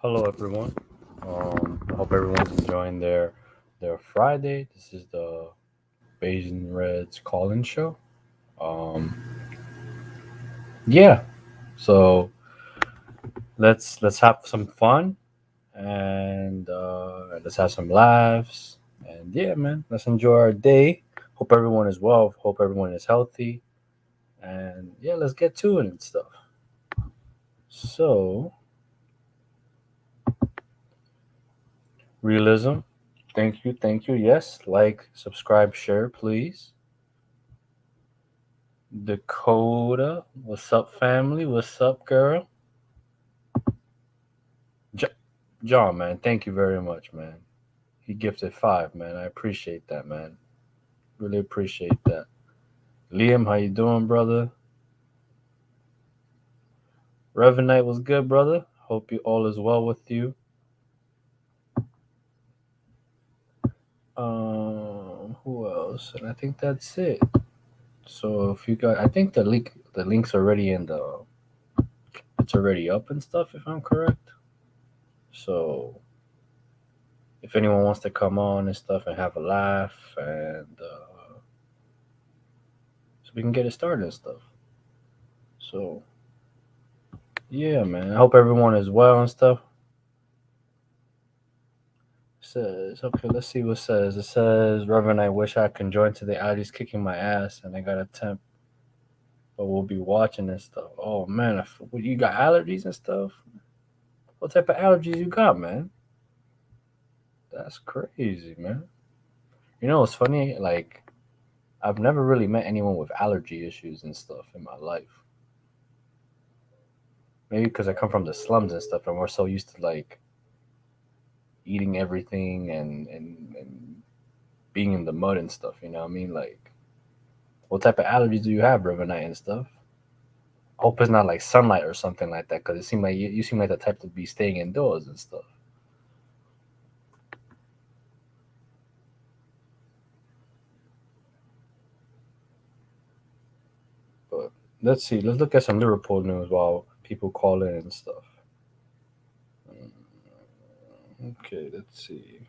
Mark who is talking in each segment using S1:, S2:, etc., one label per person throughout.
S1: Hello, everyone. I hope everyone's enjoying their Friday. This is the Bajanred's call-in show. Um, yeah, so let's have some fun and let's have some laughs and yeah, man, let's enjoy our day. Hope everyone is well. Hope everyone is healthy and yeah, let's get to it and stuff. So realism. Thank you. Yes, like, subscribe, share, please. Dakota, what's up, family? What's up, girl? J- John, man, thank you very much, man. He gifted five, man. I appreciate that, man. Really appreciate that. Liam, how you doing, brother? Revenite was good, brother. Hope you all is well with you. Who else? And I think that's it. So if you got, I think the link's already it's already up and stuff, if I'm correct. So if anyone wants to come on and stuff and have a laugh and so we can get it started and stuff. So yeah, man. I hope everyone is well and stuff. Says okay. Let's see what it says. It says, Reverend, I wish I can join today. Ali's kicking my ass, and I got a temp, but we'll be watching and stuff. Oh man, you got allergies and stuff. What type of allergies you got, man? That's crazy, man. You know, it's funny. Like I've never really met anyone with allergy issues and stuff in my life. Maybe because I come from the slums and stuff, and we're so used to like eating everything and being in the mud and stuff. You know what I mean? Like, what type of allergies do you have, Rivernight and stuff? I hope it's not like sunlight or something like that, because it seems like you seem like the type to be staying indoors and stuff. But let's see. Let's look at some Liverpool news while people call in and stuff. Okay, let's see.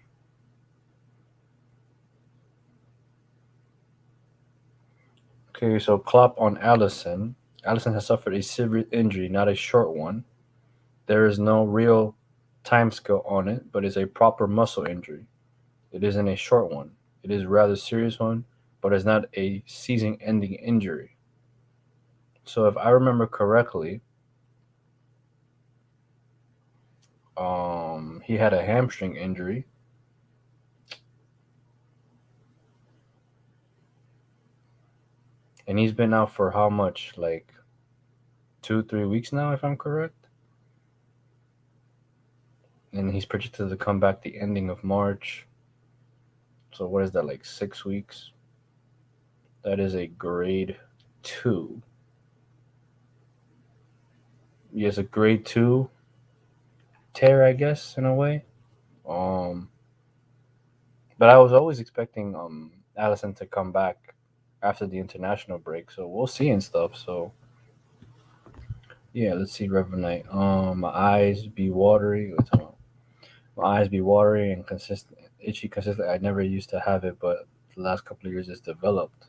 S1: Okay, so Klopp on Allison. Allison has suffered a severe injury, not a short one. There is no real time scale on it, but it's a proper muscle injury. It isn't a short one. It is a rather serious one, but it's not a season-ending injury. So if I remember correctly, he had a hamstring injury, and he's been out for how much? Like 2, 3 weeks now, if I'm correct. And he's projected to come back the ending of March. So what is that, like 6 weeks? That is a grade two. Yes, a grade two tear, I guess, in a way. Um, but I was always expecting Allison to come back after the international break, so we'll see and stuff. So yeah, let's see Revenite. My eyes be watery. What's on? My eyes be watery and consistent, itchy, consistent. I never used to have it, but the last couple of years it's developed.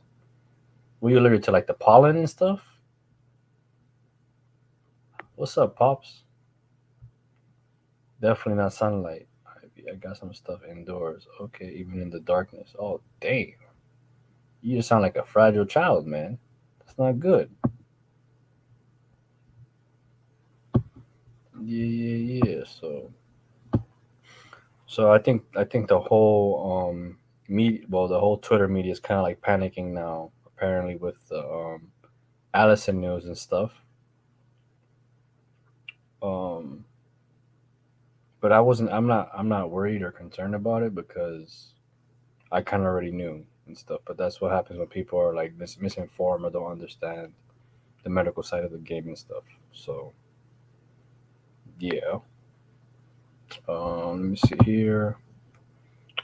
S1: Were you allergic to like the pollen and stuff? What's up, pops? Definitely not sunlight. I got some stuff indoors. Okay, even in the darkness. Oh, damn. You just sound like a fragile child, man. That's not good. Yeah. So I think the whole media, well, the whole Twitter media is kind of like panicking now. Apparently, with the Allison news and stuff. Um, but I'm not worried or concerned about it because I kind of already knew and stuff. But that's what happens when people are like misinformed or don't understand the medical side of the game and stuff. So yeah. Let me see here.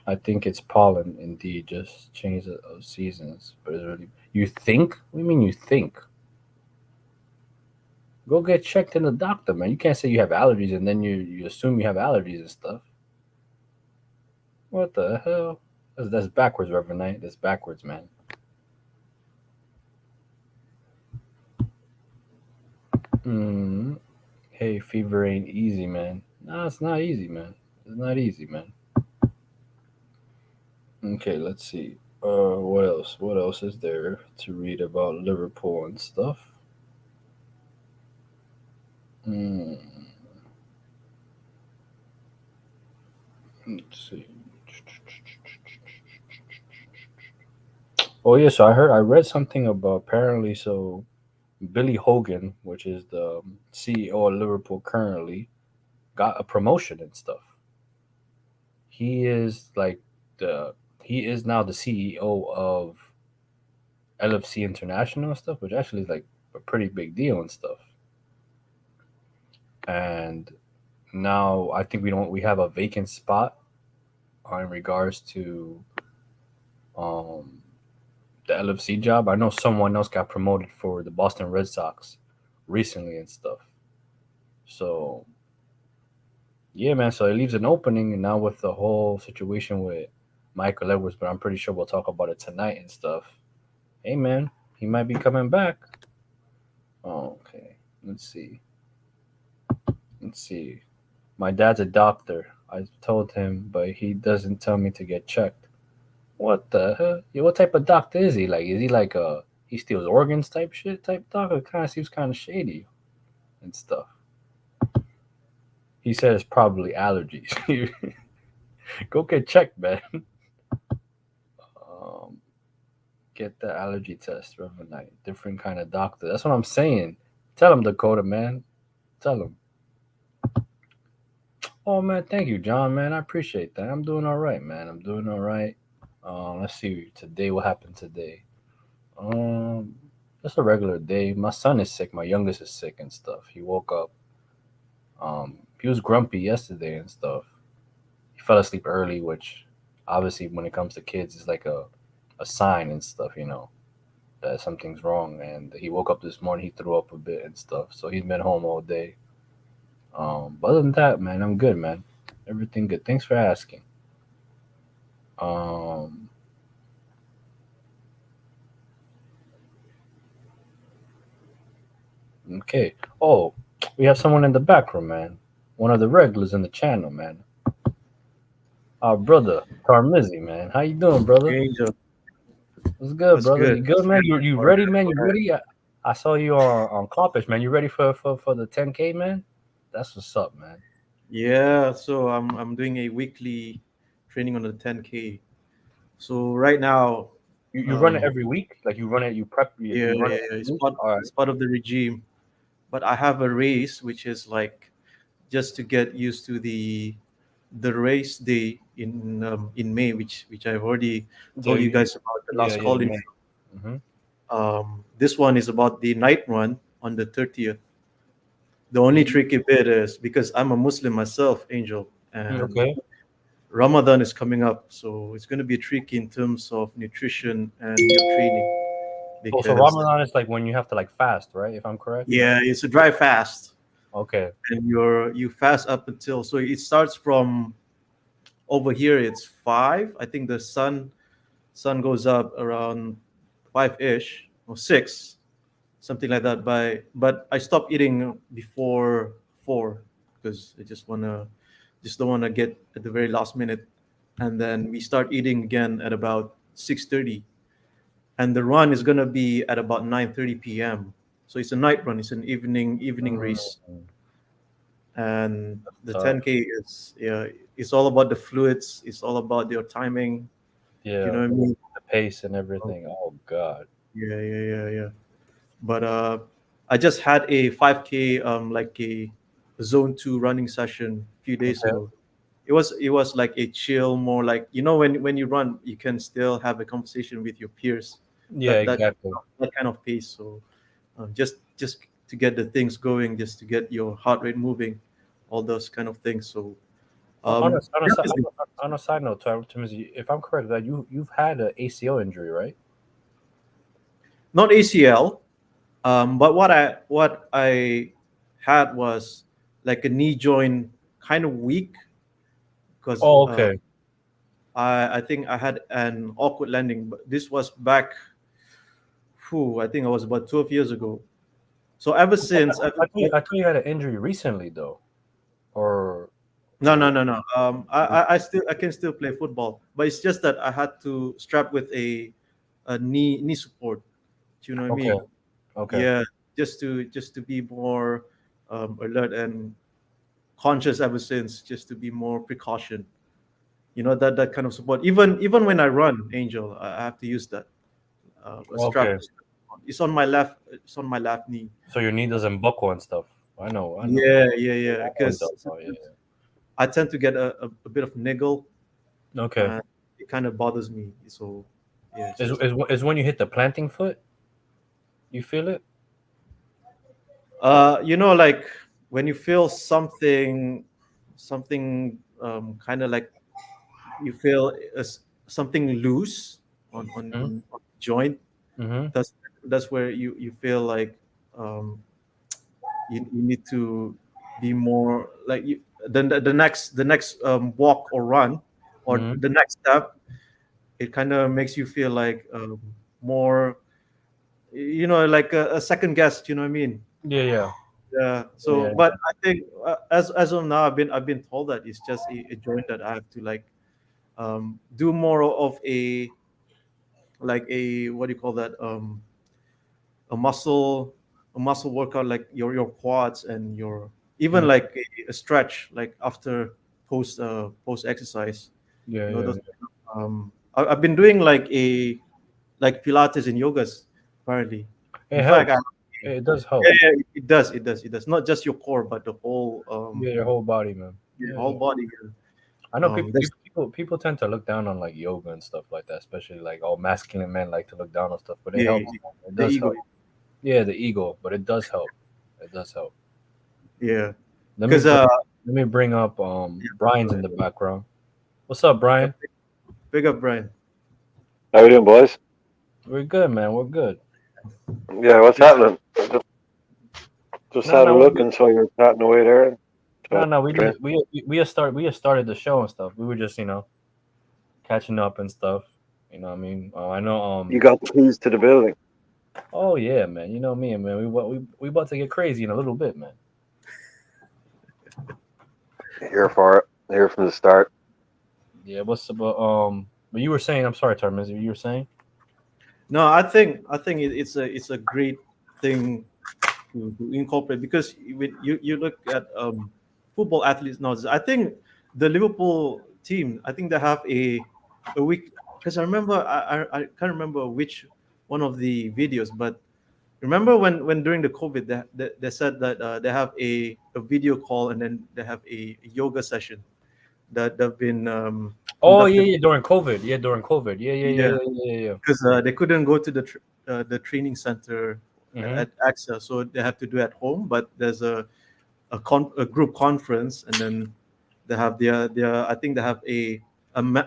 S1: I think it's pollen indeed. Just change of seasons, but it's really. You think? What do you mean you think? Go get checked in the doctor, man. You can't say you have allergies and then you assume you have allergies and stuff. What the hell? That's backwards, Reverend Knight. That's backwards, man. Mm. Hey, fever ain't easy, man. No, it's not easy, man. It's not easy, man. Okay, let's see. What else? What else is there to read about Liverpool and stuff? Mm. Let's see. Oh yeah, so I read something about apparently so Billy Hogan, which is the CEO of Liverpool currently, got a promotion and stuff. He is like the he is now the CEO of LFC International and stuff, which actually is like a pretty big deal and stuff. And now I think we have a vacant spot in regards to um, the LFC job. I know someone else got promoted for the Boston Red Sox recently and stuff. So yeah, man. So it leaves an opening, and now with the whole situation with Michael Edwards, but I'm pretty sure we'll talk about it tonight and stuff. Hey, man, he might be coming back. Oh, okay. Let's see. Let's see. My dad's a doctor. I told him, but he doesn't tell me to get checked. What the hell? Yeah, what type of doctor is he? Like, is he like a he steals organs type shit type doctor? It kind of seems kind of shady and stuff. He said it's probably allergies. Go get checked, man. Um, get the allergy test every night. Different kind of doctor. That's what I'm saying. Tell him, Dakota, man. Tell him. Oh man, thank you, John. Man, I appreciate that. I'm doing all right, man. I'm doing all right. Let's see. Today, what happened today? Um, just a regular day. My son is sick. My youngest is sick and stuff. He woke up. He was grumpy yesterday and stuff. He fell asleep early, which obviously, when it comes to kids, is like a sign and stuff. That something's wrong. And he woke up this morning. He threw up a bit and stuff. So he's been home all day. But other than that, man, I'm good, man. Everything good. Thanks for asking. Um, okay. Oh, we have someone in the back room, man. One of the regulars in the channel, man. Our brother Carmizzi, man. How you doing, brother?
S2: Angel,
S1: What's good,
S2: what's
S1: brother?
S2: good?
S1: You good, man? You
S2: All right,
S1: ready, man?
S2: all
S1: You
S2: right.
S1: ready? I saw you on Cloppish, man. You ready for the 10K, man? That's what's up, man.
S2: Yeah, so I'm doing a weekly training on the 10K. So right now,
S1: You run it
S2: um,
S1: every week? Like you run it, you prep,
S2: yeah,
S1: you run
S2: yeah,
S1: it
S2: yeah,
S1: every week? All right.
S2: it's part of the regime. But I have a race which is like just to get used to the race day in May, which I've already told you
S1: You,
S2: guys about the
S1: yeah,
S2: last
S1: yeah,
S2: call-in.
S1: man. Hmm.
S2: This one is about the night run on the 30th. The only tricky bit is because I'm a Muslim myself, Angel, and
S1: Okay.
S2: Ramadan is coming up, so it's going to be tricky in terms of nutrition and your training
S1: Oh, so
S2: because
S1: Ramadan is like when you have to like fast, right? If I'm correct.
S2: yeah, it's a dry fast,
S1: Okay.
S2: and you fast up until so it starts from over here. It's 5. I think the sun goes up around 5 ish or 6, something like that. But I stopped eating before 4 because I just don't wanna get at the very last minute, and then we start eating again at about 6:30, and the run is gonna be at about 9:30 p.m. So it's a night run. It's an evening race,
S1: Mm,
S2: and
S1: that's
S2: the
S1: tough.
S2: 10K is yeah, it's all about the fluids. It's all about your timing. You
S1: Yeah,
S2: know what I mean?
S1: the pace and
S2: Oh,
S1: everything. Oh God.
S2: yeah. But I just had a 5K like a zone 2 running session a few days
S1: Okay.
S2: ago. It was like a chill, more like when you run, you can still have a conversation with your peers.
S1: Yeah,
S2: That
S1: exactly.
S2: that kind of pace. So just to get the things going, just to get your heart rate moving, all those kind of things. So prep is
S1: On a side note, Timothy, if I'm correct, that you've had an ACL injury, right?
S2: not ACL. But what I had was like a knee joint, kind of weak, because
S1: Oh, okay.
S2: I think I had an awkward landing. But this was back, I think it was about 12 years ago. So ever since,
S1: I thought you had an injury recently though, or
S2: no, no, no, no. I can still play football, but it's just that I had to strap with a knee support. Do you know what I
S1: okay,
S2: mean?
S1: okay,
S2: Yeah, just to be more alert and conscious ever since, just to be more precaution. That kind of support. Even when I run, Angel, I have to use that a strap.
S1: okay.
S2: It's on my left. It's on my left knee.
S1: So your knee doesn't buckle and stuff. I know.
S2: Yeah, yeah, yeah.
S1: I know it
S2: Because
S1: does. Oh, yeah,
S2: I tend to get a bit of niggle,
S1: yeah. Okay.
S2: and it kind of bothers me. So yeah, it's just
S1: Is when you hit the planting foot, you feel it?
S2: like when you feel something kind of like you feel something loose
S1: Mm-hmm.
S2: on the joint.
S1: Mm-hmm.
S2: That's where you feel like um, you need to be more like the next walk or run or
S1: Mm-hmm.
S2: the next step. It kind of makes you feel like more, like a second guess. You know what I mean?
S1: Yeah, yeah,
S2: Yeah. So,
S1: yeah.
S2: but I think as of now, I've been told that it's just a joint that I have to like do more of a what do you call that, a muscle a muscle workout, like your quads and your even
S1: Mm,
S2: like a stretch like after post exercise.
S1: yeah, yeah,
S2: Those.
S1: yeah.
S2: I've been doing like Pilates and yogas apparently. In
S1: It
S2: fact,
S1: helps. It does
S2: yeah,
S1: help.
S2: yeah, it does not just your core but the whole
S1: Yeah, your whole body, man.
S2: yeah,
S1: Yeah,
S2: whole
S1: yeah.
S2: body. Yeah.
S1: I know
S2: That's
S1: people tend to look down on like yoga and stuff like that, especially like all masculine men like to look down on stuff, but it
S2: yeah,
S1: helps. It
S2: the
S1: does
S2: ego.
S1: help. Yeah, the ego, but it does help. It does help.
S2: Yeah,
S1: Let me
S2: because
S1: bring let me bring up
S2: yeah, go
S1: Brian's in
S2: ahead.
S1: the background. What's up,
S2: Yeah,
S1: Brian?
S2: big up, Brian.
S3: How you doing, boys?
S1: We're good, man. We're good.
S3: Yeah, what's
S2: Yeah,
S3: happening? Just
S1: No,
S3: had a
S1: no,
S3: look and saw you were chatting away there.
S1: no,
S3: So,
S1: no.
S3: okay.
S1: We just started the show and stuff. We were just catching up and stuff. You know what I mean? I know
S3: You got the keys to the building.
S1: Oh yeah, man. You know me, man. We about to get crazy in a little bit, man.
S3: Here for it. Here from the start.
S1: Yeah. What's about But you were saying, I'm sorry, Tarmis. You were saying?
S2: no, I think it's a great thing to incorporate because when you look at football athletes now, I think the Liverpool team, I think they have a week, because I remember I can't remember which one of the videos, but remember when during the COVID they said that they have a video call and then they have a yoga session that they've been
S1: Oh yeah,
S2: conducted.
S1: yeah. During COVID. Yeah, during COVID. Yeah, yeah, yeah,
S2: Yeah,
S1: yeah, yeah, yeah.
S2: because they couldn't go to the training center
S1: Mm-hmm.
S2: at AXA, so they have to do at home. But there's a group conference, and then they have their I think they have a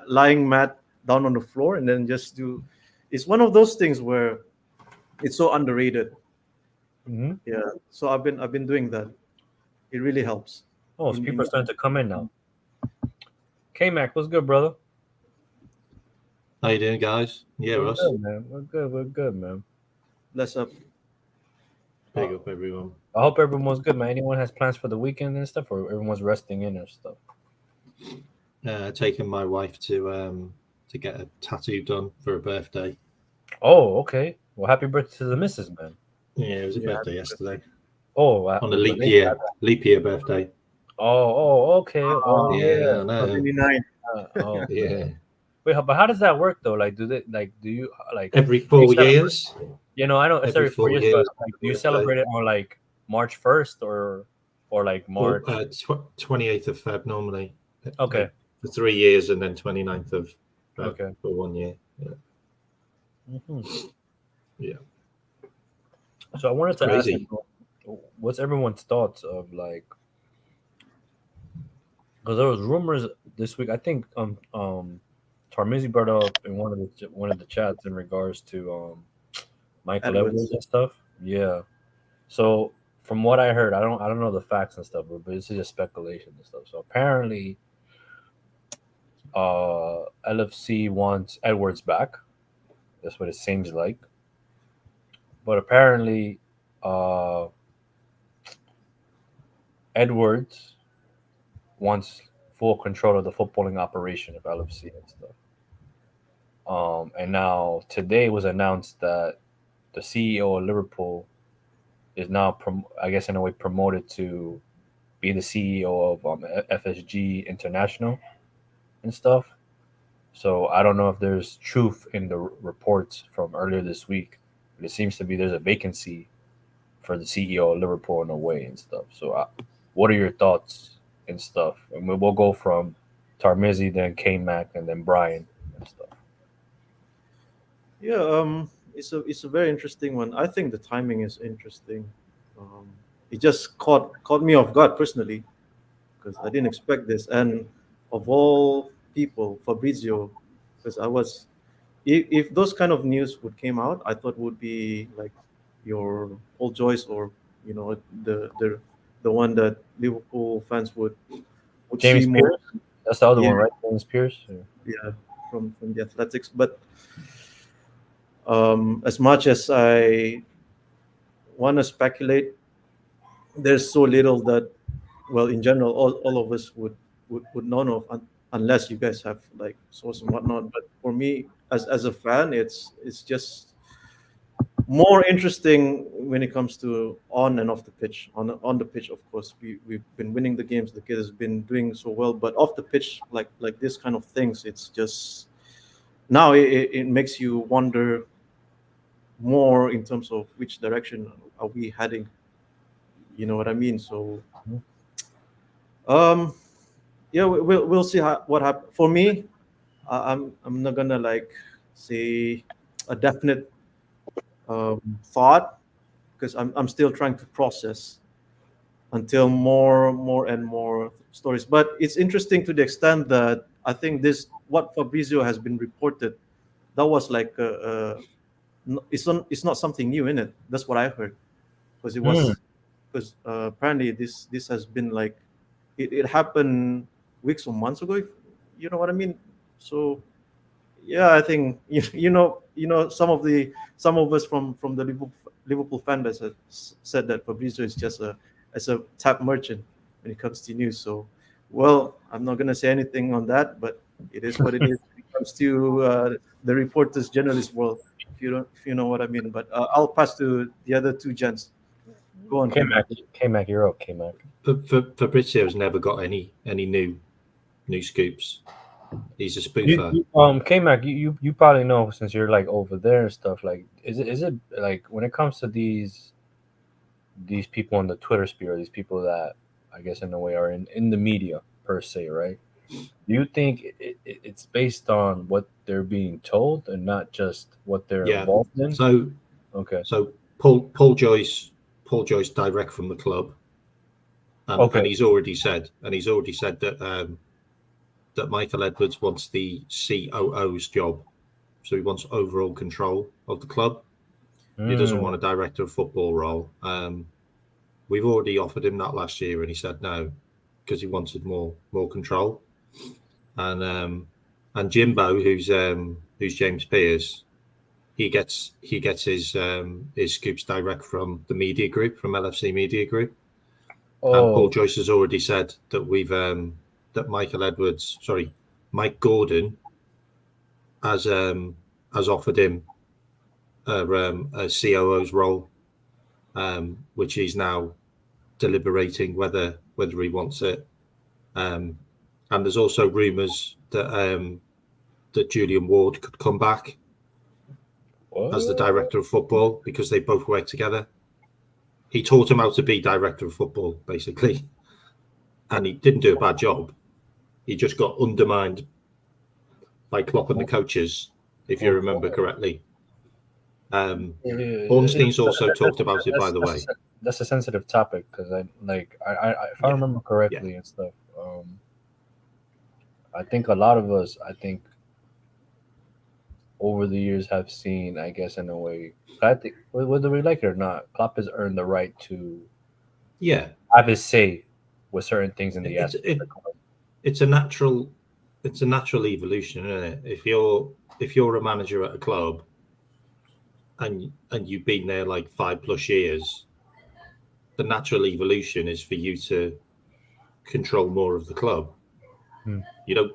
S2: lying mat down on the floor, and then just do. It's one of those things where it's so underrated.
S1: Mm-hmm.
S2: Yeah, so I've been doing that. It really helps.
S1: Oh, so people are starting to come in now. K Mac, what's good, brother?
S4: How you doing, guys? Yeah,
S1: We're
S4: Russ.
S1: good, man. We're good. We're good, man.
S2: Less up.
S1: Uh,
S4: Big up, everyone.
S1: I hope everyone's good, man. Anyone has plans for the weekend and stuff, or everyone's resting in and stuff.
S4: Taking my wife to get a tattoo done for her birthday.
S1: Oh, okay. Well, happy birthday to the missus, man.
S4: Yeah, it was a
S2: Yeah.
S4: birthday yesterday
S1: Oh,
S4: on a
S1: belated.
S4: leap year birthday.
S1: Oh, okay. Oh,
S4: Yeah,
S1: yeah.
S4: I know.
S2: 29.
S1: Oh,
S4: Yeah,
S1: wait. But how does that work though? Like, do they like? Do you like?
S4: every
S1: Do you
S4: 4 years.
S1: celebrate? I know it's
S4: Every
S1: every four
S4: four
S1: years, but
S4: years,
S1: like, do you
S4: birthday.
S1: celebrate it on like March 1st or like
S4: Or
S1: March?
S4: 28th of Feb normally,
S1: Okay,
S4: like for 3 years, and then 29th of Feb
S1: okay.
S4: for 1 year. Yeah,
S1: Hmm.
S4: yeah,
S1: So I wanted
S4: it's
S1: to ask
S4: crazy.
S1: everyone, what's everyone's thoughts of like, because there was rumors this week. I think Tarmizi brought up in one of the chats in regards to Michael Edwards
S2: Edwards.
S1: and stuff. Yeah. So from what I heard, I don't know the facts and stuff, but this is just speculation and stuff. So apparently, LFC wants Edwards back. That's what it seems like. But apparently, uh, Edwards wants full control of the footballing operation of LFC and stuff. And now today was announced that the CEO of Liverpool is now, I guess, in a way, promoted to be the CEO of FSG International and stuff. So I don't know if there's truth in the reports from earlier this week, but it seems to be there's a vacancy for the CEO of Liverpool in a way and stuff. So, what are your thoughts and stuff? And we'll go from Tarmizi, then K Mac, and then Brian and stuff.
S2: Yeah, it's a very interesting one. I think the timing is interesting. Um, it just caught me off guard personally because I didn't expect this. And of all people, Fabrizio, because if those kind of news would came out, I thought would be like your Paul Joyce or the one that Liverpool fans would see
S1: James
S2: more.
S1: Pierce, that's the other
S2: Yeah,
S1: one, right? James Pierce. Yeah.
S2: yeah, from the Athletics. But as much as I want to speculate, there's so little that, well, in general, all of us would know of unless you guys have like source and whatnot. But for me, as a fan, it's just more interesting when it comes to on and off the pitch. On the pitch, of course, we've been winning the games. The kid has been doing so well, but off the pitch, like this kind of things, it's just now it makes you wonder more in terms of which direction are we heading. You know what I mean? So um, yeah, we'll see what happens. For me, I'm not gonna like say a definite thought because I'm still trying to process until more and more stories. But it's interesting to the extent that I think this what Fabrizio has been reported, that was like it's not something new in it. That's what I heard because it
S1: Hmm.
S2: was because apparently this has been like it happened weeks or months ago. If, you know what I mean? So yeah, I think some of us from the Liverpool fan base have said that Fabrizio is just a as a tap merchant when it comes to news. So, well, I'm not gonna say anything on that, but it is what it is when it comes to the reporters journalist world. If you know what I mean. But I'll pass to the other two gents. Go on,
S1: K
S2: K Mac.
S1: Mac, K Mac, you're up, K Mac.
S4: Fabrizio's never got any new scoops. He's a spoofer.
S1: K Mac, you probably know since you're like over there and stuff. Like, is it like when it comes to these people on the Twitter sphere, these people that I guess in a way are in the media per se, right? Do you think it's based on what they're being told and not just what they're
S4: Yeah.
S1: involved in?
S4: So
S1: Okay.
S4: so Paul Joyce direct from the club,
S1: Okay.
S4: and he's already said that Michael Edwards wants the COO's job, so he wants overall control of the club. He doesn't
S1: Mm.
S4: want a director of football role. We've already offered him that last year, and he said no because he wanted more control. And Jimbo, who's James Pierce, he gets his scoops direct from the media group, from LFC Media Group. And Paul
S1: Oh.
S4: Joyce has already said that Mike Gordon has offered him a COO's role, which he's now deliberating whether he wants it. And there's also rumours that Julian Ward could come back as the
S1: What?
S4: director of football because they both work together. He taught him how to be director of football, basically, and he didn't do a bad job. He just got undermined by Klopp and the coaches, if you remember correctly. Ornstein's also talked about it, by the way.
S1: That's a sensitive topic because if I
S4: Yeah,
S1: remember
S4: yeah,
S1: correctly and stuff, I think a lot of us, I think over the years have seen, I guess in a way, I think whether we like it or not, Klopp has earned the right to
S4: Yeah,
S1: have his say with certain things in the
S4: it's
S1: aspect of the club.
S4: it's a natural evolution, isn't it? If you're a manager at a club and you've been there like 5+ years, the natural evolution is for you to control more of the club.
S1: Hmm.
S4: You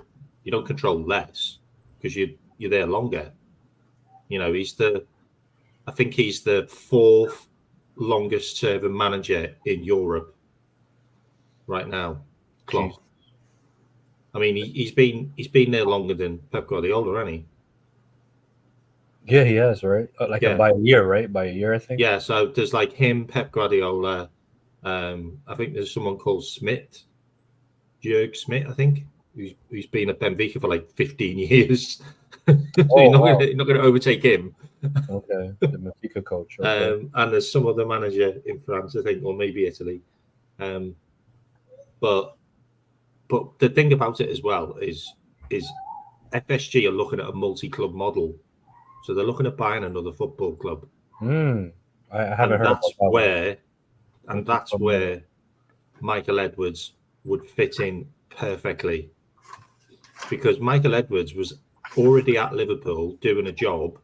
S4: don't control less because you're there longer. I think he's the fourth longest serving manager in Europe right now.
S1: Jeez.
S4: Klopp. I mean, he's been there longer than Pep Guardiola, hasn't he?
S1: Yeah, he has, right? Like
S4: Yeah,
S1: by a year, right? By a year, I think.
S4: yeah. So there's like him, Pep Guardiola. I think there's someone called Smith, Jörg Smith, I think, who's been at Benfica for like 15 years. So
S1: Oh wow.
S4: you're not gonna overtake him.
S1: Okay, the Benfica coach. Okay.
S4: And there's some other manager in France, I think, or maybe Italy. Um, but the thing about it as well is FSG are looking at a multi-club model, so they're looking at buying another football club,
S1: Hmm. I haven't
S4: and
S1: heard about
S4: that's
S1: that one.
S4: where and that's
S1: Multi-club model.
S4: where Michael Edwards would fit in perfectly, because Michael Edwards was already at Liverpool doing a job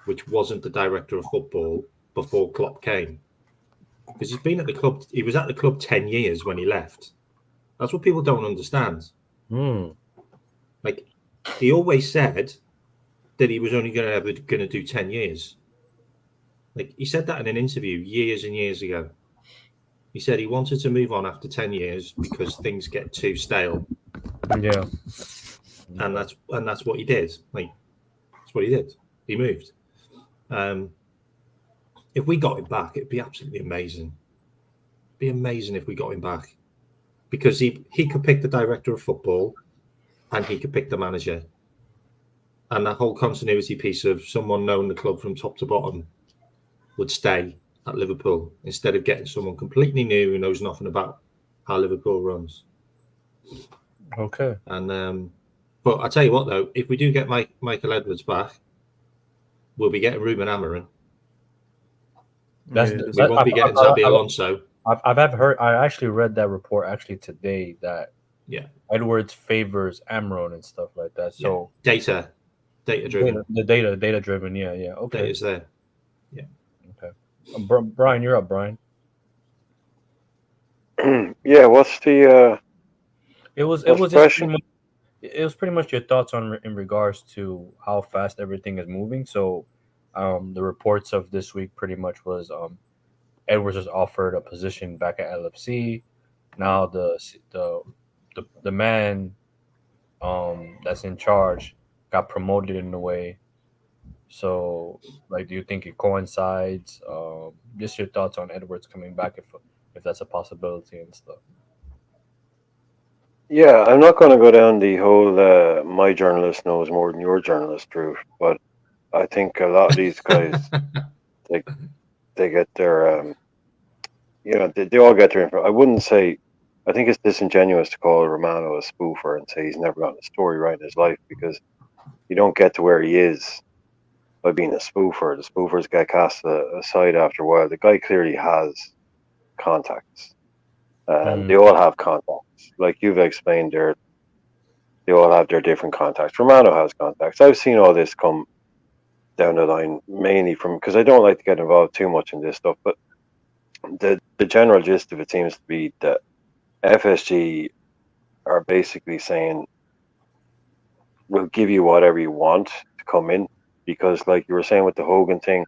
S4: which wasn't the director of football before Klopp came. Because he's been at the club, he was at the club 10 years when he left. That's what people don't understand.
S1: Hmm.
S4: Like, he always said that he was only going to do 10 years. Like, he said that in an interview years and years ago. He said he wanted to move on after 10 years because things get too stale.
S1: Yeah.
S4: And that's what he did. Like, that's what he did. He moved. If we got him back, it'd be absolutely amazing. It'd be amazing if we got him back, because he could pick the director of football and he could pick the manager, and that whole continuity piece of someone knowing the club from top to bottom would stay at Liverpool instead of getting someone completely new who knows nothing about how Liverpool runs.
S1: Okay.
S4: And but I tell you what, though, if we do get Michael Edwards back, we'll be getting Ruben Amorim.
S1: That's
S2: Yeah,
S4: We won't be getting Xabi Alonso.
S1: I've heard. I actually read that report actually today that
S4: Yeah,
S1: Edwards favors Amron and stuff like that. So
S4: data driven.
S1: the data driven. Yeah, yeah. Okay,
S4: Data's there.
S1: okay. Brian, you're up, Brian.
S3: Yeah, what's the
S1: It was
S3: what's
S1: just
S3: question?
S1: it was pretty much your thoughts on in regards to how fast everything is moving. So, the reports of this week pretty much was Edwards was offered a position back at LFC. Now the man that's in charge got promoted in a way. So, like, do you think it coincides? Just your thoughts on Edwards coming back, if that's a possibility and stuff.
S3: Yeah, I'm not going to go down the whole my journalist knows more than your journalist route, but I think a lot of these guys they get their they all get their info. I wouldn't say. I think it's disingenuous to call Romano a spoofer and say he's never gotten a story right in his life, because you don't get to where he is by being a spoofer. The spoofers get cast aside after a while. The guy clearly has contacts. They all have contacts. Like you've explained, they all have their different contacts. Romano has contacts. I've seen all this come down the line mainly from, because I don't like to get involved too much in this stuff, but the general gist of it seems to be that FSG are basically saying, we'll give you whatever you want to come in, because like you were saying with the Hogan thing,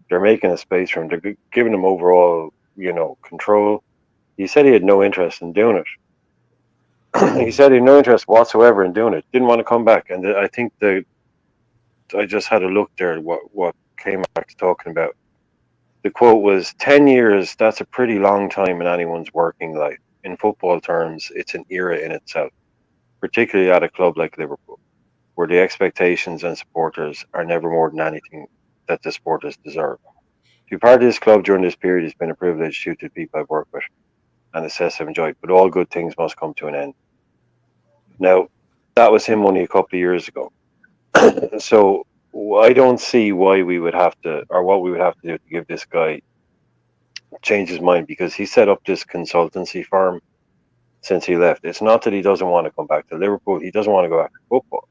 S3: they're making a space for him. They're giving him overall, control. He said he had no interest in doing it. He said he had no interest whatsoever in doing it. Didn't want to come back. And I think I just had a look there at what came back talking about. The quote was 10 years. That's a pretty long time in anyone's working life. In football terms, it's an era in itself, particularly at a club like Liverpool, where the expectations and supporters are never more than anything that the supporters deserve. To be part of this club during this period has been a privilege due to the people I've worked with and the success I've enjoyed, but all good things must come to an end. Now, that was him only a couple of years ago. So I don't see why we would have to, or what we would have to do to give this guy change his mind because he set up this consultancy firm since he left. It's not that he doesn't want to come back to Liverpool. He doesn't want to go back to football.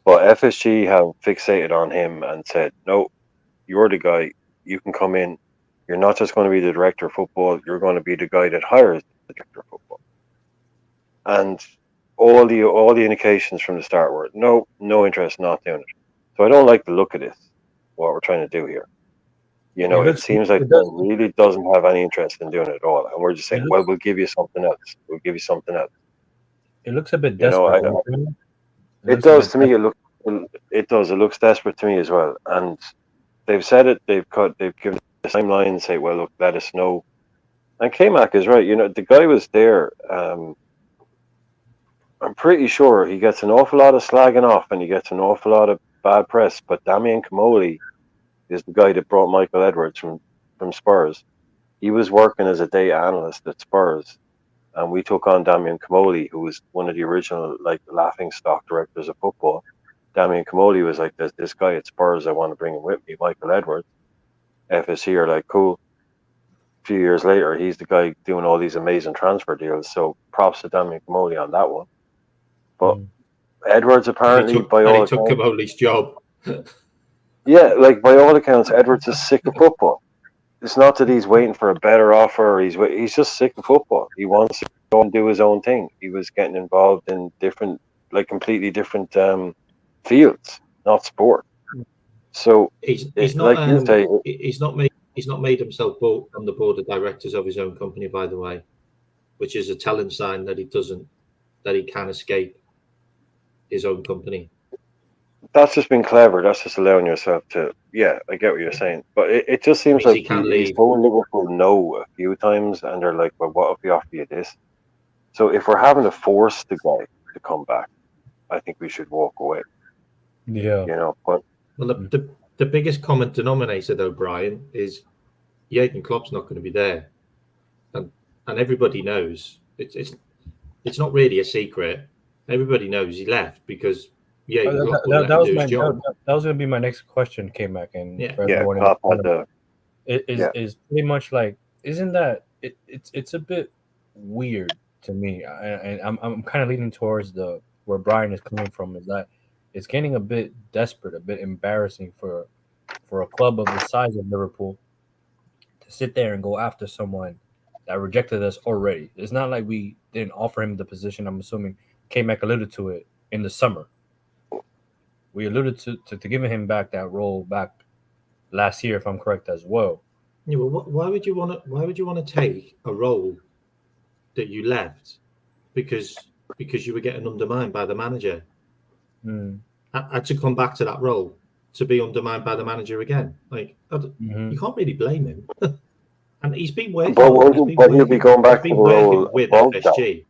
S3: But FSG have fixated on him and said, no, you're the guy. You can come in. You're not just going to be the director of football. You're going to be the guy that hires the director of football. And all the indications from the start were no interest, not doing it. So I don't like the look of this. What we're trying to do here, it seems like Paul really doesn't have any interest in doing it at all, and we're just saying, well, we'll give you something else. We'll give you something else.
S1: It looks a bit desperate.
S3: It does to me. It does. It looks desperate to me as well. And they've said it. They've given the timeline and say, well, look, let us know. And K-Mac is right. The guy was there. I'm pretty sure he gets an awful lot of slagging off and he gets an awful lot of bad press. But Damian Comoli is the guy that brought Michael Edwards from Spurs. He was working as a data analyst at Spurs, and we took on Damian Comoli, who was one of the original laughing stock directors of football. Damian Comoli was like, "There's this guy at Spurs. I want to bring him with me." Michael Edwards. FSC are like, cool. A few years later, he's the guy doing all these amazing transfer deals. So props to Damian Comoli on that one. But Edwards apparently,
S4: took Comoli's job.
S3: Yeah, by all accounts, Edwards is sick of football. It's not that he's waiting for a better offer. Or he's just sick of football. He wants to go and do his own thing. He was getting involved in completely different fields, not sport. So
S4: he's not made himself on the board of directors of his own company, by the way, which is a telling sign that he can escape his own company.
S3: That's just been clever. That's just allowing yourself to. Yeah, I get what you're saying, but it just seems like he's told Liverpool no a few times, and they're like, "Well, what if we offer you this?" So if we're having to force the guy to come back, I think we should walk away.
S1: Yeah,
S3: But
S4: the biggest common denominator, though, Brian, is Jurgen Klopp's not going to be there, and everybody knows it's not really a secret. Everybody knows he left because. Yeah,
S1: that was going to be my next question, K-Mac, and
S3: is
S1: pretty much like, isn't that it's a bit weird to me, and I'm kind of leaning towards where Brian is coming from, is that it's getting a bit desperate, a bit embarrassing for a club of the size of Liverpool to sit there and go after someone that rejected us already. It's not like we didn't offer him the position. I'm assuming K-Mac alluded to it in the summer. We alluded to giving him back that role back last year, if I'm correct as well.
S4: Yeah, well, why would you want to take a role that you left because you were getting undermined by the manager? Had to come back to that role to be undermined by the manager again. You can't really blame him. And he's been working.
S3: He'll be going back to the role
S4: with FSG.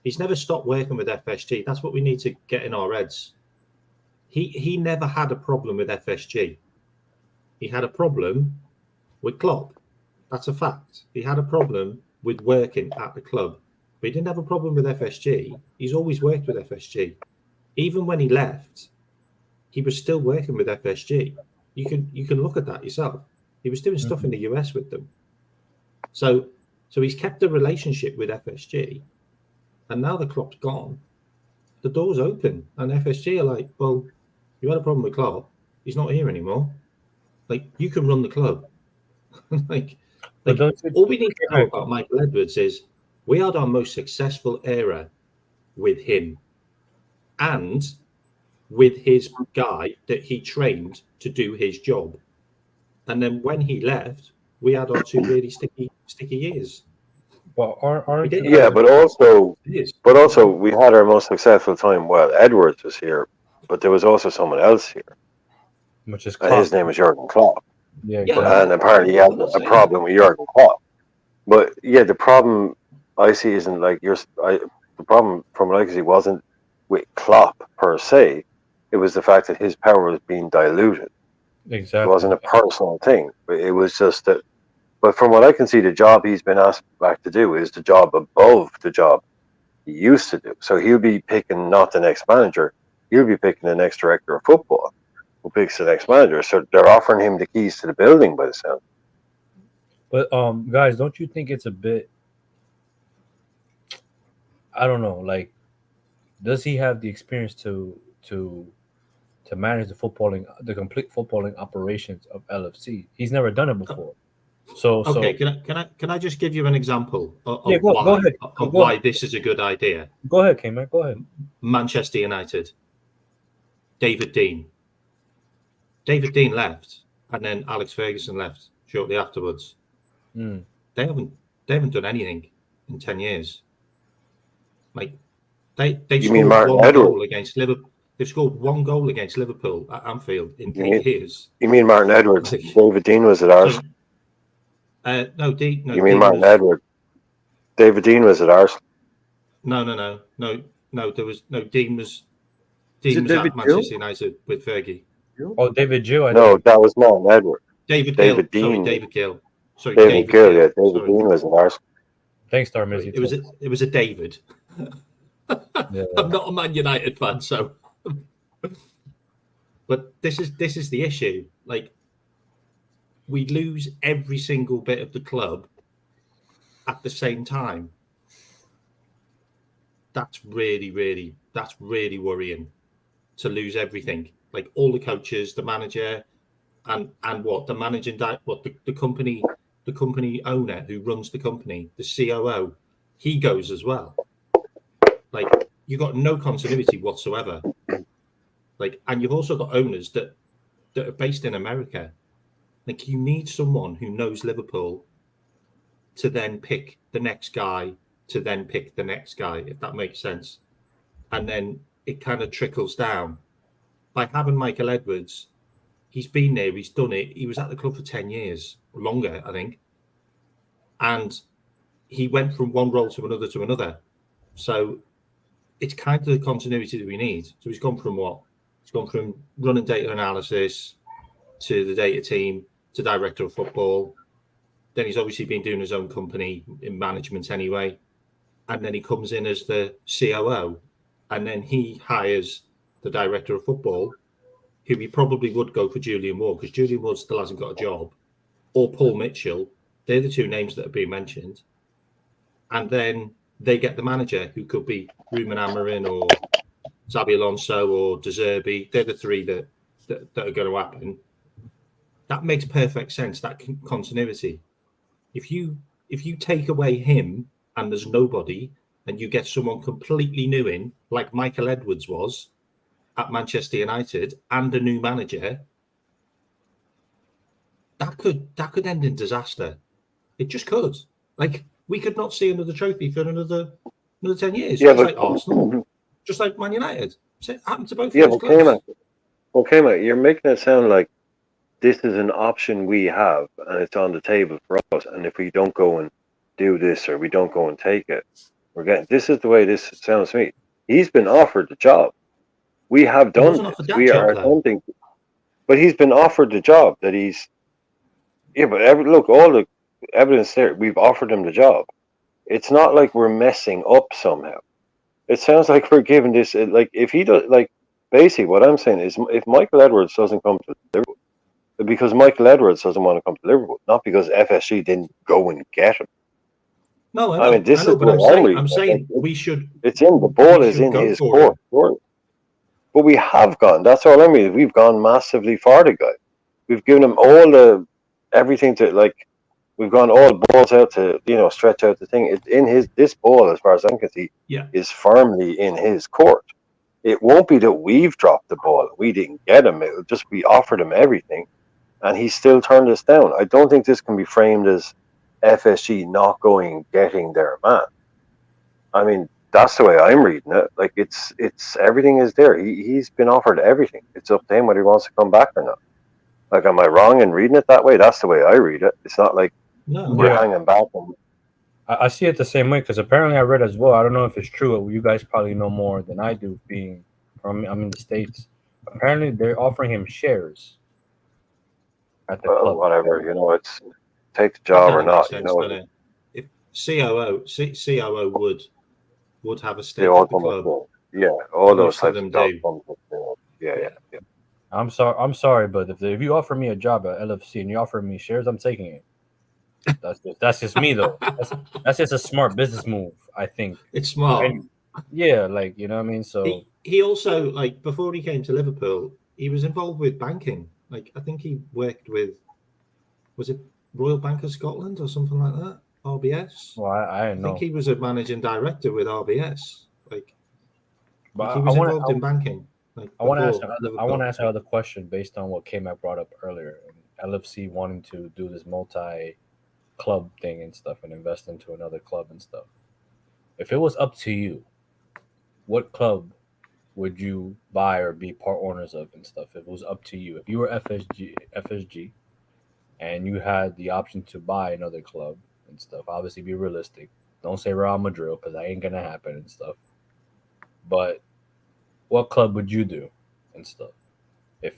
S4: He's never stopped working with FSG. That's what we need to get in our heads. He never had a problem with FSG. He had a problem with Klopp. That's a fact. He had a problem with working at the club. But he didn't have a problem with FSG. He's always worked with FSG. Even when he left, he was still working with FSG. You can look at that yourself. He was doing stuff in the US with them. So he's kept a relationship with FSG. And now the Klopp's gone, the door's open. And FSG are like, well, you had a problem with Klopp. He's not here anymore. You can run the club. All we need to know about Michael Edwards is we had our most successful era with him and with his guy that he trained to do his job. And then when he left, we had our two really sticky years.
S1: But
S3: also we had our most successful time while Edwards was here, but there was also someone else here,
S1: which is
S3: and his name is Jurgen Klopp.
S1: Yeah,
S3: and apparently he had a problem with Jurgen Klopp. But yeah, the problem I see isn't the problem from what I can see wasn't with Klopp per se. It was the fact that his power was being diluted.
S1: Exactly,
S3: it wasn't a personal thing, but it was just that. But from what I can see, the job he's been asked back to do is the job above the job he used to do. So he'll be picking not the next manager, he'll be picking the next director of football, who picks the next manager. So they're offering him the keys to the building by the sound.
S1: But guys, don't you think it's a bit? I don't know. Like, does he have the experience to manage the complete footballing operations of LFC? He's never done it before. So
S4: Okay, can I just give you an example
S1: yeah,
S4: of
S1: go
S4: why
S1: ahead.
S4: of
S1: Go
S4: why
S1: ahead.
S4: this is a good idea?
S1: Go ahead, K-Man. Go ahead.
S4: Manchester United, David Dean. David Dean left, and then Alex Ferguson left shortly afterwards.
S1: Mm.
S4: They haven't done anything in 10 years. Like they've
S3: You mean
S4: scored
S3: Martin
S4: one
S3: Edwards?
S4: goal against Liverpool. They've scored one goal against Liverpool at Anfield in
S3: You
S4: 8
S3: mean
S4: years.
S3: you mean Martin Edwards?
S4: Like,
S3: David Dean was at Arsenal.
S4: so, no, Dean. No,
S3: You mean
S4: Dean
S3: Martin
S4: was.
S3: Edwards? David Dean was at Arsenal.
S4: No. There was no Dean was.
S2: Is
S4: Dean
S2: it
S4: was
S2: David
S4: at
S2: Gill?
S4: Manchester United with Fergie.
S1: Oh, David Gill, I
S3: No,
S1: think.
S3: that was Martin Edwards.
S4: David
S3: David
S4: Gill. Sorry,
S3: Dean.
S4: David Gill. Sorry,
S3: David
S4: David
S3: Gill.
S4: Gill.
S3: Yeah, David
S4: Sorry.
S3: Dean was at Arsenal.
S1: Thanks, Star
S4: Sorry.
S1: Mizzy.
S4: It was a David.
S1: Yeah.
S4: I'm not a Man United fan, so. But this is the issue. Like, we lose every single bit of the club at the same time. That's really worrying, to lose everything. Like all the coaches, the manager, and what the managing the company owner who runs the company, the COO, he goes as well. Like, you've got no continuity whatsoever. Like, and you've also got owners that are based in America. Like, you need someone who knows Liverpool to then pick the next guy, if that makes sense. And then it kind of trickles down. By having Michael Edwards, he's been there, he's done it. He was at the club for 10 years, longer, I think. And he went from one role to another. So it's kind of the continuity that we need. So he's gone from what? He's gone from running data analysis to the data team to director of football. Then he's obviously been doing his own company in management anyway. And then he comes in as the COO. And then he hires the director of football, who he probably would go for Julian Ward, because Julian Ward still hasn't got a job, or Paul Mitchell. They're the two names that are being mentioned. And then they get the manager, who could be Ruben Amorim or Xabi Alonso or De Zerbi. They're the three that are going to happen. That makes perfect sense, that continuity. If you take away him and there's nobody, and you get someone completely new in, like Michael Edwards was at Manchester United, and a new manager, that could end in disaster. It just could. Like, we could not see another trophy for another 10 years.
S3: Yeah,
S4: just like Arsenal, just like Man United. It happened to both of those clubs.
S3: Mate, you're making it sound like this is an option we have and it's on the table for us. And if we don't go and do this, or we don't go and take it, this is the way this sounds to me. He's been offered the job. We have done this. We are attempting, but he's been offered the job that he's. Yeah, but look, all the evidence there. We've offered him the job. It's not like we're messing up somehow. It sounds like we're giving this. Like, if he does, like, basically what I'm saying is, if Michael Edwards doesn't come to Liverpool, because Michael Edwards doesn't want to come to Liverpool, not because FSG didn't go and get him.
S4: No,
S3: I mean, this is
S4: but I'm saying we should.
S3: It's in the ball is in his court. But we have gone. That's all I mean. We've gone massively for the guy. We've given him all everything to, like. We've gone all balls out to, stretch out the thing. It's in this ball, as far as I can see, is firmly in his court. It won't be that we've dropped the ball. We didn't get him. It'll just, we offered him everything, and he still turned us down. I don't think this can be framed as FSG not going and getting their man. I mean, that's the way I'm reading it. Like, it's everything is there. He's been offered everything. It's up to him whether he wants to come back or not. Like, am I wrong in reading it that way? That's the way I read it. It's not like we're hanging back.
S1: I see it the same way, because apparently I read as well. I don't know if it's true. You guys probably know more than I do, being I'm in the States. Apparently they're offering him shares at the club.
S3: Whatever, it's take the job or not.
S4: If COO would have a stake at the club.
S3: Yeah, all those types of jobs. Yeah.
S1: I'm sorry, but if you offer me a job at LFC and you offer me shares, I'm taking it. That's just me though. That's just a smart business move, I think.
S4: It's smart.
S1: And yeah, like you know what I mean. So
S4: he also, like, before he came to Liverpool, he was involved with banking. Like, I think he worked with, was it Royal Bank of Scotland or something like that? RBS.
S1: well, I
S4: I
S1: don't
S4: think
S1: know,
S4: he was a managing director with RBS. Like
S1: but
S4: he
S1: I
S4: was
S1: want
S4: involved in banking. Like
S1: I want to ask
S4: before
S1: I want to
S4: Liverpool.
S1: ask another question based on what K-Mac brought up earlier. LFC wanting to do this multi-club thing and stuff and invest into another club and stuff. If it was up to you, what club would you buy or be part owners of and stuff? If it was up to you, if you were FSG, and you had the option to buy another club and stuff, obviously be realistic. Don't say Real Madrid because that ain't gonna happen and stuff. But what club would you do and stuff? If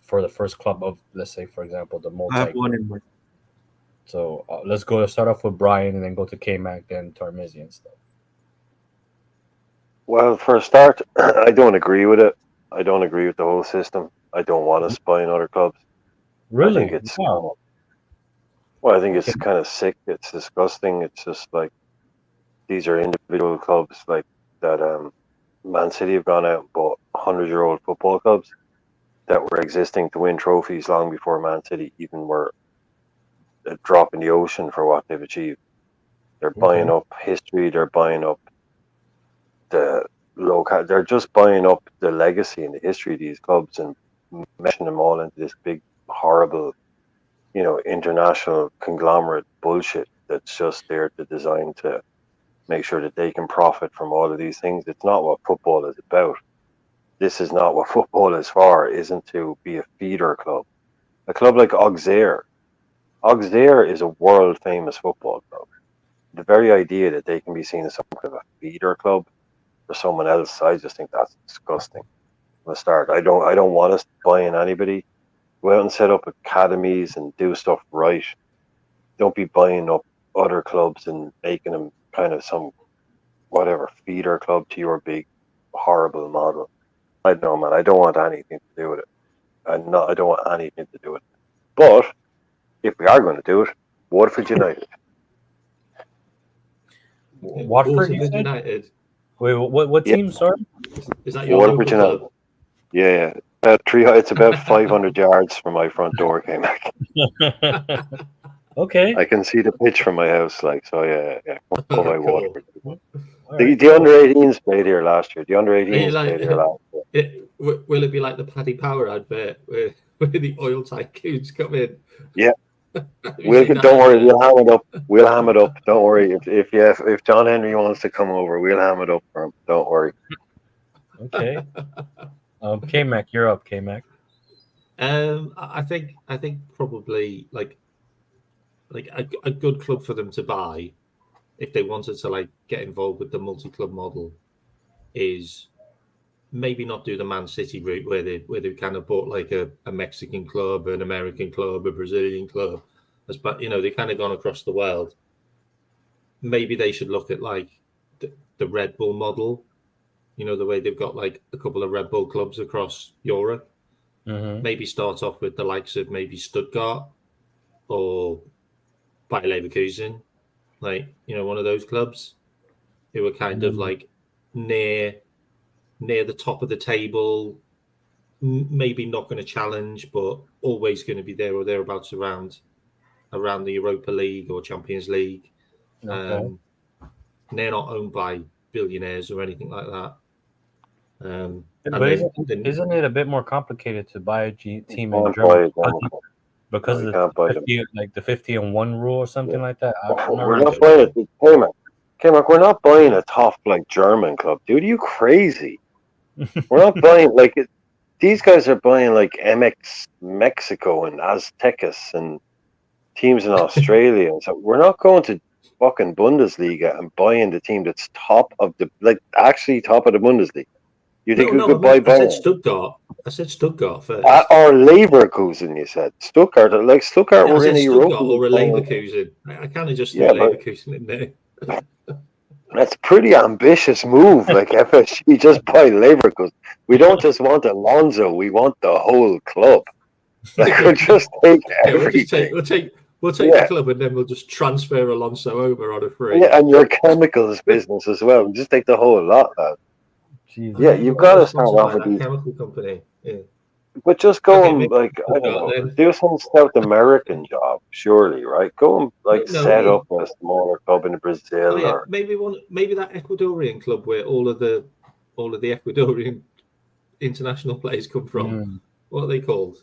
S1: for the first club of, let's say for example, the
S2: I have
S1: multi.
S2: one in mind.
S1: So let's go start off with Brian and then go to K Mac, then Tarmizi and stuff.
S3: Well, for a start, I don't agree with it. I don't agree with the whole system. I don't want us buying other clubs. I think
S1: Really?
S3: it's
S1: Wow.
S3: well, I think
S1: Okay.
S3: it's kind of sick. It's disgusting. It's just like these are individual clubs like that. Man City have gone out and bought 100-year-old football clubs that were existing to win trophies long before Man City even were a drop in the ocean for what they've achieved. They're buying
S1: Okay.
S3: up history. They're buying up the local. They're just buying up the legacy and the history of these clubs and meshing them all into this big, horrible, international conglomerate bullshit that's just there to design to make sure that they can profit from all of these things. It's not what football is about. This is not what football is for. It isn't to be a feeder club. A club like Auxerre. Auxerre is a world famous football club. The very idea that they can be seen as some kind of a feeder club for someone else, I just think that's disgusting from the start. I don't want us buying anybody. Go out and set up academies and do stuff right. Don't be buying up other clubs and making them kind of some whatever feeder club to your big horrible model. I don't know, man. I don't want anything to do with it. I don't want anything to do with it. But if we are going to do it, Waterford United.
S1: Watford, you
S4: Waterford
S1: said?
S4: United.
S1: Wait, what
S3: Yeah,
S1: team? Sorry.
S4: Is that your
S3: Waterford
S4: local
S3: United.
S4: club?
S3: Yeah. It's about 500 yards from my front door, came back.
S1: Okay.
S3: I can see the pitch from my house, like, so yeah. Go by
S4: Cool.
S3: Waterford.
S1: All
S3: The,
S1: right.
S3: the under 18s played here last year. The under
S4: Are you
S3: 18s
S4: like,
S3: played here last year.
S4: will it be like the Paddy Power advert where the oil tycoons come in?
S3: Yeah.
S4: Have you seen that
S3: Don't worry,
S4: advert?
S3: we'll ham it up. We'll ham it up. Don't worry. If John Henry wants to come over, we'll ham it up for him. Don't worry.
S1: Okay. K Mac, you're up. K Mac.
S4: I think probably like a good club for them to buy if they wanted to like get involved with the multi-club model is maybe not do the Man City route where they kind of bought like a Mexican club, an American club, a Brazilian club, but they kind of gone across the world. Maybe they should look at like the Red Bull model, the way they've got like a couple of Red Bull clubs across Europe.
S1: Mm-hmm.
S4: Maybe start off with the likes of maybe Stuttgart or Bayer Leverkusen, like one of those clubs who were kind of like near the top of the table, maybe not going to challenge, but always going to be there or thereabouts around the Europa League or Champions League.
S1: Okay.
S4: They're not owned by billionaires or anything like that. And
S1: But
S4: then
S1: isn't it a bit more complicated to buy a team in
S3: Can't
S1: Germany
S3: buy them.
S1: because
S3: No,
S1: of
S3: you can't buy
S1: the
S3: them.
S1: 50, like the 50-1 rule or something like that? I'm not
S3: We're
S1: really
S3: not
S1: sure.
S3: buying it. K-Mac, we're not buying a top like German club, dude. Are you crazy? We're not buying like it. These guys are buying like MX Mexico and Aztecas and teams in Australia. So we're not going to fucking Bundesliga and buying the team that's actually top of the Bundesliga. You think we
S4: no,
S3: could buy
S4: I said
S3: Bayern?
S4: Stuttgart. I said Stuttgart first.
S3: Or Leverkusen, you said. Stuttgart
S4: Yeah, I
S3: were in
S4: said
S3: a
S4: Stuttgart
S3: Europa
S4: or a
S3: League.
S4: Leverkusen. I kind of just threw
S3: Yeah, but
S4: Leverkusen in there.
S3: that's a pretty ambitious move. Like FSG just buy Leverkusen. We don't just want Alonso, we want the whole club. Like we'll just take
S4: Yeah,
S3: everything.
S4: We'll take
S3: Yeah.
S4: the club and then we'll just transfer Alonso over on a free.
S3: Yeah, and your chemicals business as well. Just take the whole lot, lad.
S1: Jesus.
S3: Yeah, you've
S4: We're
S3: got
S4: not
S3: to start
S4: sponsored
S3: off
S4: by
S3: with
S4: that
S3: these.
S4: chemical company. Yeah.
S3: But just go
S4: Okay,
S3: and,
S4: maybe
S3: like, I
S4: we'll
S3: don't
S4: start
S3: know,
S4: then.
S3: do some South American job, surely, right? Go and, like,
S4: No,
S3: set up a smaller club in Brazil
S4: yeah,
S3: or.
S4: maybe that Ecuadorian club where all of the Ecuadorian international players come from.
S1: Mm.
S4: What are they called?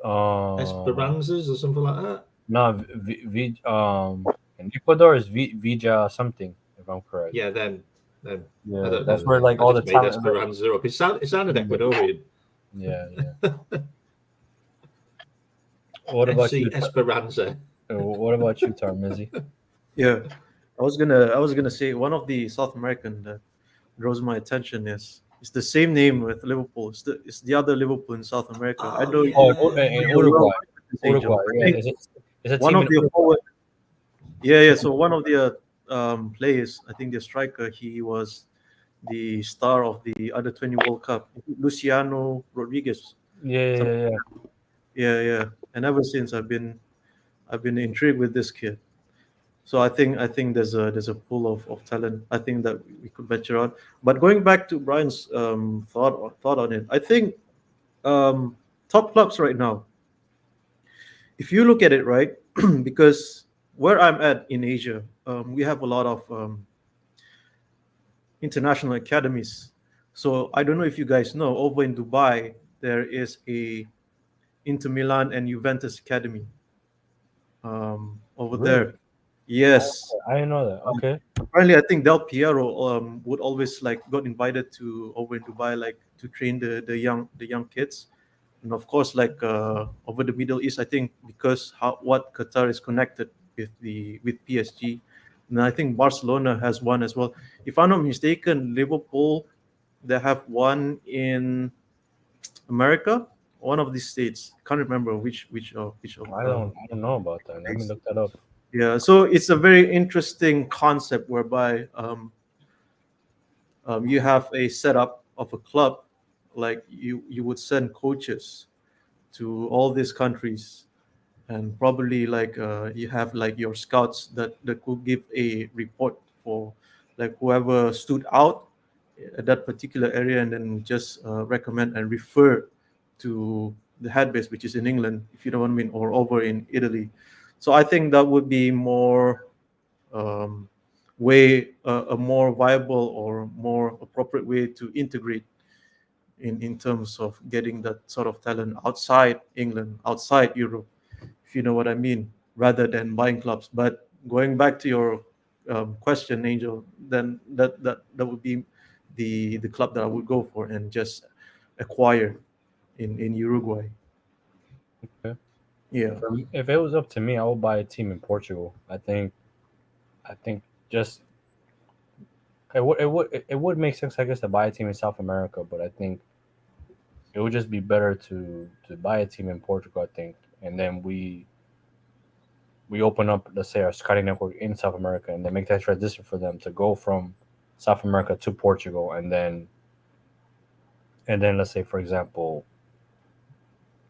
S4: Esperanzas or something like that.
S1: No, in Ecuador is Vija something, if I'm correct.
S4: Yeah, then I
S1: Yeah,
S4: don't
S1: that's
S4: know.
S1: where like
S4: I
S1: all the
S4: just made
S1: talent.
S4: Esperanza up. It sounded Ecuadorian.
S1: Yeah, yeah. What about
S4: FC
S1: you?
S4: Esperanza.
S1: What about you, Tarmizi?
S2: Yeah, I was gonna say one of the South American that draws my attention is it's the same name with Liverpool. It's the other Liverpool in South America. I
S4: Oh,
S2: know
S1: Oh,
S4: yeah.
S1: in
S2: you're well
S1: Uruguay.
S2: with this, Angel.
S1: Uruguay,
S2: I
S1: yeah.
S2: think
S1: It's a
S2: one
S1: team
S2: of
S1: in
S2: the
S1: Uruguay.
S2: forward. Yeah. So one of the players, I think the striker, he was the star of the Under 20 World Cup, Luciano Rodriguez.
S1: Yeah,
S2: Some,
S1: yeah, yeah.
S2: yeah. And ever since I've been intrigued with this kid. So I think there's a pool of talent. I think that we could venture out. But going back to Brian's thought on it, I think um, top clubs right now, if you look at it right, because where I'm at in Asia, we have a lot of international academies. So I don't know if you guys know, over in Dubai there is a Inter Milan and Juventus academy over
S1: Really?
S2: there. Yes.
S1: I didn't know that. Okay.
S2: Apparently, I think Del Piero would always like got invited to over in Dubai, like to train the young kids, and of course, like over the Middle East, I think because what Qatar is connected with PSG, and I think Barcelona has one as well. If I'm not mistaken, Liverpool they have one in America, one of these states. Can't remember which of
S1: I don't know about that. Let me
S2: states.
S1: look that up.
S2: Yeah, so it's a very interesting concept whereby you have a setup of a club, like you would send coaches to all these countries, and probably like you have like your scouts that could give a report for like whoever stood out at that particular area, and then just recommend and refer to the head base, which is in England, if you know what I mean, or over in Italy. So I think that would be more um, way a more viable or more appropriate way to integrate in terms of getting that sort of talent outside England, outside Europe, if you know what I mean, rather than buying clubs. But going back to your question, Angel, then that would be the club that I would go for and just acquire in Uruguay.
S1: Okay.
S2: Yeah.
S1: If it was up to me, I would buy a team in Portugal. I think just it would make sense, I guess, to buy a team in South America, but I think it would just be better to buy a team in Portugal. I think, and then we open up, let's say, our scouting network in South America, and then make that transition for them to go from South America to Portugal, and then let's say, for example,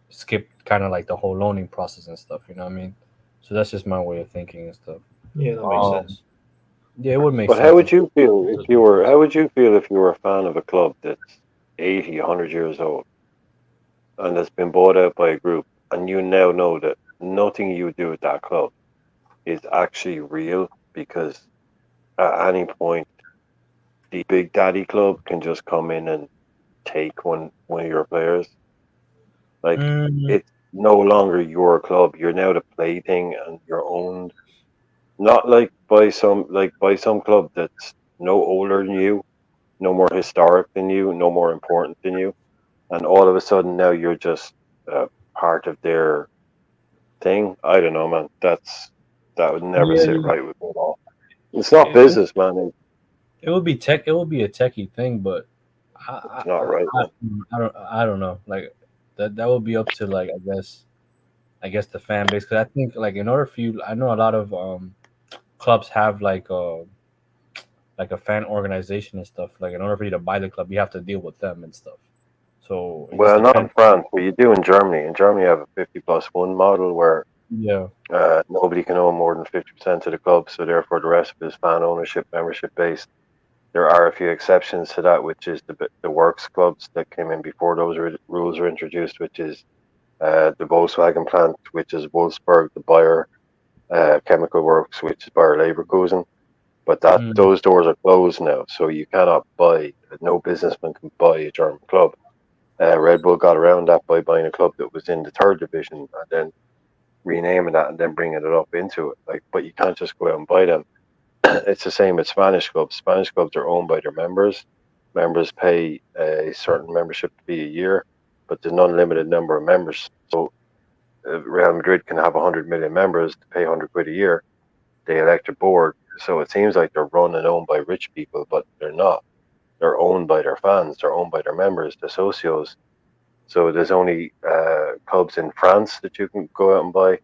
S1: skip kind of like the whole loaning process and stuff. You know what I mean? So that's just my way of thinking and stuff.
S4: Yeah, that makes
S1: Um,
S4: sense.
S1: yeah, it would make
S3: But how
S1: sense.
S3: would you feel if you were? How would you feel if you were a fan of a club that's 80, 100 years old and that's been bought out by a group, and you now know that nothing you do at that club is actually real because at any point the big daddy club can just come in and take one of your players. Like,
S1: Mm,
S3: it's no longer your club. You're now the plaything, and you're owned not like by some club that's no older than you, no more historic than you, no more important than you, and all of a sudden now you're just part of their thing. I don't know, man. That would never
S1: yeah,
S3: sit right with me at all. It's not
S1: it,
S3: business, man.
S1: it would be tech. It would be a techie thing, but
S3: It's
S1: I,
S3: not right,
S1: I,
S3: man.
S1: I don't know. Like that would be up to, like, I guess the fan base, because I think, like, in order for you, I know a lot of clubs have like a fan organization and stuff. Like, in order for you to buy the club, you have to deal with them and stuff. So it just
S3: Well, not in
S1: depends.
S3: France, but you do in Germany. In Germany, you have a 50+1 model where
S1: Yeah.
S3: Nobody can own more than 50% of the club, so therefore the rest of it is fan ownership, membership based. There are a few exceptions to that, which is the works clubs that came in before those rules were introduced, which is the Volkswagen plant, which is Wolfsburg, the Bayer Chemical Works, which is Bayer Leverkusen. But those doors are closed now, so you cannot buy. No businessman can buy a German club. Red Bull got around that by buying a club that was in the third division and then renaming that and then bringing it up into it. But you can't just go out and buy them. It's the same with Spanish clubs. Spanish clubs are owned by their members. Members pay a certain membership fee a year, but there's an unlimited number of members. So Real Madrid can have 100 million members to pay 100 quid a year. They elect a board. So it seems like they're run and owned by rich people, but they're not. They're owned by their fans. They're owned by their members, the socios. So there's only clubs in France that you can go out and buy.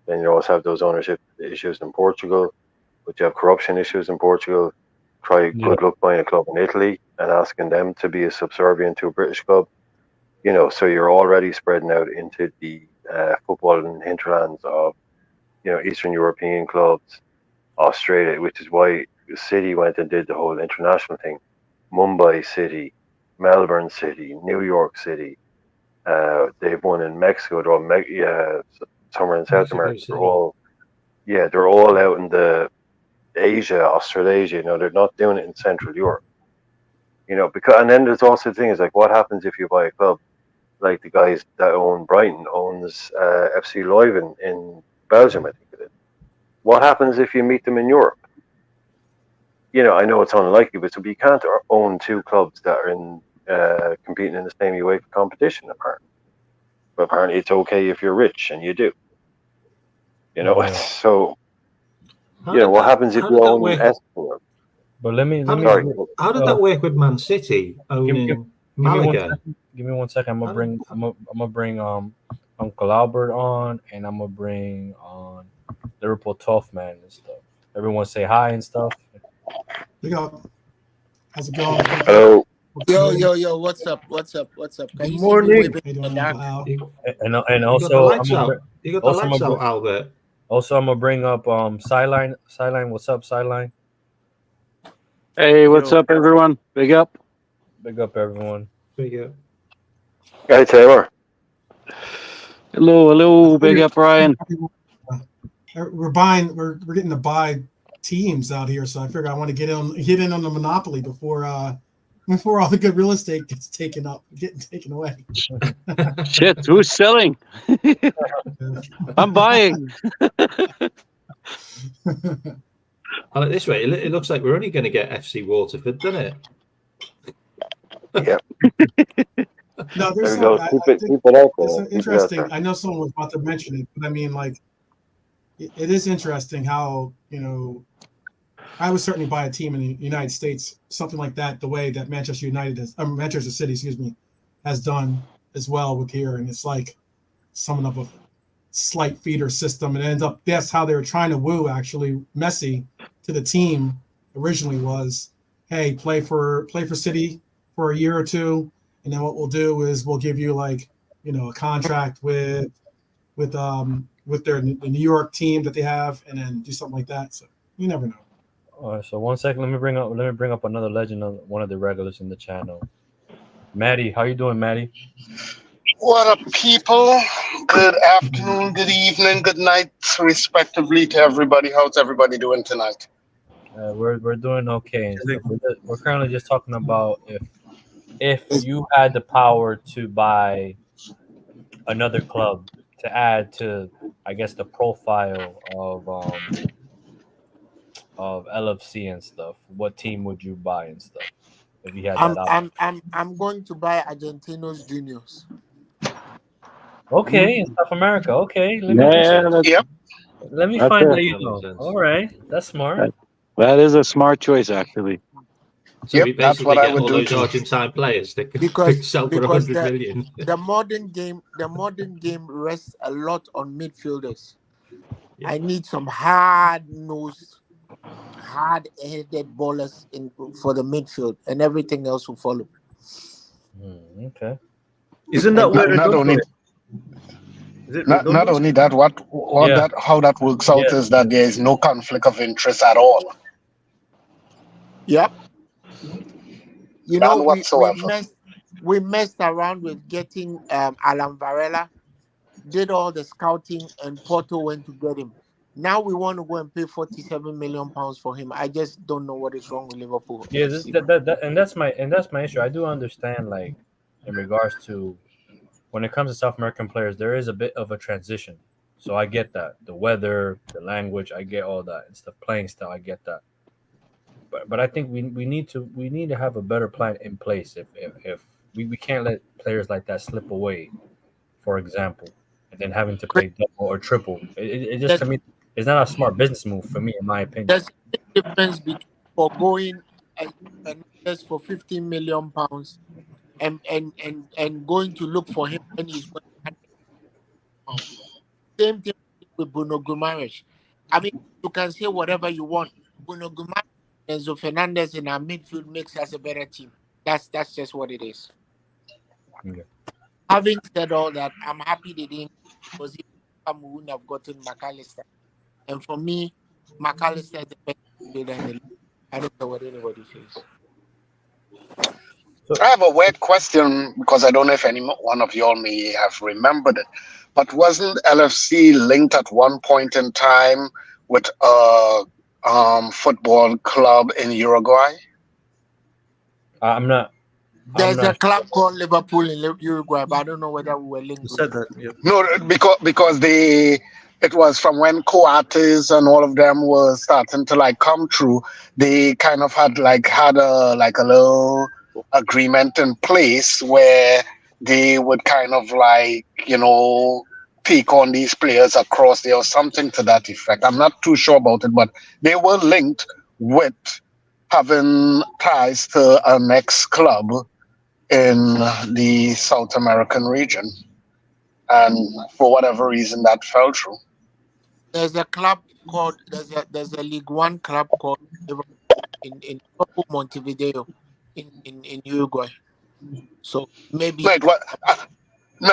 S3: Then you also have those ownership issues in Portugal, but you have corruption issues in Portugal. Good luck buying a club in Italy and asking them to be a subservient to a British club. So you're already spreading out into the footballing hinterlands of, Eastern European clubs, Australia, which is why City went and did the whole international thing. Mumbai City, Melbourne City, New York City. They've won in Mexico. They're all somewhere in South America. They're all out in the Asia, Australasia. They're not doing it in Central Europe. And then there's also the thing is like, what happens if you buy a club like the guys that own Brighton owns FC Leuven in Belgium, I think it is. What happens if you meet them in Europe? I know it's unlikely, but you can't own two clubs that are in competing in the same UEFA competition, apparently. But apparently it's okay if you're rich, and you do. So, what happens if you own Esport?
S1: But let me.
S4: How did that work with Man City owning Malaga?
S1: Give me 1 second. I'm gonna bring Uncle Albert on, and I'm gonna bring on Liverpool Tough Man and stuff. Everyone say hi and stuff.
S5: Big up. How's it going?
S3: Hello.
S6: Yo, what's up?
S2: Good morning.
S1: And also,
S4: you got the lights out, Albert.
S1: Also, I'm gonna bring up Sideline. Sideline, what's up, Sideline?
S7: Hey, what's up, everyone? Big up.
S1: Big up, everyone.
S4: Big up.
S3: Hey, Taylor.
S7: Hello. Big up, Ryan.
S5: We're getting to buy teams out here, so I figure I want to get in on the monopoly before all the good real estate gets taken away.
S7: Shit, who's selling? I'm buying.
S4: And this way, it looks like we're only going to get FC Waterford, doesn't it?
S3: Yeah.
S5: No, there's
S3: there we go. Keep it out there.
S5: It's interesting. I know someone was about to mention it, but I mean, like, it is interesting how, I would certainly buy a team in the United States, something like that, the way that Manchester City, has done as well with here. And it's like somewhat of a slight feeder system. And that's how they were trying to woo actually Messi to the team originally was, hey, play for City for a year or two. And then what we'll do is we'll give you a contract with the New York team that they have, and then do something like that. So you never know.
S1: All right, so 1 second. Let me bring up another legend of one of the regulars in the channel. Maddie, how you doing, Maddie?
S6: What up, people? Good afternoon, good evening, good night, respectively, to everybody. How's everybody doing tonight?
S1: We're doing okay. We're currently just talking about if you had the power to buy another club to add to, I guess, the profile of LFC and stuff, what team would you buy and stuff? If you had that option?
S6: I'm going to buy Argentinos Juniors.
S1: Okay, in South America. Okay, let me find out you know. All right, that's smart.
S7: That is a smart choice, actually.
S4: So we that's what I would do. Those Argentine players that could sell for 100 million.
S6: The modern game rests a lot on midfielders. Yeah. I need some hard-nosed, hard-headed ballers for the midfield, and everything else will follow.
S1: Okay.
S2: Isn't that where Is it
S8: Not
S2: redundant?
S8: only that,
S1: Yeah.
S8: how that works out
S1: Yes,
S8: is that there is no conflict of interest at all,
S6: Yep. You know,
S8: none whatsoever.
S6: we messed around with getting Alan Varela, did all the scouting, and Porto went to get him. Now we want to go and pay 47 million pounds for him. I just don't know what is wrong with Liverpool
S1: yeah.
S6: FC.
S1: And that's my issue. I do understand, like, in regards to when it comes to South American players, there is a bit of a transition. So I get that. The weather, the language, I get all that. And stuff, playing style, I get that. But I think we need to have a better plan in place if we can't let players like that slip away, for example, and then having to pay double or triple. It just,
S6: There's,
S1: to me, it's not a smart business move for me, in my opinion.
S6: there's a big difference between forgoing Fernandes for 15 million pounds and going to look for him when he's worth 100 pounds. Same thing with Bruno Guimaraes. I mean, you can say whatever you want. Bruno Guimaraes and Enzo Fernandez in our midfield makes us a better team. That's just what it is.
S1: Okay.
S6: Having said all that, I'm happy they didn't, because if we wouldn't have gotten McAllister. And for me, McAllister is the best midfielder in the league. I don't care what anybody says.
S8: I have a weird question because I don't know if any one of y'all may have remembered it, but wasn't LFC linked at one point in time with a football club in Uruguay?
S1: I'm not.
S6: There's
S1: not
S6: a club called Liverpool in Uruguay, but I don't know whether we were linked
S2: You
S6: with
S2: said
S6: it.
S2: that. Yep.
S8: No, because it was from when Coates and all of them were starting to like come through. They kind of had a little agreement in place where they would kind of pick on these players across there or something to that effect. I'm not too sure about it, but they were linked with having ties to a next club in the South American region. And for whatever reason, that fell through.
S6: There's a club called there's a League One club called Liverpool in Liverpool, Montevideo in Uruguay. So maybe
S8: No,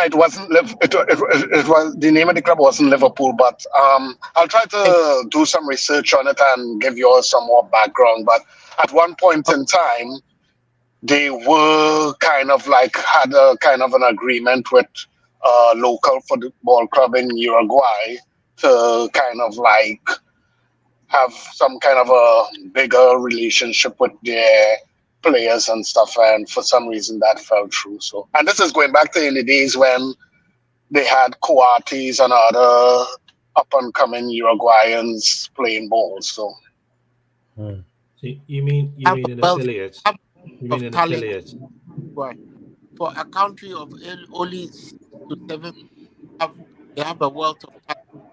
S8: it wasn't. It was the name of the club wasn't Liverpool, but I'll try to do some research on it and give you all some more background. But at one point in time, they were kind of had a kind of an agreement with a local football club in Uruguay to kind of have some kind of a bigger relationship with their players and stuff, and for some reason that fell through. So, and this is going back to in the days when they had Coates and other up and coming Uruguayans playing ball. So,
S1: Hmm.
S4: So you mean
S6: have
S4: an
S6: wealth
S4: affiliate? You
S6: of
S4: mean an
S6: talent
S4: affiliate?
S6: for a country of only 6 to 7, they have a wealth of talent.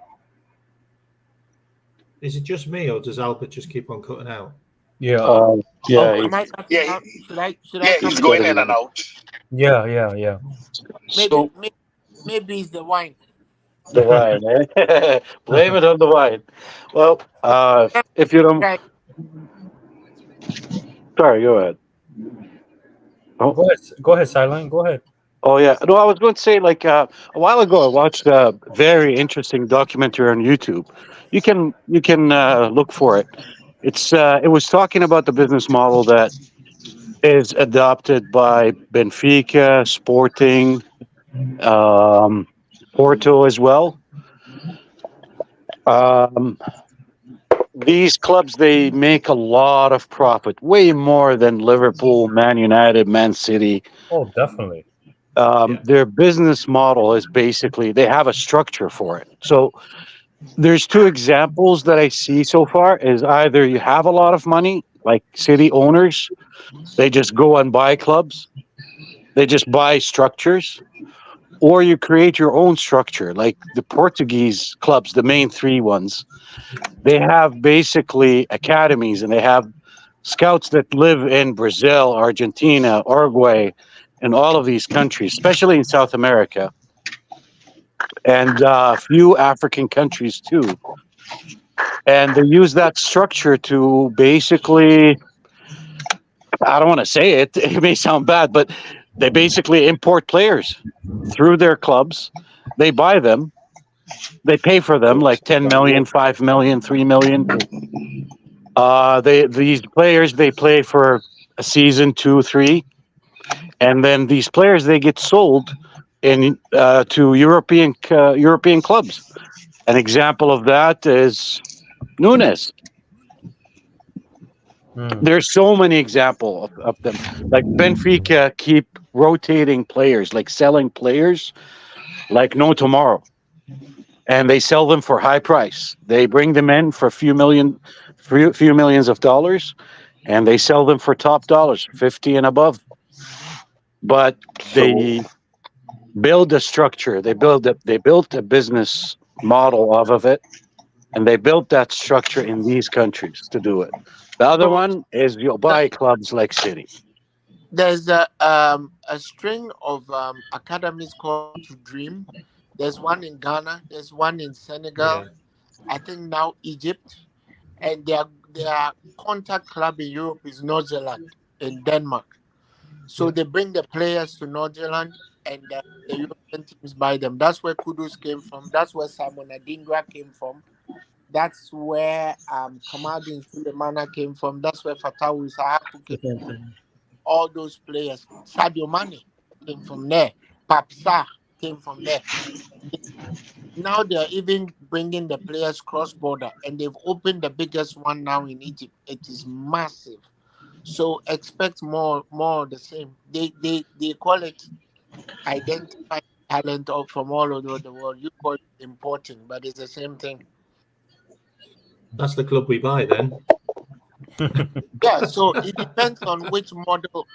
S4: Is it just me, or does Albert just keep on cutting out?
S1: Yeah.
S7: Yeah,
S6: Am I cutting
S8: yeah,
S6: out? Should I
S8: yeah,
S6: come
S8: he's
S6: in?
S8: going in and out.
S1: Yeah.
S6: Maybe
S7: so
S6: maybe it's the wine.
S7: the wine, eh? Blame it on the wine. Well, if you don't,
S6: Right.
S7: sorry, go ahead.
S1: Go ahead, Sideline. Go ahead.
S7: Oh yeah, no, I was going to say a while ago I watched a very interesting documentary on YouTube. You can look for it. It was talking about the business model that is adopted by Benfica, Sporting, um, Porto as well. Um, these clubs, they make a lot of profit, way more than Liverpool, Man United, Man City.
S1: Oh, definitely.
S7: Their business model is basically they have a structure for it. So there's two examples that I see so far is either you have a lot of money, like city owners, they just go and buy clubs, they just buy structures, or you create your own structure, like the Portuguese clubs, the main three ones. They have basically academies and they have scouts that live in Brazil, Argentina, Uruguay, and all of these countries, especially in South America, and a few African countries too. And they use that structure to basically, I don't want to say it, it may sound bad, but they basically import players through their clubs. They buy them, They pay for them like 10 million, 5 million, 3 million. These players they play for a season, 2, 3, and then these players they get sold in to European clubs. An example of that is Nunes.
S1: Hmm.
S7: There's so many examples of them. Like Benfica keep rotating players, like selling players like no tomorrow. And they sell them for high price. They bring them in for a few millions of dollars, and they sell them for top dollars, 50 and above. But
S3: So
S7: they build a structure. They built a business model off of it, and they built that structure in these countries to do it. The other
S6: So
S7: one is you'll buy clubs like City.
S6: there's a string of academies called To Dream. There's one in Ghana. There's one in Senegal.
S4: Yeah.
S6: I think now Egypt, and their contact club in Europe is Northern in Denmark. So
S4: Yeah.
S6: they bring the players to Northern, and the European teams buy them. That's where Kudus came from. That's where Simon Adingra came from. That's where Kamadun Sulemana came from. That's where Fatawu Sahaku
S4: The
S6: came
S4: same
S6: from.
S4: thing.
S6: All those players. Sadio Mane came from there. Papsa came from there. Now they're even bringing the players cross border, and they've opened the biggest one now in Egypt. It is massive. So expect more of the same. They call it identifying talent from all over the world. You call it importing, but it's the same thing.
S4: That's the club we buy then.
S6: Yeah, so it depends on which model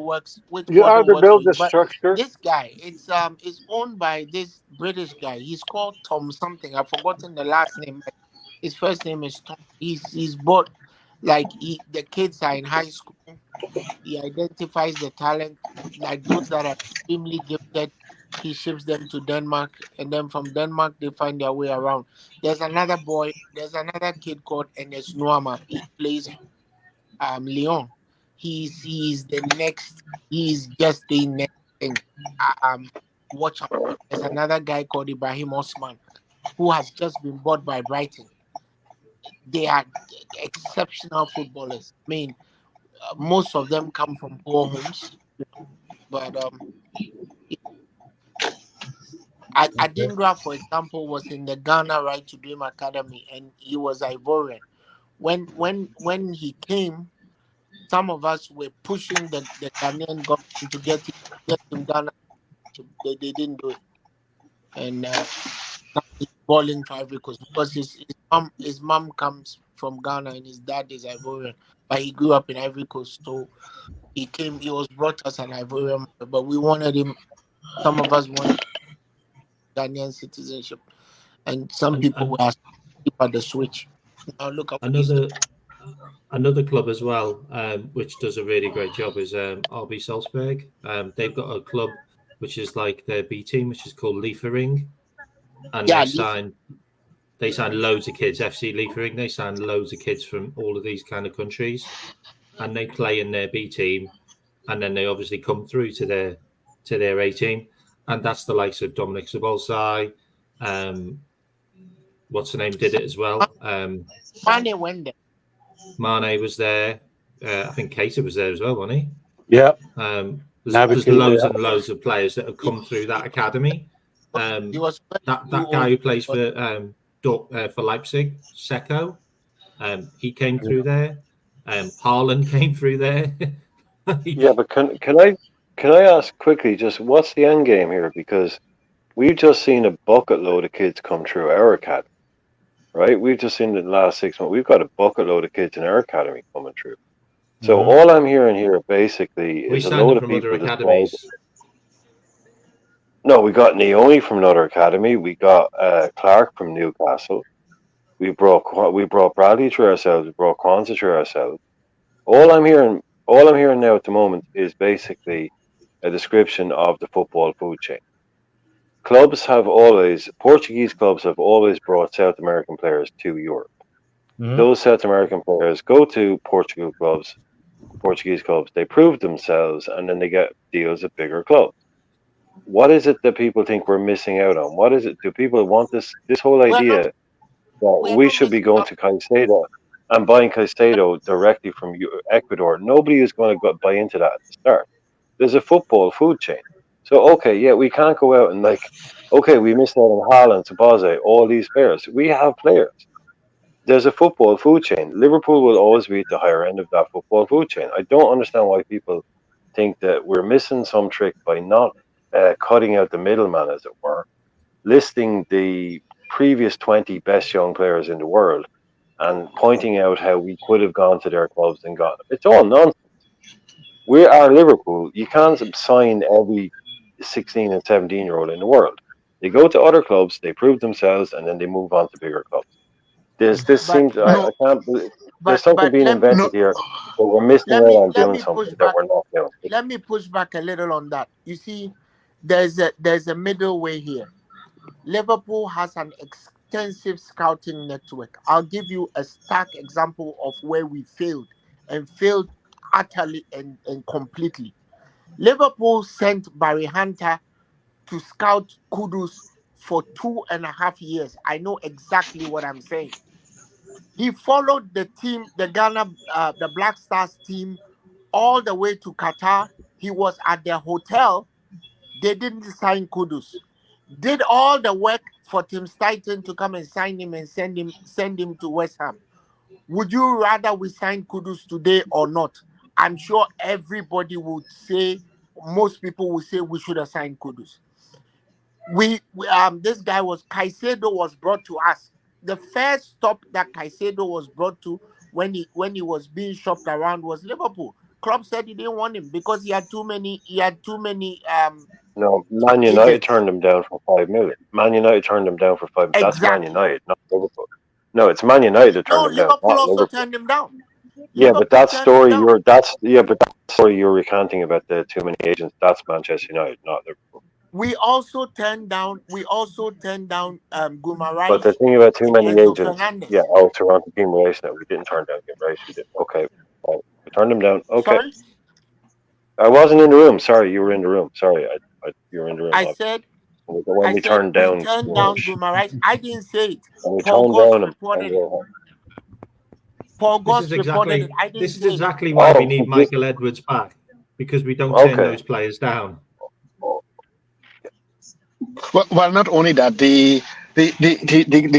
S6: works, which
S7: You
S6: model
S7: either
S6: works for
S7: build
S6: you.
S7: a
S6: But
S7: structure.
S6: this guy, it's owned by this British guy. He's called Tom something. I've forgotten the last name. But his first name is Tom. He's bought like the kids are in high school. He identifies the talent, like those that are extremely gifted. He ships them to Denmark, and then from Denmark they find their way around. There's another boy. There's another kid called Enes Nuama. He plays Leon. He's the next. He's just the next thing. Um, watch out. There's another guy called Ibrahim Osman who has just been bought by Brighton. They are exceptional footballers. I mean, most of them come from poor homes, but
S4: Okay.
S6: Adingra, for example, was in the Ghana Right to Dream Academy, and he was Ivorian. When he came, some of us were pushing the Ghanaian government to get him Ghana. They didn't do it, and now he's balling for Ivory Coast because his mom comes from Ghana and his dad is Ivorian, but he grew up in Ivory Coast, so he came. He was brought as an Ivorian, but we wanted him. Some of us wanted Ghanaian citizenship, and some
S4: And,
S6: people were asleep at the switch. Now look at what he's doing.
S4: another club as well, which does a really great job, is RB Salzburg. They've got a club which is like their B team, which is called Liefering, and
S6: Yeah,
S4: they sign loads of kids. FC Liefering, they sign loads of kids from all of these kind of countries, and they play in their B team, and then they obviously come through to their A team, and that's the likes of Dominic Sobolsai. What's the name? Did it as well.
S6: Mane went there.
S4: Mane was there. I think Keita was there as well, wasn't he?
S7: Yeah.
S4: There's loads and loads of players that have come through that academy.
S6: He was
S4: That guy who plays for Leipzig, Seco, he came through there. Haaland came through there.
S3: yeah, but can I ask quickly just what's the end game here? Because we've just seen a bucket load of kids come through our academy, right? We've just seen the last 6 months. We've got a bucket load of kids in our academy coming through. So all I'm hearing here basically
S4: We
S3: is a
S4: signed
S3: load
S4: them
S3: of
S4: from other
S3: people just
S4: academies.
S3: no, we got Naomi from another academy. We got Clark from Newcastle. We brought Bradley through ourselves. We brought Kwanzaa through ourselves. All I'm hearing now at the moment is basically a description of the football food chain. Portuguese clubs have always brought South American players to Europe. Those South American players go to Portuguese clubs, they prove themselves, and then they get deals at bigger clubs. What is it that people think we're missing out on? What is it? Do people want this whole
S6: We're not
S3: idea that
S6: we're
S3: we
S6: not
S3: should be
S6: missing
S3: going
S6: out.
S3: to Caicedo and buying Caicedo directly from Ecuador? Nobody is going to buy into that at the start. There's a football food chain. So okay, yeah, we can't go out and like, okay, we missed out on Haaland, Sabaze, all these players. We have players. There's a football food chain. Liverpool will always be at the higher end of that football food chain. I don't understand why people think that we're missing some trick by not cutting out the middleman, as it were, listing the previous 20 best young players in the world and pointing out how we could have gone to their clubs and got them. It's all nonsense. We are Liverpool. You can't sign every 16 and 17-year-old in the world. They go to other clubs, they prove themselves, and then they move on to bigger clubs. This
S6: But
S3: seems
S6: but
S3: I can't believe there's
S6: but
S3: something
S6: but
S3: being
S6: let me
S8: No,
S3: invented here, but we're missing
S6: let
S3: out
S6: me
S3: on
S6: let
S3: doing
S6: me push
S3: something that
S6: back.
S3: we're not doing.
S6: Let me push back a little on that. You see, there's a middle way here. Liverpool has an extensive scouting network. I'll give you a stark example of where we failed and failed utterly and completely. Liverpool sent Barry Hunter to scout Kudus for 2.5 years. I know exactly what I'm saying. He followed the team, the Ghana, the Black Stars team, all the way to Qatar. He was at their hotel. They didn't sign Kudus. Did all the work for Tim Stuyton to come and sign him and send him to West Ham. Would you rather we sign Kudus today or not? I'm sure everybody would say, most people would say we should have signed Kudus. This guy was Caicedo was brought to us. The first stop that Caicedo was brought to when he was being shopped around was Liverpool. Klopp said he didn't want him because he had too many
S3: No, Man United
S6: agents.
S3: turned him down for 5 million. Man United turned him down for five. That's Man
S6: Exactly.
S3: United, not Liverpool. No, it's Man United that
S6: No,
S3: turned him down,
S6: Liverpool
S3: not
S6: also
S3: Liverpool.
S6: turned him down.
S3: Yeah, but
S6: Liverpool turned him down.
S3: but that story you're recanting about the too many agents. That's Manchester United, not Liverpool.
S6: We also turned down
S3: But the
S6: Guimaraes
S3: thing about too
S6: and
S3: many
S6: Enzo
S3: agents, yeah,
S6: Fernandez.
S3: Toronto team relation that we didn't turn down Kim Rice. We did. Okay, fine. We turned him down. Okay,
S6: Sorry,
S3: I wasn't in the room. Sorry, you were in the room. Sorry, you were in the room.
S6: I said
S3: When
S6: I
S3: we
S6: said
S3: turned
S6: we
S3: down
S6: turned down Guimaraes. I didn't say it.
S3: when we
S6: Paul
S3: turned
S6: Goss
S3: down him.
S6: reported it. Paul
S4: This
S6: Goss
S4: is
S6: reported it.
S4: exactly
S6: I didn't
S4: this is
S6: say it.
S4: exactly why we
S3: Oh,
S4: need
S3: this,
S4: Michael Edwards back, because we don't turn
S3: okay.
S4: those players down.
S8: well, not only that, the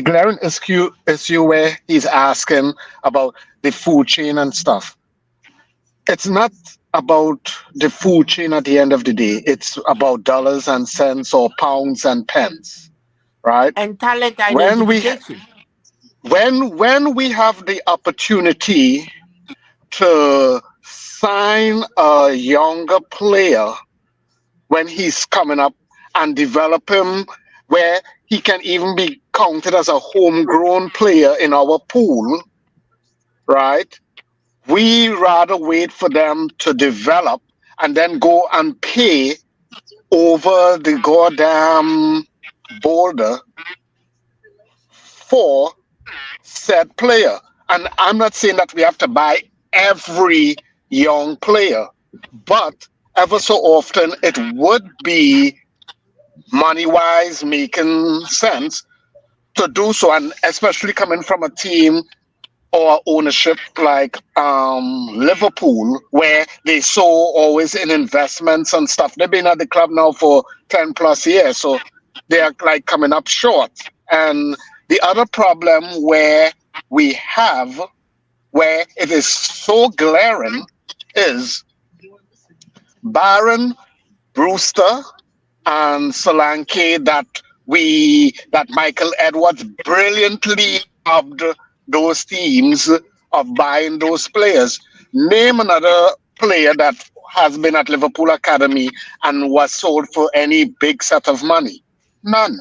S8: glaring issue where he's asking about the food chain and stuff. It's not about the food chain at the end of the day. It's about dollars and cents or pounds and pence, right?
S6: And talent
S8: When we
S6: identification.
S8: when we have the opportunity to sign a younger player when he's coming up and develop him where he can even be counted as a homegrown player in our pool, right? We rather wait for them to develop and then go and pay over the goddamn border for said player. And I'm not saying that we have to buy every young player, but ever so often it would be money wise making sense to do so, and especially coming from a team or ownership like Liverpool, where they so always in investments and stuff. They've been at the club now for 10 plus years, so they are like coming up short. And the other problem where we have, where it is so glaring, is Baron, Brewster, and Solanke that Michael Edwards brilliantly robbed those teams of buying those players. Name another player that has been at Liverpool Academy and was sold for any big set of money. None.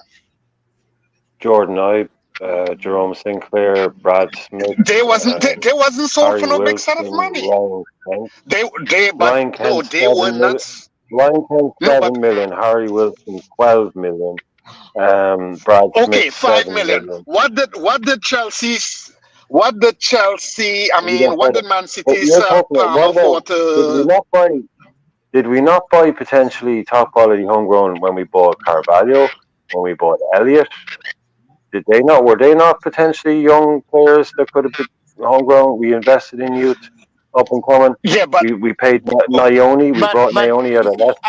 S3: Jordan Ibe, Jerome Sinclair, Brad Smith,
S8: They wasn't sold for
S3: Harry
S8: no big set of
S3: Wilson,
S8: money.
S3: Ryan Kent.
S8: But
S3: Ryan
S8: no,
S3: Kent,
S8: they were
S3: 7
S8: not.
S3: million. Ryan Kent,
S8: No, but
S3: 7 million. Harry Wilson, 12 million. Brad Smith,
S8: okay,
S3: 7
S8: 5 million.
S3: million.
S8: What did Chelsea? I
S3: We don't
S8: mean, what
S3: talk
S8: did
S3: about,
S8: Man
S3: but
S8: City
S3: you're
S8: sell
S3: talking about, what
S8: Palmer for?
S3: about, did we not buy, Did we not buy potentially top quality homegrown when we bought Carvalho, when we bought Elliott? Did they not? Were they not potentially young players that could have been homegrown? We invested in youth, up and coming.
S8: Yeah, but
S3: We paid Nioni. We brought
S6: But
S3: Nioni out
S6: you
S3: of
S6: see,
S3: Leicester.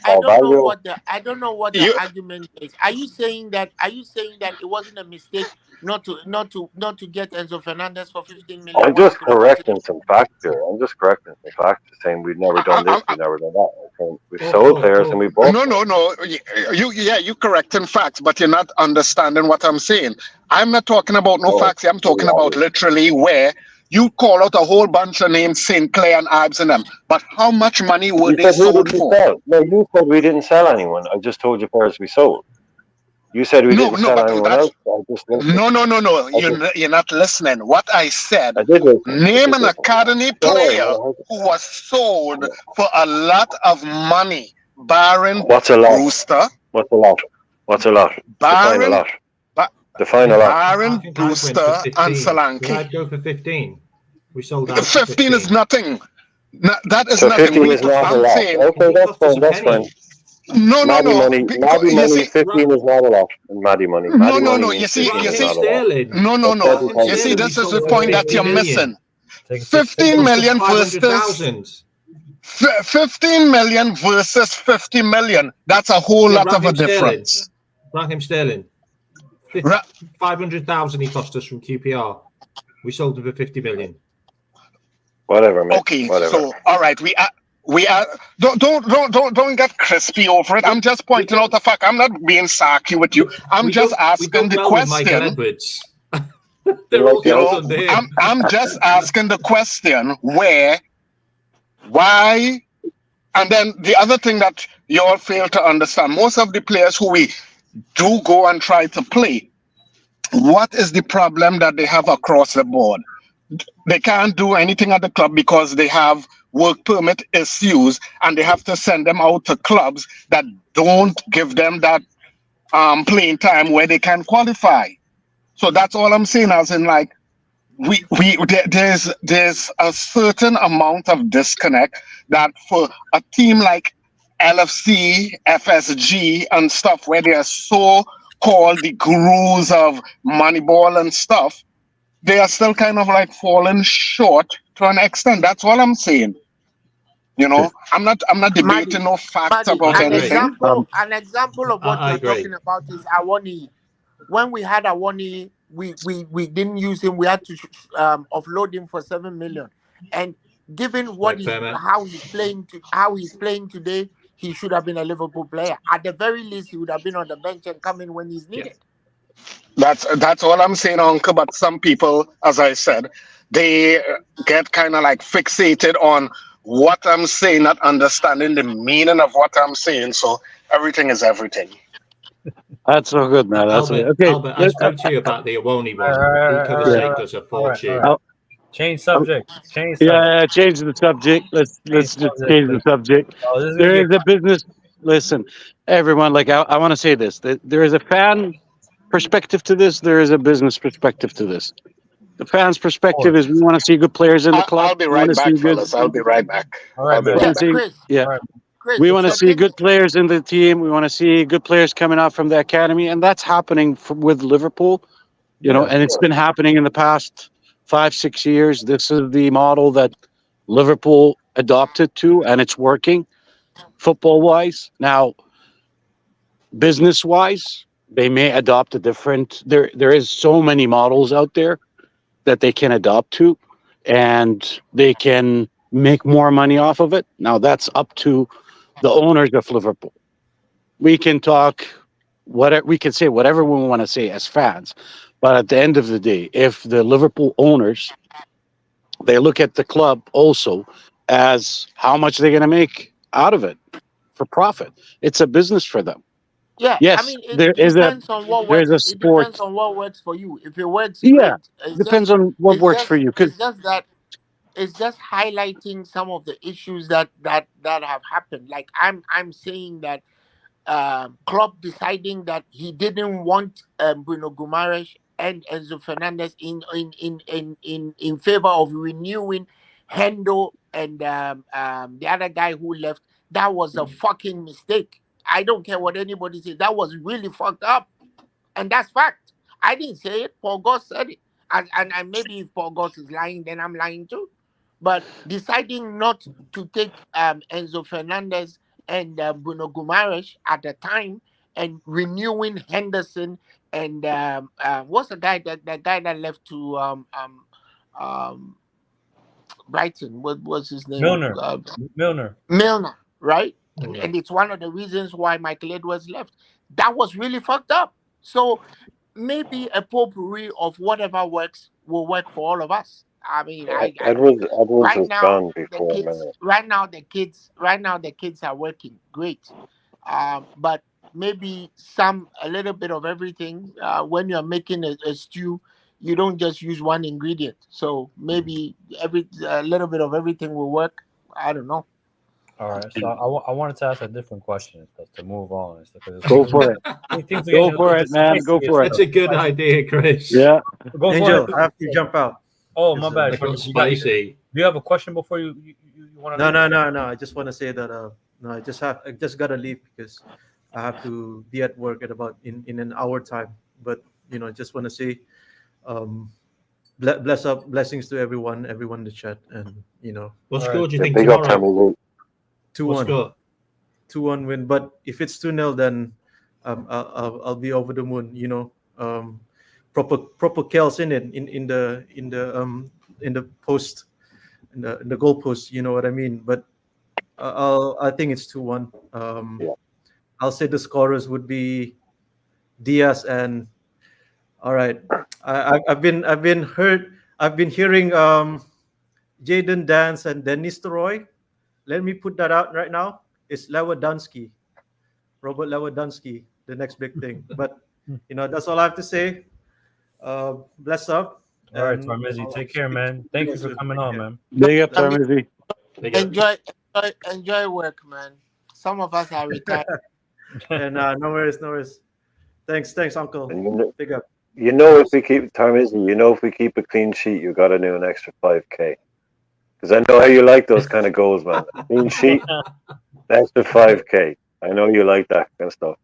S6: I don't know
S3: Carvalho.
S6: what the
S8: you
S6: argument is. Are you saying that it wasn't a mistake not to get Enzo Fernandez for 15 million
S3: I'm
S6: when you
S3: just
S6: could have gotten him?
S3: correcting some facts here. I'm just correcting some facts, saying we've never done this,
S8: I,
S3: we've never done that. I'm saying we've
S4: Oh,
S3: sold
S4: oh,
S3: players and we
S4: oh.
S3: bought.
S8: no. You correcting facts, but you're not understanding what I'm saying. I'm not talking about no
S3: Oh,
S8: facts. I'm
S3: very
S8: talking about
S3: obvious.
S8: literally where you call out a whole bunch of names, Sinclair and Ives and them. But how much money were
S3: You
S8: they
S3: said who
S8: sold
S3: did we
S8: for?
S3: sell? No, you said we didn't sell anyone. I just told you players we sold. You said we didn't
S8: No,
S3: sell
S8: but
S3: anyone
S8: that's
S3: else. I just listened.
S8: no.
S3: I just,
S8: You're not listening. What I said,
S3: I did listen. I
S8: name
S3: did
S8: an
S3: listen.
S8: academy
S3: Don't worry.
S8: player who was sold for a lot of money. Baron
S3: What's a lot?
S8: Brewster,
S3: What's a lot? What's a lot? Define a
S8: Baron,
S3: lot.
S8: ba-
S3: Define a
S4: Yeah,
S3: lot.
S4: I
S8: Baron
S4: think I'd went for
S8: Brewster, and
S4: 15. Did I
S8: Solanke.
S4: go for 15? We sold out for
S8: 15 is
S4: 15.
S8: nothing. That is
S3: So
S8: nothing.
S3: 15 is not a
S8: I'm
S3: lot.
S8: saying
S3: Okay,
S4: It
S3: that's
S4: cost us
S3: fine.
S4: a
S3: That's fine.
S4: penny.
S8: no.
S3: Maddie
S8: You
S3: money,
S8: see,
S3: 15 is not a lot. And Maddie money. Maddie money
S8: no.
S3: means 15
S8: You
S3: is
S8: see,
S4: Raheem
S3: not a lot.
S4: Sterling.
S8: no.
S3: That's
S4: Raheem
S8: You see,
S4: Sterling, we
S8: this is the
S4: sold for
S8: point that
S4: 50
S8: you're
S4: million.
S8: missing.
S1: Take it to
S4: It
S8: 15
S4: cost us
S8: million versus
S4: 500,000.
S8: 15 million versus 50 million. That's a whole
S4: Yeah,
S8: lot of a
S4: Raheem Sterling.
S8: difference.
S4: Raheem Sterling.
S8: Ra-
S4: 500,000 he cost us from QPR. We sold him for 50 million.
S3: Whatever, mate.
S8: Okay,
S3: Whatever.
S8: so all right, we are don't get crispy over it. I'm just pointing out the fact. I'm not being sarky with you. I'm
S4: We
S8: just
S4: don't
S8: asking the
S4: well with Mike and
S8: question.
S4: Edwards.
S3: You
S4: They're
S3: like
S4: all
S3: the
S8: You
S3: ice?
S4: sold
S8: know,
S4: under him.
S8: I'm just asking the question why, and then the other thing that you all fail to understand, most of the players who we do go and try to play, what is the problem that they have across the board? They can't do anything at the club because they have work permit issues and they have to send them out to clubs that don't give them that playing time where they can qualify. So that's all I'm saying, as in like there's a certain amount of disconnect that for a team like LFC, FSG, and stuff where they are so called the gurus of Moneyball and stuff, they are still kind of like falling short to an extent. That's all I'm saying. You know, I'm not
S6: Maddie,
S8: debating no facts
S6: Maddie,
S8: about
S4: I
S6: an
S4: agree.
S8: anything.
S6: example of what
S4: I
S6: you're
S4: agree.
S6: talking about is Awani. When we had Awani, we didn't use him. We had to offload him for 7 million. And given what
S4: Work permit.
S6: how he's playing today, he should have been a Liverpool player. At the very least, he would have been on the bench and come in when he's
S4: Yeah.
S6: needed.
S8: That's all I'm saying, Uncle. But some people, as I said, they get kind of like fixated on what I'm saying, not understanding the meaning of what I'm saying. So everything is everything.
S7: That's so good, man. That's so good.
S4: Albert,
S7: Okay.
S4: Albert, I spoke to you about the Awoni one. He could have
S7: Yeah.
S4: saved us a fortune.
S7: I'll-
S1: Change subject. Change subject.
S7: Yeah, change the subject. Let's just
S1: subject,
S7: change the
S1: please.
S7: subject.
S1: Oh, this is gonna
S7: There
S1: get
S7: is a business. Listen, everyone. Like I want to say this: that there is a fan perspective to this. There is a business perspective to this. The fans' perspective is we want to see good players in the club.
S8: I'll be
S7: We want
S8: right
S7: to see
S8: back,
S7: good.
S8: fellas. I'll be right back.
S1: all right,
S8: I'll be
S1: man.
S7: We
S8: right
S7: want to
S8: back.
S7: see,
S6: Chris,
S7: yeah.
S1: All right.
S7: We want to
S6: the
S7: see
S6: thing
S7: good players in the team. We want to see good players coming out from the academy, and that's happening with Liverpool. You know,
S1: Yeah,
S7: and it's been happening in the past 5-6 years. This is the model that Liverpool adopted to, and it's working football wise. Now, business wise, they may adopt a different. There is so many models out there that they can adopt to, and they can make more money off of it. Now, that's up to the owners of Liverpool. We can talk whatever we can say whatever we want to say as fans, but at the end of the day, if the Liverpool owners they look at the club also as how much they're going to make out of it for profit, it's a business for them.
S6: Yeah, I
S7: Yes,
S6: mean, it depends on what
S7: there's a
S6: works. It depends
S7: sport.
S6: on what works for you. If it works,
S7: Yeah,
S6: great. It's
S7: depends
S6: just,
S7: on what works for you. Because
S6: it's just that it's just highlighting some of the issues that have happened. Like I'm saying that Klopp deciding that he didn't want Bruno Guimaraes and Enzo Fernandez in favor of renewing Hendo and the other guy who left. that was a fucking mistake. I don't care what anybody says. That was really fucked up. And that's fact. I didn't say it. Paul Goss said it. And maybe if Paul Goss is lying, then I'm lying too. But deciding not to take Enzo Fernandez and Bruno Guimaraes at the time, and renewing Henderson and what's the guy that left to Brighton? What was his name?
S1: Milner.
S6: Milner, right?
S4: Yeah.
S6: And it's one of the reasons why Michael Edwards left. That was really fucked up. So maybe a potpourri of whatever works will work for all of us. I mean,
S3: Edwards
S6: right
S3: was
S6: now
S3: gone
S6: the
S3: before
S6: kids,
S3: Milner.
S6: right now the kids are working great, but maybe a little bit of everything. When you're making a stew, you don't just use one ingredient. So maybe a little bit of everything will work. I don't know.
S1: All right, so I wanted to ask a different question and stuff to move on and stuff.
S7: Go for it.
S1: Things are
S7: Go
S1: getting a
S7: for
S1: little
S7: it,
S1: bit
S7: man.
S1: spicy
S7: Go
S1: and
S7: for it.
S4: That's
S1: stuff.
S4: a good idea, Chris.
S7: Yeah.
S1: Go
S2: Angel,
S1: for
S2: I
S1: it.
S2: have to jump out.
S1: Oh, my bad.
S4: It got
S1: You
S4: spicy.
S1: do you have a question before you want to?
S2: No. I just want to say that no, I just gotta leave because I have to be at work at about in an hour time. But just want to say, blessings to everyone in the chat, and
S4: What
S1: All
S4: score
S1: right.
S4: do you
S3: Yeah,
S4: think
S3: big up,
S4: tomorrow?
S3: Tommy.
S2: 2-1.
S4: What score?
S2: 2-1 win. But if it's 2-0, then I'll be over the moon. Proper kills in it in the post in the goal post. You know what I mean? But I think it's 2-1.
S3: Yeah.
S2: I'll say the scorers would be Diaz and. All right, I've been hearing Jaden Dance and Dennis Troy. Let me put that out right now. It's Lewandowski, Robert Lewandowski, the next big thing. But that's all I have to say. Bless up.
S1: All right,
S2: and
S1: Tormezi,
S2: I'll
S1: take care,
S2: speak
S1: man.
S2: to
S1: Thank
S2: you
S1: you for
S2: soon.
S1: coming
S2: Take
S1: on,
S2: care.
S1: man.
S7: Big up,
S6: I mean,
S7: Tommy.
S6: enjoy work, man. Some of us are retired.
S2: And no worries. Thanks, Uncle.
S3: And
S2: Big up.
S3: if we keep if we keep a clean sheet, you got to do an extra 5K. Because I know how you like those kind of goals, man. Clean sheet, extra 5K. I know you like that kind of stuff.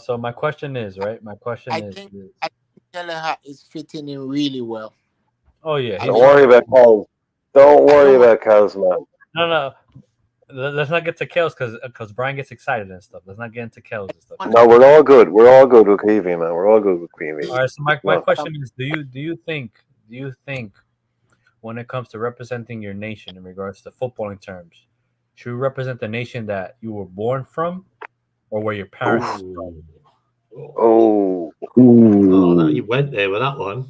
S1: So my question is, right? My question
S6: I
S1: is,
S6: think Kelleher is fitting in really well.
S1: oh yeah,
S6: I
S1: he's
S3: Don't worry about Cows. Don't worry about Cows, man.
S1: no. Let's not get to Kels because Brian gets excited and stuff. Let's not get into Kels and stuff.
S3: No, we're all good. We're all good with Queevy, man. We're all good with Queevy.
S1: All right. So my
S3: Well,
S1: question is, do you think when it comes to representing your nation in regards to footballing terms, should you represent the nation that you were born from, or where your parents?
S4: Ooh.
S3: Oh.
S4: Oh, you went there with that one.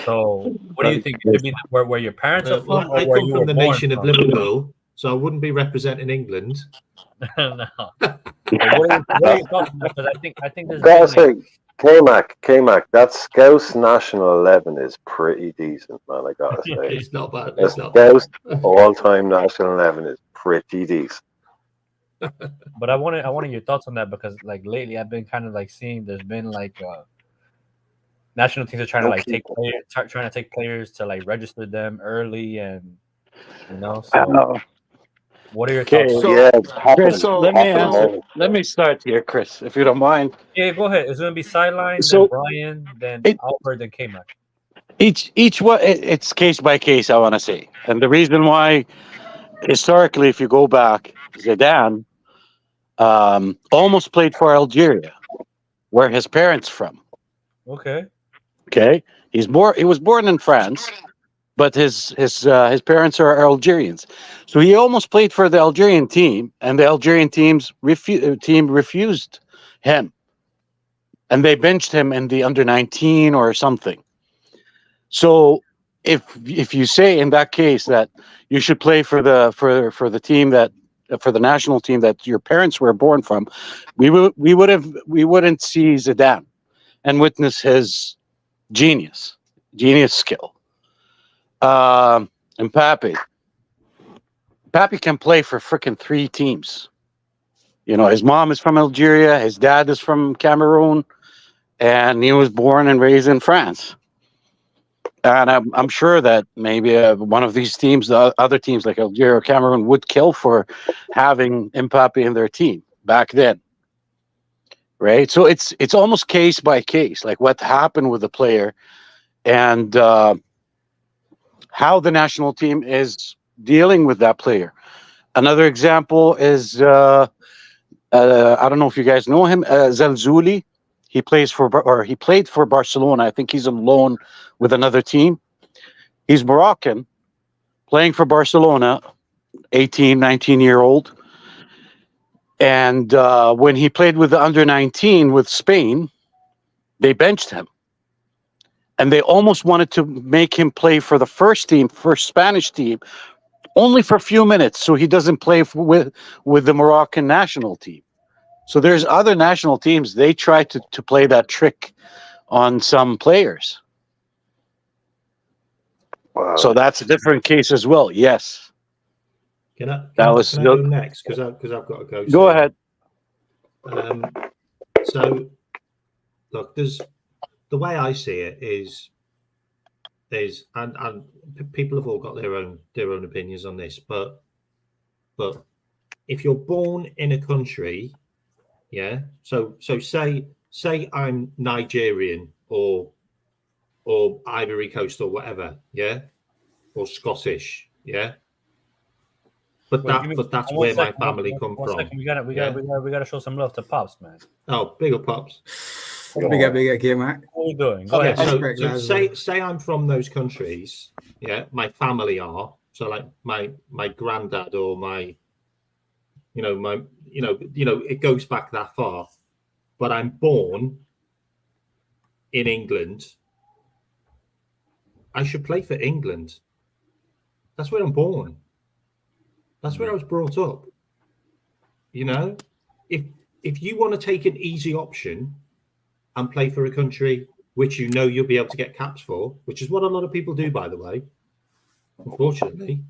S1: So what do you think? It should be where your parents are
S4: Well,
S1: from, or
S4: I
S1: where
S4: come
S1: you
S4: from
S1: were
S4: the
S1: born
S4: nation of
S1: from?
S4: Liverpool, so I wouldn't be representing England.
S1: No. But what are you talking about? Because I think there's
S3: Gotta
S1: been,
S3: say, K-Mac, that Scouse National 11 is pretty decent, man. I gotta say.
S4: It's not bad.
S3: The
S4: It's not bad.
S3: Scouse all-time National 11 is pretty decent.
S1: but I wanted your thoughts on that because like lately I've been kind of like seeing there's been like national teams are trying to like trying to take players to like register them early and so what are your
S7: Okay.
S1: thoughts on
S6: So,
S3: Yeah, it's happening.
S7: Chris, let me
S3: Happening
S7: answer.
S3: all
S7: Let me start here, Chris, if you don't mind.
S1: that? Yeah, go ahead. It's gonna be sideline, then
S7: So
S1: Brian, then
S7: it,
S1: Albert, then K-Mac.
S7: each one, it's case by case. I want to say, and the reason why, historically, if you go back, Zidane almost played for Algeria, where his parents from.
S1: Okay.
S7: Okay, he was born in France, but his parents are Algerians, so he almost played for the Algerian team, and the Algerian team refused him, and they benched him in the under-19 or something. So if you say in that case that you should play for the team that for the national team that your parents were born from, we wouldn't see Zidane and witness his genius skill. And Papi can play for freaking 3 teams. His mom is from Algeria, his dad is from Cameroon, and he was born and raised in France. And I'm sure that maybe one of these teams, the other teams like Algeria or Cameroon, would kill for having Mbappe in their team back then, right? So it's almost case by case, like what happened with the player and how the national team is dealing with that player. Another example is I don't know if you guys know him, Zalzouli. He played for Barcelona. I think he's on loan with another team. He's Moroccan, playing for Barcelona, 18, 19-year-old. And when he played with the under-19 with Spain, they benched him. And they almost wanted to make him play for the first Spanish team, only for a few minutes, so he doesn't play with the Moroccan national team. So there's other national teams, they try to play that trick on some players.
S3: Wow.
S7: So that's a different case as well. Yes.
S4: Can I go next? Because I've got to go.
S7: Go ahead.
S4: So, look, the way I see it is and people have all got their own opinions on this, but if you're born in a country, yeah. So say I'm Nigerian or Ivory Coast or whatever, yeah, or Scottish, yeah. But that's where my family come from.
S1: Second. We gotta show some love to Pops, man.
S4: Oh, big up Pops.
S9: Big up, K-Mac.
S1: What are you doing? Go ahead.
S4: So say I'm from those countries, yeah. My family are, so like my granddad or my it goes back that far. But I'm born in England. I should play for England. That's where I'm born. That's where I was brought up. You know, if you want to take an easy option and play for a country which you know you'll be able to get caps for, which is what a lot of people do, by the way, unfortunately,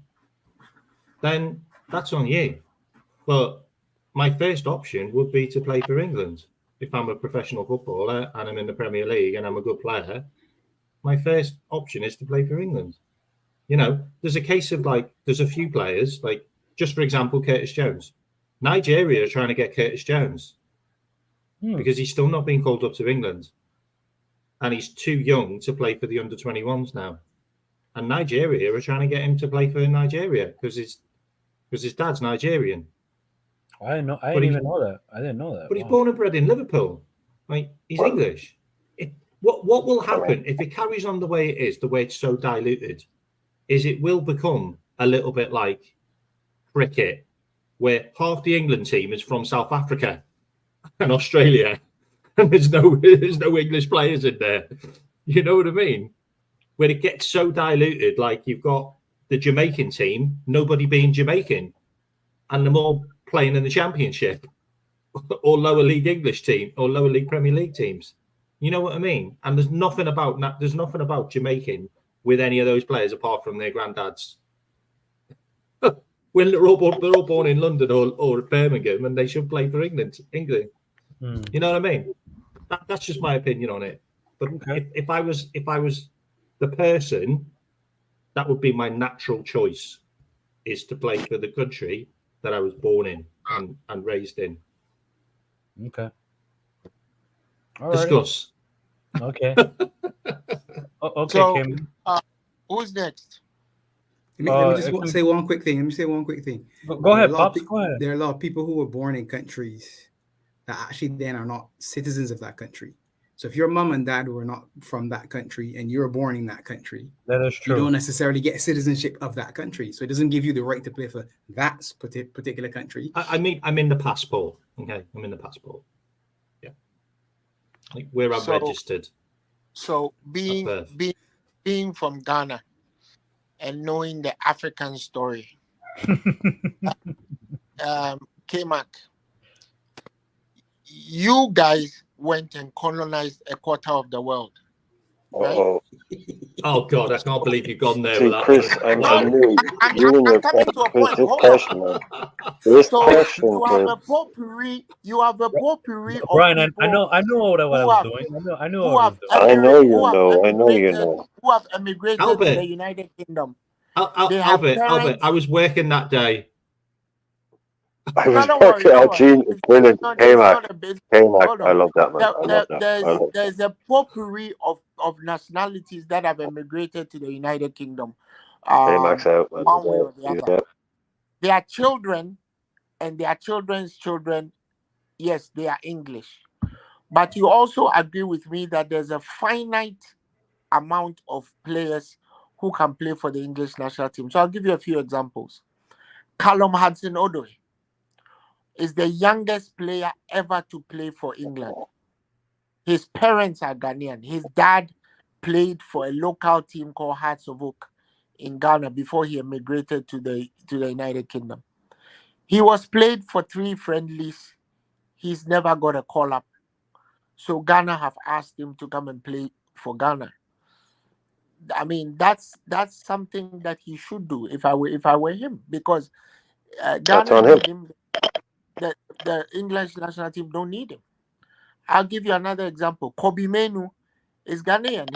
S4: then that's on you. But my first option would be to play for England. If I'm a professional footballer and I'm in the Premier League and I'm a good player, my first option is to play for England. You know, there's a case of there's a few players, like just for example, Curtis Jones. Nigeria are trying to get Curtis Jones because he's still not being called up to England. And he's too young to play for the under-21s now. And Nigeria are trying to get him to play for Nigeria because his dad's Nigerian.
S1: I didn't know. I didn't know that.
S4: But he's born and bred in Liverpool. Like he's English. What will happen if it carries on the way it is, the way it's so diluted, is it will become a little bit like cricket, where half the England team is from South Africa and Australia, and there's no English players in there. You know what I mean? Where it gets so diluted, like you've got the Jamaican team, nobody being Jamaican, and them all playing in the Championship or lower league English team or lower league Premier League teams. You know what I mean? And there's nothing about Jamaican with any of those players apart from their granddads. When they're all born in London or Birmingham, and they should play for England. You know what I mean? That's just my opinion on it. But if I was the person, that would be my natural choice, is to play for the country that I was born in and raised in.
S1: Okay.
S4: Discuss.
S1: Okay. Okay.
S6: So,
S1: Kim.
S6: who's next?
S9: Let me just say one quick thing.
S1: Go ahead, Pops. Go ahead.
S9: There are a lot of people who were born in countries that actually then are not citizens of that country. So if your mom and dad were not from that country and you were born in that country,
S1: that is true.
S9: You don't necessarily get citizenship of that country. So it doesn't give you the right to play for that particular country.
S4: I'm in the passport. Okay, I'm in the passport. Yeah, like where I'm registered.
S6: So being from Ghana and knowing the African story, K-Mac, you guys went and colonized a quarter of the world. right?
S3: Oh,
S4: Oh God, I can't believe you've gone there
S3: see,
S4: with that.
S3: Chris, I
S6: No,
S3: knew
S6: I'm,
S3: you
S6: I'm,
S3: and
S6: I'm
S3: your
S6: coming to a
S3: Chris,
S6: point.
S3: this
S6: Hold on.
S3: passion, man. This
S6: So
S3: passion,
S6: you have
S3: Chris.
S6: a potpourri. You have a potpourri of
S1: Brian, I
S6: people
S1: know what I
S6: who
S1: was
S6: have
S1: doing. I know
S6: who
S1: what I was
S6: have
S1: doing.
S3: I know you
S6: who have
S3: know. I know you
S6: emigrated
S3: know.
S6: to the
S4: Albert,
S6: United Kingdom. They have
S4: Albert,
S6: parents.
S4: I was working that day.
S3: I
S6: No,
S3: was
S6: don't worry,
S3: working
S6: don't
S3: out,
S6: worry.
S3: Gene. Brilliant.
S6: It's
S3: K-Mac.
S6: not a big.
S3: K-Mac.
S6: Hold
S3: I
S6: on.
S3: love that, man. I love that. I love that.
S6: There's a potpourri of nationalities that have emigrated to the United Kingdom,
S3: K-Mac's out, man.
S6: one
S3: He's
S6: way
S3: out.
S6: or the
S3: He's
S6: other.
S3: out.
S6: Their children and their children's children, yes, they are English. But you also agree with me that there's a finite amount of players who can play for the English national team. So I'll give you a few examples. Callum Hudson-Odoi is the youngest player ever to play for England. His parents are Ghanaian. His dad played for a local team called Hearts of Oak in Ghana before he emigrated to the United Kingdom. He was played for 3 friendlies. He's never got a call up. So Ghana have asked him to come and play for Ghana. I mean, that's something that he should do if I were him, because
S3: That's
S6: Ghana
S3: on him.
S6: need him. The English national team don't need him. I'll give you another example. Kobe Menu is Ghanaian.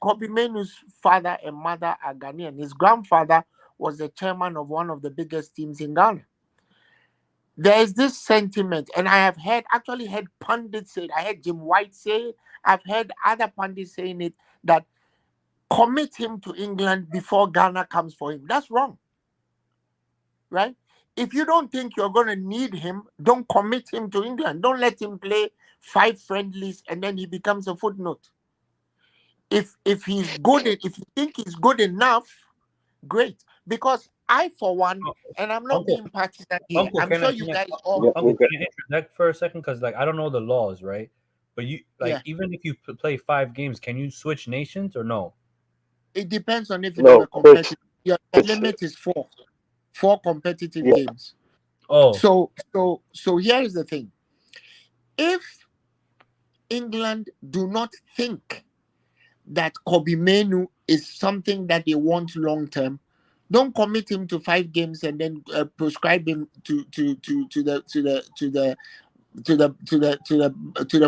S6: Kobe Menu's father and mother are Ghanaian. His grandfather was the chairman of one of the biggest teams in Ghana. There is this sentiment, and I have actually heard pundits say it. I heard Jim White say it. I've heard other pundits saying it, that commit him to England before Ghana comes for him. That's wrong, right? If you don't think you're going to need him, don't commit him to England. Don't let him play 5 friendlies and then he becomes a footnote. If he's good, if you think he's good enough, great. Because I, for one, and I'm not
S1: Uncle,
S6: being partisan here.
S1: Uncle,
S6: I'm sure you guys all.
S3: Yeah,
S1: Uncle,
S3: okay.
S1: can I interject for a second? Because I don't know the laws, right? But you
S6: Yeah.
S1: even if you play 5 games, can you switch nations or no?
S6: It depends on if it is
S3: No,
S6: a competitive. The
S3: Chris,
S6: limit is 4 competitive
S3: yeah.
S6: games.
S1: Oh,
S6: So here is the thing. If England do not think that Kobe Menu is something that they want long term, don't commit him to 5 games and then prescribe him to the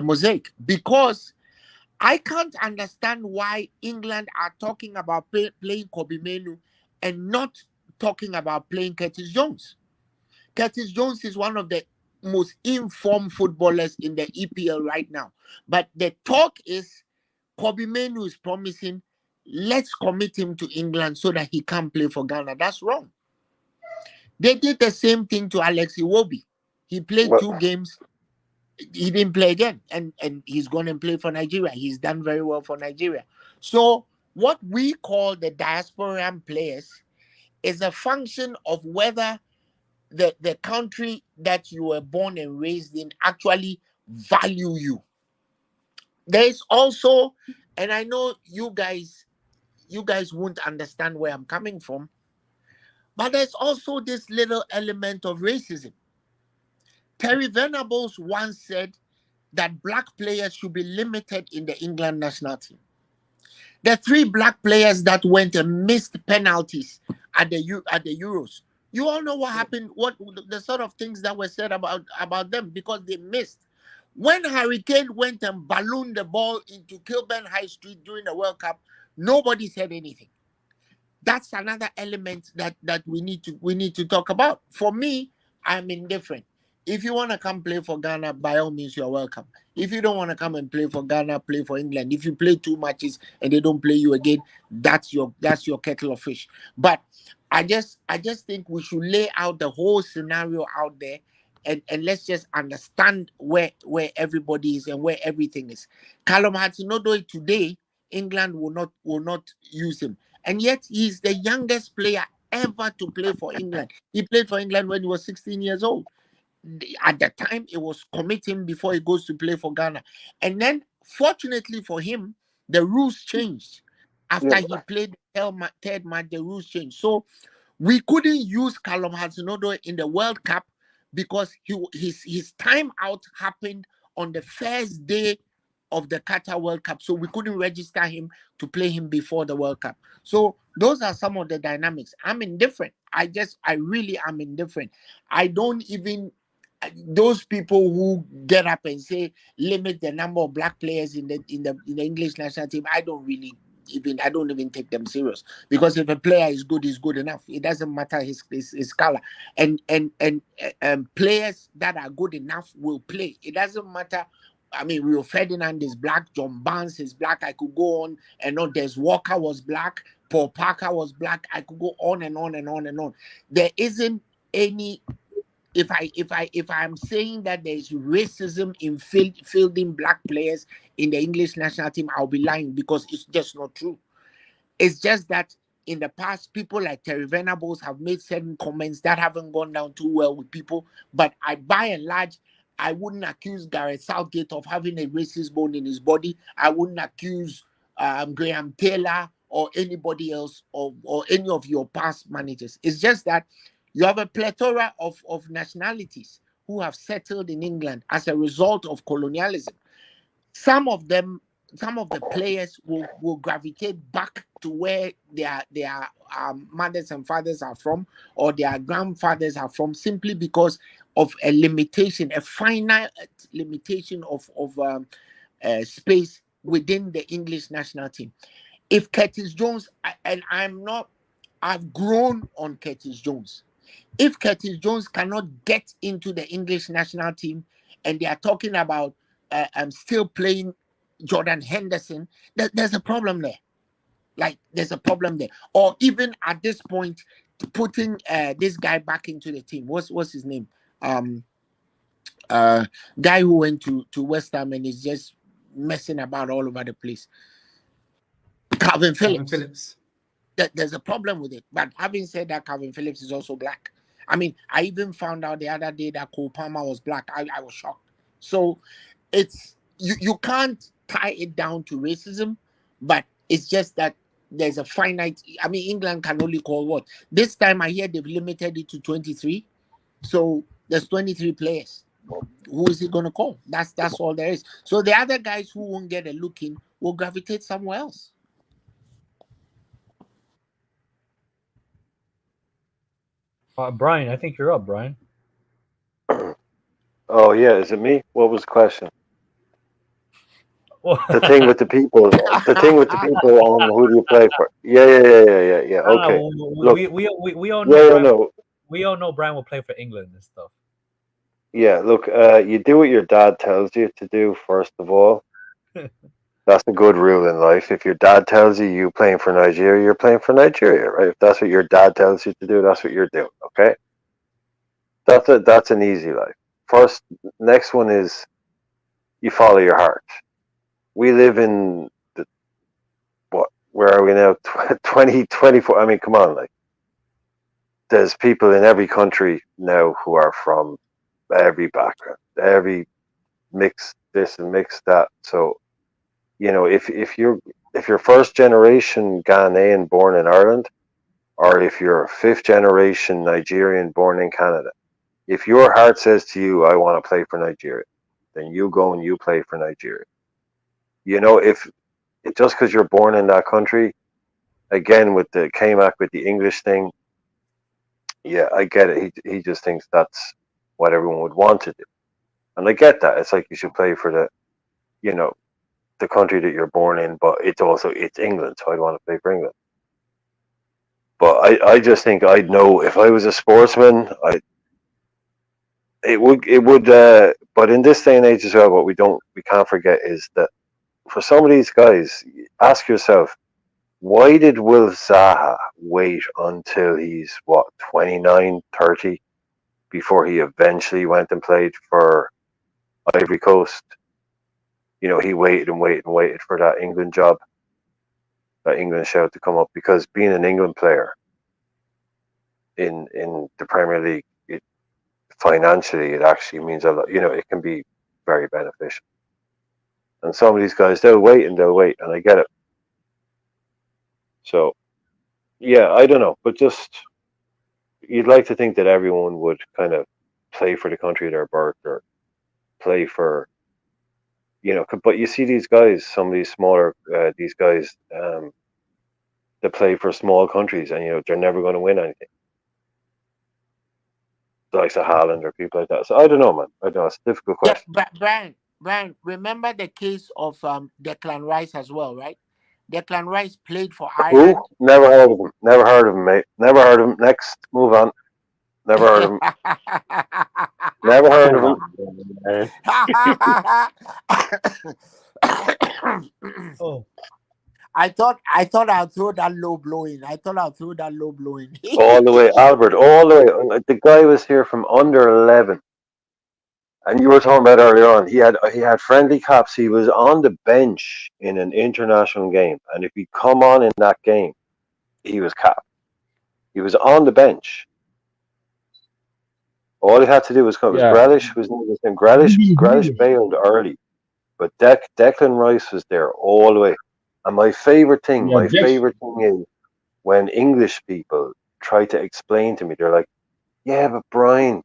S6: mosaic, because I can't understand why England are talking about playing Kobe Menu and not talking about playing Curtis Jones. Curtis Jones is one of the most informed footballers in the EPL right now. But the talk is Kobe Menu is promising, let's commit him to England so that he can play for Ghana. That's wrong. They did the same thing to Alex Iwobi. He played
S3: Well,
S6: 2 games. He didn't play again, and he's going to play for Nigeria. He's done very well for Nigeria. So what we call the diasporan players is a function of whether the country that you were born and raised in actually value you. There is also, and I know you guys won't understand where I'm coming from, but there's also this little element of racism. Terry Venables once said that black players should be limited in the England national team. The 3 black players that went and missed penalties at the Euros. You all know what happened, what the sort of things that were said about them because they missed. When Harry Kane went and ballooned the ball into Kilburn High Street during the World Cup, nobody said anything. That's another element that we need to talk about. For me, I'm indifferent. If you want to come play for Ghana, by all means, you're welcome. If you don't want to come and play for Ghana, play for England. If you play 2 matches and they don't play you again, that's your kettle of fish. But I just think we should lay out the whole scenario out there, and let's just understand where everybody is and where everything is. Callum Hudson-Odoi today, England will not use him. And yet he's the youngest player ever to play for England. He played for England when he was 16 years old. At the time, it was commit him before he goes to play for Ghana. And then, fortunately for him, the rules changed. After he played the 3rd match, the rules changed. So we couldn't use Callum Hudson-Odoi in the World Cup because his time out happened on the first day of the Qatar World Cup, so we couldn't register him to play him before the World Cup. So those are some of the dynamics. I'm indifferent. I really am indifferent. I don't even, those people who get up and say limit the number of black players in the English national team, I don't even take them serious, because if a player is good, he's good enough. It doesn't matter his color, and players that are good enough will play. It doesn't matter. I mean, Rio Ferdinand is black, John Barnes is black. I could go on and on. Des Walker was black, Paul Parker was black. I could go on and on and on and on. There isn't any. If I'm saying that there is racism in fielding black players in the English national team, I'll be lying, because it's just not true. It's just that in the past, people like Terry Venables have made certain comments that haven't gone down too well with people. But by and large, I wouldn't accuse Gareth Southgate of having a racist bone in his body. I wouldn't accuse Graham Taylor or anybody else, or any of your past managers. It's just that you have a plethora of nationalities who have settled in England as a result of colonialism. Some of the players will gravitate back to where their mothers and fathers are from, or their grandfathers are from, simply because of a limitation, a finite limitation of space within the English national team. If Curtis Jones, I've grown on Curtis Jones. If Curtis Jones cannot get into the English national team, and they are talking about still playing Jordan Henderson, there's a problem there. Like, there's a problem there. Or even at this point, putting this guy back into the team. What's his name? Guy who went to West Ham and is just messing about all over the place. Calvin Phillips. There's a problem with it. But having said that, Calvin Phillips is also black. I mean, I even found out the other day that Cole Palmer was black. I was shocked. So it's you can't tie it down to racism, but it's just that there's a finite. I mean, England can only call what? This time I hear they've limited it to 23. So there's 23 players. Who is he going to call? That's all there is. So the other guys who won't get a look in will gravitate somewhere else.
S1: Brian, I think you're up, Brian.
S3: Oh yeah, is it me? What was the question? The thing with the people on who do you play for? Yeah. Okay. Look,
S1: we all know. We all know Brian will play for England and stuff.
S3: Yeah, look, you do what your dad tells you to do. First of all, that's a good rule in life. If your dad tells you playing for Nigeria, you're playing for Nigeria, right? If that's what your dad tells you to do, that's what you're doing. Okay, that's an easy life. Next one is you follow your heart. We live in where are we now? 2024. I mean, come on, like, there's people in every country now who are from every background, every mix this and mix that. So, you know, if you're first generation Ghanaian born in Ireland, or if you're fifth generation Nigerian born in Canada, if your heart says to you, I want to play for Nigeria, then you go and you play for Nigeria. You know, if just because you're born in that country, again with the K-Mac with the English thing, yeah, I get it. He just thinks that's what everyone would want to do, and I get that. It's like you should play for the country that you're born in, but it's England, so I'd want to play for England. But I just think I'd know if I was a sportsman, it would. But in this day and age as well, what we can't forget is that for some of these guys, ask yourself, why did Will Zaha wait until he's 29, 30 before he eventually went and played for Ivory Coast? You know, he waited and waited and waited for that England job, that England shout to come up, because being an England player in the Premier League, financially, it actually means a lot. You know, it can be very beneficial. And some of these guys, they'll wait, and I get it. So, yeah, I don't know, but just you'd like to think that everyone would kind of play for the country of their birth, or play for But you see these guys, some of these smaller, these guys that play for small countries, and they're never going to win anything. Like a Haaland or people like that. So I don't know, man. I don't know. It's a difficult
S6: Yeah,
S3: question.
S6: Brian, remember the case of Declan Rice as well, right? Declan Rice played for
S3: Who?
S6: Ireland.
S3: Never heard of him. Never heard of him, mate. Never heard of him. Next, move on. Never heard of him. Never heard of him.
S1: Oh,
S6: I thought I'd throw that low blow in.
S3: All the way, Albert. All the way. The guy was here from under 11. And you were talking about earlier on, he had friendly caps. He was on the bench in an international game, and if he come on in that game, he was capped. He was on the bench. All he had to do was come.
S10: Yeah.
S3: Grealish was Grealish bailed early, but Declan Rice was there all the way. And my favorite thing is when English people try to explain to me, they're like, "Yeah, but Brian,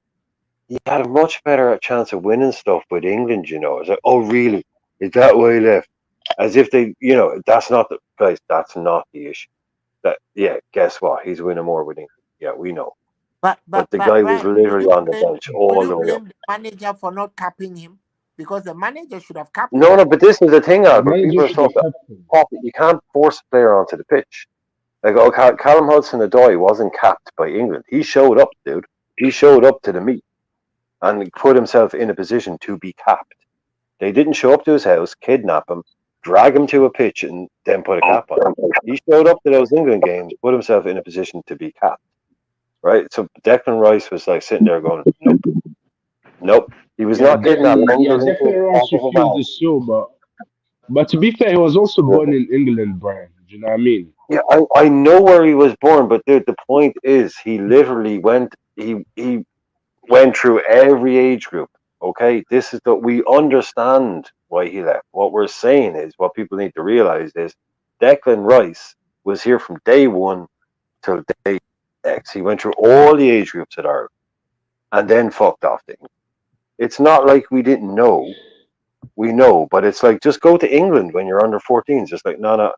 S3: he had a much better chance of winning stuff with England, I was like, oh, really? Is that why he left? As if they, that's not the guys. That's not the issue. Guess what? He's winning more with England. Yeah, we know.
S6: But
S3: the guy was
S6: Brian,
S3: literally on the bench all the way up.
S6: blame the manager for not capping him? Because the manager should have capped him.
S3: No, but this is the thing,
S10: The
S3: Albert. People
S10: manager
S3: are
S10: should have
S3: talking.
S10: kept him.
S3: You can't force a player onto the pitch. Like, Callum Hudson-Odoi wasn't capped by England. He showed up, dude. He showed up to the meet and put himself in a position to be capped. They didn't show up to his house, kidnap him, drag him to a pitch, and then put a cap on him. He showed up to those England games, put himself in a position to be capped. Right? So Declan Rice was like sitting there going, nope. He was not kidnapped.
S10: Declan Rice refused to show, but to be fair, he was also born in England, Brian. Do you know what I mean?
S3: Yeah, I know where he was born, but dude, the point is, he literally went through every age group. Okay, this is we understand why he left. What we're saying is, what people need to realize is, Declan Rice was here from day one till day X. He went through all the age groups at Ireland, and then fucked off things. It's not like we didn't know. We know, but it's like, just go to England when you're under 14s. Just like, no,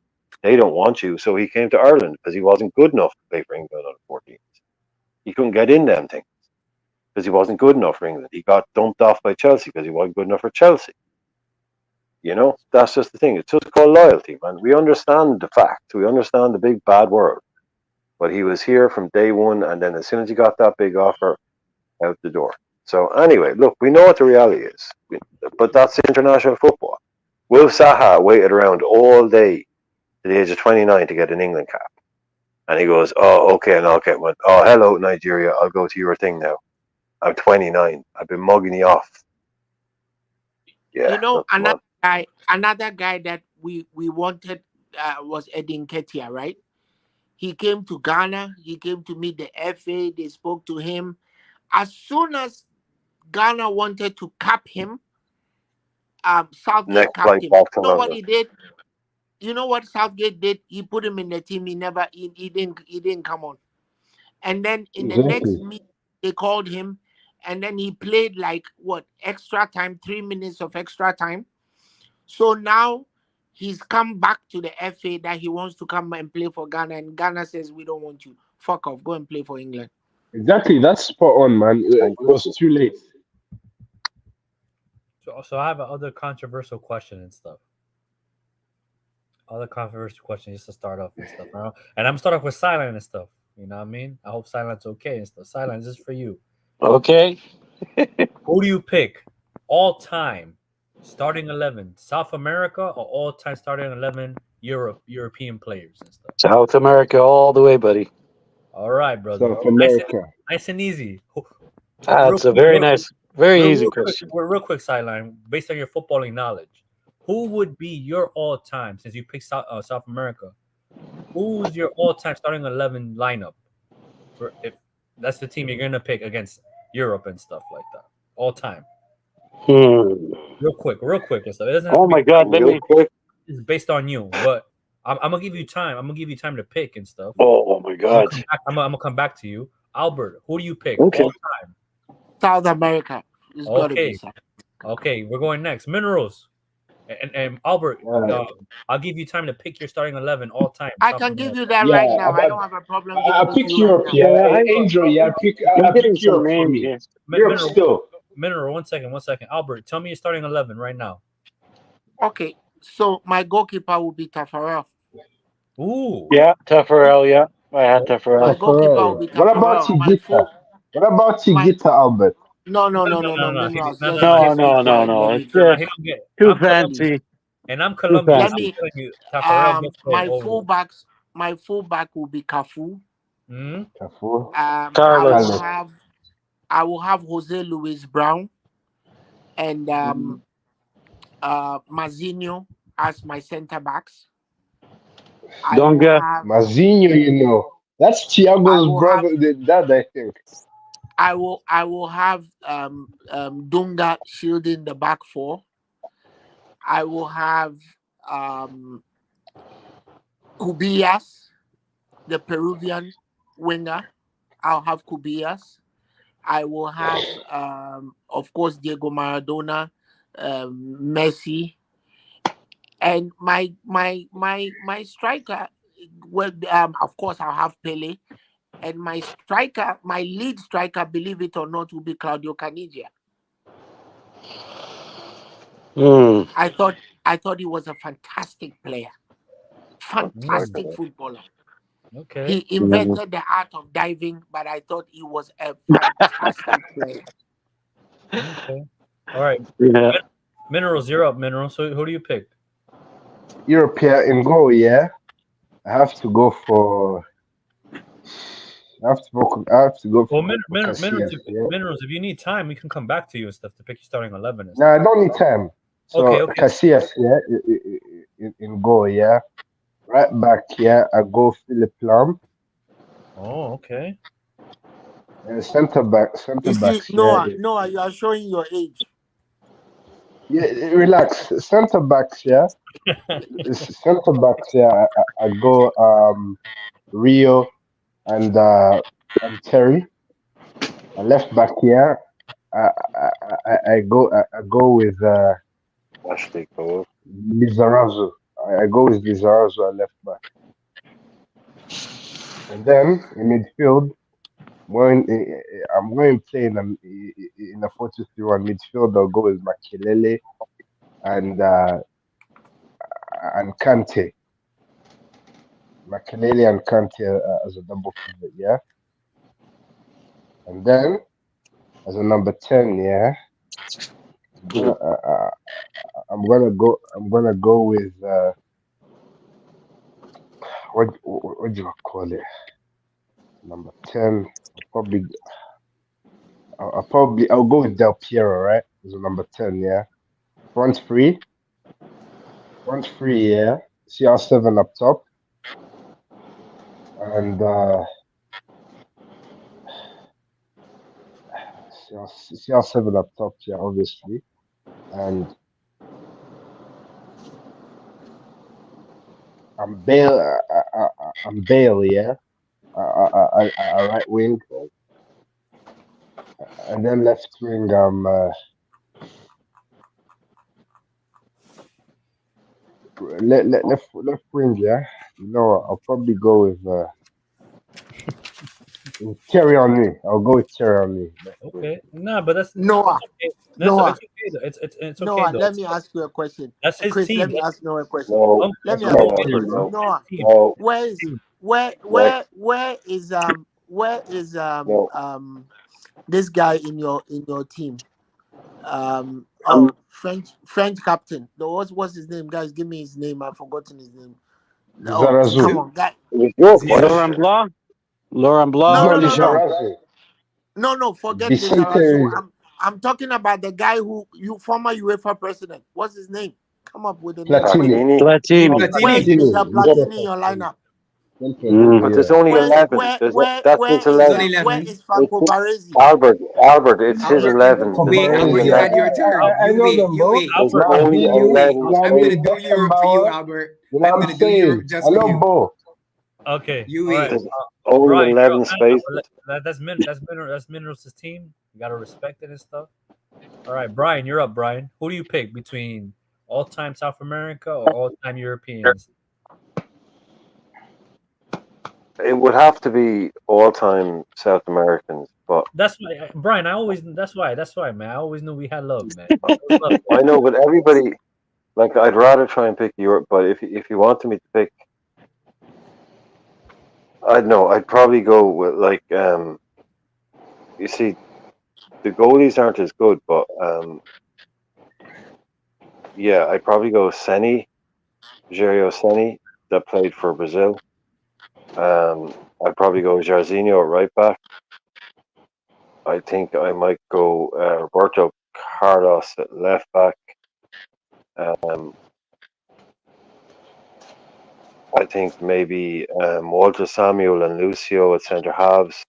S3: they don't want you. So he came to Ireland because he wasn't good enough to play for England under 14s. He couldn't get in them things because he wasn't good enough for England. He got dumped off by Chelsea because he wasn't good enough for Chelsea. That's just the thing. It's just called loyalty, man. We understand the fact. We understand the big bad world. But he was here from day one, and then as soon as he got that big offer, out the door. So anyway, look, we know what the reality is. But that's international football. Will Zaha waited around all day to the age of 29 to get an England cap. And he goes, oh, okay, and I'll get one. Oh, hello, Nigeria. I'll go to your thing now. I'm 29. I've been mugging you off. Yeah.
S6: Another guy that we wanted was Edin Ketia, right? He came to Ghana. He came to meet the FA. They spoke to him. As soon as Ghana wanted to cap him, Southgate capped him. You know what he did? You know what Southgate did? He put him in the team. He didn't come on. And then in the next meet, they called him, and then he played extra time, 3 minutes of extra time. So now he's come back to the FA that he wants to come and play for Ghana, and Ghana says, we don't want you. Fuck off. Go and play for England.
S10: Exactly. That's spot on, man. It was too late.
S1: So I have another controversial question and stuff. Just to start off and stuff. And I'm start off with Silent and stuff. You know what I mean? I hope Silent's okay and stuff. Silent, this is for you.
S7: Okay.
S1: Who do you pick all time starting 11, South America, or all time starting 11 European players and stuff?
S7: South America all the way, buddy.
S1: All right, brother.
S10: South America.
S1: Nice and easy.
S7: That's a very nice, very easy question.
S1: Real quick, Sideline, based on your footballing knowledge, who would be your all-time, since you picked South America, who's your all-time starting 11 lineup? If that's the team you're going to pick against Europe and stuff like that. All-time. Real quick. And stuff. It doesn't have
S7: Oh, my God.
S1: It's based on you, but I'm going to give you time. I'm going to give you time to pick and stuff.
S7: Oh, my God.
S1: I'm going to come back to you. Albert, who do you pick
S7: Okay.
S1: all time?
S6: South America.
S1: Okay, we're going next. Minerals. And Albert,
S10: Yeah.
S1: I'll give you time to pick your starting 11 all time.
S6: I
S1: top
S6: can
S1: of
S6: give
S1: head.
S6: you that
S10: Yeah,
S6: right now. I don't have a problem
S10: I
S6: giving it to
S10: pick
S6: you right
S10: Europe.
S6: now.
S10: Yeah,
S7: Yeah,
S10: Angel. Yeah,
S7: I'm
S10: I
S7: getting
S10: pick
S7: some
S10: Europe for
S7: names
S10: me.
S7: here.
S10: Europe
S1: Mineral,
S10: still.
S1: Mineral, 1 second. Albert, tell me your starting 11 right now.
S6: Okay, so my goalkeeper will be Tafarel.
S1: Ooh.
S7: Yeah, Teffarel. Yeah, I had
S6: My
S7: Teffarel.
S6: goalkeeper will be
S10: What about
S6: Tafarel. My
S10: Tigita?
S6: full,
S10: What about
S6: my
S10: Tigita, Albert?
S6: no, Minerals. Just be quiet. Let me
S7: It's
S1: No,
S6: finish.
S1: he don't get.
S7: too
S1: I'm Colombian,
S6: Please.
S7: fancy.
S1: and I'm
S7: Too
S1: Colombian.
S6: Let
S1: I'm
S7: fancy.
S6: me.
S1: telling you, Tafarel gets there over.
S6: My fullback will be Cafu.
S1: Hmm.
S10: Careful.
S7: Carlos.
S6: I will have Jose Luis Brown and Mazinho as my centre backs. I will
S7: Donga.
S6: have
S10: Mazinho, that's
S6: I
S10: Thiago's
S6: will
S10: brother,
S6: have
S10: the dad, I think.
S6: I will have Dunga shielding the back four. I will have Kubias, the Peruvian winger. I'll have Kubias. I will have of course Diego Maradona, Messi, and my striker. Well, of course I'll have Pele, and my striker, my lead striker, believe it or not, will be Claudio Canigia. I thought he was a fantastic player, fantastic footballer.
S1: Okay.
S6: He invented the art of diving, but I thought he was a fantastic player.
S1: Okay. All right.
S7: Yeah.
S1: Minerals, you're up. Minerals. So who do you pick?
S10: European in goal, yeah. I have to go for. I have to go
S1: Well,
S10: for Casillas, yeah.
S1: Minerals. If you need time, we can come back to you and stuff to pick your starting 11 and
S10: No,
S1: stuff.
S10: I don't need time. So
S1: Okay.
S10: Casillas, yeah, in goal, yeah. Right back, yeah. I go Philip Lam.
S1: Oh, okay.
S10: And center backs, yeah.
S6: Noah, you are showing your age.
S10: Yeah, relax. Center backs, yeah. Center backs, yeah. I go Rio and Terry. And left back, yeah. I go with
S3: Ashley Cole.
S10: Lizarazu. I go with Lizarazu at left back. And then in midfield, I'm going to play in a 4-2-3-1 midfield. I'll go with Makelele and Kante. Makelele and Kante as a double pivot, yeah. And then as a number 10, yeah. I'm gonna go with what do you call it? Number 10. I'll go with Del Piero, right? As a number 10, yeah. Front three, yeah. CR7 up top, and CR7 up top, yeah, obviously, and I'm Bale, yeah. A right wing, and then left wing, left wing, yeah. You know, I'll probably go with Thierry Henry. I'll go with Thierry Henry.
S1: Okay. No, but that's
S6: Noah,
S1: okay.
S6: Noah,
S1: It's okay though. It's okay
S6: Noah.
S1: though.
S6: Let me ask you a question.
S1: That's his
S6: Chris, let
S1: team.
S6: me ask Noah a question.
S3: No,
S6: Let me
S1: That's
S6: ask
S3: no,
S6: you a
S1: Minerals.
S6: question.
S3: no,
S6: Noah,
S1: Team.
S3: no.
S6: where is
S3: No.
S6: this guy in your team? Oh, French captain. What's his name? Guys, give me his name. I've forgotten his name. Oh,
S10: Lizarazu.
S6: come on, guy.
S3: It was your
S9: Zizou.
S7: Laurent
S3: question.
S7: Blanc. Laurent
S10: It's
S7: Blanc.
S10: not
S6: No.
S10: Lizarazu.
S6: No. Forget Lizarazu.
S10: Vicente
S6: I'm talking about the guy who former UEFA president. What's his name? Come up with a name
S10: Platini.
S6: quick.
S3: Platini.
S7: Platini.
S6: Where's
S9: Platini.
S6: Mr.
S10: You got
S6: Platini in your
S10: Platini.
S6: lineup?
S3: But there's only 11. That's his
S9: It's not
S3: 11.
S9: 11.
S6: Where is
S3: It's
S6: Franco Baresi?
S3: Albert, it's his
S6: Albert,
S3: 11. There's
S9: Wait,
S3: only
S9: Albert, you had
S3: 11.
S9: your turn.
S10: I
S9: You
S10: know
S9: wait,
S10: them, bro.
S3: There's
S1: Albert,
S3: only
S9: you wait.
S3: 11
S10: You know what I
S9: I'm
S10: mean?
S9: gonna
S3: spaces.
S9: do Europe for you,
S10: Beckenbauer.
S9: Albert.
S10: You know
S9: I'm
S10: what
S9: gonna
S10: I'm
S9: do
S10: saying?
S9: Europe
S10: I
S9: just for
S10: know
S9: you.
S10: Bo.
S1: okay.
S9: You
S1: All right.
S9: wait.
S3: There's only
S1: Brian, you're
S3: 11
S1: up.
S3: spaces.
S1: That's Minerals' team. You gotta respect it and stuff. All right, Brian, you're up. Brian, who do you pick between All-time South America or all-time Europeans?
S3: It would have to be all-time South Americans, but
S1: That's why, Brian. That's why. That's why, man. I always knew we had love, man. Love.
S3: I know. But everybody, like, I'd rather try and pick Europe. But if you wanted me to pick, I'd know. I'd probably go with like you see, the goalies aren't as good, but yeah, I'd probably go Seni, Jairo Seni, that played for Brazil. I'd probably go Jarzinho at right back. I think I might go Roberto Carlos at left back. I think maybe Walter Samuel and Lucio at centre halves,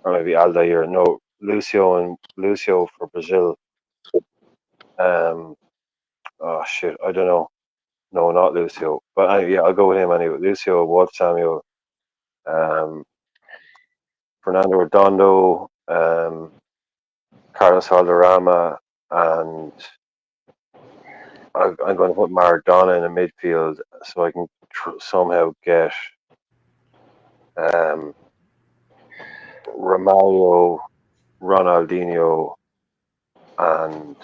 S3: or maybe Aldair. No, Lucio for Brazil. Oh shit, I don't know. No, not Lucio. But yeah, I'll go with him anyway. Lucio, Walter Samuel, Fernando Redondo, Carlos Valderrama, and I'm going to put Maradona in the midfield so I can somehow get Romario, Ronaldinho, and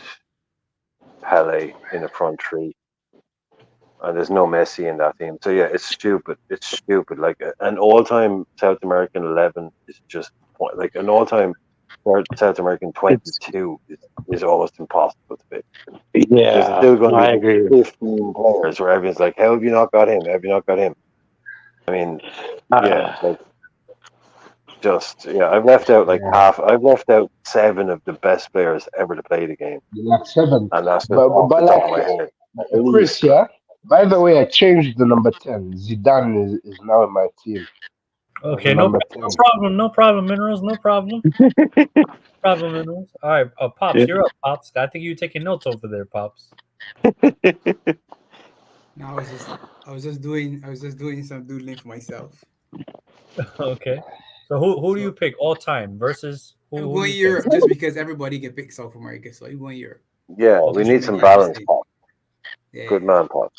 S3: Pele in the front three. And there's no Messi in that team. So yeah, it's stupid. It's stupid. Like an all-time South American 11 is just like an all-time South American 22 is almost impossible to pick. There's
S7: Yeah,
S3: still going
S7: I
S3: to be
S7: agree.
S3: 15 players where everyone's like, "How have you not got him? How have you not got him?" I mean, yeah, like just yeah. I've left out like half. I've left out 7 of the best players ever to play the game,
S10: Like 7.
S3: and that's just
S10: But,
S3: off
S10: but
S3: the top of my
S10: like
S3: head.
S10: Chris, yeah. By the way, I changed the number 10. Zidane is now in my team.
S1: Okay,
S10: Number
S1: no
S10: 10.
S1: problem, no problem, Minerals, no problem. Problem, Minerals. All right, Pops, you're up, Pops. I think you're taking notes over there, Pops.
S9: No, I was just doing some doodling for myself.
S1: Okay. So who do you pick all time versus who?
S9: I'm
S1: Who do
S9: going
S1: you pick?
S9: Europe just because everybody can pick South America, so I'm going Europe.
S3: Yeah, we
S9: Just
S3: need
S9: for
S3: some
S9: my
S3: balance,
S9: sake.
S3: Pop.
S9: Yeah.
S3: Good man, Pop.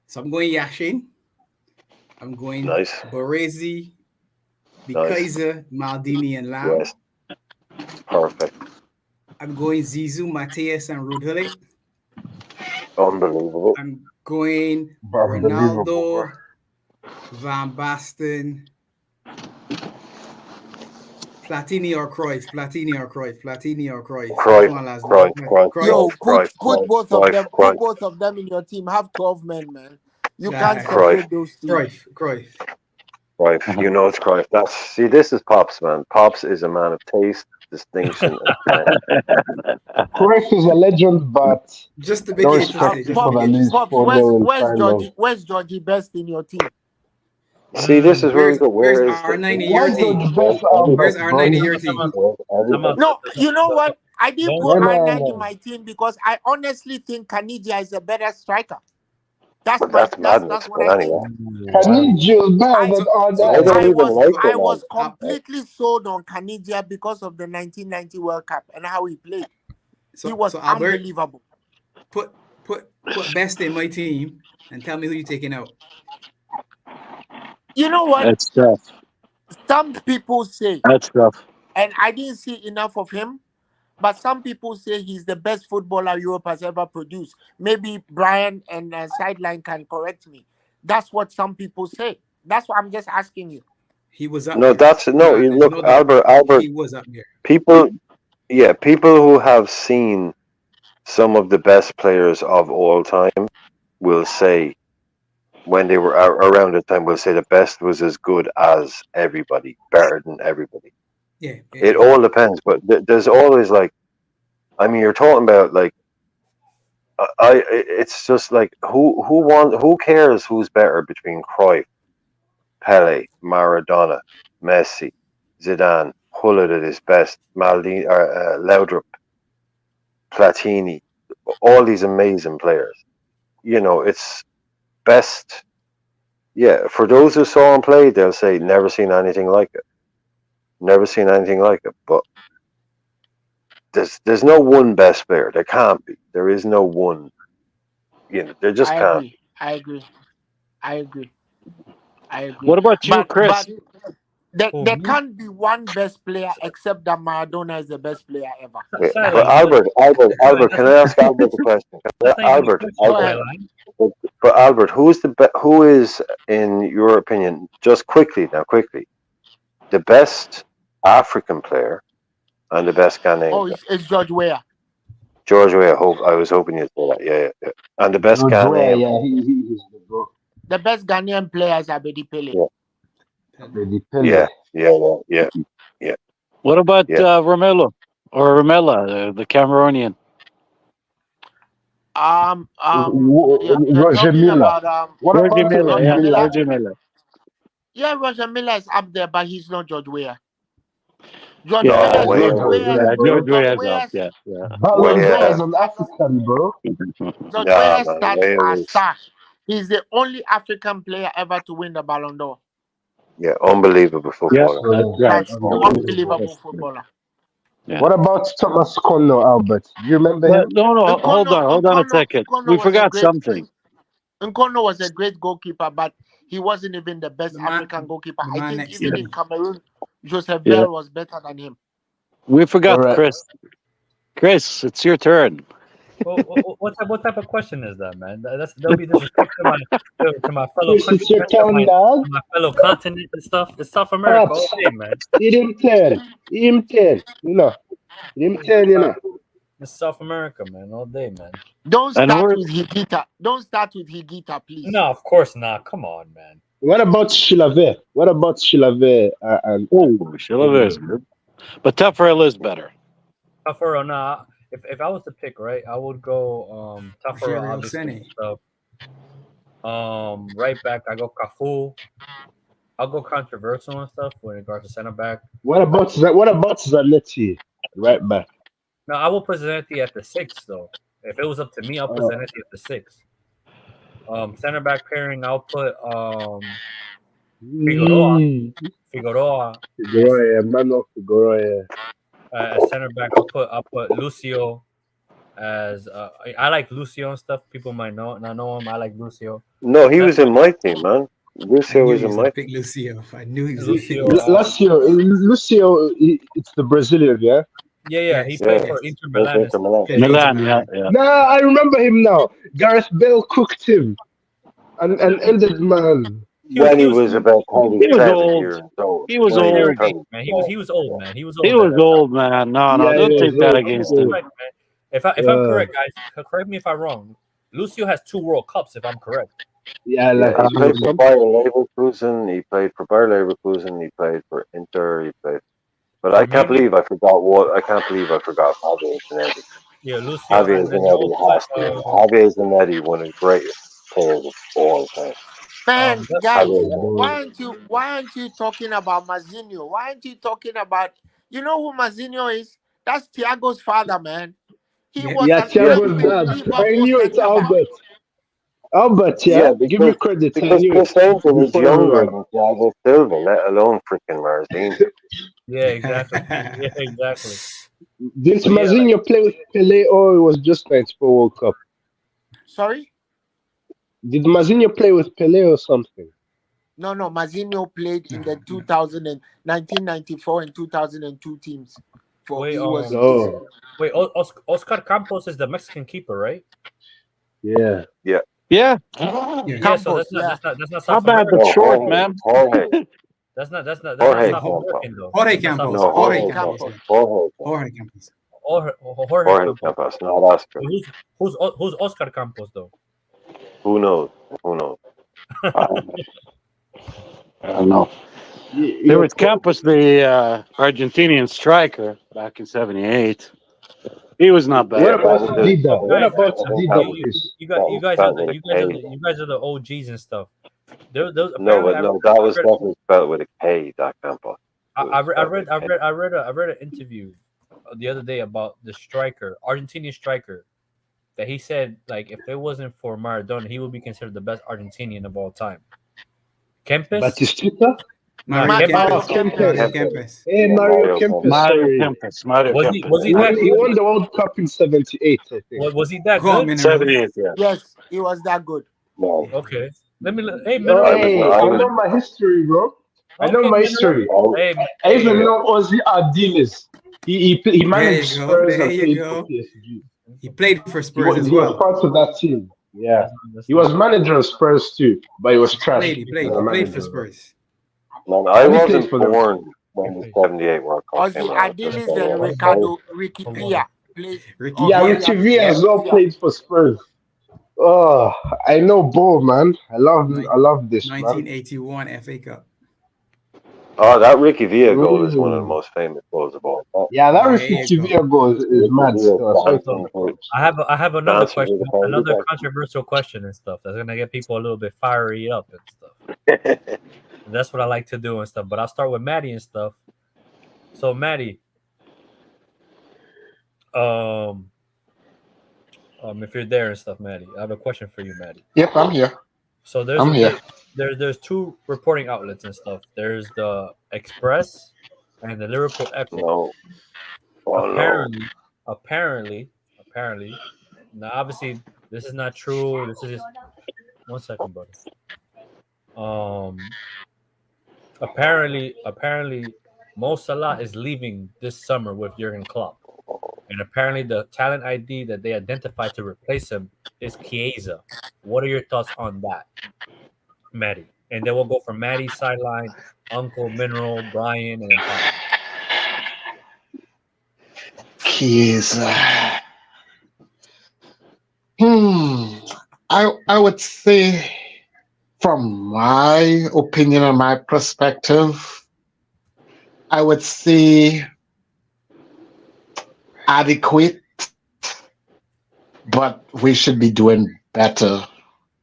S9: So I'm going Yashin. I'm going
S3: Nice.
S9: Baresi,
S3: Nice.
S9: Bikaiser, Maldini, and Lam.
S3: Yes. Perfect.
S9: I'm going Zizou, Mateus, and Rudhullet.
S3: Unbelievable.
S9: I'm going
S10: Unbelievable,
S9: Ronaldo, Van Basten, Platini or Cruyff, Platini or Cruyff, Platini or Cruyff.
S3: Cruyff,
S9: Which one last
S3: Cruyff,
S9: name?
S3: Cruyff,
S6: Yo,
S3: Cruyff,
S6: put
S3: Cruyff,
S6: both of
S3: Cruyff,
S6: them.
S3: Cruyff,
S6: Put both of them in your team. Have 12 men, man. You
S9: Nah,
S6: can't
S3: Cruyff.
S6: separate those two.
S9: Cruyff.
S3: Cruyff. You know it's Cruyff. See, this is Pops, man. Pops is a man of taste, distinction, and talent.
S10: Cruyff is a legend, but
S9: Just to make
S10: no
S9: it
S10: respect
S9: interesting.
S10: for
S9: Just to
S10: people
S9: make
S10: that
S9: it
S10: lose
S9: interesting.
S6: Pops,
S10: 4-0 in
S6: where's
S10: finals.
S6: Georgie? Where's Georgie Best in your team?
S3: See, this is where we go.
S9: Where's
S3: Where is
S9: R9 in
S3: the
S9: your
S10: Why
S9: team?
S10: George Best Albert,
S9: Where's R9
S10: bro?
S9: in
S10: He's
S9: your
S1: Come
S9: team?
S1: on,
S3: Where's
S1: come on.
S3: everybody?
S6: No, you know what? I didn't
S1: Don't-
S6: put
S10: No,
S6: R9
S10: no.
S6: in my team because I honestly think Kanidia is a better striker. That's
S3: But
S6: my
S3: that's madness.
S6: what
S3: But
S6: I
S3: anyway,
S6: think.
S10: Kanidia is better
S6: I
S10: than
S3: I
S10: Arnett.
S3: don't even like
S6: I
S3: it,
S6: was
S3: man.
S6: completely sold on Kanidia because of the 1990 World Cup and how he played. He
S9: So
S6: was
S9: Albert,
S6: unbelievable.
S9: put Best in my team and tell me who you're taking out.
S6: You know what?
S7: That's tough.
S6: Some people say,
S7: That's tough.
S6: and I didn't see enough of him, but some people say he's the best footballer Europe has ever produced. Maybe Brian and Sideline can correct me. That's what some people say. That's what I'm just asking you.
S9: He was up
S3: No,
S9: there.
S3: you
S9: There's
S3: look,
S9: no doubt.
S3: Albert.
S9: He was up there.
S3: People who have seen some of the best players of all time will say when they were around the time will say the best was as good as everybody, better than everybody.
S9: Yeah.
S3: It all depends, but there's always like, I mean, you're talking about like, it's just like who cares who's better between Cruyff, Pele, Maradona, Messi, Zidane, Hullet at his best, Maldini, Laudrup, Platini, all these amazing players. You know, it's best. Yeah, for those who saw him play, they'll say never seen anything like it. Never seen anything like it. But there's no one best player. There can't be. There is no one. they just
S6: I
S3: can't.
S6: agree. I agree. I agree. I agree.
S7: What about you, Chris?
S6: There can't be one best player except that Maradona is the best player ever.
S3: Wait,
S1: Silent,
S3: but Albert, can I ask Albert a question? Albert,
S6: Go ahead.
S3: but Albert, who is, in your opinion, just quickly, the best African player and the best Ghanaian
S6: Oh,
S3: player?
S6: it's George Weah.
S3: George Weah. I was hoping you'd say that. Yeah. And the best
S10: George Weah,
S3: Ghanaian.
S10: he's the goat.
S6: The best Ghanaian player is Abedi Pele.
S10: Abedi Pele.
S3: Yeah.
S7: What about
S3: Yeah.
S7: Romelo or Romela, the Cameroonian?
S6: You're
S10: Roger
S6: talking
S10: Miller.
S6: about
S10: What
S7: Roger
S10: about
S7: Miller,
S6: Roger
S7: yeah,
S6: Miller.
S7: Roger Miller.
S6: Yeah, Roger Miller is up there, but he's not George Weah. George
S7: Yeah,
S3: No,
S6: Weah,
S3: way
S6: George
S3: up.
S6: Weah,
S7: George
S6: George
S7: Weah's up.
S6: Weah's,
S7: Yeah.
S10: Ballon
S3: Way
S10: d'Or
S3: up.
S10: is an African, bro?
S6: George
S3: Nah,
S6: Weah's
S3: man,
S6: stats
S3: Weah
S6: are
S3: was
S6: star. He's the only African player ever to win the Ballon d'Or.
S3: unbelievable
S7: Yeah,
S3: footballer.
S7: that's right.
S6: That's unbelievable footballer.
S7: Yeah.
S10: What about Thomas Kono, Albert? Do you remember
S7: But
S10: him?
S7: no, hold on a second. We forgot something.
S6: Nkono was a great goalkeeper, but he wasn't even the best
S9: The man-
S6: African goalkeeper.
S9: the
S6: I
S9: man
S6: think
S9: next
S6: even
S9: to
S6: in
S9: me.
S6: Cameroon, Joseph
S7: Yeah.
S6: Bell was better than him.
S7: We forgot
S10: Correct.
S7: Chris. Chris, it's your turn.
S1: What type of question is that, man? That'll be disrespect to my fellow
S10: Chris, it's your
S1: countrymen,
S10: turn, dog.
S1: my fellow continent and stuff. It's South America all
S10: Pops,
S1: day, man.
S10: him ten. Him 10.
S1: It's South America, man, all day, man.
S6: Don't
S7: And
S6: start
S7: we're
S6: with Higuita. Don't start with Higuita, please.
S1: No, of course not. Come on, man.
S10: What about Shilave? And
S7: Shilava is good, but Taffarel is better.
S1: Tafaro, nah. If I was to pick, right, I would go Tafaro,
S9: Rogerio
S1: obviously
S9: Sene.
S1: and stuff. Right back, I go Cafu. I'll go controversial and stuff with regards to center back.
S10: what about Zanetti? Right back.
S1: No, I will put Zanetti at the 6, though. If it was up to me, I'll put Zanetti at the 6. Center back pairing, I'll put Figueroa.
S10: Figueroa, Figueroa.
S1: As center back. I'll put Lucio as I like Lucio and stuff. People might not know him. I like Lucio.
S3: No, he was in my team, man.
S9: I
S3: Lucio
S9: knew
S3: was
S9: he
S3: in
S9: was
S3: my
S9: a
S3: team.
S9: big Lucio. I knew he was
S1: Lucio,
S9: a big Lucio.
S10: Lucio, it's the Brazilian, yeah?
S1: Yeah. He
S9: Yes,
S1: played
S3: Yeah.
S1: for
S9: yes.
S1: Inter Milan.
S3: Inter Milan.
S9: Played for
S7: Milan,
S9: Inter
S7: yeah.
S10: Nah, I remember him now. Gareth Bale cooked him and ended, man.
S3: When he was about
S7: He was
S3: 27
S7: old.
S3: years old.
S7: He was
S3: When he
S7: old.
S3: turned-
S1: Man, he was old, man. He was old.
S7: He was old, man. No,
S10: Yeah,
S7: don't
S10: he
S7: take
S10: was
S7: that
S10: old.
S7: against
S10: Yeah.
S7: him.
S1: Correct, man. If I'm correct, guys, correct me if I'm wrong. Lucio has 2 World Cups, if I'm correct.
S10: Yeah,
S3: Yeah,
S10: like
S3: he played for Bayer Leverkusen. He played for Bayer Leverkusen. He played for Inter. He played. But I can't believe I forgot Javier Zanetti.
S1: Yeah, Lucio.
S3: Javier
S1: And then
S3: Zanetti has to. Javier Zanetti, one of the greatest players of all time.
S6: Man,
S1: that's
S6: guys,
S3: Javier
S6: why aren't you talking about Mazinho? Why aren't you talking about you know who Mazinho is? That's Thiago's father, man. He was
S10: Yeah,
S6: an
S10: Thiago's
S6: active
S10: dad. I
S6: Liverpool
S10: knew it's
S6: centre back.
S10: Albert. Albert, yeah? Give me credit. I
S3: because
S10: knew
S3: Chris
S10: it.
S3: Angel is
S10: Before
S3: younger
S10: everyone.
S3: than Thiago Silva, let alone freaking Marzini.
S1: Yeah, exactly. Yeah, exactly.
S10: Didn't
S1: But yeah,
S10: Mazinho play with Pele or it was just 94 World Cup?
S6: Sorry?
S10: Did Mazinho play with Pele or something?
S6: No, Mazinho played in the 1994 and 2002 teams.
S1: Wait,
S6: He was
S1: wait, Oscar Campos is the Mexican keeper, right?
S10: Yeah.
S7: Yeah.
S1: Yeah, so
S6: Campos,
S1: that's not
S7: Not
S1: South
S7: bad,
S1: American.
S7: but short, man.
S3: Jorge.
S1: That's not
S3: Jorge
S1: South
S3: Campos.
S1: American though.
S9: Jorge
S1: That's not
S9: Campos.
S1: South-
S9: Jorge
S3: Jorge
S9: Campos.
S3: Campos. Jorge
S9: Jorge Campos.
S1: Jorge
S3: Jorge
S1: Campos.
S3: Campos, not Oscar.
S1: Who's Oscar Campos though?
S3: Who knows?
S7: I don't know. There was Campos, the Argentinian striker, back in '78. He was not bad.
S10: What about
S3: that was it.
S10: Dida? What
S1: Guys,
S10: about
S3: that
S10: Dida,
S3: was-
S10: Chris?
S1: You guys are the OGs and stuff. There
S3: No,
S1: apparently
S3: but no, that was definitely spelled with a K, that Campos.
S1: I read an interview the other day about the striker, Argentinian striker, that he said like if it wasn't for Maradona, he would be considered the best Argentinian of all time. Kempes?
S10: Batistuta?
S9: Mario
S6: Mario
S5: Mario
S9: Kempes.
S5: Kempes.
S9: Mario Kempes.
S10: Hey, Mario Kempes,
S7: Mario
S10: sorry.
S7: Kempes. Mario
S1: Was
S7: Kempes.
S1: he
S10: He
S1: that
S10: won, he
S1: good?
S10: won the World Cup in 78, I think.
S1: Was he that
S9: Go on,
S1: good?
S9: Mineral.
S7: 78, yeah.
S6: Yes, he was that good.
S3: No,
S1: Okay. Let me. Hey,
S10: Oh,
S1: Mineral.
S10: hey,
S3: I
S10: I
S3: was.
S10: know my history, bro. I know
S1: Okay,
S10: my
S1: Mineral.
S10: history.
S1: Hey,
S10: I even
S1: hey.
S10: know Ozzy Ardiles. He
S9: There
S10: managed
S9: you go.
S10: Spurs
S9: There
S10: and
S9: you
S10: played for
S9: go.
S10: PSG.
S9: He played for
S10: He
S9: Spurs
S10: was,
S9: as
S10: he was
S9: well.
S10: part of that team. Yeah.
S1: That's
S10: He
S1: not-
S10: was manager of Spurs too, but he was trash
S9: He
S10: as a
S9: played for
S10: manager.
S9: Spurs.
S3: Man, I
S10: And he played
S3: wasn't
S10: for them.
S3: born when the '78 World Cup
S6: Ozzy
S3: came out. Just
S6: Adilis
S3: so
S6: and
S3: you
S6: Ricky
S1: Hold
S6: Villa
S1: on.
S6: played.
S9: Ricky
S10: Yeah,
S9: Villa.
S10: Richie Villa
S9: Yep.
S10: as well
S6: Yeah.
S10: played for Spurs. Oh, I know ball, man. I love this, man.
S9: 1981 FA Cup.
S3: Oh, that Ricky Villa goal is one of the
S10: Mm.
S3: most famous goals of all time.
S10: Yeah, that
S9: There
S10: Richie
S9: you go.
S10: Villa goal is
S3: Ricky
S10: mad
S3: Villa
S10: still, aside from
S1: So
S10: the
S3: dancing,
S10: clubs.
S1: I have another
S3: dancing
S1: question,
S3: with the
S1: another
S3: party
S1: controversial question and stuff that's gonna get people a little bit fiery up and stuff.
S3: back.
S1: And that's what I like to do and stuff. But I'll start with Maddie and stuff. So Maddie, um, if you're there and stuff, Maddie, I have a question for you, Maddie.
S8: Yep, I'm here.
S1: So
S8: I'm here.
S1: there's two reporting outlets and stuff. There's the Express and the Liverpool Echo.
S3: No, oh no.
S1: Apparently. Now, obviously, this is not true. This is just 1 second, buddy. Apparently, Mo Salah is leaving this summer with Jurgen Klopp, and apparently, the talent ID that they identified to replace him is Chiesa. What are your thoughts on that, Maddie? And then we'll go from Maddie sideline, Uncle Mineral, Brian, and then Pop.
S8: Keys. Hmm. I would say, from my opinion and my perspective, I would say adequate, but we should be doing better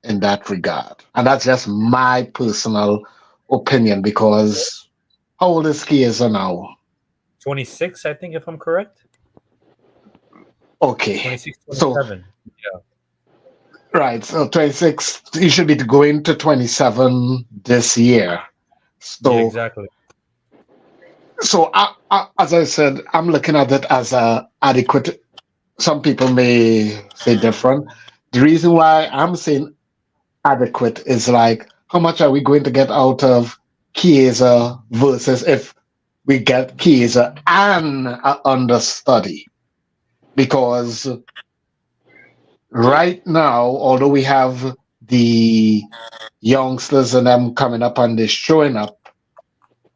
S8: in that regard. And that's just my personal opinion because how old is Chiesa now?
S1: 26, I think, if I'm correct.
S8: Okay.
S1: 26,
S8: So
S1: 27. Yeah.
S8: right, so 26, he should be going to 27 this year.
S1: Yeah,
S8: So
S1: exactly.
S8: so as I said, I'm looking at it as a adequate. Some people may say different. The reason why I'm saying adequate is like, how much are we going to get out of Chiesa versus if we get Chiesa and an understudy? Because right now, although we have the youngsters and them coming up and they're showing up,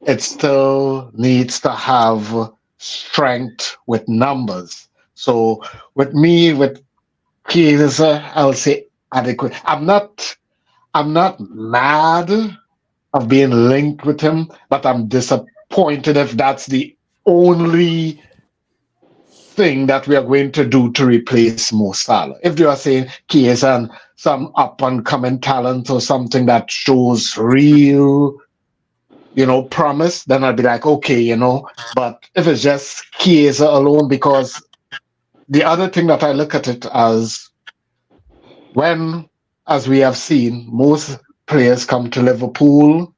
S8: it still needs to have strength with numbers. So with me, with Chiesa, I'll say adequate. I'm not mad of being linked with him, but I'm disappointed if that's the only thing that we are going to do to replace Mo Salah. If you are saying Chiesa and some up and coming talent or something that shows real, promise, then I'd be like, okay. But if it's just Chiesa alone, because the other thing that I look at it as when, as we have seen, most players come to Liverpool,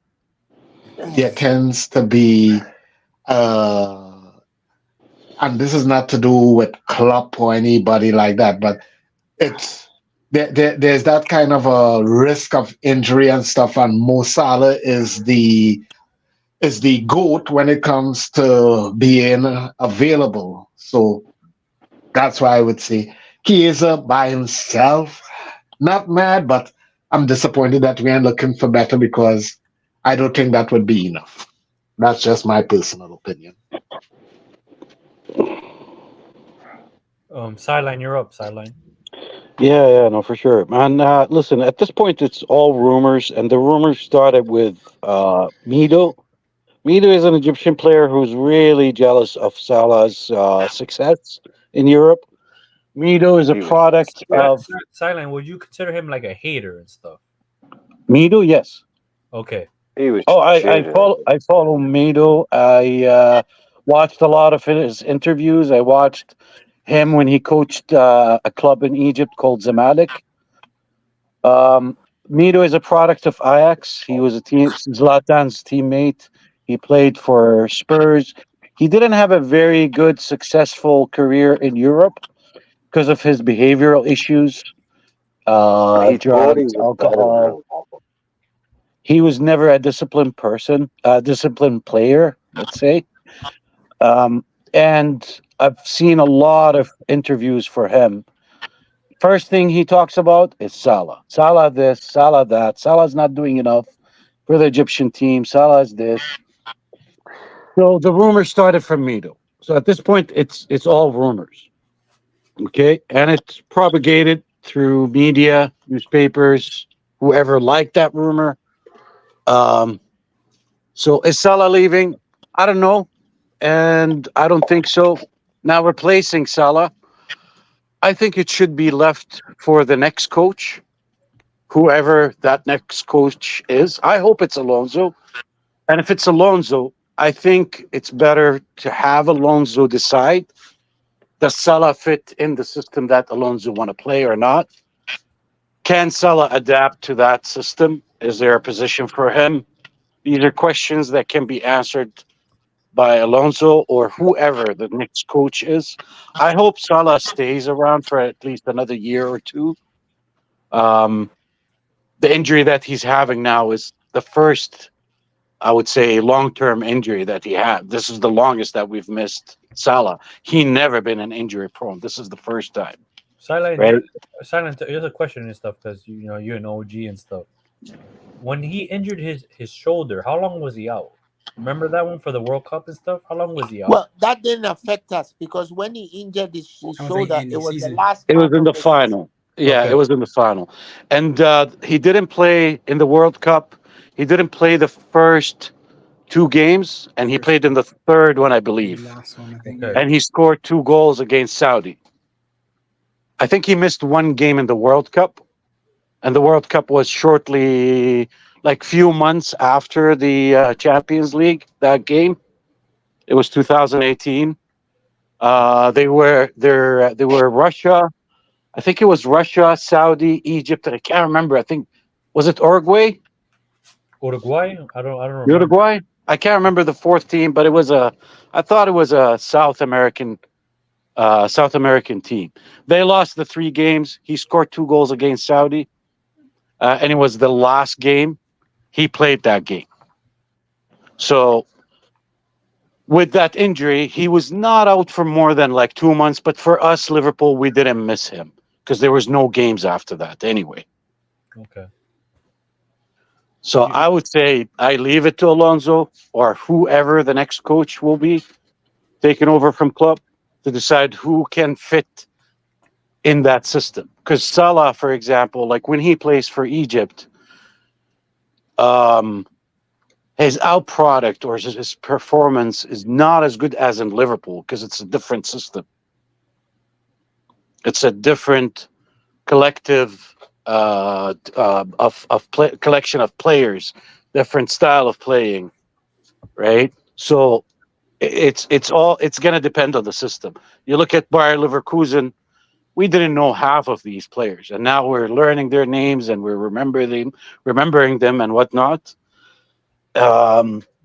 S8: there tends to be, and this is not to do with Klopp or anybody like that, but it's there's that kind of a risk of injury and stuff, and Mo Salah is the goat when it comes to being available. So that's why I would say Chiesa by himself, not mad, but I'm disappointed that we are looking for better because I don't think that would be enough. That's just my personal opinion.
S1: Sideline, you're up. Sideline.
S7: Yeah, no, for sure. And listen, at this point, it's all rumors, and the rumors started with Mido. Mido is an Egyptian player who's really jealous of Salah's success in Europe. Mido is a
S3: He was
S7: product
S3: shit.
S7: of
S1: Sideline. Would you consider him like a hater and stuff?
S7: Mido, yes.
S1: Okay.
S3: He was
S7: Oh,
S3: shit.
S7: I follow Mido. I watched a lot of his interviews. I watched him when he coached a club in Egypt called Zamalek. Mito is a product of Ajax. He was a team Zlatan's teammate. He played for Spurs. He didn't have a very good, successful career in Europe because of his behavioral issues,
S3: I thought he
S7: drugs,
S3: was better
S7: alcohol.
S3: though.
S7: He was never a disciplined person, a disciplined player, let's say. Um, and I've seen a lot of interviews for him. First thing he talks about is Salah. Salah this, Salah that. Salah's not doing enough for the Egyptian team. Salah's this. So the rumor started from Mito. So at this point, it's all rumors, okay, and it's propagated through media, newspapers, whoever liked that rumor. Um, so is Salah leaving? I don't know, and I don't think so. Now replacing Salah, I think it should be left for the next coach, whoever that next coach is. I hope it's Alonso. And if it's Alonso, I think it's better to have Alonso decide, does Salah fit in the system that Alonso want to play or not? Can Salah adapt to that system? Is there a position for him? These are questions that can be answered by Alonso or whoever the next coach is. I hope Salah stays around for at least another year or two. Um, the injury that he's having now is the first, I would say, long-term injury that he had. This is the longest that we've missed Salah. He never been an injury prone. This is the first time, right?
S1: Silent. Here's a question and stuff because you know you're an OG and stuff. When he injured his shoulder, how long was he out? Remember that one for the World Cup and stuff? How long was he out?
S6: Well, that didn't affect us because when he injured his
S9: That was like
S6: shoulder,
S9: end
S6: it
S9: of
S6: was the
S9: season.
S6: last
S7: It was
S6: part
S7: in
S6: of
S7: the
S6: the season.
S7: final. Yeah,
S1: Okay.
S7: it was in the final, and he didn't play in the World Cup. He didn't play the first two games, and he
S9: First,
S7: played in the third one, I
S9: maybe
S7: believe.
S9: last one, I think.
S1: Okay.
S9: Yeah.
S7: And he scored 2 goals against Saudi. I think he missed one game in the World Cup, and the World Cup was shortly, like few months after the Champions League. That game, it was 2018. They were Russia. I think it was Russia, Saudi, Egypt, and I can't remember. I think was it Uruguay,
S1: Uruguay? I don't remember.
S7: Uruguay. I can't remember the fourth team, but it was a. I thought it was a South American team. They lost the 3 games. He scored 2 goals against Saudi, and it was the last game he played that game. So with that injury, he was not out for more than like 2 months. But for us, Liverpool, we didn't miss him because there was no games after that anyway.
S1: Okay.
S7: So I would say I leave it to Alonso or whoever the next coach will be taking over from Klopp to decide who can fit in that system. Because Salah, for example, like when he plays for Egypt, um, his out product or his performance is not as good as in Liverpool because it's a different system. It's a different collective collection of players, different style of playing, right? So it's going to depend on the system. You look at Bayer Leverkusen, we didn't know half of these players, and now we're learning their names and we're remembering them and whatnot.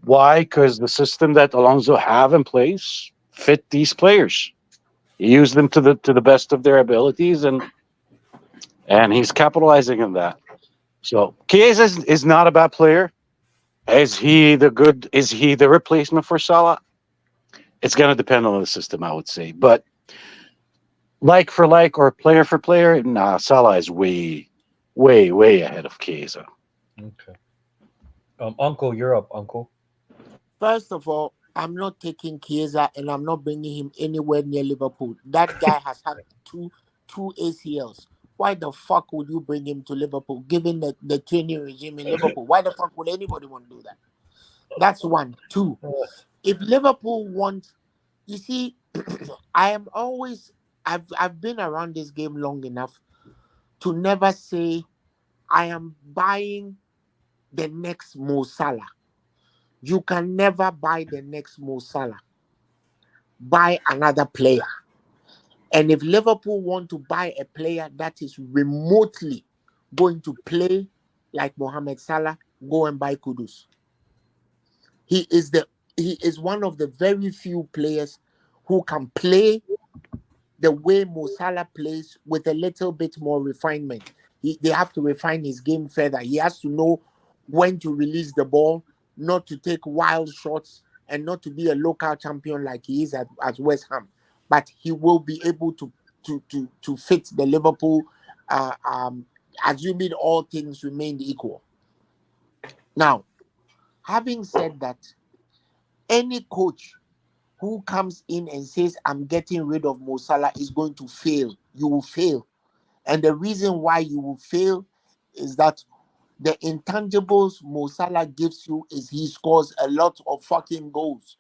S7: Why? Because the system that Alonso have in place fit these players. He used them to the best of their abilities, and he's capitalizing on that. So Chiesa is not a bad player. Is he the good? Is he the replacement for Salah? It's going to depend on the system, I would say. But like for like or player for player, nah, Salah is way, way, way ahead of Chiesa.
S1: Okay. Uncle, you're up, Uncle.
S6: First of all, I'm not taking Chiesa and I'm not bringing him anywhere near Liverpool. That guy has had two ACLs. Why the fuck would you bring him to Liverpool, given the training regime in Liverpool? Why the fuck would anybody want to do that? That's one. Two, if Liverpool wants, you see, I've been around this game long enough to never say I am buying the next Mo Salah. You can never buy the next Mo Salah. Buy another player. And if Liverpool want to buy a player that is remotely going to play like Mohamed Salah, go and buy Kudus. He is one of the very few players who can play the way Mo Salah plays with a little bit more refinement. They have to refine his game further. He has to know when to release the ball, not to take wild shots, and not to be a local champion like he is at West Ham. But he will be able to fit the Liverpool, assuming all things remained equal. Now, having said that, any coach who comes in and says, I'm getting rid of Mo Salah is going to fail. You will fail. And the reason why you will fail is that the intangibles Mo Salah gives you is he scores a lot of fucking goals.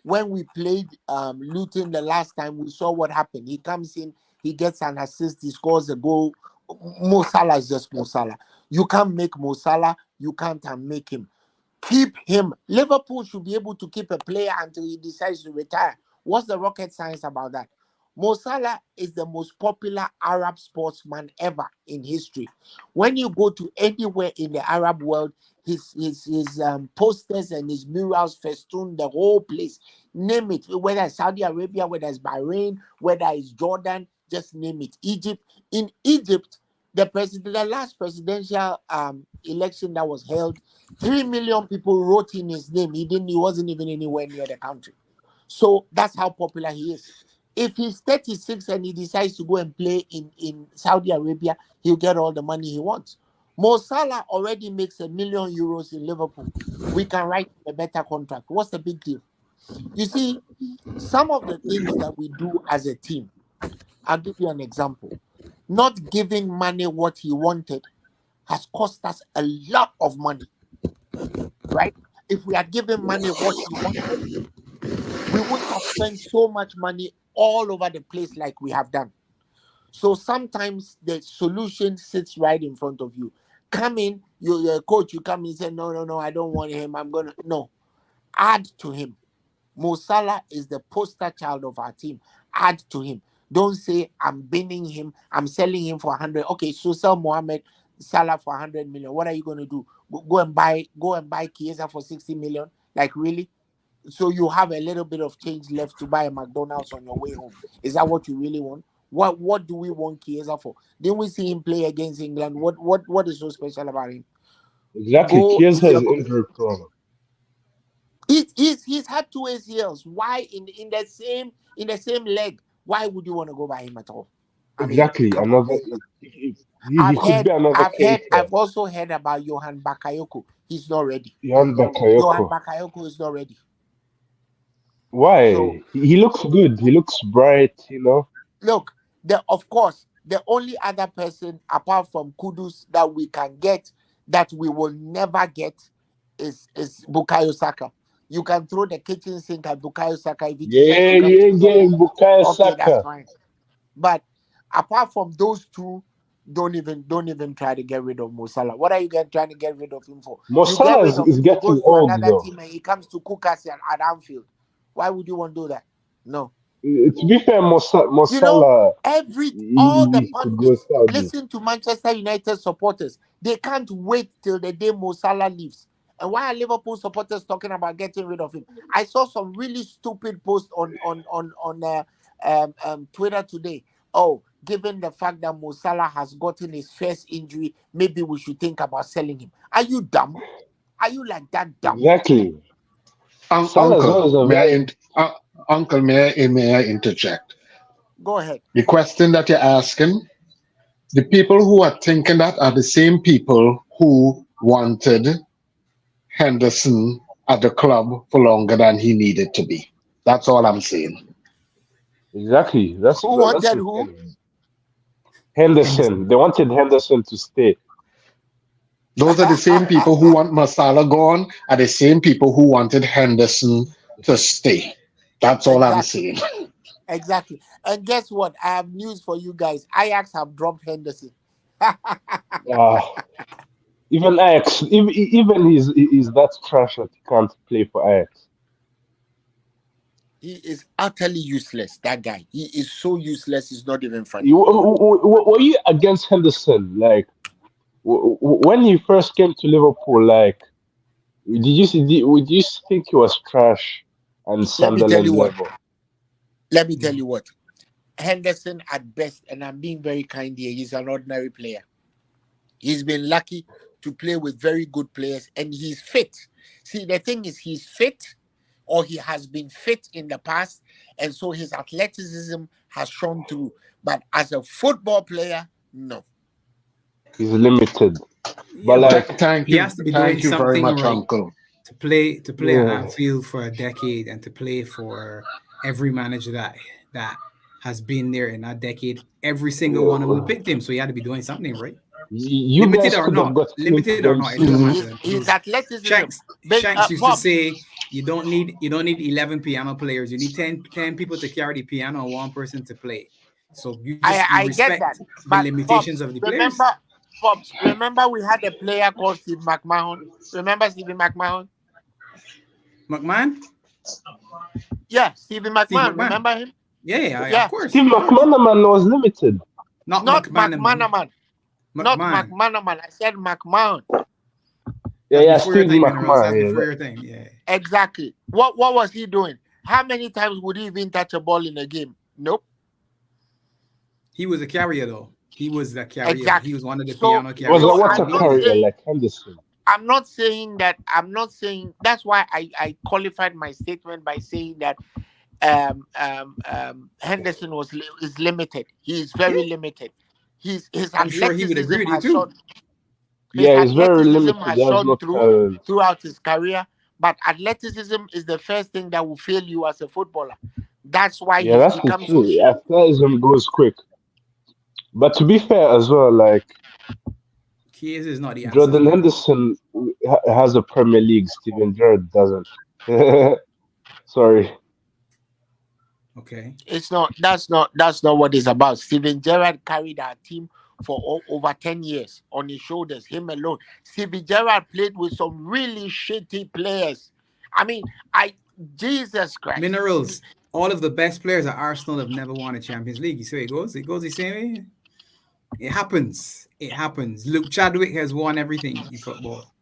S6: When we played Luton the last time, we saw what happened. He comes in, he gets an assist, he scores a goal. Mo Salah is just Mo Salah. You can't make Mo Salah, you can't unmake him. Keep him. Liverpool should be able to keep a player until he decides to retire. What's the rocket science about that? Mo Salah is the most popular Arab sportsman ever in history. When you go to anywhere in the Arab world, his posters and his murals festoon the whole place. Name it, whether it's Saudi Arabia, whether it's Bahrain, whether it's Jordan, just name it. Egypt. In Egypt, the last presidential election that was held, 3 million people wrote in his name. He wasn't even anywhere near the country. So that's how popular he is. If he's 36 and he decides to go and play in Saudi Arabia, he'll get all the money he wants. Mo Salah already makes €1 million in Liverpool. We can write a better contract. What's the big deal? You see, some of the things that we do as a team, I'll give you an example. Not giving money what he wanted has cost us a lot of money, right? If we had given money what he wanted, we wouldn't have spent so much money all over the place like we have done. So sometimes the solution sits right in front of you. Come in, you're a coach, you come in and say, no, I don't want him. No. Add to him. Mo Salah is the poster child of our team. Add to him. Don't say, I'm binning him, I'm selling him for 100. Okay, so sell Mohamed Salah for 100 million. What are you going to do? Go and buy Chiesa for 60 million? Like, really? So you have a little bit of change left to buy a McDonald's on your way home. Is that what you really want? What do we want Chiesa for? Didn't we see him play against England? What is so special about him?
S10: Exactly. Chiesa is injury prone.
S6: He's had 2 ACLs. Why in the same leg? Why would you want to go by him at all?
S10: Exactly. Another. He could be another case.
S6: I've also heard about Johan Bakayoko. He's not ready.
S10: Johan
S6: Bakayoko is not ready.
S10: Why?
S6: So,
S10: he looks good. He looks bright.
S6: Look, of course, the only other person apart from Kudus that we can get that we will never get is Bukayo Saka. You can throw the kitchen sink at Bukayo Saka if he decides to come to
S10: Bukayo
S6: okay,
S10: Saka.
S6: that's fine. But apart from those two, don't even try to get rid of Mo Salah. What are you trying to get rid of him for?
S10: Mo Salah is getting old,
S6: another team and he comes to cook us at Anfield. Why would you want to do that? No.
S10: To be fair, Mo Salah,
S6: all the pundits listen to Manchester United supporters. They can't wait till the day Mo Salah leaves. And why are Liverpool supporters talking about getting rid of him? I saw some really stupid posts on Twitter today. Oh, given the fact that Mo Salah has gotten his first injury, maybe we should think about selling him. Are you dumb? Are you like that dumb?
S10: Exactly.
S8: Uncle, may I interject?
S6: Go ahead.
S8: The question that you're asking, the people who are thinking that are the same people who wanted Henderson at the club for longer than he needed to be. That's all I'm saying.
S10: Exactly.
S6: Who wanted who?
S10: Henderson. They wanted Henderson to stay.
S8: Those are the same people who want Mo Salah gone, are the same people who wanted Henderson to stay. That's all I'm saying.
S6: Exactly. And guess what? I have news for you guys. Ajax have dropped Henderson.
S10: Even Ajax, even he's that trash that he can't play for Ajax.
S6: He is utterly useless, that guy. He is so useless, it's not even funny.
S10: Were you against Henderson? Like, when he first came to Liverpool, like, would you think he was trash and
S6: Let me tell
S10: Sunderland
S6: you what.
S10: level?
S6: Let me tell you what. Henderson at best, and I'm being very kind here, he's an ordinary player. He's been lucky to play with very good players, and he's fit. See, the thing is, he's fit, or he has been fit in the past, and so his athleticism has shown through. But as a football player, no.
S10: He's limited.
S9: Yeah,
S10: But
S9: but
S10: like,
S8: Thank
S9: he
S8: you.
S9: has to be doing
S8: Thank you very
S9: something
S8: much,
S9: right
S8: Uncle.
S9: to play at
S10: yeah,
S9: Anfield for a decade and to play for every manager that has been there in that decade. Every single one of them
S10: yeah,
S9: picked him, so he had to be doing something right.
S10: you guys could have got him
S9: Limited or
S10: very
S9: not, it doesn't
S10: soon.
S9: matter.
S6: His athleticism.
S9: Shanks used to
S6: Pops,
S9: say you don't need 11 piano players. You need 10 people to carry the piano and one person to play. So you
S6: I get
S9: respect
S6: that,
S9: the
S6: but
S9: limitations
S6: Pops,
S9: of the players.
S6: remember we had a player called Steve McMahon. Remember Stephen McMahon?
S9: McMahon?
S6: Yeah, Stephen McMahon. Remember him?
S9: Yeah, of course.
S10: Steve McManaman was limited.
S6: Not McManaman. Not McManaman. I said McMahon.
S10: Yeah,
S9: Before your
S10: Steve
S9: thing, Minerals. That's
S10: McMahon.
S9: before your thing. Yeah.
S6: Exactly. What was he doing? How many times would he even touch a ball in a game? Nope.
S9: He was a carrier though. He was the carrier.
S6: Exactly.
S9: He was one of the
S6: So-
S9: piano carriers.
S10: What's a carrier like Henderson?
S6: I'm not saying that. I'm not saying. That's why I qualified my statement by saying that Henderson is limited. He is very limited. His
S9: I'm sure he would agree with you
S6: has
S9: too.
S6: shown- his
S10: Yeah, he's very
S6: athleticism
S10: limited.
S6: has
S10: He has
S6: shown
S10: no talent.
S6: throughout his career. But athleticism is the first thing that will fail you as a footballer. That's why
S10: Yeah,
S6: he's
S10: that's
S6: become
S10: true.
S6: so shit.
S10: Athleticism goes quick. But to be fair as well, like,
S9: Keys is not the answer.
S10: Jordan Henderson has a Premier League. Steven Gerrard doesn't. Sorry.
S9: Okay.
S6: It's not. That's not what it's about. Steven Gerrard carried our team for over 10 years on his shoulders, him alone. Steven Gerrard played with some really shitty players. I mean, Jesus Christ.
S9: Minerals. All of the best players at Arsenal have never won a Champions League. You see it goes. It goes the same way. It happens. It happens. Luke Chadwick has won everything in football.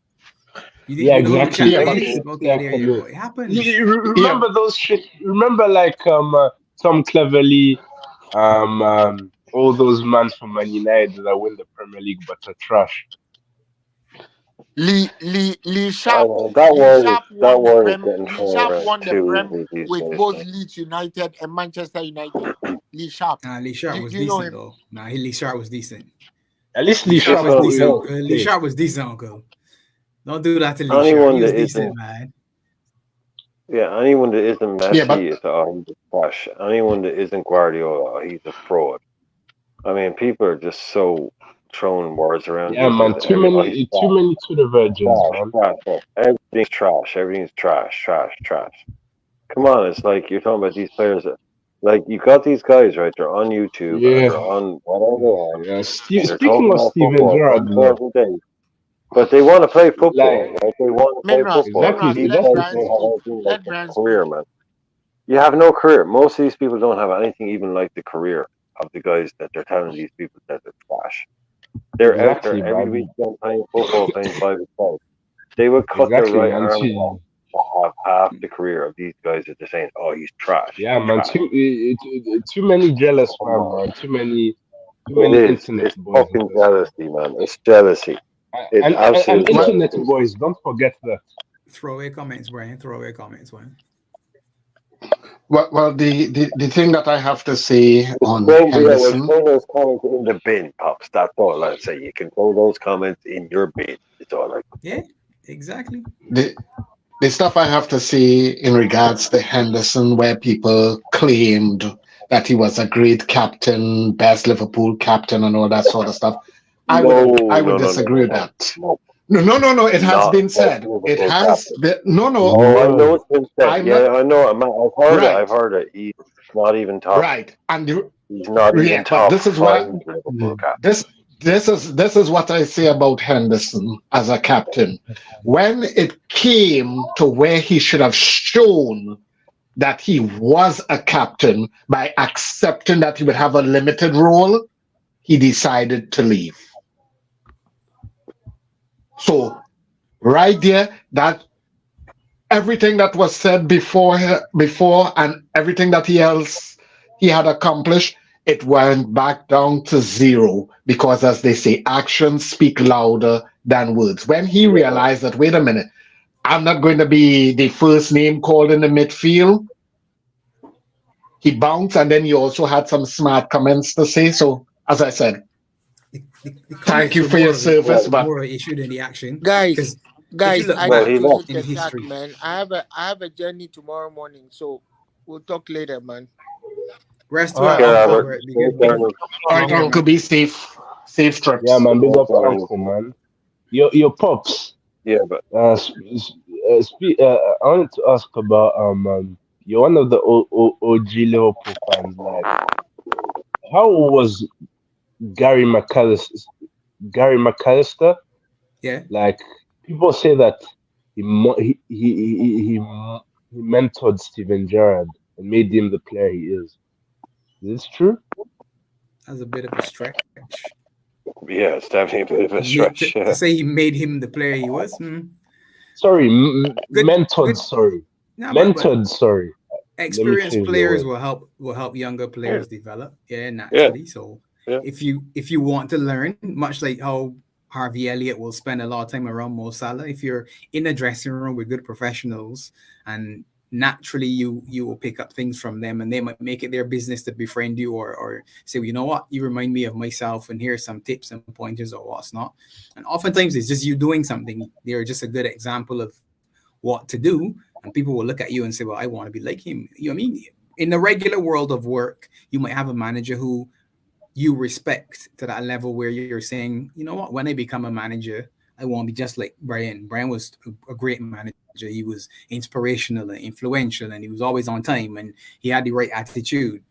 S10: Yeah,
S9: you know who
S10: exactly.
S9: Chadwick is? Okay, there you go. It happens.
S10: You remember those shit? Remember like Tom Cleverley, all those men from Man United that win the Premier League but are trash.
S6: Lee Sharp.
S3: That
S6: Lee
S3: Sharp
S6: won the Prem with both Leeds United and Manchester United. Lee Sharp.
S9: Lee Sharp was decent though. Lee Sharp was decent.
S10: At least Lee Sharp
S9: was decent. Lee Sharp was decent, uncle. Don't do that to Lee Sharp. He was decent, man.
S3: Yeah, anyone that isn't Messi is he's trash. Anyone that isn't Guardiola, he's a fraud. I mean, people are just so throwing words around.
S10: Yeah, man, too many to the virgins, man.
S3: Everything's trash. Everything's trash. Come on, it's like you're talking about these players. Like you got these guys, right? They're on YouTube.
S10: Yeah.
S3: They're on whatever.
S10: Yeah. Speaking of Steven Gerrard,
S3: but they want to play football. Like, they want to play football.
S6: Exactly.
S3: Career, man. You have no career. Most of these people don't have anything even like the career of the guys that they're telling these people that they're trash. They're out there every weekend playing football, playing 5-5. They would cut their right arm off to have half the career of these guys that they're saying, "Oh, he's trash."
S10: Yeah, man. Too many jealous man. Too many internet
S3: it's
S10: boys.
S3: Fucking jealousy, man. It's jealousy.
S10: And internet boys, don't forget that.
S9: Throwaway comments, Brian. Throwaway comments, Brian.
S8: Well, the thing that I have to say on
S3: Henderson, throw those comments in the bin, pops. That's all I say. You can throw those comments in your bin. It's all like.
S9: Yeah, exactly.
S8: The stuff I have to say in regards to Henderson, where people claimed that he was a great captain, best Liverpool captain, and all that sort of stuff, I would disagree with that. No. It has been said. It has been. No.
S3: Oh, I know it's been said. I know. I've heard it. He's not even talking.
S8: Right, and
S3: he's not even talking.
S8: This is what This is what I say about Henderson as a captain. When it came to where he should have shown that he was a captain by accepting that he would have a limited role, he decided to leave. So right there, that everything that was said before and everything that he had accomplished, it went back down to zero because, as they say, actions speak louder than words. When he realized that, wait a minute, I'm not going to be the first name called in the midfield, he bounced, and then he also had some smart comments to say. So, as I said,
S9: The
S8: thank
S9: comments
S8: you
S9: were
S8: for your service, but
S9: more of an issue than the action.
S6: Guys,
S9: Because if you
S6: guys,
S9: look
S6: I
S3: Well,
S9: back
S6: need
S3: he
S6: to
S3: left.
S6: hit
S9: in
S6: the chat,
S9: history,
S6: man. I have a journey tomorrow morning, so we'll talk later, man.
S9: rest
S1: All
S9: well,
S1: right.
S3: Okay,
S9: Uncle.
S3: Albert.
S9: Bert. Be
S3: Take
S9: good,
S3: care,
S9: man.
S3: man.
S8: all
S9: Take
S8: right,
S9: care,
S8: Uncle,
S9: man.
S8: be safe
S10: Yeah,
S8: trips.
S10: man. Big
S3: Take
S10: up
S3: care.
S10: uncle, man. Your pops.
S3: Yeah, but
S10: I wanted to ask about you're one of the OG Liverpool fans. Like, how was Gary McAllister? Gary McAllister?
S9: Yeah.
S10: Like, people say that he mentored Steven Gerrard and made him the player he is. Is this true?
S9: That's a bit of a stretch.
S3: yeah, it's definitely a bit of a stretch.
S9: To
S3: Yeah.
S9: say he made him the player he was.
S10: Sorry,
S9: Good,
S10: mentored.
S9: good.
S10: Sorry,
S9: No, but
S10: mentored. Sorry. Let me
S9: experienced
S10: change the
S9: players
S10: word.
S9: will help younger
S3: Yeah.
S9: players develop. Yeah,
S3: Yeah.
S9: naturally. So
S3: Yeah.
S9: if you want to learn, much like how Harvey Elliott will spend a lot of time around Mo Salah, if you're in a dressing room with good professionals, and naturally you will pick up things from them, and they might make it their business to befriend you or say, well, you know what, you remind me of myself, and here's some tips and pointers or what's not. And oftentimes it's just you doing something. They're just a good example of what to do, and people will look at you and say, well, I want to be like him. You know what I mean? In the regular world of work, you might have a manager who you respect to that level where you're saying, you know what, when I become a manager, I want to be just like Brian. Brian was a great manager. He was inspirational and influential, and he was always on time, and he had the right attitude.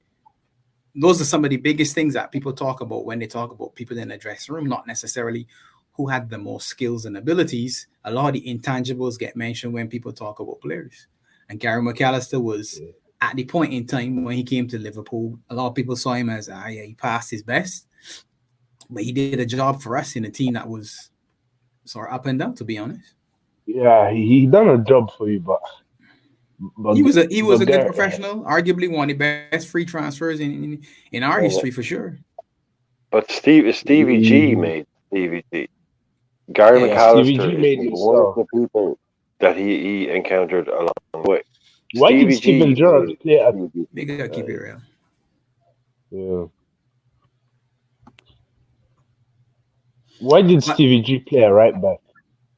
S9: Those are some of the biggest things that people talk about when they talk about people in the dressing room, not necessarily who had the most skills and abilities. A lot of the intangibles get mentioned when people talk about players. And Gary McAllister was at the point in time when he came to Liverpool, a lot of people saw him as yeah, he passed his best, but he did a job for us in a team that was sort of up and down, to be honest.
S10: Yeah, he done a job for you, but
S9: He was a good
S10: Gary,
S9: professional, arguably one of the best free transfers in our history for sure.
S3: But Stevie G made Stevie G. Gary
S9: Yeah,
S10: Stevie
S3: McAllister
S10: G
S3: is
S10: made
S3: one of
S10: himself.
S3: the people that he encountered along the way.
S10: Why did
S3: Stevie
S10: Steven
S3: G
S10: Gerrard
S3: made
S10: play at?
S3: Stevie
S9: they gotta keep it real.
S10: Yeah. Why did
S9: But
S10: Stevie G play a right back?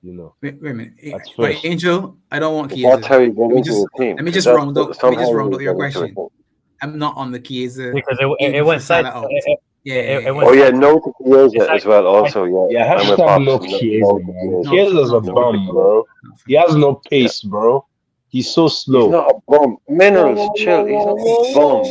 S10: You know,
S9: wait a minute.
S10: at
S9: But
S10: first.
S9: Angel, I don't want
S3: That's
S9: Chiesa.
S3: how you get
S9: Let me
S3: into
S9: just
S3: a team.
S9: let me
S3: Because
S9: just round out. Let me
S3: somehow
S9: just round
S3: you
S9: out your
S3: get into a
S9: question.
S3: team.
S9: I'm not on the Chiesa
S1: Because
S9: in
S1: it
S9: for
S1: went
S9: Salah
S1: side.
S9: out. Yeah,
S1: It
S3: Oh
S1: went
S3: yeah,
S1: side.
S3: no to Chiesa
S1: It's
S3: as well. Also, yeah,
S10: Yeah,
S3: I'm with
S10: hashtag
S3: Pops.
S10: no
S3: No,
S10: Chiesa,
S3: no to
S10: man.
S3: Chiesa.
S10: Chiesa's a
S9: not
S3: No
S9: for
S3: to
S9: me.
S10: bum,
S3: Chiesa.
S10: bro.
S9: Not for
S10: He
S9: me.
S10: has no
S3: Yeah.
S10: pace, bro. He's so
S3: He's
S10: slow.
S3: not a bum. Minerals, chill. He's not a bum.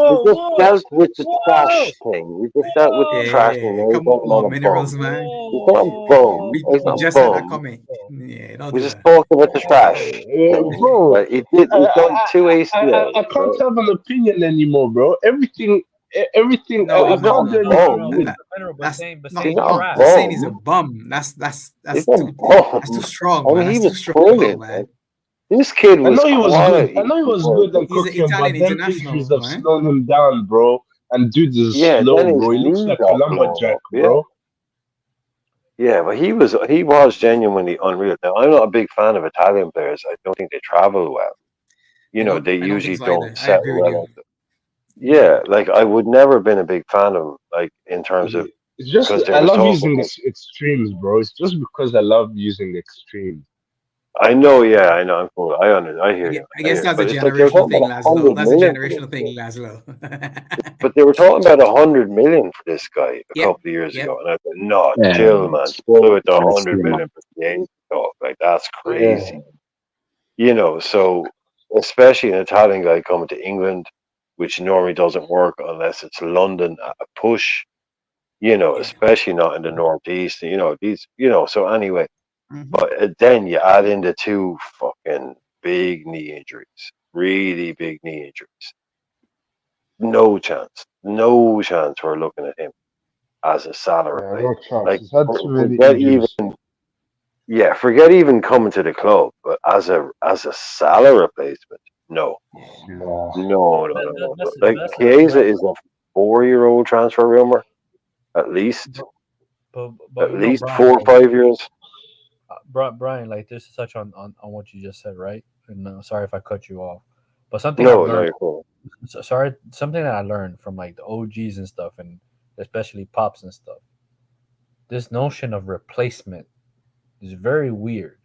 S3: We just dealt with the trash thing. We just dealt with the trash thing.
S9: Yeah,
S3: Now he's
S9: come
S3: talking about
S9: on,
S3: a
S9: minerals,
S3: bum.
S9: man.
S3: He's not a bum. He's
S9: We
S3: not a
S9: just had that
S3: bum.
S9: comment. Yeah, don't
S3: We
S9: do
S3: just
S9: that.
S3: talked about the trash thing.
S10: Bro,
S3: Right? He's done 2 ACLs.
S10: I can't
S3: Right?
S10: have an opinion anymore, bro. Everything.
S9: No,
S3: He's
S9: no,
S3: not
S10: How
S3: a
S9: no,
S10: dare
S9: no.
S10: you
S3: bum.
S10: defend him?
S1: But
S9: That's
S3: He's
S1: saying
S3: not a
S9: not saying he's a
S3: bum.
S9: bum. That's
S3: He's not a
S9: too
S3: bum.
S9: strong,
S3: I
S9: man.
S3: mean, he
S9: That's
S3: was
S9: too strong,
S3: brilliant,
S9: man.
S3: man. This kid
S10: I
S3: was
S10: know he was good. I
S3: quality
S10: know he was
S3: before he
S10: good and
S3: got.
S9: He's an
S10: cooking,
S9: Italian
S10: but them
S9: international,
S10: injuries have
S9: man.
S10: slowed him down, bro. And dude is
S3: Yeah,
S10: slow,
S3: then his
S10: bro. He looks
S3: knee
S10: like a
S3: got blown
S10: lumberjack,
S3: up. Yeah.
S10: bro.
S3: Yeah, but he was genuinely unreal. Now I'm not a big fan of Italian players. I don't think they travel well. They
S9: I don't think
S3: usually
S9: so
S3: don't
S9: either. I
S3: settle
S9: agree with
S3: well.
S9: you.
S3: Yeah, like I would never been a big fan of him, like in terms of
S10: It's just
S3: because there
S10: I
S3: was
S10: love
S3: talk
S10: using
S3: about.
S10: extremes, bro. It's just because I love using extremes.
S3: I know, yeah, I know. I'm cool. I hear you.
S9: I guess that's a
S3: But it's like they were
S9: generational
S3: talking
S9: thing,
S3: about a
S9: Laszlo.
S3: hundred
S9: That's a
S3: million for this
S9: generational thing,
S3: kid.
S9: Laszlo.
S3: But they were talking about 100 million for this guy a
S9: Yep,
S3: couple of years
S9: yep.
S3: ago, and I said, "No,
S7: Yeah,
S3: chill, man. Chill with the
S7: that's
S3: 100 million for the talk. Like that's
S10: Yeah,
S3: crazy." So especially an Italian guy coming to England, which normally doesn't work unless it's London at a push.
S9: Yeah.
S3: Especially not in the northeast. So anyway,
S9: Mhm.
S3: but then you add in the two fucking big knee injuries, really big knee injuries. No chance we're looking at him as a Salah
S10: yeah, no
S3: replacement.
S10: chance.
S3: Like
S10: He's had too many
S3: forget even
S10: injuries.
S3: Yeah, forget even coming to the club, but as a Salah replacement, no,
S10: Nah.
S3: no.
S1: That's
S3: Like
S1: that's the thing,
S3: Chiesa
S1: right?
S3: is a 4-year-old transfer rumor, at least,
S1: But Brian,
S3: 4 or 5 years.
S1: Brian, like this to touch on what you just said, right? And sorry if I cut you off, but something I've
S3: No, no,
S1: learned.
S3: you're cool.
S1: Sorry, something that I learned from like the OGs and stuff, and especially pops and stuff. This notion of replacement is very weird.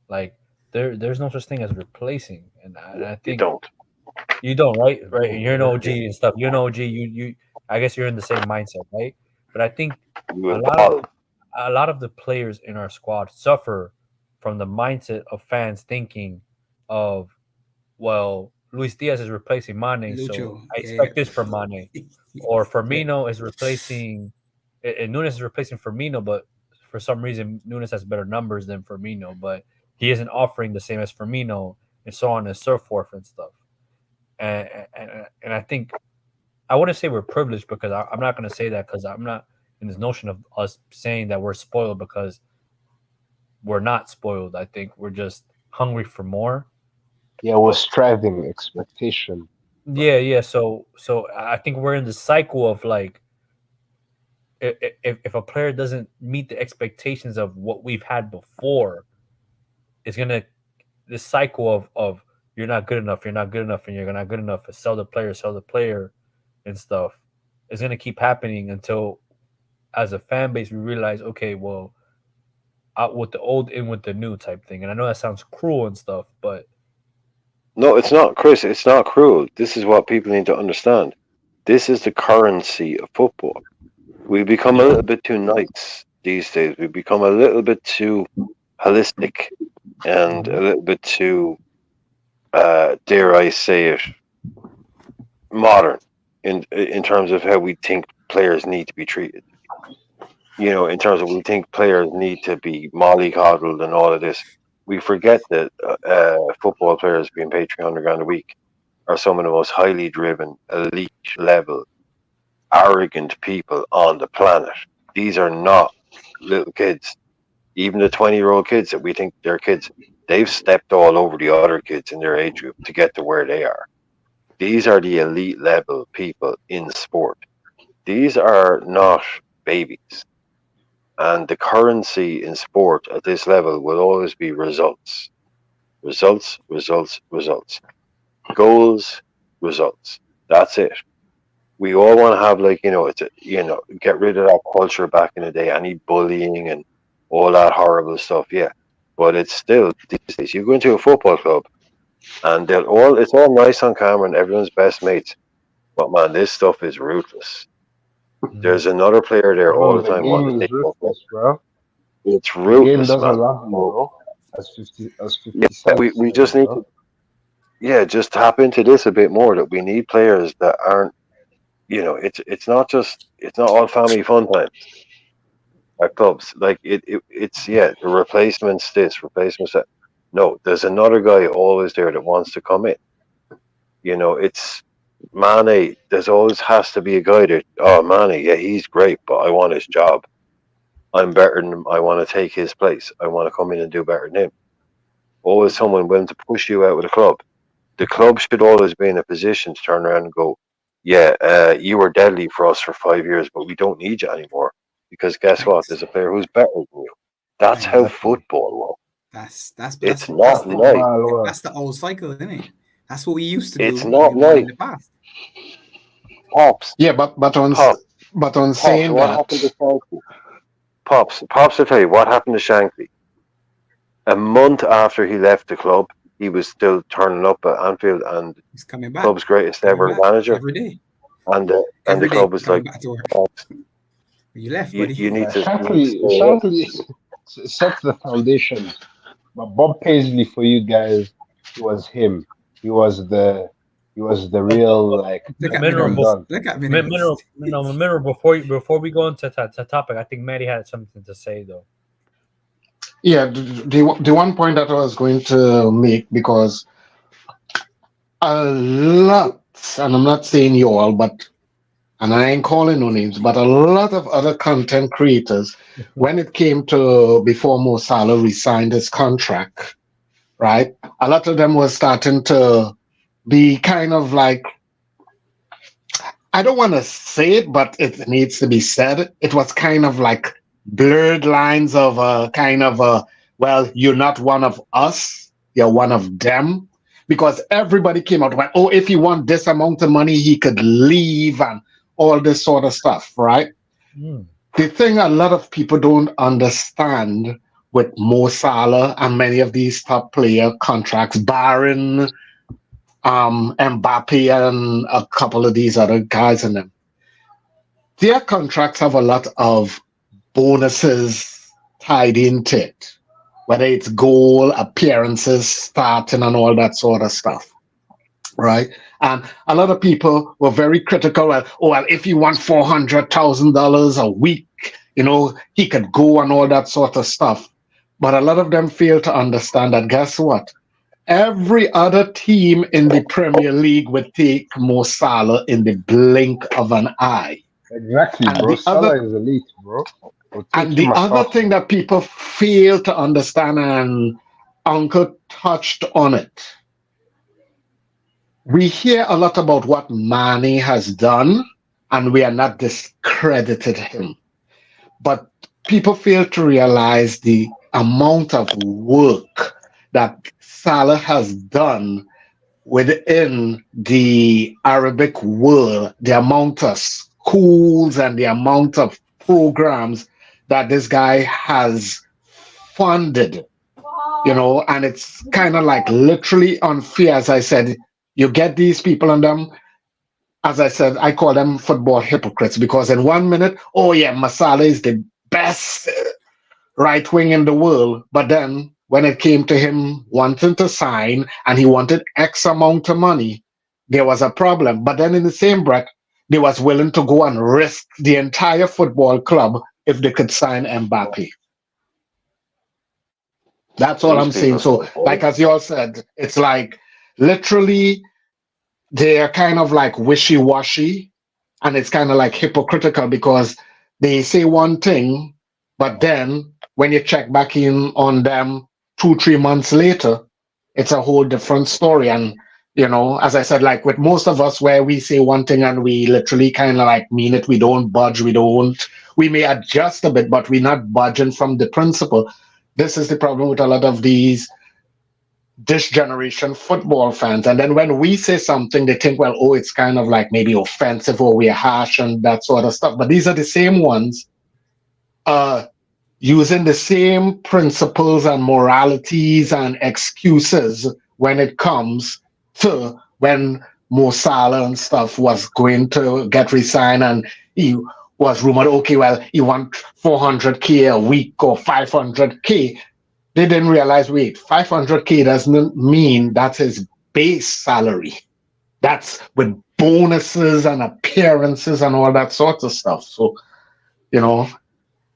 S1: Like there's no such thing as replacing, and I
S3: You
S1: think
S3: don't.
S1: you don't, right? Right, you're an
S10: No.
S1: OG and stuff. You're an OG. You. I guess you're in the same mindset, right? But I think
S3: You
S1: a lot of
S3: evolve.
S1: a lot of the players in our squad suffer from the mindset of fans thinking of, well, Luis Diaz is replacing Mane, so
S9: Lucho,
S1: I
S9: yeah.
S1: expect this from Mane. Or Firmino is replacing, and Nunes is replacing Firmino, but for some reason Nunes has better numbers than Firmino, but he isn't offering the same as Firmino, and so on and so forth and stuff. And I think I wouldn't say we're privileged because I'm not going to say that because I'm not in this notion of us saying that we're spoiled because we're not spoiled. I think we're just hungry for more.
S10: Yeah, we're striving expectation.
S1: Yeah. So I think we're in the cycle of like if a player doesn't meet the expectations of what we've had before, it's gonna this cycle of you're not good enough, you're not good enough, and you're not good enough. Sell the player, and stuff. It's gonna keep happening until, as a fan base, we realize, okay, well, out with the old, in with the new type thing. And I know that sounds cruel and stuff, but
S3: No, it's not, Chris. It's not cruel. This is what people need to understand. This is the currency of football. We become a little bit too nice these days. We become a little bit too holistic and a little bit too, dare I say it, modern in terms of how we think players need to be treated. In terms of we think players need to be mollycoddled and all of this. We forget that football players being paid 300 grand a week are some of the most highly driven, elite level, arrogant people on the planet. These are not little kids. Even the 20-year-old kids that we think they're kids, they've stepped all over the other kids in their age group to get to where they are. These are the elite level people in sport. These are not babies. And the currency in sport at this level will always be results. Results, results, results. Goals, results. That's it. We all want to have get rid of that culture back in the day, any bullying and all that horrible stuff. Yeah, but it's still these days. You go into a football club, and it's all nice on camera and everyone's best mates. But man, this stuff is ruthless. There's another player there all
S10: Bro,
S3: the
S10: the
S3: time
S10: game
S3: wanting to
S10: is
S3: take your place.
S10: ruthless, bro.
S3: It's
S10: The game
S3: ruthless,
S10: doesn't
S3: man.
S10: love you,
S3: So,
S10: bro. As
S3: yeah,
S10: 50 Cent
S3: we
S10: says,
S3: just need
S10: bro.
S3: to just tap into this a bit more. That we need players that aren't. It's not all family fun times at clubs. Like it's the replacements this, replacements that. No, there's another guy always there that wants to come in. It's Mane. There's always has to be a guy that, oh, Mane, yeah, he's great, but I want his job. I'm better than him. I want to take his place. I want to come in and do better than him. Always someone willing to push you out with the club. The club should always be in a position to turn around and go, yeah, you were deadly for us for 5 years, but we don't need you anymore. Because guess what?
S9: Thanks.
S3: There's a player who's better than you. That's how
S9: Thanks.
S10: Exactly.
S3: football works.
S9: That's
S3: It's
S9: that's
S3: not
S9: the
S3: nice.
S10: Football
S9: that's
S10: works.
S9: the old cycle, isn't it? That's what we used to
S3: It's
S9: do,
S3: not
S9: in
S3: nice.
S9: the past.
S3: Pops,
S8: Yeah,
S3: Pops,
S8: but on
S3: Pops,
S8: saying
S3: what
S8: that,
S3: happened to Shankly? Pops, I'll tell you, what happened to Shankly? A month after he left the club, he was still turning up at Anfield and
S9: He's coming back.
S3: club's greatest
S9: Coming
S3: ever
S9: back
S3: manager.
S9: every day.
S3: And the
S9: Every
S3: club
S9: day
S3: was
S9: coming
S3: like,
S9: back to work.
S3: Pops,
S9: You left,
S3: you,
S9: buddy.
S3: you need to
S10: Shankly,
S3: stay here.
S10: sets the foundation. But Bob Paisley, for you guys, he was him. He was the real like
S9: Look at
S1: Mineral,
S10: Don
S9: minerals.
S10: Don.
S9: Look at minerals.
S1: Mineral. Before we go into to topic, I think Maddie had something to say though.
S8: yeah, the one point that I was going to make, because a lot, and I'm not saying you all, but and I ain't calling no names, but a lot of other content creators, when it came to before Mo Salah resigned his contract, right? A lot of them were starting to be kind of like, I don't want to say it, but it needs to be said. It was kind of like blurred lines of a kind of a, well, you're not one of us, you're one of them. Because everybody came out, like, oh, if he want this amount of money, he could leave and all this sort of stuff, right?
S1: Mm.
S8: The thing a lot of people don't understand with Mo Salah and many of these top player contracts, barring Mbappe and a couple of these other guys in them, their contracts have a lot of bonuses tied into it, whether it's goal, appearances, starting, and all that sort of stuff, right? And a lot of people were very critical. Well, oh, well, if you want $400,000 a week, he could go and all that sort of stuff. But a lot of them fail to understand that, guess what? Every other team in the Premier League would take Mo Salah in the blink of an eye.
S10: Exactly,
S8: And
S10: bro.
S8: the other
S10: Salah is elite, bro. We'll take
S8: and the
S10: him
S8: other
S10: across.
S8: thing that people fail to understand, and Uncle touched on it, we hear a lot about what Mane has done, and we are not discredited him. But people fail to realize the amount of work that Salah has done within the Arabic world, the amount of schools and the amount of programs that this guy has funded, and it's kind of like literally unfair. As I said, you get these people and them, as I said, I call them football hypocrites, because in 1 minute, oh yeah, Masala is the best right wing in the world, but then when it came to him wanting to sign and he wanted X amount of money, there was a problem. But then in the same breath, they was willing to go and risk the entire football club if they could sign Mbappe. That's all I'm
S3: These
S8: saying.
S3: people.
S8: So, like as you all said, it's like literally they're kind of like wishy-washy, and it's kind of like hypocritical, because they say one thing, but then when you check back in on them 2-3 months later, it's a whole different story. And as I said, like with most of us, where we say one thing and we literally kind of like mean it, we don't budge, we may adjust a bit, but we're not budging from the principle. This is the problem with a lot of this generation football fans. And then when we say something, they think, well, oh, it's kind of like maybe offensive, or we're harsh and that sort of stuff. But these are the same ones using the same principles and moralities and excuses when it comes to when Mo Salah and stuff was going to get resigned, and he was rumored, okay, well, he want 400K a week or 500K. They didn't realize, wait, 500K doesn't mean that's his base salary. That's with bonuses and appearances and all that sorts of stuff. So,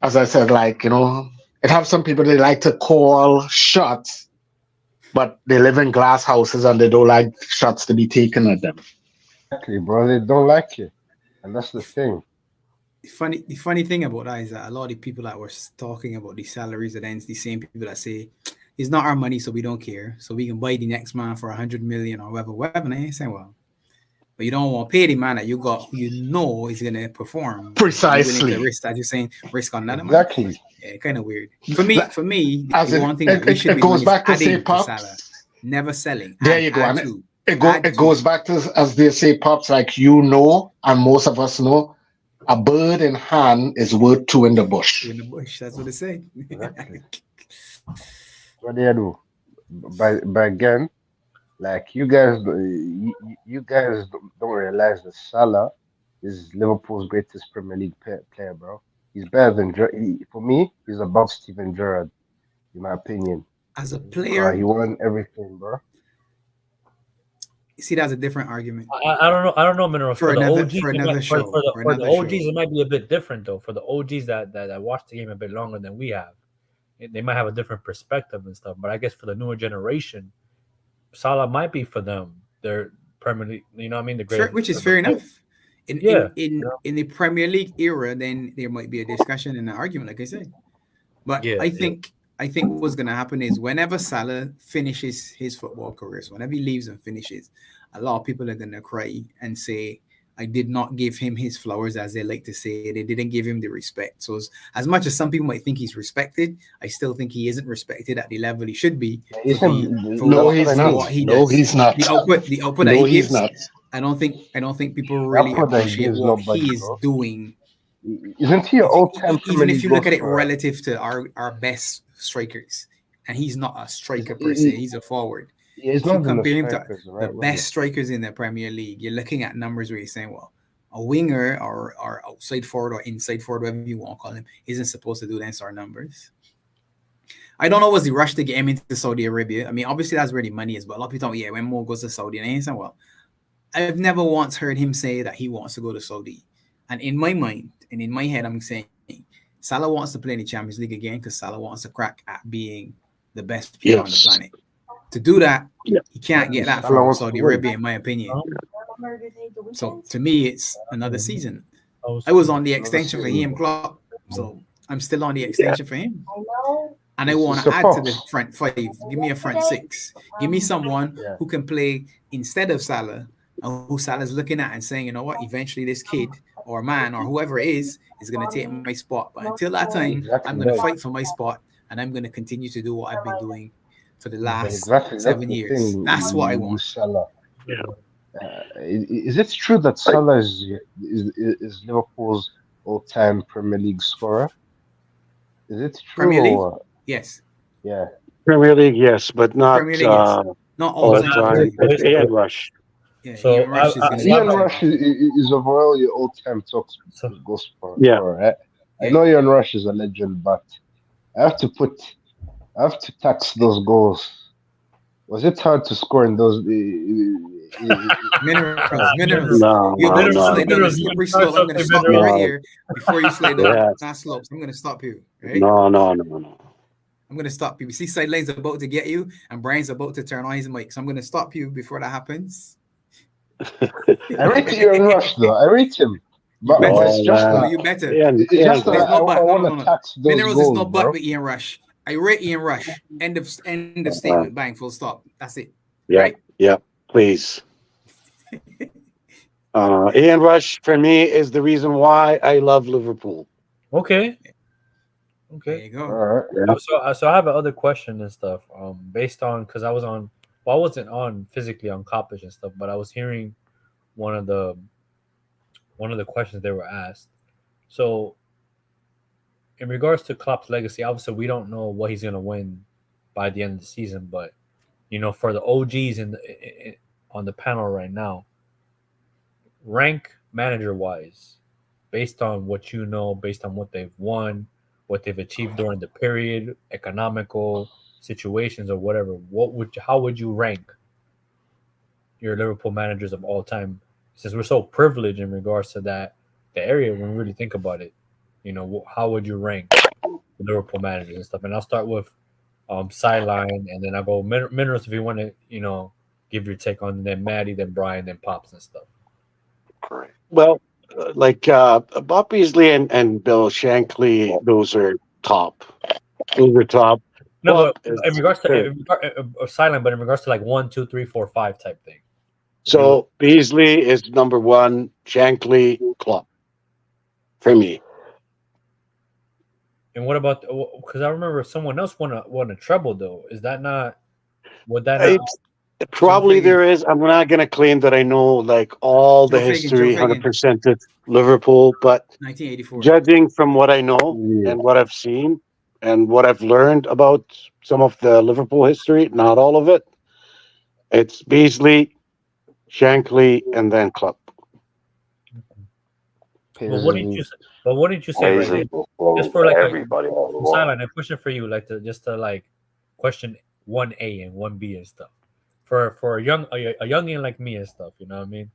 S8: as I said, like, it have some people they like to call shots, but they live in glass houses and they don't like shots to be taken at them.
S10: Exactly, bro. They don't like it, and that's the thing.
S9: The funny thing about that is that a lot of the people that were talking about the salaries, and then it's the same people that say it's not our money, so we don't care, so we can buy the next man for 100 million or whatever. And they say, well, but you don't want to pay the man that you got, who you know is going to perform.
S8: Precisely.
S9: Risk, as you're saying, risk on another
S10: Exactly.
S9: man. Yeah, kind of weird. For me,
S8: as
S9: the one thing that we should
S8: it
S9: be
S8: goes back to
S9: adding
S8: say,
S9: to
S8: Pops.
S9: Salah, never selling.
S8: There you go. And it goes back to, as they say, Pops, like, and most of us know, a bird in hand is worth two in the bush.
S9: In the bush, that's what they say.
S10: Exactly. What do you do? But again, like you guys don't realize that Salah is Liverpool's greatest Premier League player, bro. He's better than for me. He's above Steven Gerrard, in my opinion.
S9: As a player,
S10: he won everything, bro.
S9: See, that's a different argument.
S1: I don't know, Mineral.
S9: For the
S1: OGs, it might be a bit different though. For the OGs that watch the game a bit longer than we have, they might have a different perspective and stuff. But I guess for the newer generation, Salah might be for them. They're permanently, you know what I mean? The greatest,
S9: which is fair enough. In
S1: Yeah,
S9: in the Premier League era, then there might be a discussion and an argument, like I said. But
S1: yeah,
S9: I think what's gonna happen is whenever Salah finishes his football career, so whenever he leaves and finishes, a lot of people are gonna cry and say, I did not give him his flowers, as they like to say. They didn't give him the respect. So as much as some people might think he's respected, I still think he isn't respected at the level he should be for
S8: No,
S9: what
S8: he's
S9: for
S8: not.
S9: what he
S8: No,
S9: does.
S8: he's not.
S9: The output that
S8: No,
S9: he
S8: he's
S9: gives,
S8: not.
S9: I don't think people
S10: The
S9: really
S10: output that he
S9: appreciate
S10: gives
S9: what
S10: nobody,
S9: he is
S10: bro.
S9: doing.
S10: Isn't he an all-time Premier
S9: Even if
S10: League
S9: you
S10: goal
S9: look at it
S10: scorer?
S9: relative to our best strikers, and he's not a striker per
S10: He-
S9: se, he's a forward.
S10: He's
S9: If you
S10: not in the
S9: compare him to
S10: strikers,
S9: the
S10: right?
S9: best strikers in the Premier League, you're looking at numbers where you're saying, well, a winger or outside forward or inside forward, whatever you want to call him, isn't supposed to do that sort of numbers. I don't know what's the rush to get him into Saudi Arabia. I mean, obviously that's where the money is, but a lot of people think, yeah, when Mo goes to Saudi, and I saying, well, I've never once heard him say that he wants to go to Saudi. And in my mind and in my head, I'm saying Salah wants to play in the Champions League again because Salah wants to crack at being the best player on the
S4: Yes.
S9: planet. To do that,
S4: Yeah.
S9: he can't get that
S10: Salah
S9: from
S10: wants to
S9: Saudi
S10: win.
S9: Arabia, in my opinion. So to me, it's another season.
S1: I
S9: I was on the
S10: Another
S9: extension for
S10: season.
S9: him, Klopp. So I'm still on the extension for him. And I
S10: It's
S9: want
S10: a
S9: to add to the
S10: support.
S9: front five. Give me a front six. Give me someone
S10: Yeah.
S9: who can play instead of Salah, and who Salah's looking at and saying, you know what, eventually this kid or man or whoever it is going to take my spot. But until that time,
S10: Exactly.
S9: I'm going to fight for my spot, and I'm going to continue to do what I've been doing for the last
S10: Exactly. That's
S9: 7
S10: the
S9: years.
S10: thing
S9: That's what I
S10: with
S9: want.
S10: Salah. Is it true that Salah is Liverpool's all-time Premier League scorer? Is it true?
S9: Premier League?
S10: Or what?
S9: Yes.
S10: Yeah.
S7: Premier League, yes, but not
S9: Premier League, yes. Not all
S7: all
S9: time.
S7: time.
S9: Premier League.
S7: It's Ian Rush.
S9: Yeah,
S1: So
S9: Ian Rush is going to
S10: Ian
S9: be
S10: Rush is overall your all-time top
S1: So-
S10: goal scorer.
S7: Yeah.
S10: Right? I
S9: Yeah.
S10: know Ian Rush is a legend, but I have to tax those goals. Was it hard to score in those?
S9: Minerals.
S7: No,
S9: You're about to
S7: no,
S9: slide down the
S1: Minerals.
S9: slippery slope. I'm going to stop you
S7: Minerals.
S9: right here before you slide down
S7: Yes.
S9: that slope. I'm going to stop you. Right?
S7: no.
S9: I'm going to stop you. You see, Sideline's about to get you, and Brian's about to turn on his mic. So I'm going to stop you before that happens.
S10: I rate Ian Rush though. I rate him, but
S9: better.
S10: it's just
S7: No,
S9: No,
S10: that
S9: you better.
S7: Ian,
S10: it's just that
S9: There's
S10: I
S9: no but. No,
S10: want
S9: no,
S10: to
S9: no.
S10: tax those
S9: Minerals is
S10: goals,
S9: no
S10: bro.
S9: but with Ian Rush. I rate Ian Rush. End of statement. Bang. Full stop. That's it.
S7: Yeah,
S9: Right?
S7: yeah, please. Ian Rush for me is the reason why I love Liverpool.
S1: Okay.
S9: There
S1: Okay.
S9: you go.
S10: All right.
S7: Yeah.
S1: So I have another question and stuff. Based on because I was on. Well, I wasn't on physically on Coppish and stuff, but I was hearing one of the questions they were asked. So, in regards to Klopp's legacy, obviously we don't know what he's gonna win by the end of the season, but for the OGs on the panel right now, rank manager wise, based on what you know, based on what they've won, what they've achieved during the period, economical situations or whatever. How would you rank your Liverpool managers of all time? Since we're so privileged in regards to the area, when we really think about it, how would you rank the Liverpool managers and stuff? And I'll start with Sideline, and then I'll go Minerals if you want to, give your take on then Maddie, then Brian, then Pops and stuff.
S3: Correct.
S7: Well, like Bob Beasley and Bill Shankly, those are top. Those are top.
S1: No,
S7: Klopp
S1: but
S7: is
S1: in regards to
S7: third.
S1: Silent, but in regards to like 1, 2, 3, 4, 5 type thing.
S7: So Beasley is number one. Shankly, Klopp. For me.
S1: And what about? Because I remember someone else won a treble though. Is that not? Would that not?
S7: It's, probably there is. I'm not going to claim that I know like all the
S9: Joe Fagan,
S7: history,
S9: Joe Fagan.
S7: 100% of Liverpool, but
S9: 1984.
S7: judging from what I know
S10: Yeah.
S7: and what I've seen and what I've learned about some of the Liverpool history, not all of it, it's Beasley, Shankly, and then Klopp.
S1: Well, what did you say? But what did you say? Right?
S3: Paisley
S1: Just for like
S3: everybody.
S1: Silent, a question for you, like to question 1A and 1B and stuff. For a youngin like me and stuff, you know what I mean?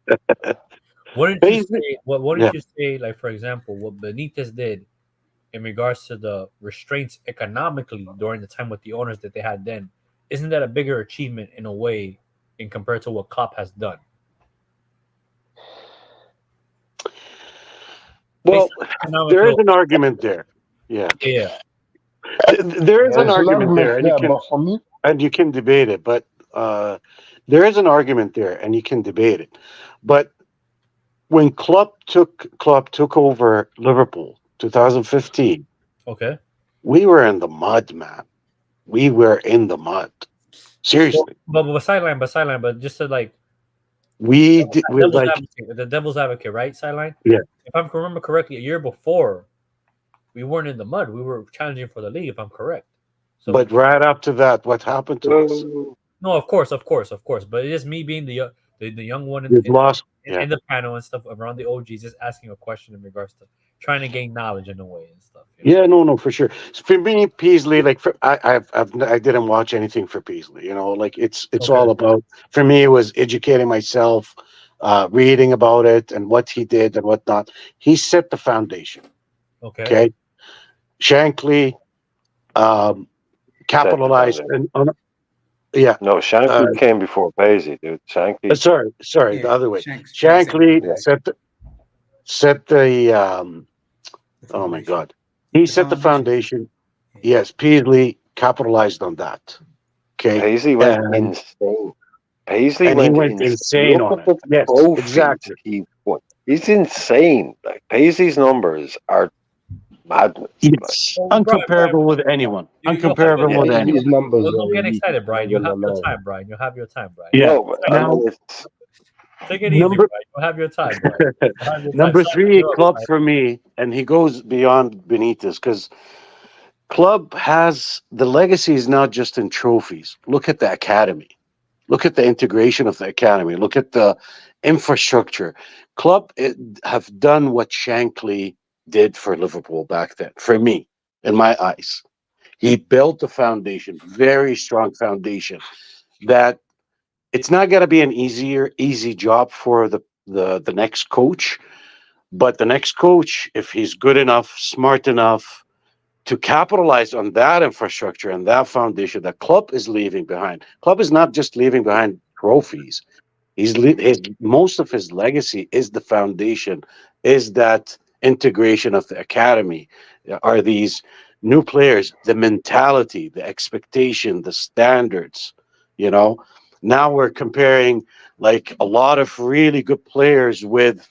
S1: What did you say? What did you say? Like for example, what Benitez did in regards to the restraints economically during the time with the owners that they had then, isn't that a bigger achievement in a way in compared to what Klopp has done?
S7: Well,
S1: based on
S7: there is
S1: economical.
S7: an argument there. Yeah,
S1: Yeah.
S7: there is an
S10: There's an
S7: argument
S10: argument
S7: there,
S10: there, but for me,
S7: and you can debate it. But there is an argument there, and you can debate it. But when Klopp took over Liverpool, 2015,
S1: Okay.
S7: we were in the mud, man. We were in the mud. Seriously,
S1: But sideline, but just to like
S7: we did. We
S1: devil's
S7: like,
S1: advocate, the devil's advocate, right? Sideline.
S7: yeah.
S1: If I remember correctly, a year before, we weren't in the mud. We were challenging for the league, if I'm correct. So
S7: But right after that, what happened to us?
S1: no, of course. But it is me being the young one
S7: We've lost. Yeah.
S1: in the panel and stuff around the OGs, just asking a question in regards to trying to gain knowledge in a way and stuff. You know?
S7: Yeah, no, for sure. For me, Peasley, like I didn't watch anything for Peasley. You know, like it's
S1: Okay.
S7: all about. For me, it was educating myself, reading about it and what he did and whatnot. He set the foundation.
S1: Okay.
S7: Okay, Shankly capitalized on. Yeah.
S3: No, Shankly came before Paisley, dude. Shankly.
S7: Sorry,
S9: Yeah,
S7: the other way.
S9: Shanks
S7: Shankly
S9: set the
S7: set the. Oh my
S9: foundation.
S7: God, he
S9: The
S7: set the
S9: foundation.
S7: foundation. Yes, Peasley capitalized on that. Okay,
S3: Paisley went
S7: and,
S3: insane. Paisley
S7: and he
S3: went
S7: went insane
S3: Look
S7: on
S3: at
S7: it.
S3: the
S7: Yes,
S3: trophies
S7: exactly.
S3: he won. He's insane. Like Paisley's numbers are madness.
S7: It's
S1: Well,
S7: uncomparable with anyone.
S1: you'll have your
S7: Uncomparable with
S1: time.
S7: anyone.
S10: Paisley's numbers
S1: Well, don't
S10: are
S1: get
S10: elite.
S1: excited, Brian.
S10: Not
S1: You have
S10: gonna
S1: your
S10: lie.
S1: time, Brian. You have your time, Brian.
S7: Yeah.
S3: No, but I
S7: Now,
S3: mean, it's
S1: Take it easy,
S7: number
S1: Brian. You have your time, Brian. You have your time.
S7: number
S1: Simon,
S7: three,
S1: you're up,
S7: Club
S1: Brian.
S7: for me, and he goes beyond Benitez because Club has the legacy is not just in trophies. Look at the academy. Look at the integration of the academy. Look at the infrastructure. Club have done what Shankly did for Liverpool back then. For me, in my eyes, he built a foundation, very strong foundation. That it's not going to be an easy job for the next coach, but the next coach, if he's good enough, smart enough to capitalize on that infrastructure and that foundation that Club is leaving behind. Club is not just leaving behind trophies. His most of his legacy is the foundation, is that integration of the academy, are these new players, the mentality, the expectation, the standards. You know, now we're comparing like a lot of really good players with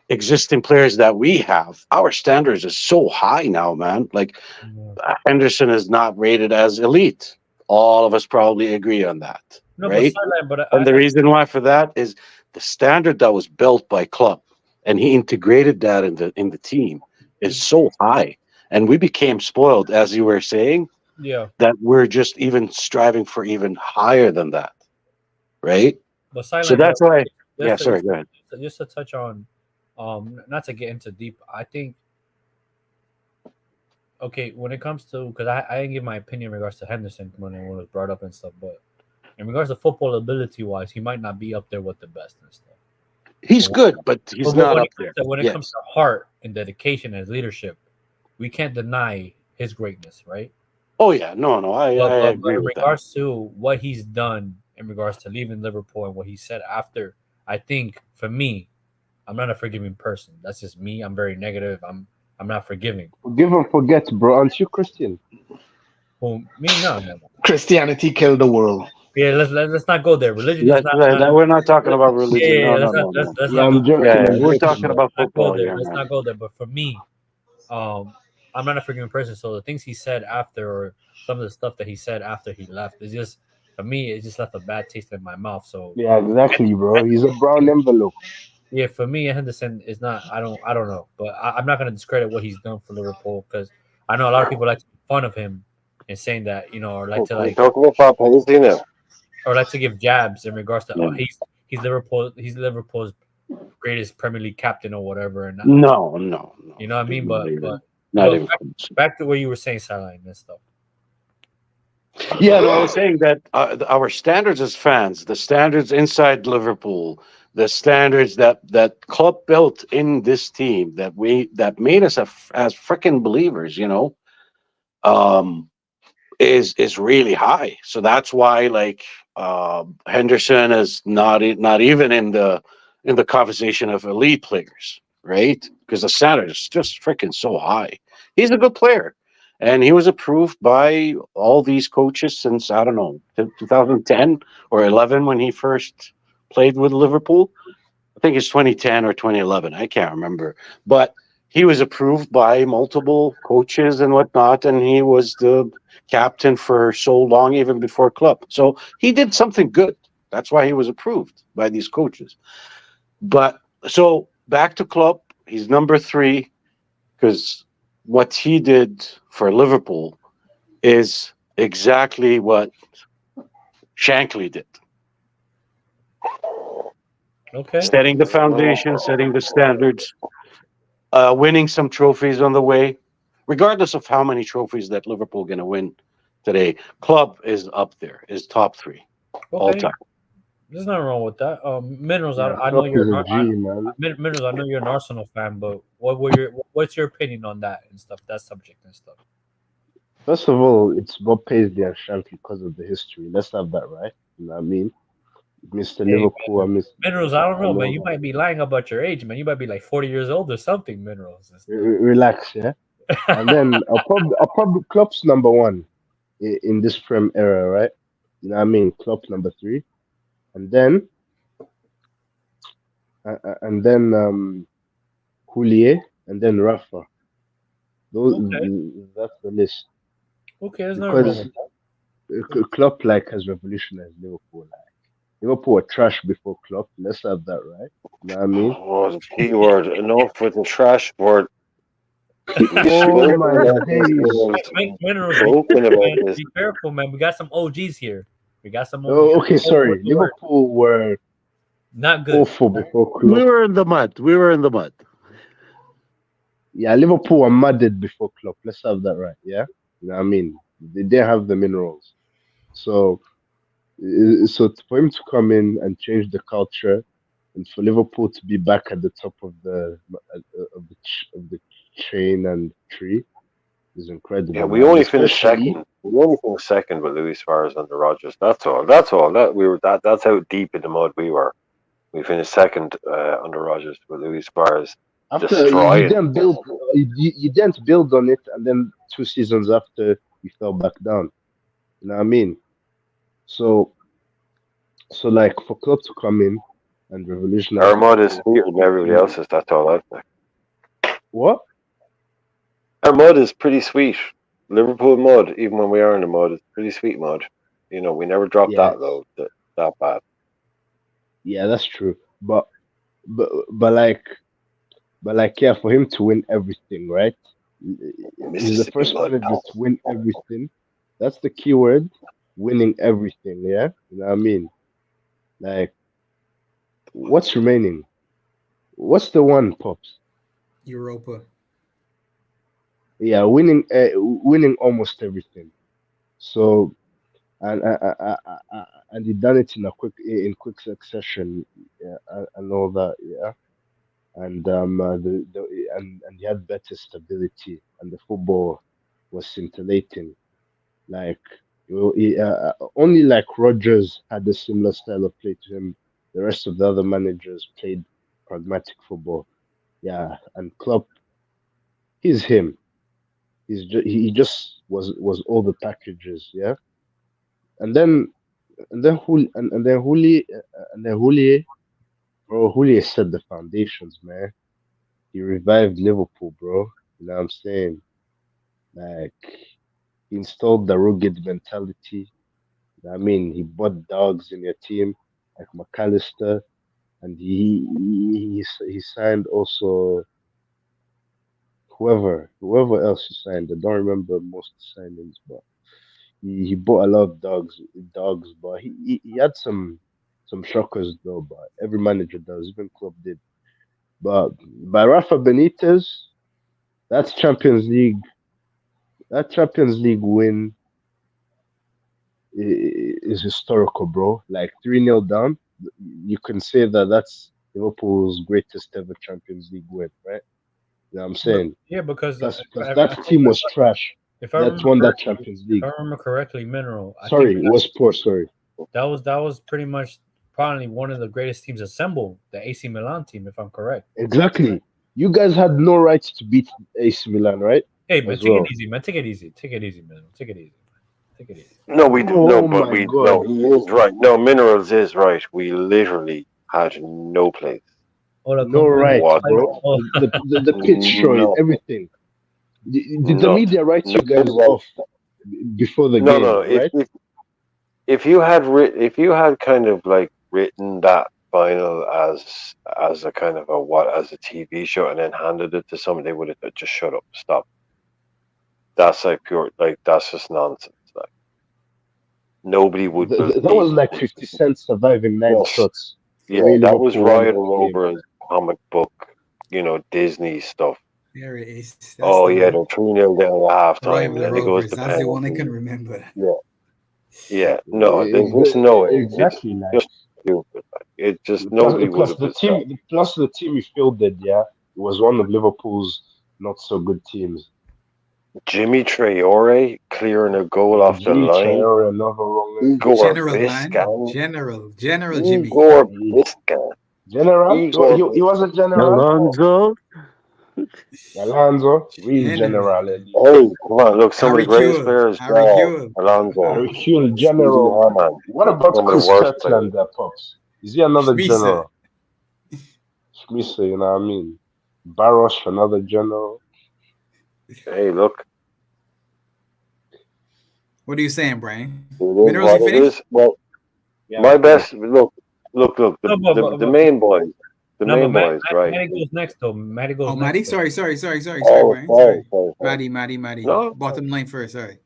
S7: existing players that we have. Our standards are so high now, man. Like Henderson is not rated as elite. All of us probably agree on that,
S1: No,
S7: right?
S1: but sideline, but
S7: And the reason why for that is the standard that was built by Club, and he integrated that in the team is so high, and we became spoiled, as you were saying,
S1: yeah.
S7: that we're just even striving for even higher than that, right?
S1: But
S7: So
S1: sideline,
S7: that's
S1: bro,
S7: why. Yeah,
S1: just
S7: sorry. Go ahead.
S1: just to touch on, not to get into deep. I think okay when it comes to because I didn't give my opinion in regards to Henderson when it was brought up and stuff, but in regards to football ability wise, he might not be up there with the best and stuff.
S7: He's good, but he's not
S1: when
S7: up there.
S1: When it comes to heart and dedication and leadership, we can't deny his greatness, right?
S7: Oh yeah, no, I agree
S1: in
S7: with that.
S1: regards to what he's done in regards to leaving Liverpool and what he said after, I think for me, I'm not a forgiving person. That's just me. I'm very negative. I'm not forgiving.
S10: Forgive and forget, bro. Aren't you Christian?
S1: Well, me, no.
S8: Christianity killed the world.
S1: Yeah, let's not go there. Religion is
S7: We're not talking about religion.
S1: Yeah,
S7: No.
S1: let's
S10: Yeah,
S1: not
S10: I'm
S1: go
S10: joking.
S1: there.
S10: I'm
S7: We're
S10: joking,
S7: talking
S10: bro.
S7: about
S1: Let's not go
S7: football
S1: there.
S7: here,
S1: Let's
S7: man.
S1: not go there. But for me, I'm not a forgiving person. So the things he said after, or some of the stuff that he said after he left, is just for me. It just left a bad taste in my mouth. So
S10: Yeah, exactly, bro. He's a brown envelope.
S1: yeah, for me, Henderson is not. I don't know, but I'm not going to discredit what he's done for Liverpool because I know a lot of people like to make fun of him and saying that or like to
S3: we're talking about Paisley now.
S1: or like to give jabs in regards to
S7: Yeah.
S1: he's Liverpool's greatest Premier League captain or whatever. And
S7: No.
S1: you know what I mean? But
S7: not even
S1: back to what you were saying, sideline and stuff.
S7: Yeah, no, I was saying that our standards as fans, the standards inside Liverpool, the standards that Club built in this team that made us as freaking believers, is really high. So that's why like Henderson is not even in the conversation of elite players. right? Because the standard is just freaking so high. He's a good player. And he was approved by all these coaches since, I don't know, 2010 or 11 when he first played with Liverpool. I think it's 2010 or 2011. I can't remember. But he was approved by multiple coaches and whatnot. And he was the captain for so long, even before club. So he did something good. That's why he was approved by these coaches. But so back to Klopp, he's number three because what he did for Liverpool is exactly what Shankly did.
S1: Okay.
S7: Setting the foundation, setting the standards, winning some trophies on the way. Regardless of how many trophies that Liverpool going to win today, Club is up there, is top three all
S1: Okay.
S7: time.
S1: There's nothing wrong with that. Minerals.
S10: Yeah,
S1: I know
S10: Klopp
S1: you're
S10: is a G, man.
S1: Minerals. I know you're an Arsenal fan, but what's your opinion on that and stuff? That subject and stuff.
S10: First of all, it's Bob Paisley and Shankly because of the history. Let's have that right. You know what I mean? Mr.
S1: Hey,
S10: Liverpool and Mr.
S1: Minerals. I don't
S10: I
S1: know, man.
S10: know
S1: You
S10: that.
S1: might be lying about your age, man. You might be like 40 years old or something. Minerals and
S10: Relax, yeah. And then I'll probably Klopp's number one in this Prem era, right? You know what I mean? Klopp number three, and then Houllier, and then Rafa. Those
S1: Okay.
S10: that's the list
S1: Okay. There's nothing wrong
S10: because
S1: with that.
S10: Klopp like has revolutionized Liverpool. Like Liverpool were trash before Klopp. Let's have that right. You know what I mean?
S3: Oh, the P word. Enough with the trash word. We've
S10: Oh
S3: spoken
S10: my
S3: about this,
S10: days!
S3: man.
S1: Minerals. Be
S3: Spoken
S1: careful,
S3: about
S1: man.
S3: this.
S1: Be careful, man. We got some OGs here. We got some OGs.
S10: Oh, okay,
S1: What's
S10: sorry.
S1: the word?
S10: Liverpool were
S1: Not good.
S10: awful before
S7: We
S10: Klopp.
S7: were in the mud. We were in the mud.
S10: Yeah, Liverpool were mudded before Klopp. Let's have that right. Yeah, you know what I mean? They didn't have the minerals. So, for him to come in and change the culture, and for Liverpool to be back at the top of the chain and tree is
S3: Yeah,
S10: incredible,
S3: we
S10: man.
S3: only finished
S10: Especially,
S3: second. We only finished second with Luis Suarez under Rodgers. That's all. That's all. That we were. That's how deep in the mud we were. We finished second under Rodgers with Luis Suarez
S10: after you
S3: destroying.
S10: didn't build, you didn't build on it, and then 2 seasons after you fell back down. You know what I mean? So, like for Klopp to come in and revolutionize
S3: Our mud is
S10: Liverpool.
S3: sweeter than everybody else's. That's all I'd say.
S10: What?
S3: Our mud is pretty sweet. Liverpool mud, even when we are in the mud, it's pretty sweet mud. You know, we never dropped
S10: Yeah,
S3: that low, that bad.
S10: yeah, that's true. But but like yeah, for him to win everything, right? He's the
S3: Mississippi
S10: first
S3: mud.
S10: manager to win everything. That's the key word, winning everything. Yeah, you know what I mean? Like, what's remaining? What's the one, pops?
S9: Europa.
S10: Yeah, winning almost everything. So and he done it in quick succession, yeah, and all that. Yeah, and and he had better stability, and the football was scintillating. Like only like Rodgers had a similar style of play to him. The rest of the other managers played pragmatic football. Yeah, and Klopp, he's him. He just was all the packages. Yeah, and then and then Houllier, bro. Houllier set the foundations, man. He revived Liverpool, bro. You know what I'm saying? Like he installed the rugged mentality. I mean, he bought dogs in your team like McAllister, and he signed also whoever else he signed. I don't remember most signings, but he bought a lot of dogs. But he had some shockers though. But every manager does, even Klopp did. But by Rafa Benitez, that's Champions League. That Champions League win is historical, bro. Like 3-0 down, you can say that that's Liverpool's greatest ever Champions League win, right? You know what I'm saying?
S1: Yeah, because
S10: Plus that team was trash.
S1: if I
S10: That
S1: remember
S10: won that
S1: correctly,
S10: Champions
S1: if I
S10: League.
S1: remember correctly, Mineral. I think
S10: Sorry, it was poor. Sorry.
S1: that was pretty much probably one of the greatest teams assembled, the AC Milan team, if I'm correct.
S10: Exactly. You guys had no right to beat AC Milan, right?
S1: Hey man,
S10: As
S1: take it
S10: well.
S1: easy, man. Take it easy. Take it easy, man. Take it easy. Take it easy.
S3: No, we do no,
S10: Oh
S3: but
S10: my
S3: we
S10: god.
S3: no. He is right. No, Minerals is right. We literally had no place.
S1: Hola,
S10: No
S1: compadre.
S10: right,
S3: What?
S10: bro.
S1: Oh,
S10: The pitch showing
S3: No,
S10: everything. Did the
S3: no,
S10: media write
S3: no
S10: you guys
S3: right.
S10: off before the
S3: No, no.
S10: game, right?
S3: If you had if you had kind of like written that final as a kind of a what as a TV show and then handed it to somebody, they would have just shut up, stop. That's like pure, like that's just nonsense. Like nobody would
S10: That was
S3: believe.
S10: like 50 Cent surviving nine
S3: Yes,
S10: shots the
S3: yeah,
S10: way
S3: that was
S10: Liverpool won
S3: Ryan
S10: that game.
S3: Rover's comic book, Disney stuff.
S9: There it is. That's
S3: Oh
S9: the
S3: yeah,
S9: one.
S3: they're 3-0 down at halftime,
S9: Ryan
S3: and then it goes
S9: Rovers.
S3: to
S9: That's the one I can
S3: penalties.
S9: remember.
S3: Yeah, yeah. No, they just know it. It's
S10: Exactly, like
S3: just stupid. Like, it just nobody would have decided.
S10: plus the team we fielded, yeah, it was one of Liverpool's not so good teams.
S3: Jimmy Traore clearing a goal off the
S10: Jimmy
S3: line.
S10: Traore, another wrong.
S3: Igor
S9: General, man.
S3: Biscan.
S9: General Jimmy.
S3: Igor Biscan.
S10: General,
S3: Igor
S10: he was a general.
S7: Alonso.
S10: Alonso, real
S9: General.
S10: general.
S3: Hey, come on, look, some of
S9: Harry
S3: the greatest
S9: Kewell.
S3: players
S9: Harry
S3: gone.
S9: Kewell.
S3: Alonso,
S10: Harry Kewell,
S3: Stevie
S10: general.
S3: Hammond,
S10: What about
S3: some of the
S10: Chris
S3: worst players.
S10: Shetland, pops? Is he another
S9: Schmeiser.
S10: general? Schmeiser, you know what I mean? Barros, another general.
S3: Hey, look,
S9: What are you saying, Brian?
S3: it is
S9: Minerals,
S3: what
S9: you
S3: it
S9: finished?
S3: is. Well,
S10: Yeah,
S3: my
S10: I'm
S3: best. Look. The,
S1: no,
S3: the main boys. The
S1: no, but
S3: main boys, right?
S1: Maddie goes next though. Maddie goes
S9: Oh,
S1: next.
S9: Maddie?
S1: though.
S9: Sorry,
S3: Oh,
S9: Brian.
S3: sorry.
S9: Maddie.
S3: No,
S9: Bottom line first, sorry.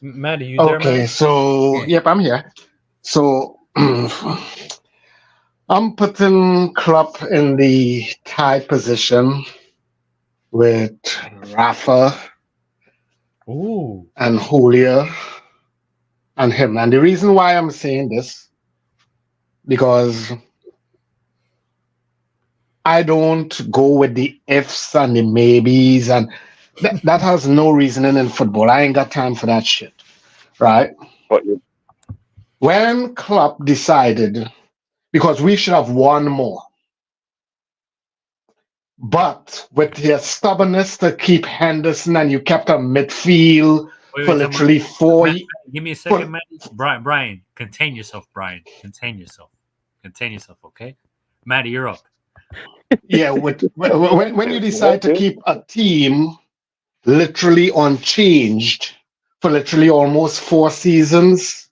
S1: Maddie, you there,
S8: Okay,
S1: man?
S8: so
S9: Yeah.
S8: yep, I'm here. So I'm putting Klopp in the tie position with Rafa
S1: Ooh.
S8: and Julia and him. And the reason why I'm saying this, because I don't go with the ifs and the maybes, and that has no reasoning in football. I ain't got time for that shit, right?
S3: but you
S8: When Klopp decided, because we should have won more, but with your stubbornness to keep Henderson and you kept a midfield
S1: Wait,
S8: for
S1: wait,
S8: literally 4
S1: Matt, give me a second, Maddie. Brian, contain yourself, Brian. Contain yourself. Contain yourself, okay? Maddie, you're up.
S8: Yeah, when you decide to keep a team literally unchanged for literally almost 4 seasons,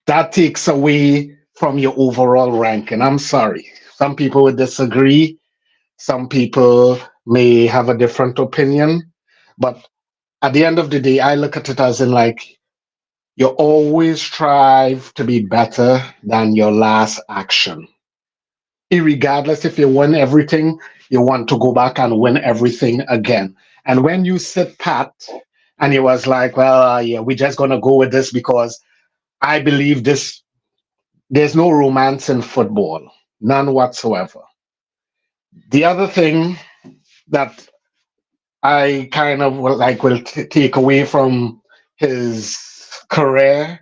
S8: that takes away from your overall ranking. I'm sorry. Some people would disagree. Some people may have a different opinion. But at the end of the day, I look at it as in like you always strive to be better than your last action. Irregardless if you win everything, you want to go back and win everything again. And when you sit pat and it was like, well, yeah, we're just going to go with this because I believe this, there's no romance in football, none whatsoever. The other thing that I kind of will take away from his career,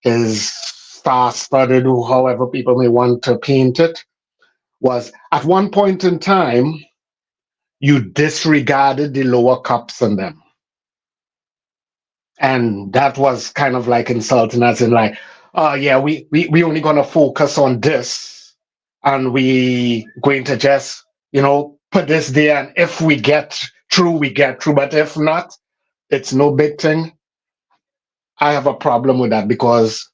S8: his star-studded, however people may want to paint it, was at one point in time, you disregarded the lower cups in them. And that was kind of like insulting, as in like, oh yeah, we only gonna focus on this and we going to just, put this there, and if we get through, we get through. But if not, it's no big thing. I have a problem with that because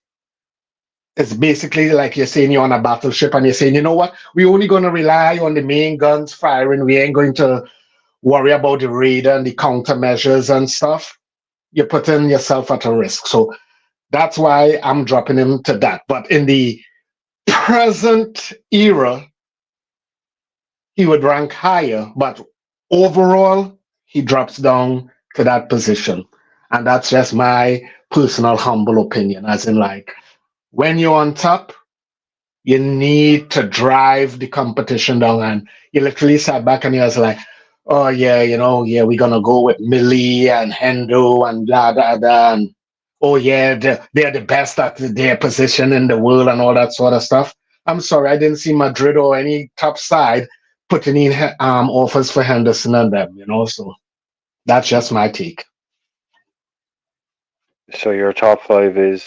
S8: it's basically like you're saying you're on a battleship and you're saying, you know what, we're only going to rely on the main guns firing. We ain't going to worry about the radar and the countermeasures and stuff. You're putting yourself at a risk. So that's why I'm dropping him to that. But in the present era, he would rank higher. But overall, he drops down to that position. And that's just my personal humble opinion, as in like, when you're on top, you need to drive the competition down. And you literally sat back and you was like, oh yeah, we're gonna go with Millie and Hendo and blah blah blah. And oh yeah, they're the best at their position in the world and all that sort of stuff. I'm sorry, I didn't see Madrid or any top side putting in offers for Henderson and them. So that's just my take.
S3: So your top five is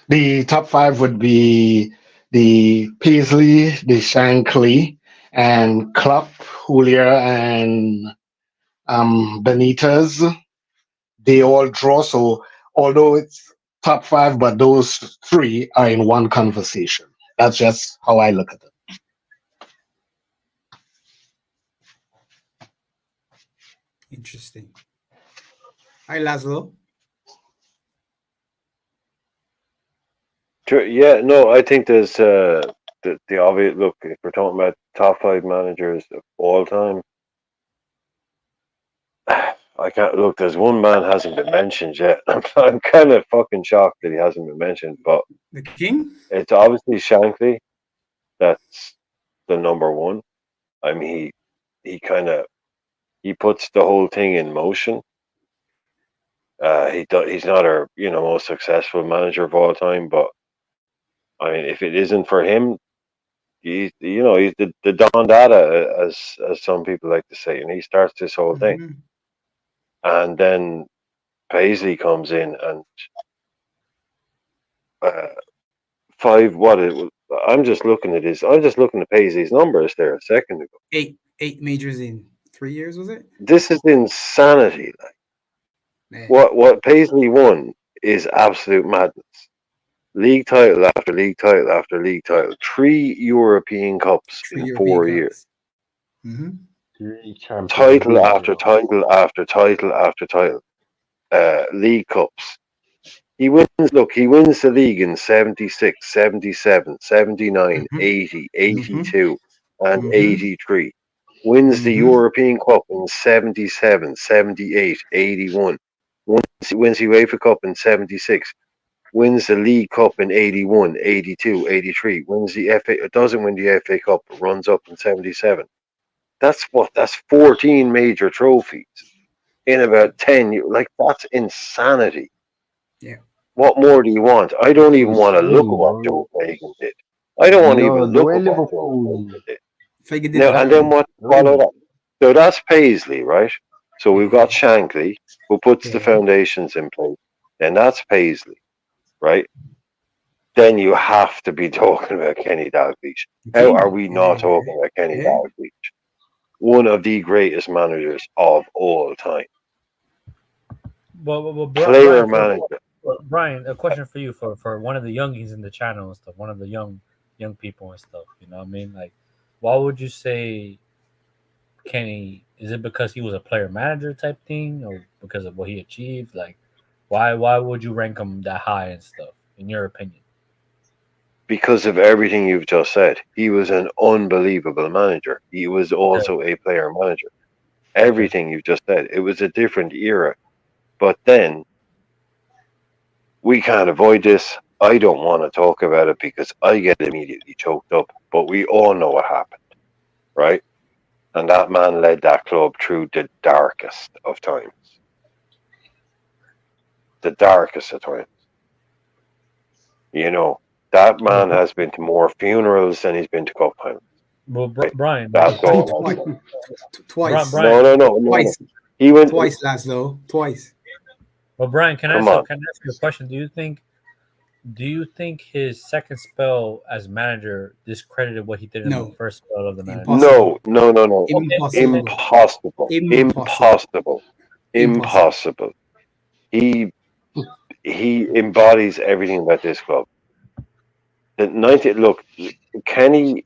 S8: The top five would be the Paisley, the Shankly, and Klopp, Julia, and Benitez. They all draw. So although it's top five, but those three are in one conversation. That's just how I look at it.
S9: Interesting. Hi, Laszlo.
S3: Sure, yeah, no, I think there's the obvious look. If we're talking about top five managers of all time, I can't look. There's one man hasn't been mentioned yet. I'm kind of fucking shocked that he hasn't been mentioned, but
S9: The King?
S3: it's obviously Shankly. That's the number one. I mean, he kind of he puts the whole thing in motion. He's not our most successful manager of all time, but I mean, if it isn't for him, he's the Don Dada, as some people like to say, and he starts this whole thing,
S9: Mhm.
S3: and then Paisley comes in and uh, five. I'm just looking at his. I'm just looking at Paisley's numbers there a second ago.
S9: Eight majors in 3 years, was it?
S3: This is insanity. Like
S9: Yeah.
S3: what Paisley won is absolute madness. League title after league title after league title, 3 European Cups
S9: Three
S3: in
S9: European
S3: 4 years.
S9: Cups. Mm-hmm.
S10: 3 Champions
S3: Title
S10: League
S3: after
S10: as well.
S3: title after title after title. League Cups. He wins, look, he wins the league in 76, 77, 79,
S9: Mm-hmm.
S3: 80,
S9: Mm-hmm.
S3: 82, and
S9: Mm-hmm.
S3: 83. Wins the
S9: Mm-hmm.
S3: European Cup in 77, 78, 81. Wins the UEFA Cup in 76. Wins the League Cup in 81, 82, 83. Wins the FA, doesn't win the FA Cup, runs up in 77. That's 14 major trophies in about 10 years. Like, that's insanity.
S9: Yeah.
S3: What more do you want? I don't
S10: That's
S3: even want to look at
S10: insane,
S3: what
S10: bro.
S3: Joe Fagan did. I don't want to even
S10: The
S3: look
S10: way
S3: at what Joe
S10: Liverpool,
S3: Fagan did.
S9: Fagin did
S3: Now, and
S9: nothing.
S3: then what followed
S10: bro,
S3: up? So that's Paisley, right? So we've got
S9: Yeah.
S3: Shankly, who puts the
S9: Yeah.
S3: foundations in place. And that's Paisley, right? Then you have to be talking about Kenny Dalglish. How are
S9: King.
S3: we not
S9: Yeah.
S3: talking about Kenny
S9: Yeah.
S3: Dalglish? One of the greatest managers of all time.
S1: Well,
S3: Player
S1: Brian,
S3: manager.
S1: Brian, a question for you for one of the youngies in the channel and stuff, one of the young people and stuff. You know what I mean? Like, why would you say Kenny? Is it because he was a player manager type thing, or because of what he achieved? Like, why would you rank him that high and stuff? In your opinion?
S3: Because of everything you've just said. He was an unbelievable manager. He was
S1: Okay.
S3: also a player manager.
S1: Okay.
S3: Everything you've just said. It was a different era. But then we can't avoid this. I don't want to talk about it because I get immediately choked up. But we all know what happened, right? And that man led that club through the darkest of times. The darkest of times. That man has been to more funerals than he's been to cup finals.
S1: Well,
S3: Right?
S1: Brian,
S3: That's
S1: question,
S3: all.
S9: Twice. Twice.
S1: Brian,
S3: No.
S9: Twice.
S3: He went.
S9: Twice, Laszlo. Twice.
S1: well, Brian,
S3: Come on.
S1: can I ask you a question? Do you think his second spell as manager discredited what he did in the
S9: No.
S1: first spell of the manager?
S9: Impossible.
S3: No.
S9: Impossible.
S3: Impossible.
S9: Impossible.
S3: Impossible. He embodies everything about this club. The 90. Look, Kenny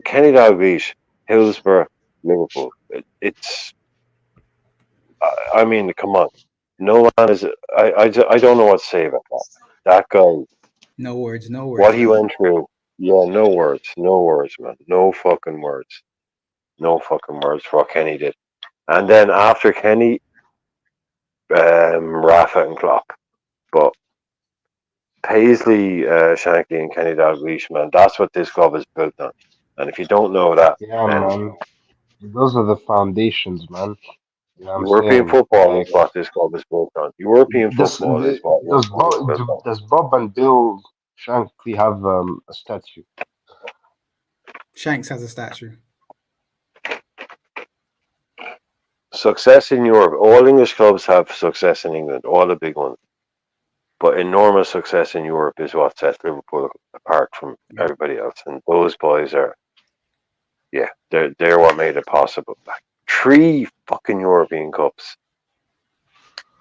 S3: Dalglish, Hillsborough, Liverpool. It's. I mean, come on. No man is. I don't know what to say about that. That guy.
S9: No words. No words.
S3: What he
S9: Laszlo.
S3: went through. Yeah, no words, man. No fucking words. No fucking words for what Kenny did. And then after Kenny, Rafa and Klopp. But Paisley, Shankly, and Kenny Dalglish, man, that's what this club is built on. And if you don't know that,
S10: yeah,
S3: then
S10: man. Those are the foundations, man. You know what I'm
S3: European
S10: saying?
S3: football is
S10: Like,
S3: what this club is built on. European
S10: does
S3: football is what this club is built on.
S10: Does Bob and Bill Shankly have a statue.
S9: Shanks has a statue.
S3: Success in Europe. All English clubs have success in England, all the big ones. But enormous success in Europe is what sets Liverpool apart from everybody else. And those boys are, yeah, they're what made it possible. Like 3 fucking European Cups.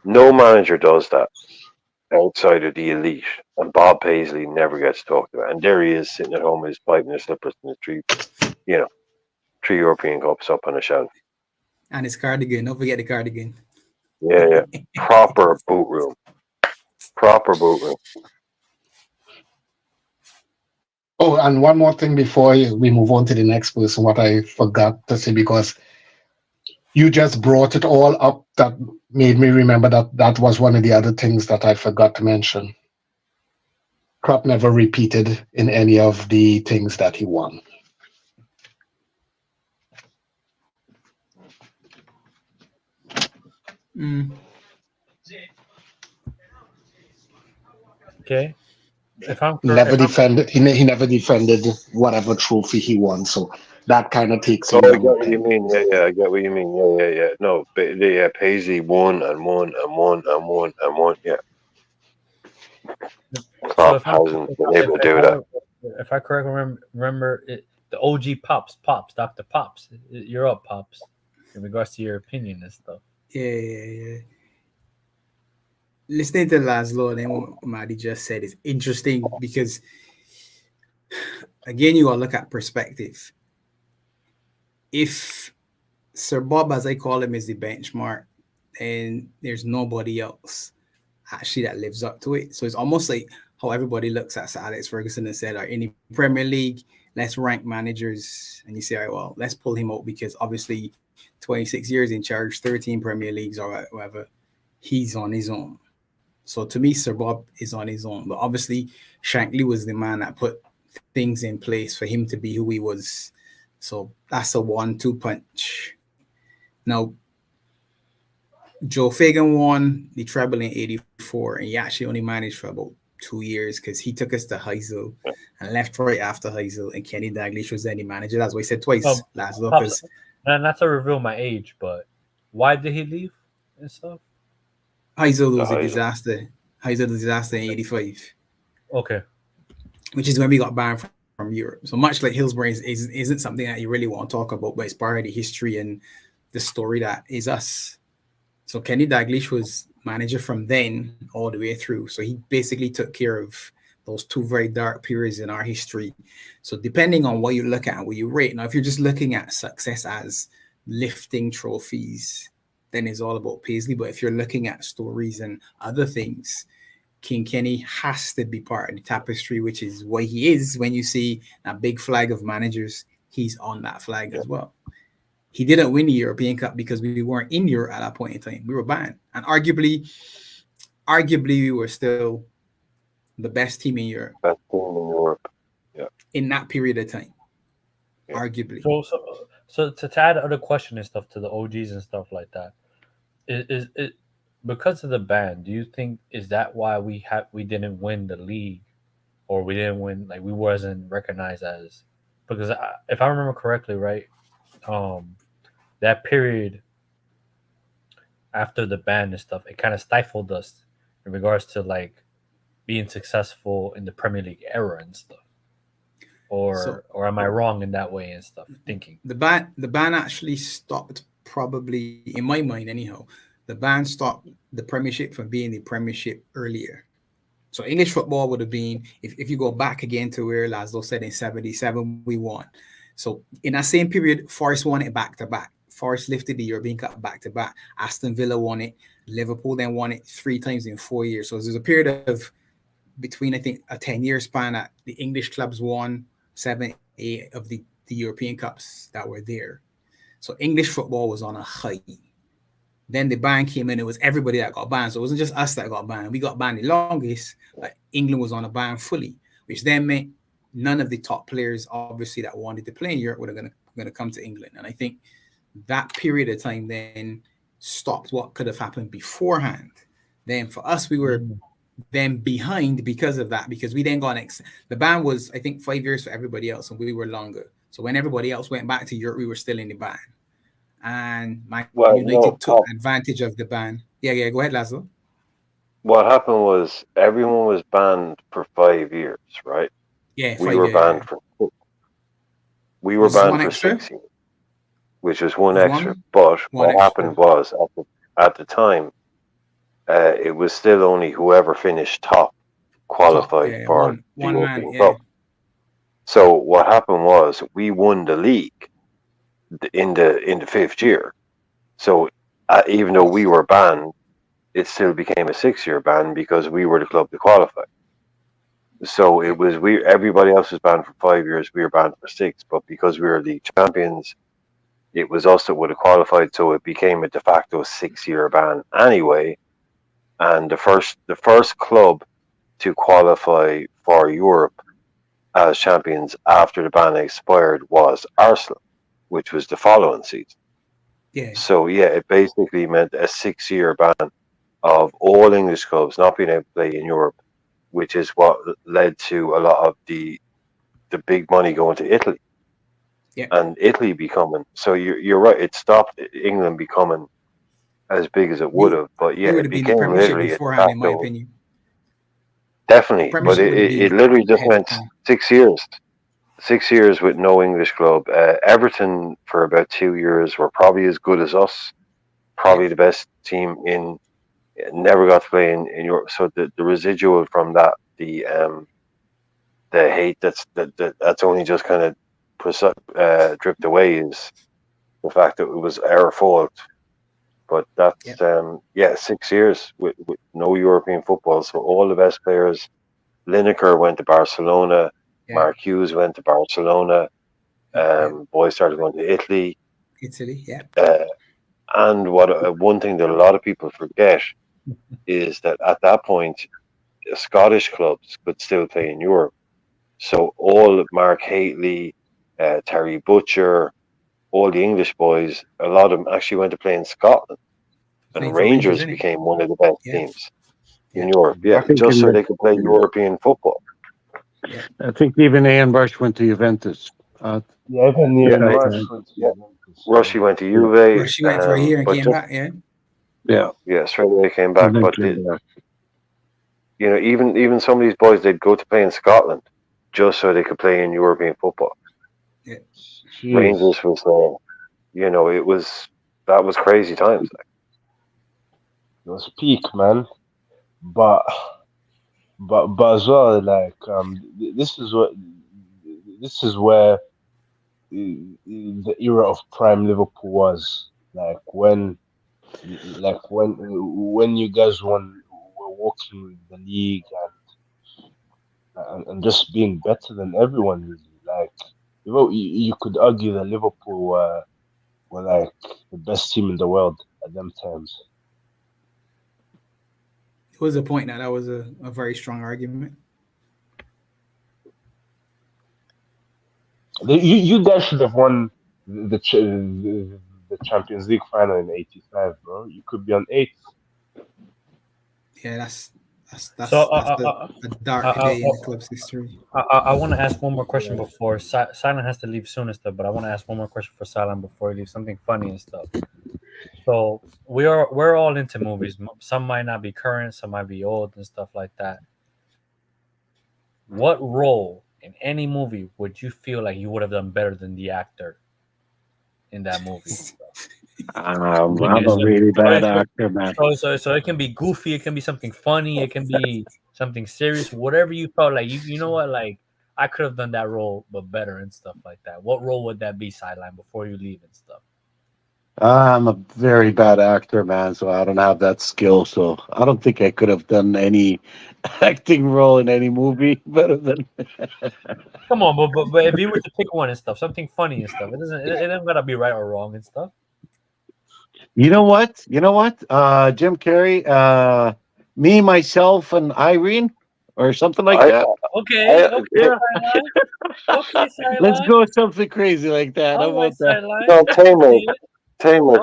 S3: No manager does that outside of the elite. And Bob Paisley never gets talked about. And there he is sitting at home with his pipe and his slippers and his 3 European Cups up on a shelf.
S9: And his cardigan. Don't forget the cardigan.
S3: Yeah. Proper boot room. Proper boot room.
S8: Oh, and one more thing before we move on to the next person, what I forgot to say, because you just brought it all up, that made me remember that was one of the other things that I forgot to mention. Klopp never repeated in any of the things that he won.
S1: Okay. If I'm
S8: Never defended. He never defended whatever trophy he won. So that kind of takes him
S3: I
S8: down.
S3: get what you mean. Yeah, I get what you mean. Yeah. No, but yeah, Paisley won and won and won and won and won. Yeah. Klopp hasn't been able to do that.
S1: If I correctly remember it, the OG Pops, Dr. Pops. You're up, Pops, in regards to your opinion and stuff.
S9: Yeah. Listening to Laszlo and what Maddie just said is interesting because, again, you got to look at perspective. If Sir Bob, as I call him, is the benchmark, and there's nobody else actually that lives up to it. So it's almost like how everybody looks at Sir Alex Ferguson and said, in the Premier League, let's rank managers. And you say, well, let's pull him out because obviously 26 years in charge, 13 Premier Leagues or whatever, he's on his own. So to me, Sir Bob is on his own. But obviously, Shankly was the man that put things in place for him to be who he was. So that's a 1-2 punch. Now, Joe Fagan won the treble in 84, and he actually only managed for about 2 years because he took us to Heysel and left right after Heysel, and Kenny Dalglish was then the manager. That's what I said twice, Laszlo.
S1: Not to reveal my age, but why did he leave and stuff?
S9: Heysel was a disaster. Heysel was a disaster in 85.
S1: Okay.
S9: Which is when we got banned from Europe. So much like Hillsborough isn't something that you really want to talk about, but it's part of the history and the story that is us. So Kenny Dalglish was manager from then all the way through. So he basically took care of those 2 very dark periods in our history. So depending on what you look at and what you rate, now if you're just looking at success as lifting trophies, then it's all about Paisley. But if you're looking at stories and other things, King Kenny has to be part of the tapestry, which is what he is. When you see that big flag of managers, he's on that flag as well. He didn't win the European Cup because we weren't in Europe at that point in time. We were banned. And arguably we were still the best team in Europe.
S3: Best team in Europe. Yeah.
S9: In that period of time. Yeah. Arguably.
S1: So to add other question and stuff to the OGs and stuff like that, is it because of the ban, do you think is that why we didn't win the league, or we didn't win, like we wasn't recognized as, because if I remember correctly, right, that period after the ban and stuff, it kind of stifled us in regards to like being successful in the Premier League era and stuff. Or am I wrong in that way and stuff? Thinking
S9: the ban actually stopped, probably in my mind anyhow. The ban stopped the Premiership from being the Premiership earlier. So English football would have been, if you go back again to where Laszlo said in 77 we won. So in that same period, Forest won it back to back. Forest lifted the European Cup back to back. Aston Villa won it. Liverpool then won it 3 times in 4 years. So there's a period of between, I think, a 10-year span that the English clubs won 7, 8 of the European Cups that were there. So English football was on a high. Then the ban came in. It was everybody that got banned. So it wasn't just us that got banned. We got banned the longest, but England was on a ban fully, which then meant none of the top players, obviously, that wanted to play in Europe were going to come to England. And I think that period of time then stopped what could have happened beforehand. Then for us, we were then behind because of that, because we then got the ban was, I think, 5 years for everybody else, and we were longer. So when everybody else went back to Europe, we were still in the ban. And Man
S3: Well,
S9: United
S3: no,
S9: took
S3: Pop.
S9: advantage of the ban. Yeah, go ahead, Laszlo.
S3: What happened was everyone was banned for 5 years, right?
S9: Yeah,
S3: We
S9: 5
S3: were
S9: years.
S3: banned
S9: Yeah.
S3: for we were
S9: Was this
S3: banned
S9: one
S3: for
S9: extra?
S3: 6 years, which was one
S9: Was
S3: extra.
S9: one
S3: But what
S9: extra?
S3: happened was at the time, it was still only whoever finished top
S9: Top.
S3: qualified
S9: Yeah,
S3: for the
S9: one man.
S3: European
S9: Yeah.
S3: Cup. So what happened was we won the league in the fifth year. So even though we were banned, it still became a 6 year ban because we were the club to qualify. So it was everybody else was banned for 5 years, we were banned for 6, but because we were league champions, it was us that would have qualified, so it became a de facto 6 year ban anyway. And the first club to qualify for Europe as champions after the ban expired was Arsenal, which was the following season.
S9: Yeah.
S3: So yeah, it basically meant a 6 year ban of all English clubs not being able to play in Europe, which is what led to a lot of the big money going to Italy.
S9: Yeah.
S3: And Italy becoming, so you're right, it stopped England becoming as big as it would have, but yeah,
S9: We would
S3: it
S9: have been the
S3: became
S9: Premiership
S3: literally a de
S9: beforehand, in my
S3: facto,
S9: opinion.
S3: definitely, but
S9: Premiership would have
S3: it
S9: been
S3: literally just
S9: ahead of
S3: went
S9: time.
S3: 6 years. 6 years with no English club. Everton for about 2 years were probably as good as us, probably the best team in. Never got to play in Europe, so the residual from that, the hate that's only just kind of dripped away is the fact that it was our fault. But that's 6 years with no European football. So all the best players, Lineker went to Barcelona, Mark Hughes went to Barcelona, boys started going to Italy.
S9: Italy, yeah.
S3: And what one thing that a lot of people forget is that at that point, Scottish clubs could still play in Europe. So all Mark Hateley, Terry Butcher, all the English boys, a lot of them actually went to play in Scotland. And
S9: Playing for Rangers,
S3: Rangers
S9: innit?
S3: became one of the best
S9: Yeah.
S3: teams in Europe.
S7: I
S3: Yeah,
S7: think
S3: just so
S7: in
S3: they could play European football.
S7: I think even Ian Rush went to Juventus.
S10: Yeah, even
S7: Yeah,
S10: Ian Rush
S7: yeah.
S10: went to
S3: Yeah.
S10: Juventus.
S3: Rushy went to Juve,
S9: Well, she went for a year and
S3: but
S9: came
S3: just,
S9: back, yeah.
S7: Yeah.
S3: straight away came back.
S7: And then
S3: But
S7: came back.
S3: even some of these boys, they'd go to play in Scotland just so they could play in European football.
S9: Yeah.
S10: Jeez.
S3: Rangers was, that was crazy times.
S10: It was peak, man. But as well, like this is where the era of prime Liverpool was. When you guys were walking the league and just being better than everyone, really. Like you could argue that Liverpool were like the best team in the world at them times.
S9: It was a point that was a very strong argument.
S10: You guys should have won the Champions League final in '85, bro. You could be on 8th.
S9: Yeah, that's
S1: So,
S9: a dark day in the club's history.
S1: I want to ask one more question
S10: Yeah.
S1: before Silent has to leave soon and stuff. But I want to ask one more question for Silent before he leaves. Something funny and stuff. So we're all into movies. Some might not be current, some might be old and stuff like that. What role in any movie would you feel like you would have done better than the actor in that movie?
S7: I'm a really bad actor, man.
S1: So it can be goofy, it can be something funny, it can be something serious, whatever you felt like you know what, like I could have done that role but better and stuff like that. What role would that be, Sideline, before you leave and stuff?
S7: I'm a very bad actor, man, so I don't have that skill. So I don't think I could have done any acting role in any movie better than.
S1: Come on, but if you were to pick one and stuff, something funny and stuff, it doesn't gotta be right or wrong and stuff.
S7: You know what? Jim Carrey, me, myself, and Irene, or something like that.
S1: Okay, Sideline. Okay,
S7: Let's
S1: Sideline.
S7: go with something crazy like that. How
S1: All right,
S7: about that?
S1: Sideline.
S3: No, Tamer.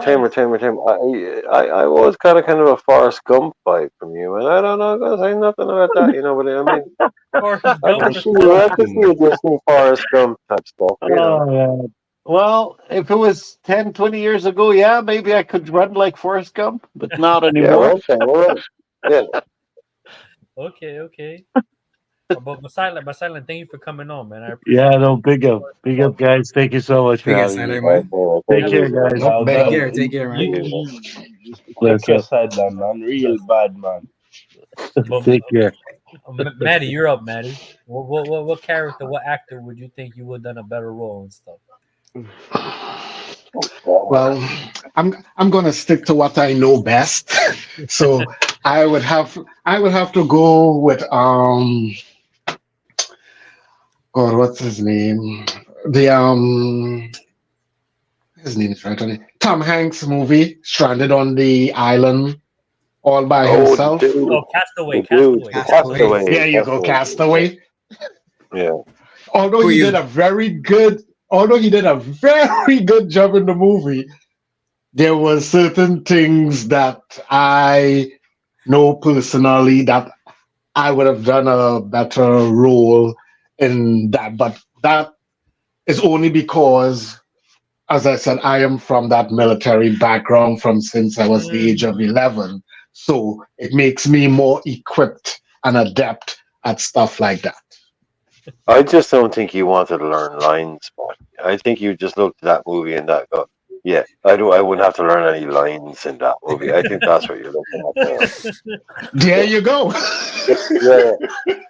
S3: I was kind of a Forrest Gump vibe from you, and I don't know. I'm gonna say nothing about that. You know what I mean?
S1: Forrest
S3: I
S1: Gump
S3: can
S1: is
S3: see you. I can see you just in Forrest Gump type stuff. You know.
S7: Oh, man. Well, if it was 10, 20 years ago, yeah, maybe I could run like Forrest Gump, but not
S3: Yeah.
S7: anymore.
S3: Okay. All right. Yeah.
S1: okay. But silent, thank you for coming on, man. I
S7: Yeah,
S1: appreciate it.
S7: no, big up, guys. Thank you so much for
S9: Big
S7: having
S9: Sailor,
S7: me.
S9: man.
S3: Okay.
S7: Take care, guys.
S5: Nope,
S10: Now
S5: big
S10: that
S5: up.
S9: Take care, man.
S7: Bless
S10: check your
S7: up.
S10: side, man. Real bad, man.
S1: But
S7: Take care.
S1: Maddie, you're up, Maddie. What character, what actor would you think you would have done a better role and stuff?
S11: Well, I'm gonna stick to what I know best. So I would have to go with God, what's his name? The his name is right on it. Tom Hanks movie, Stranded on the Island all by
S3: Oh, the
S11: himself.
S3: dude.
S1: Oh, Castaway,
S3: The dude.
S1: Castaway.
S3: The
S9: Castaway.
S3: Castaway.
S11: There you go, Castaway.
S3: Yeah.
S11: Although
S9: Who
S11: he
S9: you?
S11: did a very good job in the movie, there were certain things that I know personally that I would have done a better role in that. But that is only because, as I said, I am from that military background from since I was the age of 11. So it makes me more equipped and adept at stuff like that.
S3: I just don't think you wanted to learn lines, but I think you just looked at that movie and that go, yeah, I wouldn't have to learn any lines in that movie. I think that's what you're looking at there.
S11: There you go.
S3: Yeah,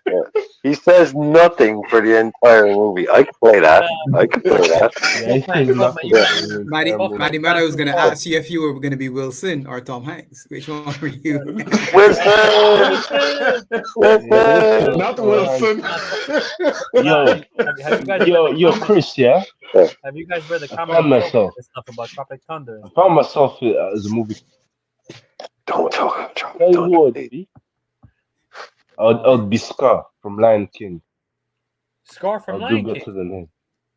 S3: yeah. He says nothing for the entire movie. I could play that. I could play that.
S10: Yeah, he says nothing
S3: Yeah.
S10: for the
S9: Maddie,
S10: entire movie.
S9: Maddie, I was gonna ask you if you were gonna be Wilson or Tom Hanks. Which one were you?
S3: Wilson! Wilson!
S11: Not
S10: Alright.
S11: Wilson.
S10: Yo,
S1: Have you guys read the
S10: yo,
S1: comic?
S10: Chris, yeah?
S1: Have you guys read the
S10: I
S1: comic
S10: found
S1: book
S10: myself.
S1: and stuff about Tropic Thunder and
S10: I
S1: stuff?
S10: found myself as a movie.
S3: Don't talk about Tropic
S10: Tell you
S3: Thunder,
S10: what,
S3: please.
S10: B. I'd be Scar from Lion King.
S1: Scar from
S10: I'll
S1: Lion
S10: do
S1: King,
S10: better than him.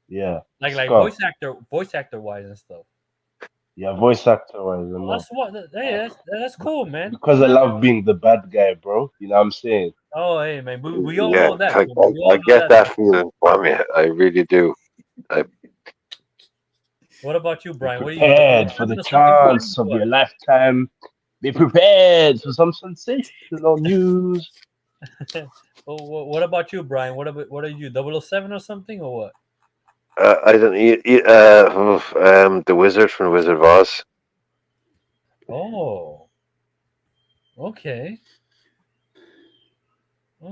S10: Yeah.
S1: like
S10: Scar.
S1: voice actor wise and stuff.
S10: Yeah, voice actor wise, I
S1: Well,
S10: know.
S1: that's what. Hey, that's cool, man.
S10: Because I love being the bad guy, bro. You know what I'm saying?
S1: Oh, hey, man, we all
S3: Yeah,
S1: know that.
S3: I,
S1: We all
S3: I
S1: know
S3: get that feeling from you. I really do.
S1: What about you, Brian? What do you
S10: Prepared for the chance of your lifetime. Be prepared for some sensational news.
S1: What about you, Brian? What are you, 007 or something or what?
S3: I don't. The wizard from the Wizard of Oz.
S1: Oh, okay. I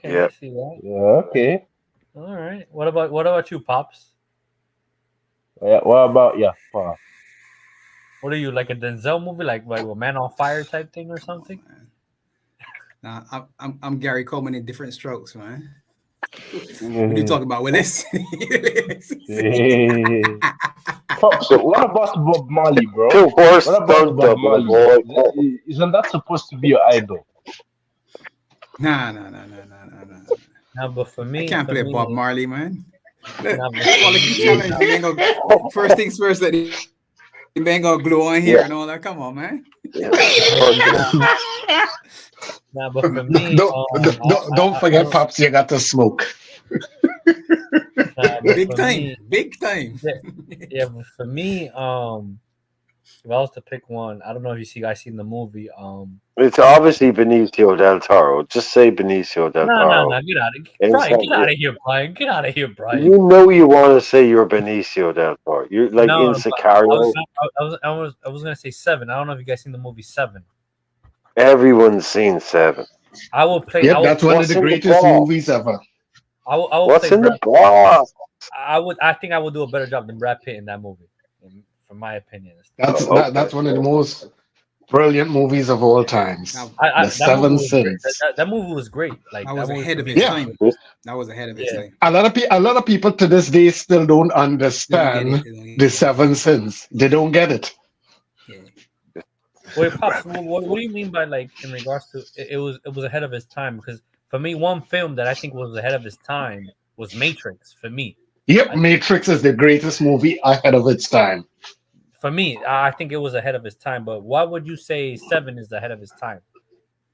S3: Yeah.
S1: see that.
S10: Yeah, okay.
S1: All right. What about you, Pops?
S10: Yeah, what about yeah?
S1: What are you, like a Denzel movie, like a Man on Fire type thing or something?
S9: Nah, I'm Gary Coleman in different strokes, man. What are you talking about, Willis?
S10: So what about Bob Marley, bro?
S3: The worst
S10: What about
S3: stunt
S10: Bob
S3: double,
S10: Marley?
S3: boy.
S10: Isn't that supposed to be your idol?
S9: Nah.
S1: No, but for me,
S9: I can't play Bob Marley, man.
S1: Nah,
S9: Quality challenge. They ain't gonna- First things first, that they ain't gonna glue on here and all that. Come on, man.
S1: nah, but for me,
S11: Don't forget, Pops, you got to smoke.
S9: Big time.
S1: Yeah, but for me, if I was to pick one, I don't know if you guys seen the movie.
S3: It's obviously Benicio del Toro. Just say Benicio del Toro.
S1: No, get out of
S3: It's
S1: Brian.
S3: like-
S1: Get out of here, Brian. Get out of here, Brian.
S3: You know you want to say you're Benicio del Toro. You're like
S1: No,
S3: in
S1: but
S3: Sicario.
S1: I was gonna say Seven. I don't know if you guys seen the movie Seven.
S3: Everyone's seen Seven.
S1: I will play.
S11: Yep, that's one of
S3: what's
S11: the
S3: in the
S11: greatest
S3: ball?
S11: movies ever.
S1: I will
S3: What's
S1: play
S3: in the
S1: Brad.
S3: box?
S1: I think I would do a better job than Brad Pitt in that movie, from my opinion.
S11: That's one of the most brilliant movies of all times.
S9: Now,
S11: The Seven Sins.
S1: That movie was great. Like
S9: that was
S1: movie
S9: ahead
S1: for
S9: of
S1: me-
S9: its
S11: Yeah.
S9: time. That was ahead of its
S1: Yeah.
S9: time.
S11: A lot of people to this day still don't
S9: They don't
S11: understand
S9: get it.
S11: the Seven Sins. They don't get it.
S9: Yeah.
S1: Wait, Pops, what do you mean by, like, in regards to it was ahead of its time? Because for me, one film that I think was ahead of its time was Matrix. For me,
S11: Yep, Matrix is the greatest movie ahead of its time.
S12: For me, I think it was ahead of his time. But why would you say 7 is ahead of his time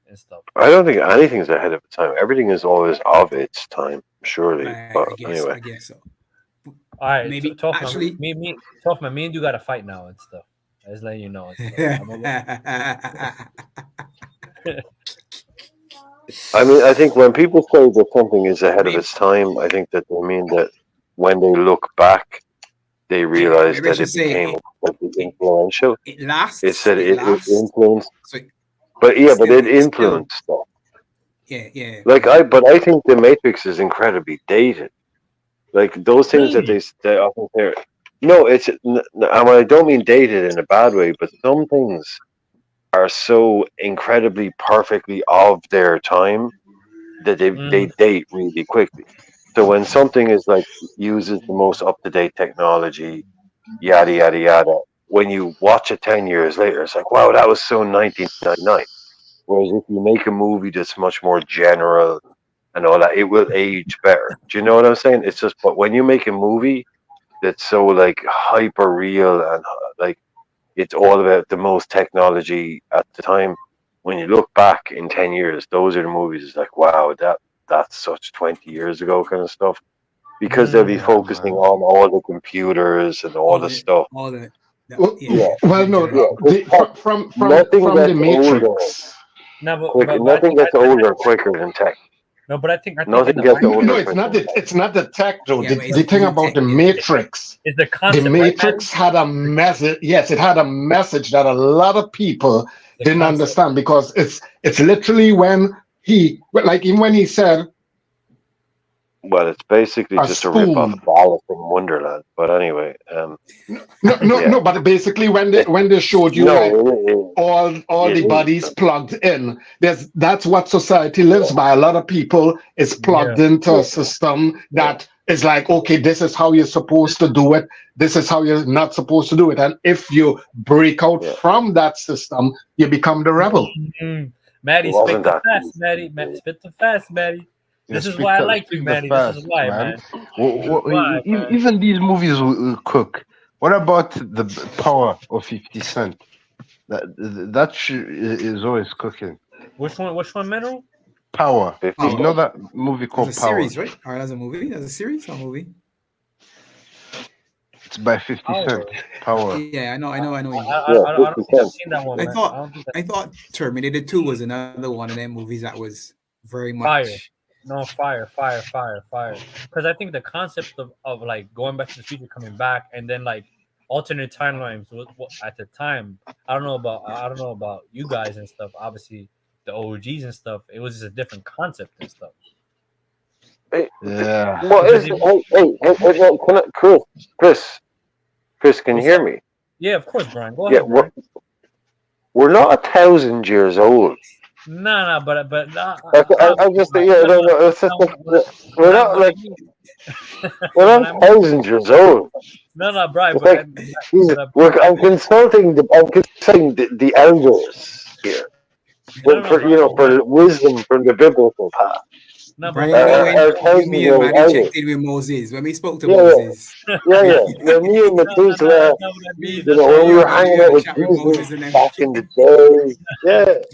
S12: and stuff?
S3: I don't think anything's ahead of its time. Everything is always of its time, surely. But anyway,
S9: I guess so.
S12: All right,
S9: Maybe
S12: Tough
S9: actually.
S12: Man, me and you got to fight now and stuff. I just letting you know. And stuff.
S3: I mean, I think when people say that something is ahead of its time, I think that they mean that when they look back, they realize
S9: maybe I
S3: that
S9: should
S3: it
S9: say
S3: became influential.
S9: it lasts.
S3: It said
S9: It
S3: it
S9: lasts.
S3: influenced,
S9: So
S3: but yeah, but it
S9: still-
S3: influenced stuff.
S9: Yeah.
S3: Like I think the Matrix is incredibly dated. Like those things that they often say. No, it's I don't mean dated in a bad way, but some things are so incredibly perfectly of their time that they date really quickly. So when something is like uses the most up to date technology, yada yada yada, when you watch it 10 years later, it's like, wow, that was so 1999. Whereas if you make a movie that's much more general and all that, it will age better. Do you know what I'm saying? It's just, but when you make a movie that's so like hyper real and like it's all about the most technology at the time, when you look back in 10 years, those are the movies. It's like, wow, that's such 20 years ago kind of stuff. Because they'll be focusing on all the computers and all the stuff.
S9: All the
S11: Well, no, from
S3: nothing
S11: the
S3: gets
S11: Matrix.
S3: Nothing gets older quicker than tech.
S12: No, but I think
S3: nothing gets older.
S11: No, it's not. It's not the tech though.
S9: Yeah,
S11: the thing about the Matrix.
S12: Is the concept.
S11: The Matrix had a message. Yes, it had a message that a lot of people didn't understand because it's literally when even when he said.
S3: Well, it's basically just a rip off Alice in Wonderland. But anyway,
S11: no. But basically, when they showed you all the bodies plugged in, that's what society lives by. A lot of people is plugged into a system that is like, okay, this is how you're supposed to do it. This is how you're not supposed to do it. And if you break out from that system, you become the rebel.
S12: Maddie, spit the fast, Maddie. Spit the fast, Maddie. This is why I like you, Maddie. This is why, man.
S10: Even these movies will cook. What about the power of 50 Cent? That is always cooking.
S12: Which one, Mineral?
S10: Power. You know that movie called
S9: There's a
S10: Power?
S9: series, right? Or that's a movie? That's a series or a movie?
S10: It's by 50 Cent. Power.
S9: Yeah, I know. I don't
S12: think I've seen that one.
S9: I thought Terminator 2 was another one of them movies that was very much
S12: fire. No, fire. Because I think the concept of like going back to the future, coming back, and then like alternate timelines at the time. I don't know about you guys and stuff. Obviously, the OGs and stuff. It was just a different concept and stuff.
S10: Yeah.
S3: Well, Chris, can you hear me?
S12: Yeah, of course, Brian. Go ahead.
S3: We're not 1,000 years old.
S12: No, but
S3: I'm just we're not like we're not 1,000 years old.
S12: No, Brian.
S3: I'm consulting the elders here for wisdom from the biblical path.
S9: No, Brian, me and Manny checked in with Moses when we spoke to Moses.
S3: Yeah. Me and Methuselah, when we were hanging out with Jesus back in the day.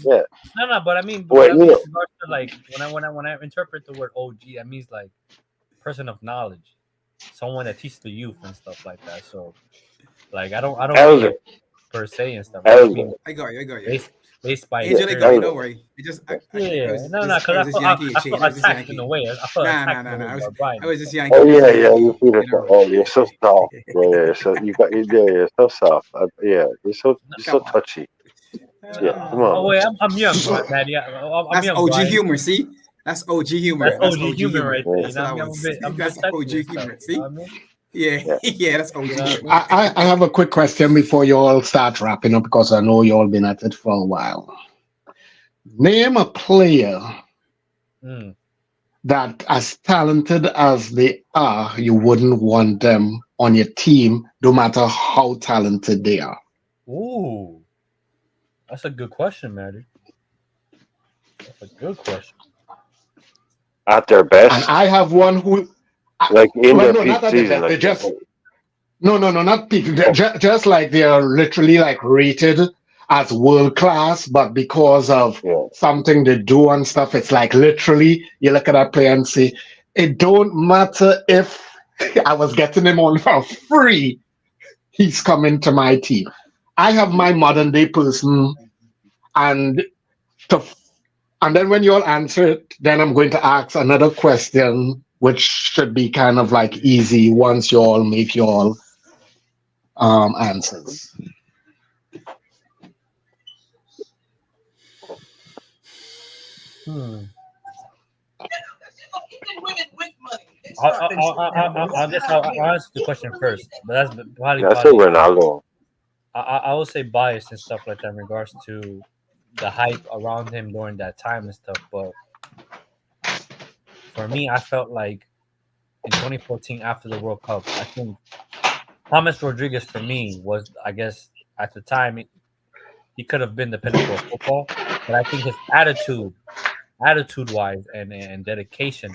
S3: Yeah.
S12: No, but I mean, like when I interpret the word OG, that means like person of knowledge, someone that teaches the youth and stuff like that. So, like I don't
S3: elder
S12: mean per se and stuff.
S9: I got you.
S12: Based by
S9: don't worry. Because I
S12: felt attacked in a way. I felt attacked.
S9: I was just yanking.
S3: Oh yeah. You feel it. Oh, you're so soft. Yeah. So you're so soft. You're so touchy. Yeah, come on.
S12: Oh wait, I'm young, Maddie.
S9: That's
S12: young,
S9: OG
S12: Brian.
S9: humor. See, that's OG humor.
S12: That's OG humor right there.
S9: That's OG humor. See. Yeah, that's OG.
S11: I have a quick question before you all start wrapping up because I know you all been at it for a while. Name a player that, as talented as they are, you wouldn't want them on your team, no matter how talented they are.
S12: Ooh, that's a good question, Maddie. That's a good question.
S3: At their best,
S11: and I have one who.
S3: Like in their peak season,
S11: No, not peak. Just like they are literally like rated as world class, but because of something they do and stuff, it's like literally you look at that player and say, it don't matter if I was getting him on for free, he's coming to my team. I have my modern day person, and to, and then when you all answer it, then I'm going to ask another question, which should be kind of like easy once you all make your answers.
S12: I guess I'll answer the question first, but that's probably.
S3: I say Ronaldo.
S12: I will say bias and stuff like that in regards to the hype around him during that time and stuff. But for me, I felt like in 2014 after the World Cup, I think James Rodriguez for me was, I guess, at the time he could have been the pinnacle of football, but I think his attitude-wise and dedication.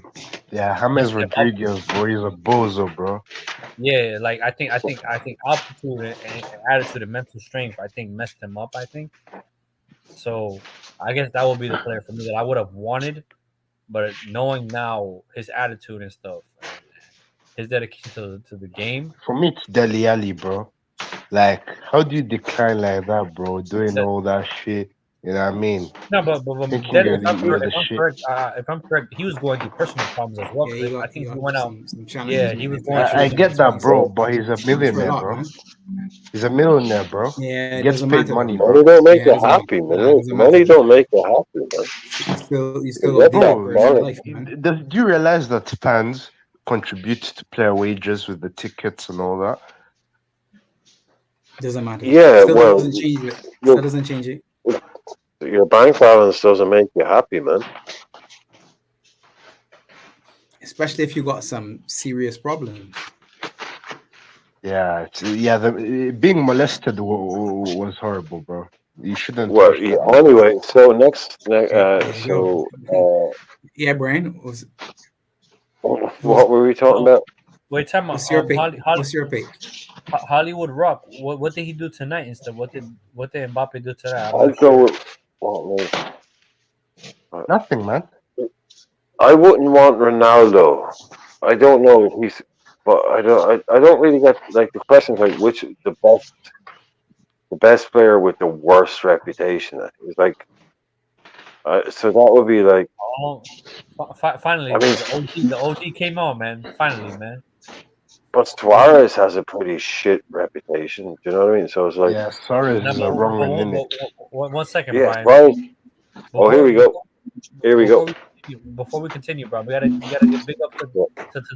S10: Yeah, James Rodriguez, bro, he's a bozo, bro.
S12: Yeah, like I think altitude and attitude and mental strength, I think messed him up. I think so. I guess that would be the player for me that I would have wanted, but knowing now his attitude and stuff, and his dedication to the game.
S10: For me, it's Dele Alli, bro. Like, how do you decline like that, bro? Doing all that shit. You know what I mean?
S12: No, but Dele, if I'm correct, he was going through personal problems as well.
S9: Yeah,
S12: I think he went out.
S9: He
S12: was going through.
S10: I get that, bro, but he's a millionaire, bro. He's a millionaire, bro.
S9: Yeah,
S10: he gets paid money, bro.
S3: Money don't make you happy, man. Money don't make you happy, man.
S9: You still
S10: bro, life, man. Do you realize that fans contribute to player wages with the tickets and all that?
S9: Doesn't matter.
S3: Yeah,
S9: still
S3: well,
S9: doesn't change it. Still doesn't change it.
S3: Your bank balance doesn't make you happy, man.
S9: Especially if you got some serious problems.
S10: Yeah, being molested was horrible, bro. You shouldn't.
S3: Well, anyway, so
S9: yeah, Brian,
S3: what were we talking about?
S12: Wait, time
S9: What's your pick? What's your pick?
S12: Hollywood Rock. What did he do tonight instead? What did Mbappe do tonight?
S3: I'd go with
S10: nothing, man.
S3: I wouldn't want Ronaldo. I don't know if he's, but I don't really get like the questions like which the best player with the worst reputation. It's like, so that would be like.
S12: Finally, I mean, the OG came on, man. Finally, man.
S3: But Suarez has a pretty shit reputation. Do you know what I mean? So it's like,
S10: yeah, Suarez is a wrong in it.
S12: 1 second,
S3: yeah,
S12: Brian.
S3: Oh, here we go.
S12: Before we continue, bro, we gotta get big up to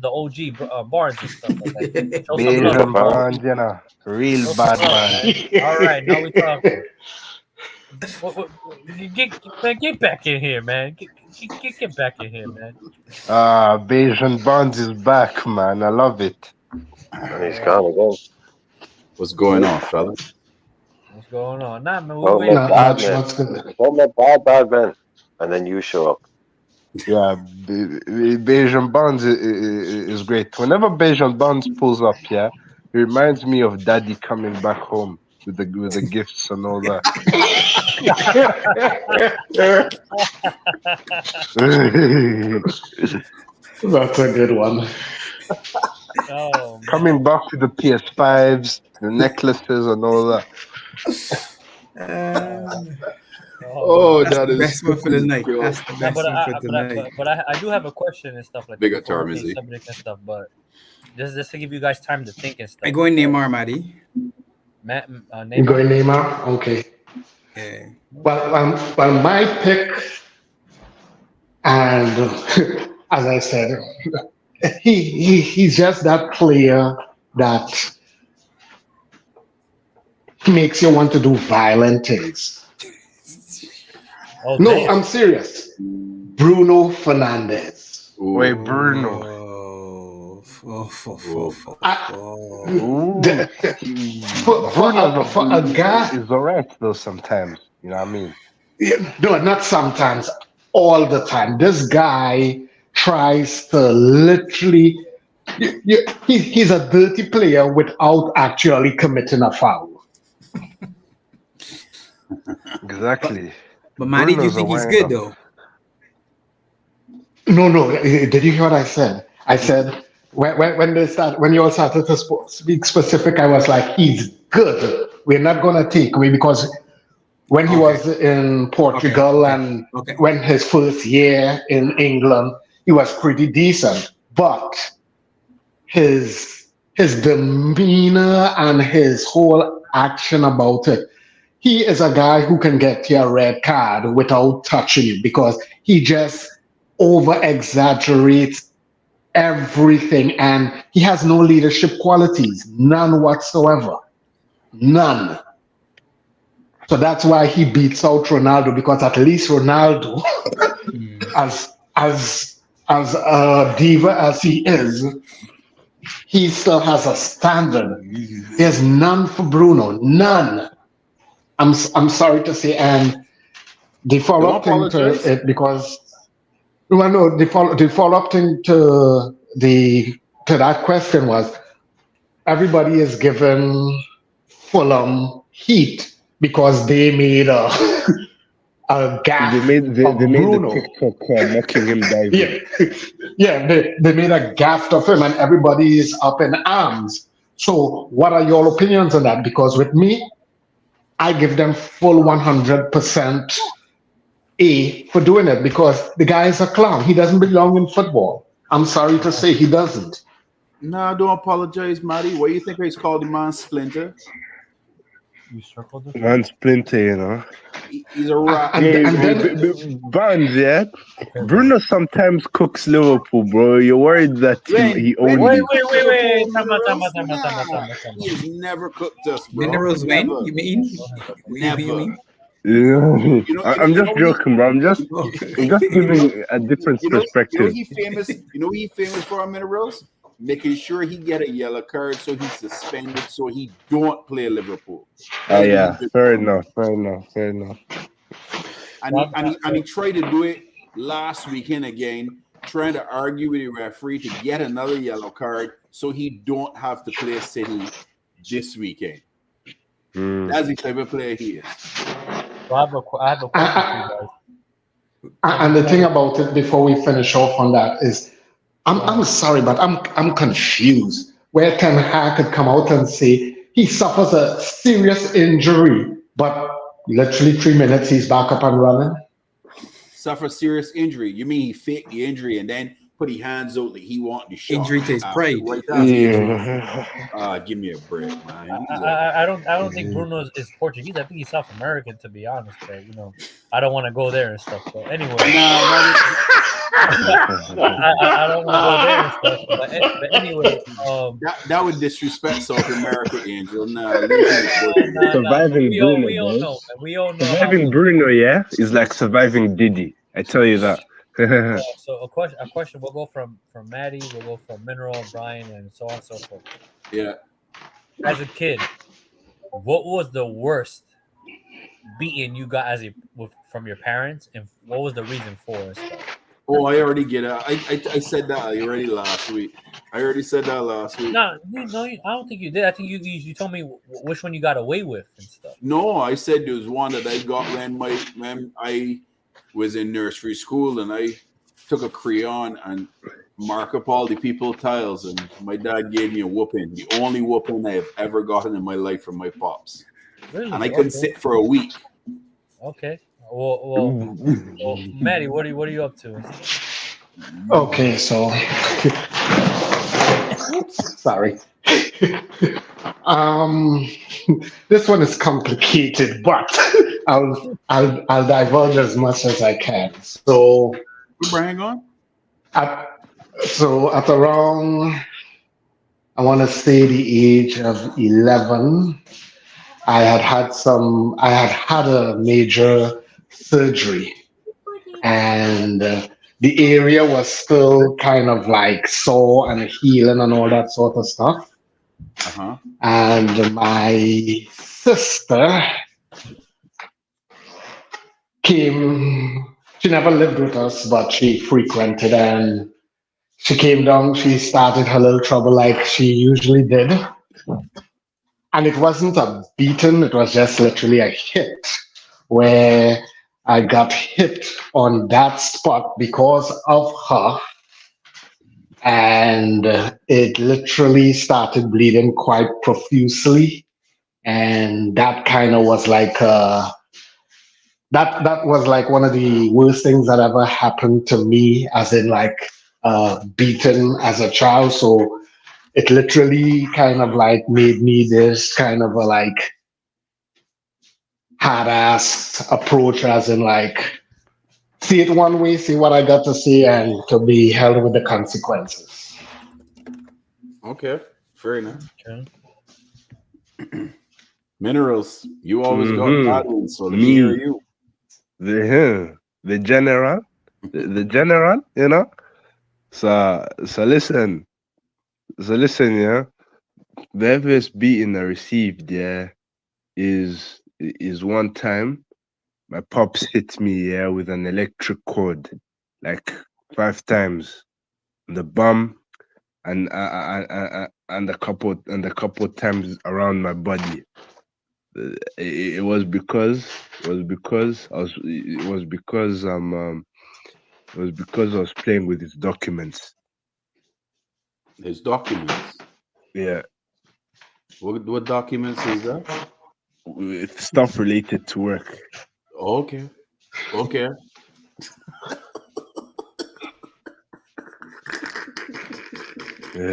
S12: the OG Barnes and stuff like that. Show some love,
S10: Barnes, you know, real bad man.
S12: All right, now we talking. Get back in here, man. Get back in here, man.
S10: Bajan Bonds is back, man. I love it.
S3: And he's gone again.
S13: What's going on, fella?
S12: What's going on? Nah, man.
S3: Bad man. And then you show up.
S10: Yeah, Bajan Bonds is great. Whenever Bajan Bonds pulls up, yeah, it reminds me of Daddy coming back home with the gifts and all that.
S11: That's a good one.
S12: Oh,
S10: coming back to the PS5s, the necklaces and all that.
S9: That is the best one for the night. That's the best one for the night.
S12: But I do have a question and stuff like
S13: Big
S12: that.
S13: Tarmizi.
S12: Subject and stuff, but just to give you guys time to think and stuff.
S9: I go in Neymar, Maddie.
S12: Neymar.
S11: You going Neymar? Okay.
S9: Yeah.
S11: Well, my pick, and as I said, he's just that player that makes you want to do violent things.
S12: Oh,
S11: no,
S12: damn.
S11: I'm serious. Bruno Fernandes.
S10: Wait, Bruno.
S11: For a guy
S10: is alright though sometimes. You know what I mean?
S11: Yeah, no, not sometimes. All the time. This guy tries to literally He's a dirty player without actually committing a foul.
S10: Exactly.
S9: But Manny, do you
S10: Bruno's a
S9: think he's
S10: winger.
S9: good though?
S11: No. Did you hear what I said? I said when you all started to speak specific, I was like, he's good. We're not gonna take away because when he
S9: Okay,
S11: was in
S9: okay,
S11: Portugal
S9: okay,
S11: and
S9: okay.
S11: when his first year in England, he was pretty decent. But his demeanor and his whole action about it, he is a guy who can get you a red card without touching you because he just over exaggerates everything and he has no leadership qualities, none whatsoever. None. So that's why he beats out Ronaldo because at least Ronaldo, as a diva as he is, he still has a standard. There's none for Bruno, none. I'm sorry to say, and the follow
S14: Don't
S11: up thing to
S14: apologize.
S11: it because well, no, the follow up thing to that question was everybody is given Fulham heat because they made a
S10: They
S11: gaff
S10: made they
S11: of
S10: made the
S11: Bruno.
S10: TikTok mocking him diving.
S11: Yeah, yeah, they made a gaff of him, and everybody is up in arms. So, what are your opinions on that? Because with me, I give them full 100% A for doing it because the guy is a clown. He doesn't belong in football. I'm sorry to say he doesn't.
S14: Nah, don't apologize, Matty. What do you think he's called the man Splinter?
S12: You circled it.
S10: Man Splinter, you know.
S14: He's a rat.
S11: And then
S10: Barnes, yeah. Bruno sometimes cooks Liverpool, bro. You're worried that he
S14: When
S10: only.
S12: Wait.
S14: He has never cooked us, bro.
S9: Minerals when?
S14: Never.
S9: You mean?
S14: Never.
S9: You mean?
S10: Yeah. I'm just
S14: what
S10: joking, bro. I'm just giving a different perspective.
S14: he famous. You know what he famous for on Minerals? Making sure he get a yellow card so he's suspended so he don't play Liverpool.
S10: Oh yeah, fair enough.
S14: And he tried to do it last weekend again, trying to argue with the referee to get another yellow card so he don't have to play City this weekend. That's the type of player he is.
S12: So I have a question for you guys.
S11: And the thing about it, before we finish off on that, is I'm sorry, but I'm confused. Where Ten Hag could come out and say he suffers a serious injury, but literally 3 minutes he's back up and running.
S14: Suffer serious injury. You mean he faked the injury and then put his hands out like he want the shot?
S9: Injury to his pride.
S14: Right after give me a break, man.
S12: I don't think Bruno is Portuguese. I think he's South American, to be honest. But I don't want to go there and stuff. But anyway, I don't want to go there and stuff. But anyway,
S14: that would disrespect South America, Angel.
S10: Surviving Bruno,
S12: we all know. We all know.
S10: Surviving Bruno, yeah, is like surviving Diddy. I tell you that.
S12: So a question. We'll go from Maddie. We'll go from Mineral, Brian, and so on and so forth.
S14: Yeah.
S12: As a kid, what was the worst beating you got from your parents, and what was the reason for it?
S14: Oh, I already get it. I said that already last week. I already said that last week.
S12: No, I don't think you did. I think you told me which one you got away with and stuff.
S14: No, I said there was one that I got when I was in nursery school, and I took a crayon and mark up all the people tiles, and my dad gave me a whooping. The only whooping I have ever gotten in my life from my pops.
S12: Really?
S14: And I couldn't sit for a week.
S12: Okay. Well, Maddie, what are you up to?
S11: Okay, so sorry. This one is complicated, but I'll divulge as much as I can. So,
S14: Brian on?
S11: At around, I want to say the age of 11, I had a major surgery, and the area was still kind of like sore and healing and all that sort of stuff. And my sister came. She never lived with us, but she frequented, and
S8: She came down, she started her little trouble like she usually did. And it wasn't a beating, it was just literally a hit where I got hit on that spot because of her. And it literally started bleeding quite profusely. And that kind of was like that was like one of the worst things that ever happened to me, as in like beaten as a child. So it literally kind of like made me this kind of a like hard ass approach, as in like see it one way, see what I got to see, and to be held with the consequences.
S14: Okay, fair enough.
S12: Okay.
S14: Minerals, you always got
S10: Mm-hmm.
S14: bad ones, so let me hear you.
S10: The general, the general, you know. So listen, yeah. The heaviest beating I received, yeah, is one time my pops hit me, yeah, with an electric cord, like 5 times, on the bum, and a couple times around my body. It was because I was I was playing with his documents.
S14: His documents.
S10: Yeah,
S14: What documents is that?
S10: it's stuff related to work.
S14: Okay. Okay.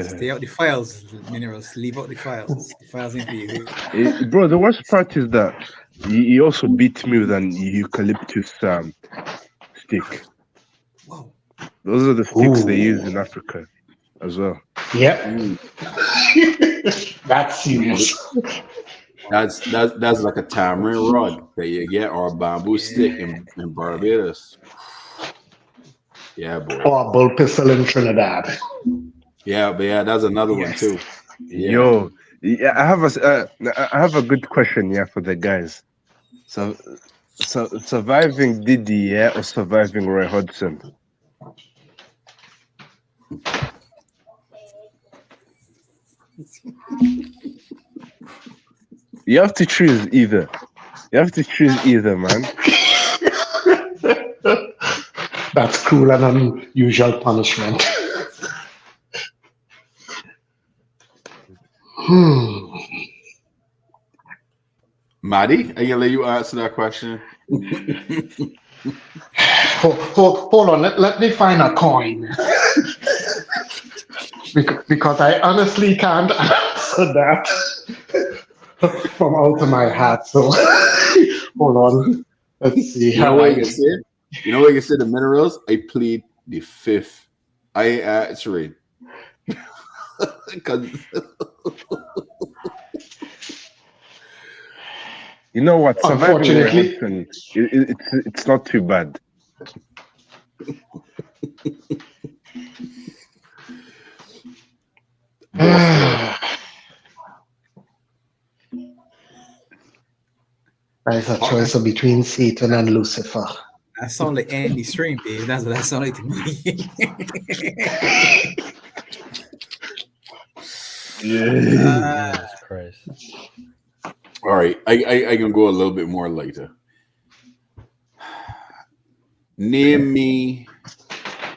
S9: Stay out the files, Minerals. Leave out the files. The files ain't for you.
S10: Bro, the worst part is that he also beat me with an eucalyptus stick.
S9: Wow.
S10: Those are the sticks they use in Africa as well.
S8: Yep. That's serious.
S14: That's like a tamarind rod that you get, or a bamboo stick in Barbados. Yeah, boy.
S8: Or a bull pistol in Trinidad.
S14: Yeah, but yeah, that's another one too. Yeah.
S10: Yo, yeah, I have a good question, yeah, for the guys. So surviving Diddy, yeah, or surviving Roy Hodgson? You have to choose either. Man.
S8: That's cruel and unusual punishment.
S14: Maddie, I can let you answer that question.
S8: Hold on, let me find a coin. Because I honestly can't answer that from out of my hat. So hold on. Let's see.
S14: You know what you said? You know what you said? The minerals. I plead the fifth. I answer because
S10: You know what? Surviving Roy
S8: Unfortunately,
S10: Hodgson, it's not too bad.
S8: there's a choice between Satan and Lucifer.
S9: That sounds like Andy Stream, babe. That's what that sounds like to me.
S12: Jesus Christ.
S14: all right, I can go a little bit more later. Name me.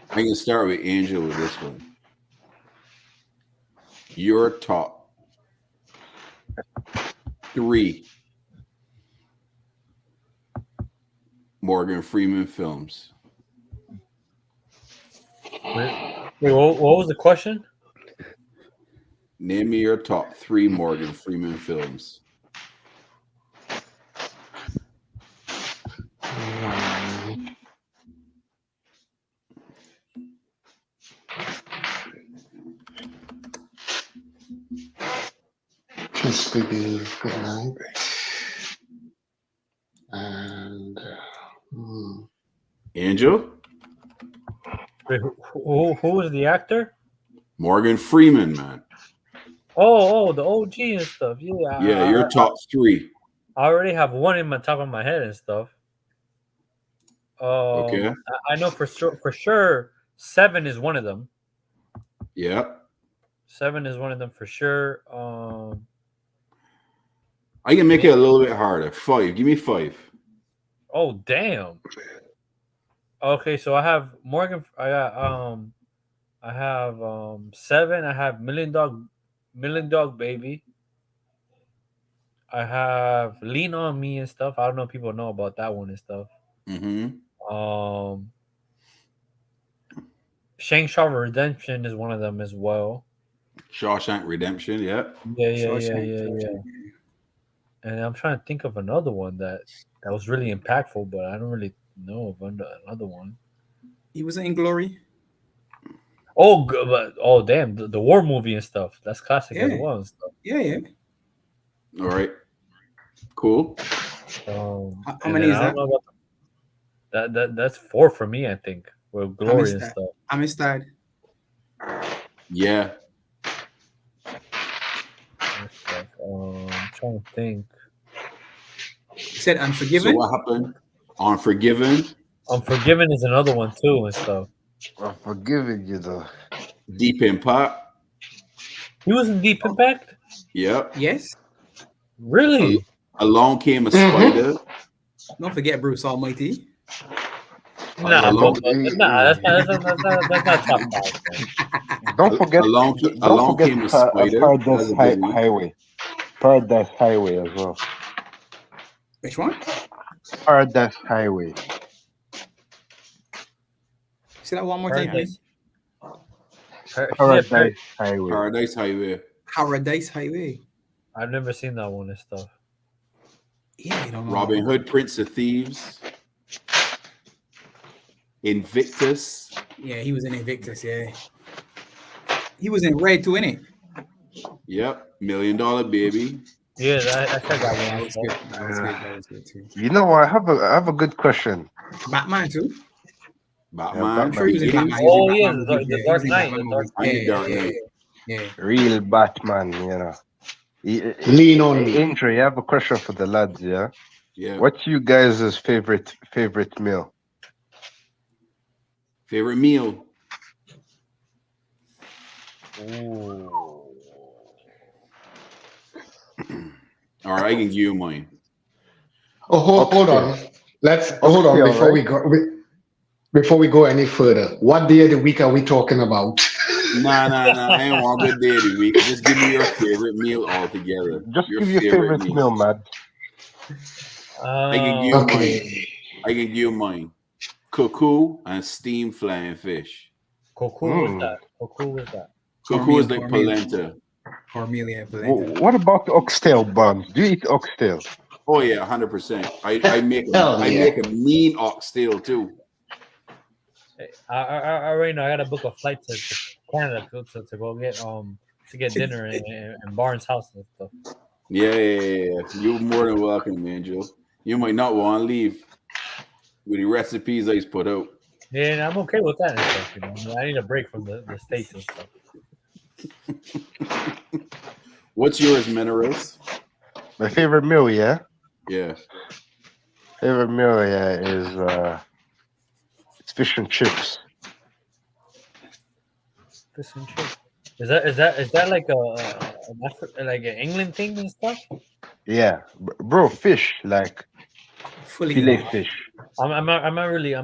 S14: I can start with Angel with this one. Your top 3 Morgan Freeman films.
S12: Wait, what was the question?
S14: Name me your top 3 Morgan Freeman films.
S8: Just good night. And
S14: Angel?
S12: Wait, who was the actor?
S14: Morgan Freeman, man.
S12: Oh, the OG and stuff. Yeah.
S14: Yeah, your top 3.
S12: I already have one in my top of my head and stuff.
S14: Okay.
S12: I know for sure 7 is one of them.
S14: Yeah.
S12: 7 is one of them for sure.
S14: I can make it a little bit harder. 5. Give me 5.
S12: Oh damn. Okay, so I have Morgan. I have 7. I have Million Dog Baby. I have Lean on Me and stuff. I don't know if people know about that one and stuff.
S14: Mm-hmm.
S12: Shang-Chi Redemption is one of them as well.
S14: Shawshank Redemption. Yeah.
S12: Yeah. And I'm trying to think of another one that was really impactful, but I don't really know of another one.
S9: He was in Glory.
S12: Oh, but damn, the war movie and stuff. That's classic as
S9: Yeah.
S12: well and stuff.
S9: Yeah.
S14: All right. Cool.
S9: How
S12: And
S9: many
S12: then
S9: is
S12: I don't know about that's 4 for me, I think. With Glory and stuff.
S9: Amistad.
S14: Yeah.
S12: I'm trying to think.
S9: You said Unforgiven?
S14: So what happened? Unforgiven.
S12: Unforgiven is another one too and stuff.
S10: I'm forgiving you though.
S14: Deep Impact.
S12: He was in Deep Impact?
S14: Yep.
S9: Yes.
S12: Really?
S14: Along Came a Spider.
S9: Don't forget Bruce Almighty.
S12: Nah, that's not top 5. Man.
S10: Don't forget.
S14: Along Came a Spider.
S10: Paradise Highway. Paradise Highway as well.
S9: Which one?
S10: Paradise Highway.
S9: Say that one more time, please.
S10: Paradise Highway.
S14: Paradise Highway.
S9: Paradise Highway.
S12: I've never seen that one and stuff.
S9: Yeah, you don't know.
S14: Robin Hood, Prince of Thieves. Invictus.
S9: Yeah, he was in Invictus, yeah. He was in Red too, innit?
S14: Yep. $1 Million Baby.
S12: Yeah, I said that
S9: was good. That was good too.
S10: You know what? I have a good question.
S9: Batman too?
S14: Batman.
S9: I'm sure he was in Batman.
S12: Oh, yeah, the Dark Knight.
S9: Yeah.
S10: Real Batman, you know.
S11: Lean on me.
S10: Andrew, I have a question for the lads, yeah?
S14: Yeah.
S10: What's you guys' favorite meal?
S14: Favorite meal?
S12: Ooh.
S14: All right, I can give you mine.
S11: Oh, hold on. Let's hold on before we go. Before we go any further, what day of the week are we talking about?
S14: Nah. I ain't want a good day of the week. Just give me your favorite meal altogether.
S10: Just give your favorite meal, man.
S14: I can give you mine. Cuckoo and steamed flying fish.
S12: Cuckoo is that? Cuckoo is that?
S14: Cuckoo is like polenta.
S9: Cormelia polenta.
S10: What about oxtail buns? Do you eat oxtail?
S14: Oh yeah, 100%. I make a mean oxtail too.
S12: I already know I gotta book a flight to Canada to go get to get dinner in Barnes' house and stuff.
S14: Yeah. You're more than welcome, man, Joe. You might not want to leave with the recipes I put out.
S12: Yeah, I'm okay with that and stuff. You know, I need a break from the States and stuff.
S14: What's yours, Minerals?
S10: My favorite meal, yeah?
S14: Yeah.
S10: Favorite meal, yeah, is it's fish and chips.
S12: Fish and chips. Is that like like an England thing and stuff?
S10: Yeah, bro, fish like filet fish.
S12: I'm not really a I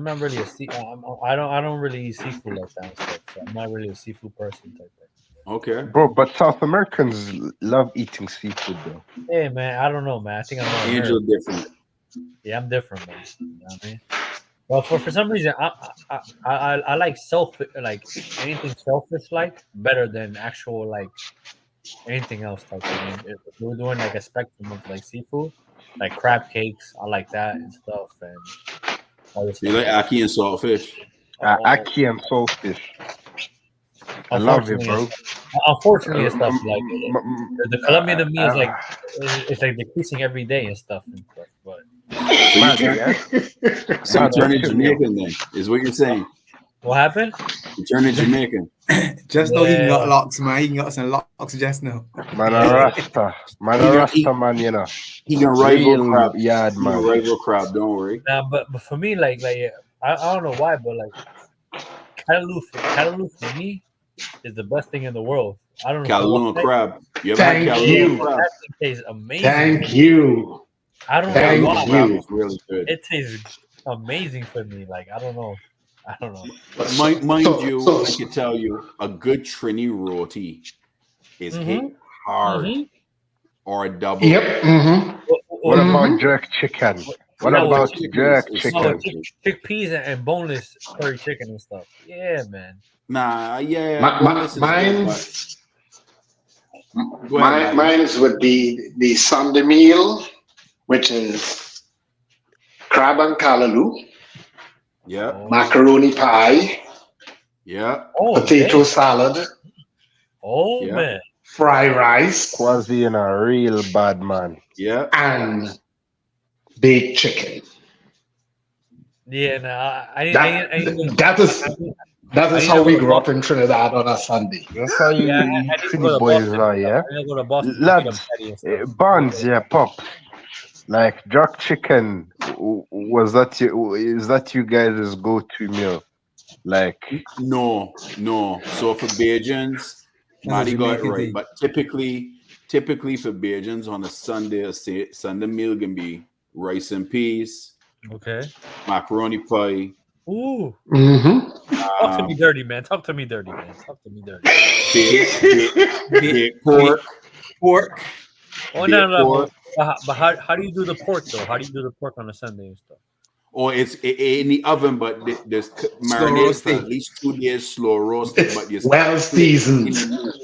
S12: don't really eat seafood like that and stuff. So I'm not really a seafood person type thing.
S14: Okay,
S10: bro, but South Americans love eating seafood though.
S12: Hey man, I don't know, man. I think I'm not
S14: Angel different.
S12: Yeah, I'm different, man. You know what I mean? Well, for some reason, I like anything shellfish like better than actual like anything else type thing. If we're doing like a spectrum of like seafood, like crab cakes, I like that and stuff. And all this
S14: you like ackee and saltfish?
S10: Ackee and saltfish. I love it, bro.
S12: Unfortunately, and stuff like the Colombian to me is like it's like decreasing every day and stuff. But
S14: so you turning Jamaican then, is what you're saying.
S12: What happened?
S14: You turning Jamaican.
S9: Just know he got locks, man. He got some locks just now.
S10: Man, a Rasta. Man, you know.
S14: He can rival crab.
S10: Yeah, man.
S14: Rival crab, don't worry.
S12: Nah, but for me, like I don't know why, but like Cataloo for me is the best thing in the world. I don't know.
S14: Callaloo crab. You ever had
S8: Thank
S14: callaloo
S8: you.
S14: crab?
S12: That thing tastes amazing.
S8: Thank you.
S12: I don't know
S8: Thank
S12: why.
S14: Callaloo crab
S8: you.
S14: is really good.
S12: It tastes amazing for me. Like I don't know.
S14: Mind you, I can tell you, a good Trini roti is hit hard or a double.
S8: Yep. Mm-hmm.
S10: What about jerk chicken? What
S12: Now,
S10: about jerk
S14: is
S10: chicken?
S12: chickpeas and boneless curry chicken and stuff. Yeah, man.
S14: Nah, yeah, boneless is good,
S8: Mine's
S14: but go ahead, Maddie.
S8: mine's would be the Sunday meal, which is crab and callaloo,
S14: Yeah,
S8: macaroni pie,
S14: yeah,
S8: potato salad,
S12: Oh man.
S8: fried rice,
S10: Quasi in a real bad man.
S14: yeah.
S8: and baked chicken.
S12: Yeah, no, I
S8: That is how we grew up in Trinidad on a Sunday.
S10: That's how you,
S12: Yeah,
S10: you
S12: I need to
S10: Trini
S12: go to
S10: boys
S12: Boston.
S10: are, yeah?
S12: I need to go to Boston to
S10: Lads,
S12: get a patty and stuff.
S10: Barnes, yeah, pop. Like jerk chicken, was that is that you guys' go-to meal? Like
S14: No. So for Bajans, Maddie got it right. But typically for Bajans on a Sunday, Sunday meal can be rice and peas,
S12: Okay.
S14: macaroni pie.
S12: Ooh.
S8: Mm-hmm.
S12: Talk to me dirty, man. Talk to me dirty, man. Talk to me dirty.
S14: Baked pork.
S9: Pork.
S12: Oh no, no,
S14: pork.
S12: but how do you do the pork though? How do you do the pork on a Sunday and stuff?
S14: Or it's in the oven, but there's marinated for at least 2 days, slow roasted. But
S8: It's well seasoned.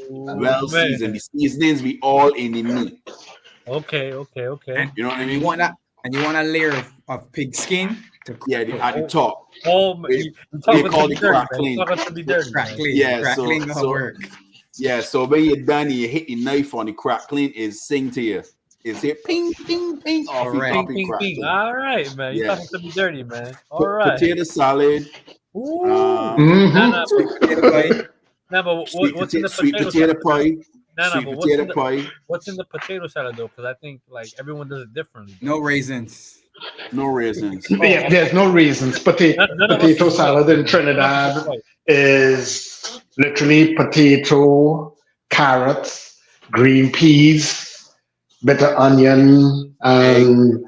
S14: Well seasoned. The seasonings be all in the meat.
S12: Okay.
S9: And
S14: You know what I mean?
S9: you want that, and you want a layer of pig skin to
S14: At the top.
S12: Oh,
S14: They
S12: talking
S14: call
S12: to
S14: it
S12: me dirty,
S14: crack
S12: man.
S14: clean.
S12: Talking to me dirty.
S9: crack
S12: Man.
S9: clean.
S14: Yeah,
S9: crack clean gonna work.
S14: Yeah, so when you're done and you hit the knife on the crack clean, is sing to you. It's here ping, ping, ping off your
S9: Correct.
S14: top
S12: Ping,
S14: crack
S12: ping.
S14: clean.
S12: All right, man. You're
S14: Yeah.
S12: talking to me dirty, man. All right.
S14: Potato salad.
S12: Ooh.
S8: Mm-hmm.
S9: Sweet potato pie.
S12: Nah, but what's in the
S14: Sweet
S12: potato
S14: potato
S12: salad?
S14: pie.
S12: Nah,
S14: Sweet
S12: but
S14: potato pie.
S12: what's in the potato salad though? Because I think like everyone does it differently.
S9: No raisins.
S14: No raisins.
S8: Yeah, there's no reasons. Potato salad in Trinidad is literally potato, carrots, green peas, bitter onion, and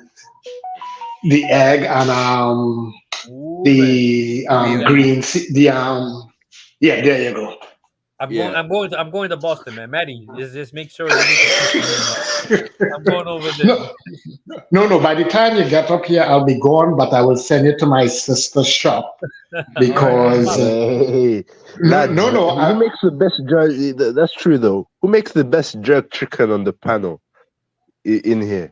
S8: the egg, and the green. Yeah, there you go.
S12: I'm going to Boston, man. Maddie, just make sure you I'm going over there.
S8: No. By the time you get up here, I'll be gone. But I will send you to my sister's shop because
S10: hey, lads, who makes the best jerk? That's true though. Who makes the best jerk chicken on the panel in here?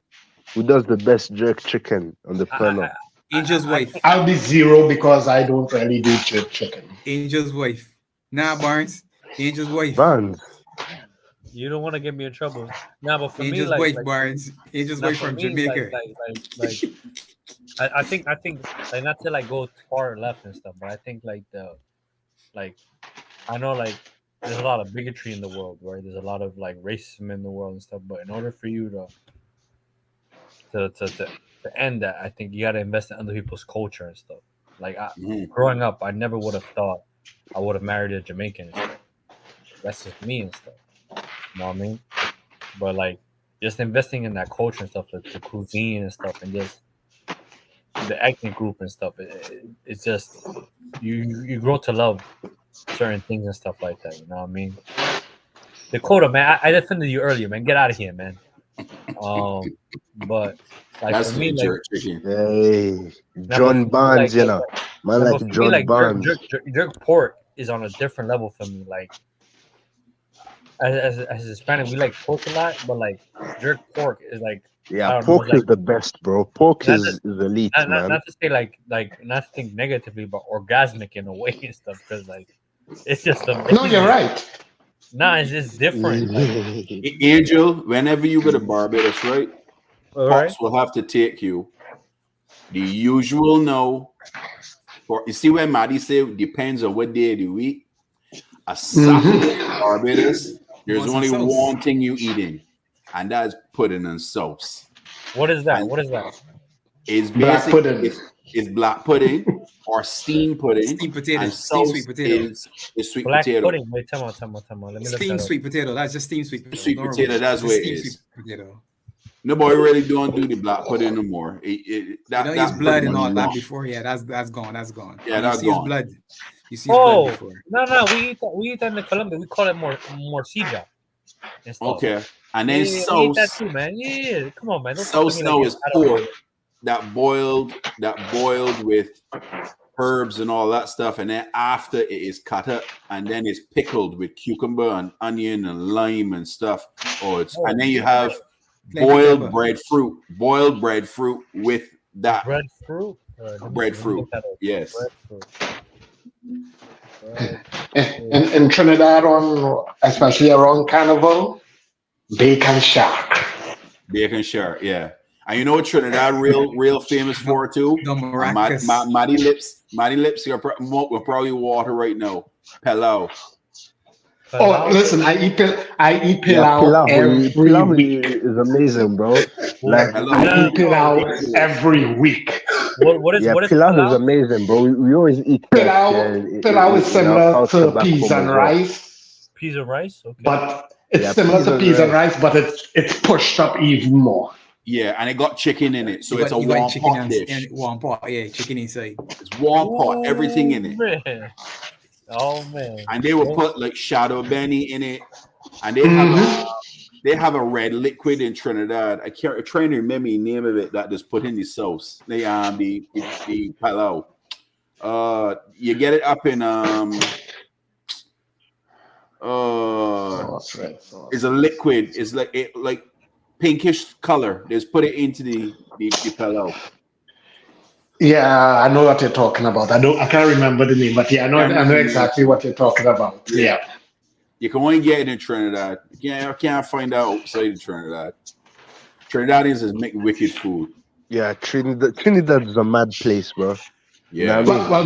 S10: Who does the best jerk chicken on the panel?
S9: Angel's wife.
S8: I'll be zero because I don't really do jerk chicken.
S9: Angel's wife. Nah, Barnes. Angel's wife.
S10: Barnes.
S12: You don't want to get me in trouble. Nah, but for
S9: Angel's
S12: me,
S9: wife, Barnes. Angel's wife from Jamaica.
S12: I think like not to like go far left and stuff, but I think like I know like there's a lot of bigotry in the world, right? There's a lot of like racism in the world and stuff. But in order for you to end that, I think you got to invest in other people's culture and stuff. Like growing up, I never would have thought I would have married a Jamaican and stuff. That's just me and stuff. You know what I mean? But like just investing in that culture and stuff, like the cuisine and stuff, and just the ethnic group and stuff. It's just you grow to love certain things and stuff like that. You know what I mean? Dakota, man, I defended you earlier, man. Get out of here, man. But like
S14: That's
S12: for me,
S14: jerk
S12: like,
S14: chicken.
S10: Hey, John Barnes, you know, man, like John Barnes.
S12: Jerk pork is on a different level for me. Like as Hispanic, we like pork a lot, but like jerk pork is like
S10: pork is the best, bro. Pork is elite, man.
S12: Not to say like not to think negatively, but orgasmic in a way and stuff. Because like it's just amazing.
S8: No, you're right.
S12: Nah, it's just different.
S14: Angel, whenever you go to Barbados, right?
S12: All
S14: Pops
S12: right.
S14: will have to take you the usual no. For you see where Maddie said depends on what day of the week. A Saturday in Barbados, there's only one thing you eating, and that's pudding and sauce.
S12: What is that? What is that?
S14: is
S11: Black
S14: basically
S11: pudding.
S14: is black pudding or steamed pudding,
S9: Steamed potato.
S14: and
S9: Steamed
S14: sauce
S9: sweet potato.
S14: is sweet
S12: Black
S14: potato.
S12: pudding. Wait, tell me. Let me look
S9: Steamed
S12: that up.
S9: sweet potato. That's just steamed sweet potato.
S14: Sweet
S9: Don't worry
S14: potato,
S9: about it.
S14: that's
S9: Just
S14: what it
S9: steamed
S14: is.
S9: sweet potato.
S14: Nobody really don't do the black pudding no more.
S9: You
S14: That
S9: don't use blood
S14: pretty
S9: and
S14: much
S9: all that
S14: lost.
S9: before. Yeah, that's gone. That's gone.
S14: Yeah,
S9: You
S14: that's
S9: used to use
S14: gone.
S9: blood. You see blood
S12: Oh
S9: before.
S12: no, we eat that in the Colombia. We call it morcilla and stuff.
S14: Okay, and
S12: Yeah,
S14: then
S12: we eat that
S14: sauce.
S12: too, man. Yeah. Come on, man. Don't talk to
S14: Sauce
S12: me
S14: now
S12: like
S14: is
S12: this. I don't know.
S14: pork that boiled with herbs and all that stuff, and then after it is cut up and then it's pickled with cucumber and onion and lime and stuff. And then you have boiled breadfruit with that
S12: Breadfruit.
S14: breadfruit. Yes.
S11: In Trinidad, especially around Carnival, bacon shark.
S14: Bacon shark, yeah. And you know what Trinidad real famous for too? Matty lips are probably water right now. Pilau.
S11: Oh, listen, I eat pilau every week.
S10: Is amazing, bro. Like
S11: I eat pilau every week.
S12: What is
S10: pilau is amazing, bro. We always eat
S11: pilau is similar to peas and rice.
S12: Peas and rice, okay.
S11: But it's similar to peas and rice, but it's pushed up even more.
S14: Yeah, and it got chicken in it, so it's a warm pot dish.
S9: Warm pot, yeah, chicken inside.
S14: It's warm pot, everything in it.
S12: Man. Oh man!
S14: And they will put like shadow benny in it, and they have a red liquid in Trinidad. I'm trying to remember the name of it that just put in the sauce. The pilau. You get it up in it's a liquid. It's like pinkish color. Just put it into the pilau.
S11: Yeah, I know what you're talking about. I can't remember the name, but yeah, I know exactly what you're talking about. Yeah.
S14: You can only get it in Trinidad. You can't find it outside of Trinidad. Trinidadians is make wicked food.
S10: Yeah, Trinidad is a mad place, bro.
S14: Yeah.
S11: Well,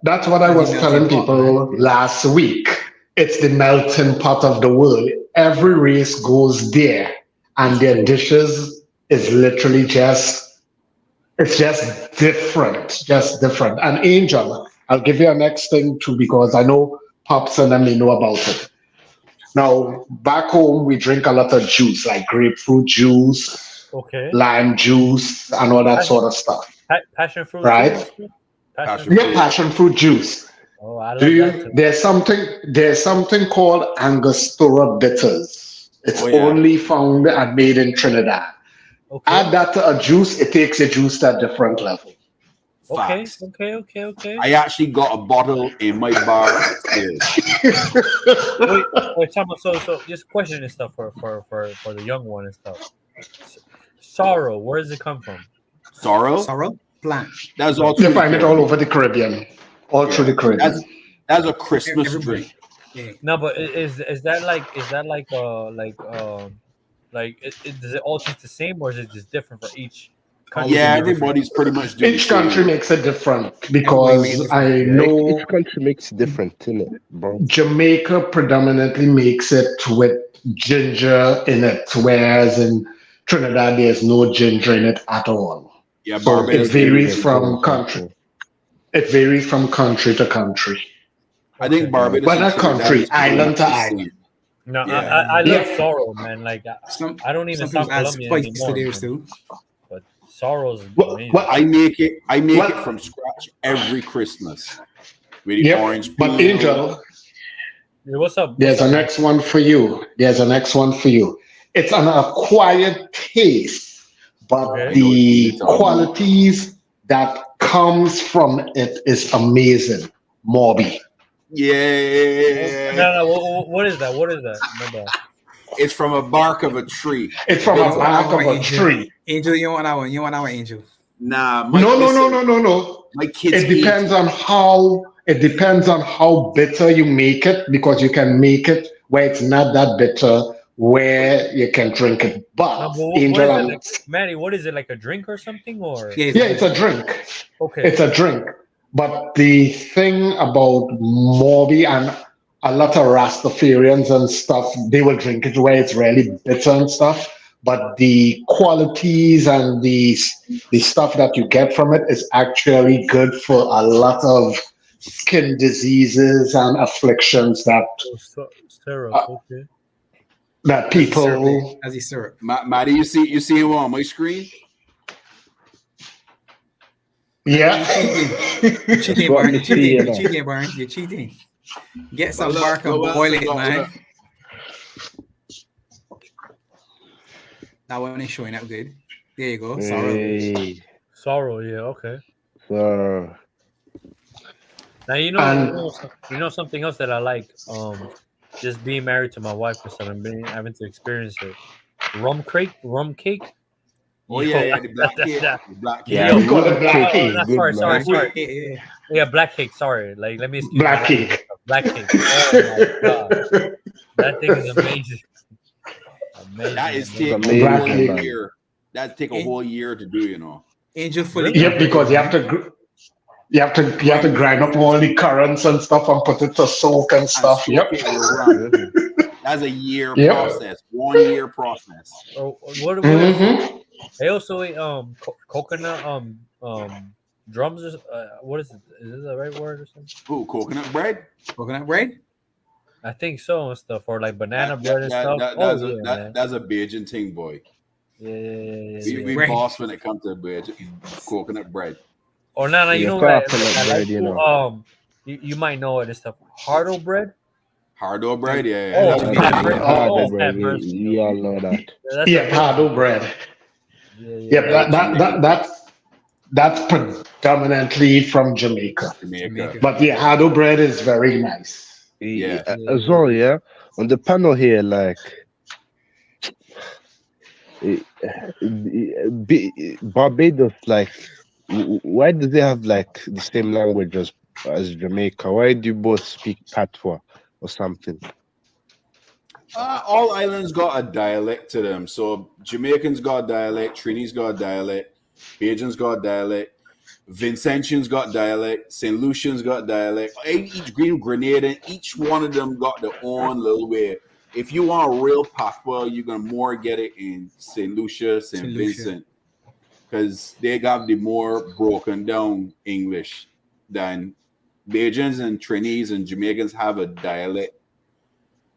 S11: that's what I was telling people last week. It's the melting pot of the world. Every race goes there, and their dishes is literally it's just different. And Angel, I'll give you a next thing too, because I know Pops and them, they know about it. Now, back home, we drink a lot of juice, like grapefruit juice, lime juice, and all that sort of stuff.
S12: Passion fruit,
S11: right? Passion fruit juice.
S12: Oh, I love that too.
S11: There's something called Angostura bitters. It's only found and made in Trinidad.
S12: Okay.
S11: Add that to a juice, it takes a juice to a different level.
S12: Okay.
S14: I actually got a bottle in my bar upstairs.
S12: wait, Thomas. So just question and stuff for the young one and stuff. Sorrow, where does it come from?
S9: Sorrow plant.
S14: That's all.
S11: You find it all over the Caribbean, through the Caribbean.
S14: That's a Christmas drink.
S9: Yeah.
S12: No, but is that like does it all taste the same, or is it just different for each country?
S14: Yeah, everybody's pretty much doing
S11: each country makes it different, because I know
S10: each country makes it different, innit, bro?
S11: Jamaica predominantly makes it with ginger in it, whereas in Trinidad there's no ginger in it at all.
S14: Yeah,
S11: so it varies from country. It varies from country to country.
S14: I think Barbados.
S11: But not country, island to island.
S12: No, I love sorrow, man. Like I don't even sound Colombian anymore.
S9: Too.
S12: But sorrow is amazing.
S14: I make it from scratch every Christmas with the orange peel.
S11: But Angel,
S12: what's up?
S11: There's a next one for you. It's an acquired taste, but the qualities that comes from it is amazing. Morby.
S14: Yeah.
S12: No. What is that? My bad.
S14: It's from a bark of a tree.
S11: It's from a bark of a tree.
S9: Angel, you want that one? You want that one, Angel?
S14: Nah.
S11: No.
S14: My kids.
S11: It depends on how bitter you make it, because you can make it where it's not that bitter, where you can drink it. But Angel,
S12: Manny, what is it, like a drink or something, or?
S11: Yeah, it's a drink.
S12: Okay.
S11: It's a drink. But the thing about Morby and a lot of Rastafarians and stuff, they will drink it where it's really bitter and stuff. but the qualities and the stuff that you get from it is actually good for a lot of skin diseases and afflictions that
S12: Syrup, okay.
S11: that
S9: As he syrup,
S11: people.
S9: as he syrup.
S14: Maddie, you see him on my screen?
S11: Yeah.
S9: You're cheating,
S10: Got
S9: Barn.
S10: me
S9: You're cheating.
S10: seeing
S9: You're
S10: that.
S9: cheating, Barn. You're cheating. Get some
S14: Well,
S9: bark and
S14: well,
S9: boil it,
S14: well,
S9: man.
S14: well.
S9: That one is showing up good. There you go. Sorrow.
S10: Hey,
S12: Sorrow, yeah, okay.
S10: so
S12: Now you know something else that I like. Just being married to my wife or something, having to experience it. Rum cake.
S14: Oh
S12: Yo,
S14: yeah, the black cake. The black cake.
S10: yeah,
S12: Yo,
S11: We call it
S10: rum
S11: black
S10: cake
S11: cake.
S10: is good, man.
S9: Yeah.
S12: Yeah, black cake. Sorry, like let me excuse
S11: Black
S12: my
S11: cake.
S12: language. Black cake. Oh my god, that thing is amazing. Amazing.
S14: That is
S12: amazing.
S14: take a whole
S10: Amazing, man.
S14: year. That take a whole year to do, you know.
S9: Angel fully
S12: Really?
S11: Yep,
S9: converted,
S11: because you
S9: man.
S11: have to. You have to grind up all the currants and stuff and put it to soak and
S14: And
S11: stuff.
S14: soak
S11: Yep.
S14: it with rum. That's a year
S11: Yep.
S14: process. 1 year process.
S12: Oh, what else?
S11: Mm-hmm.
S12: They also eat coconut drums. What is it? Is this the right word or something?
S14: Ooh, coconut bread.
S9: Coconut bread?
S12: I think so and stuff, or like banana bread and stuff.
S14: That's a Bajan thing, boy.
S12: Yeah.
S14: We boss when it comes to Bajan coconut bread.
S12: Or Nana, you
S10: Yeah,
S12: know that
S10: coconut
S12: I
S10: bread,
S12: like
S10: you
S12: to,
S10: know.
S12: you might know it and stuff. Hardo bread.
S14: Hardo bread, yeah.
S12: Oh,
S14: That's
S12: that
S10: Yeah,
S12: burns-
S10: hard
S12: oh,
S10: bread.
S12: that burns me.
S10: We all know that.
S12: That's
S11: Yeah,
S12: a
S11: hardo bread.
S12: Yeah.
S11: Yep, that's predominantly from Jamaica. But yeah, hardo bread is very nice.
S14: Yeah.
S10: As well, yeah. On the panel here, like Barbados, like, why do they have like the same language as Jamaica? Why do you both speak patois or something?
S14: All islands got a dialect to them. So Jamaicans got a dialect, Trinity's got a dialect, Bajans got a dialect, Vincentians got dialect, St. Lucians got dialect. Each Green Grenada, each one of them got their own little way. If you want a real patois, you're gonna more get it in St. Lucia, St. Vincent, because they got the more broken down English than Bajans and Trinities and Jamaicans have a dialect.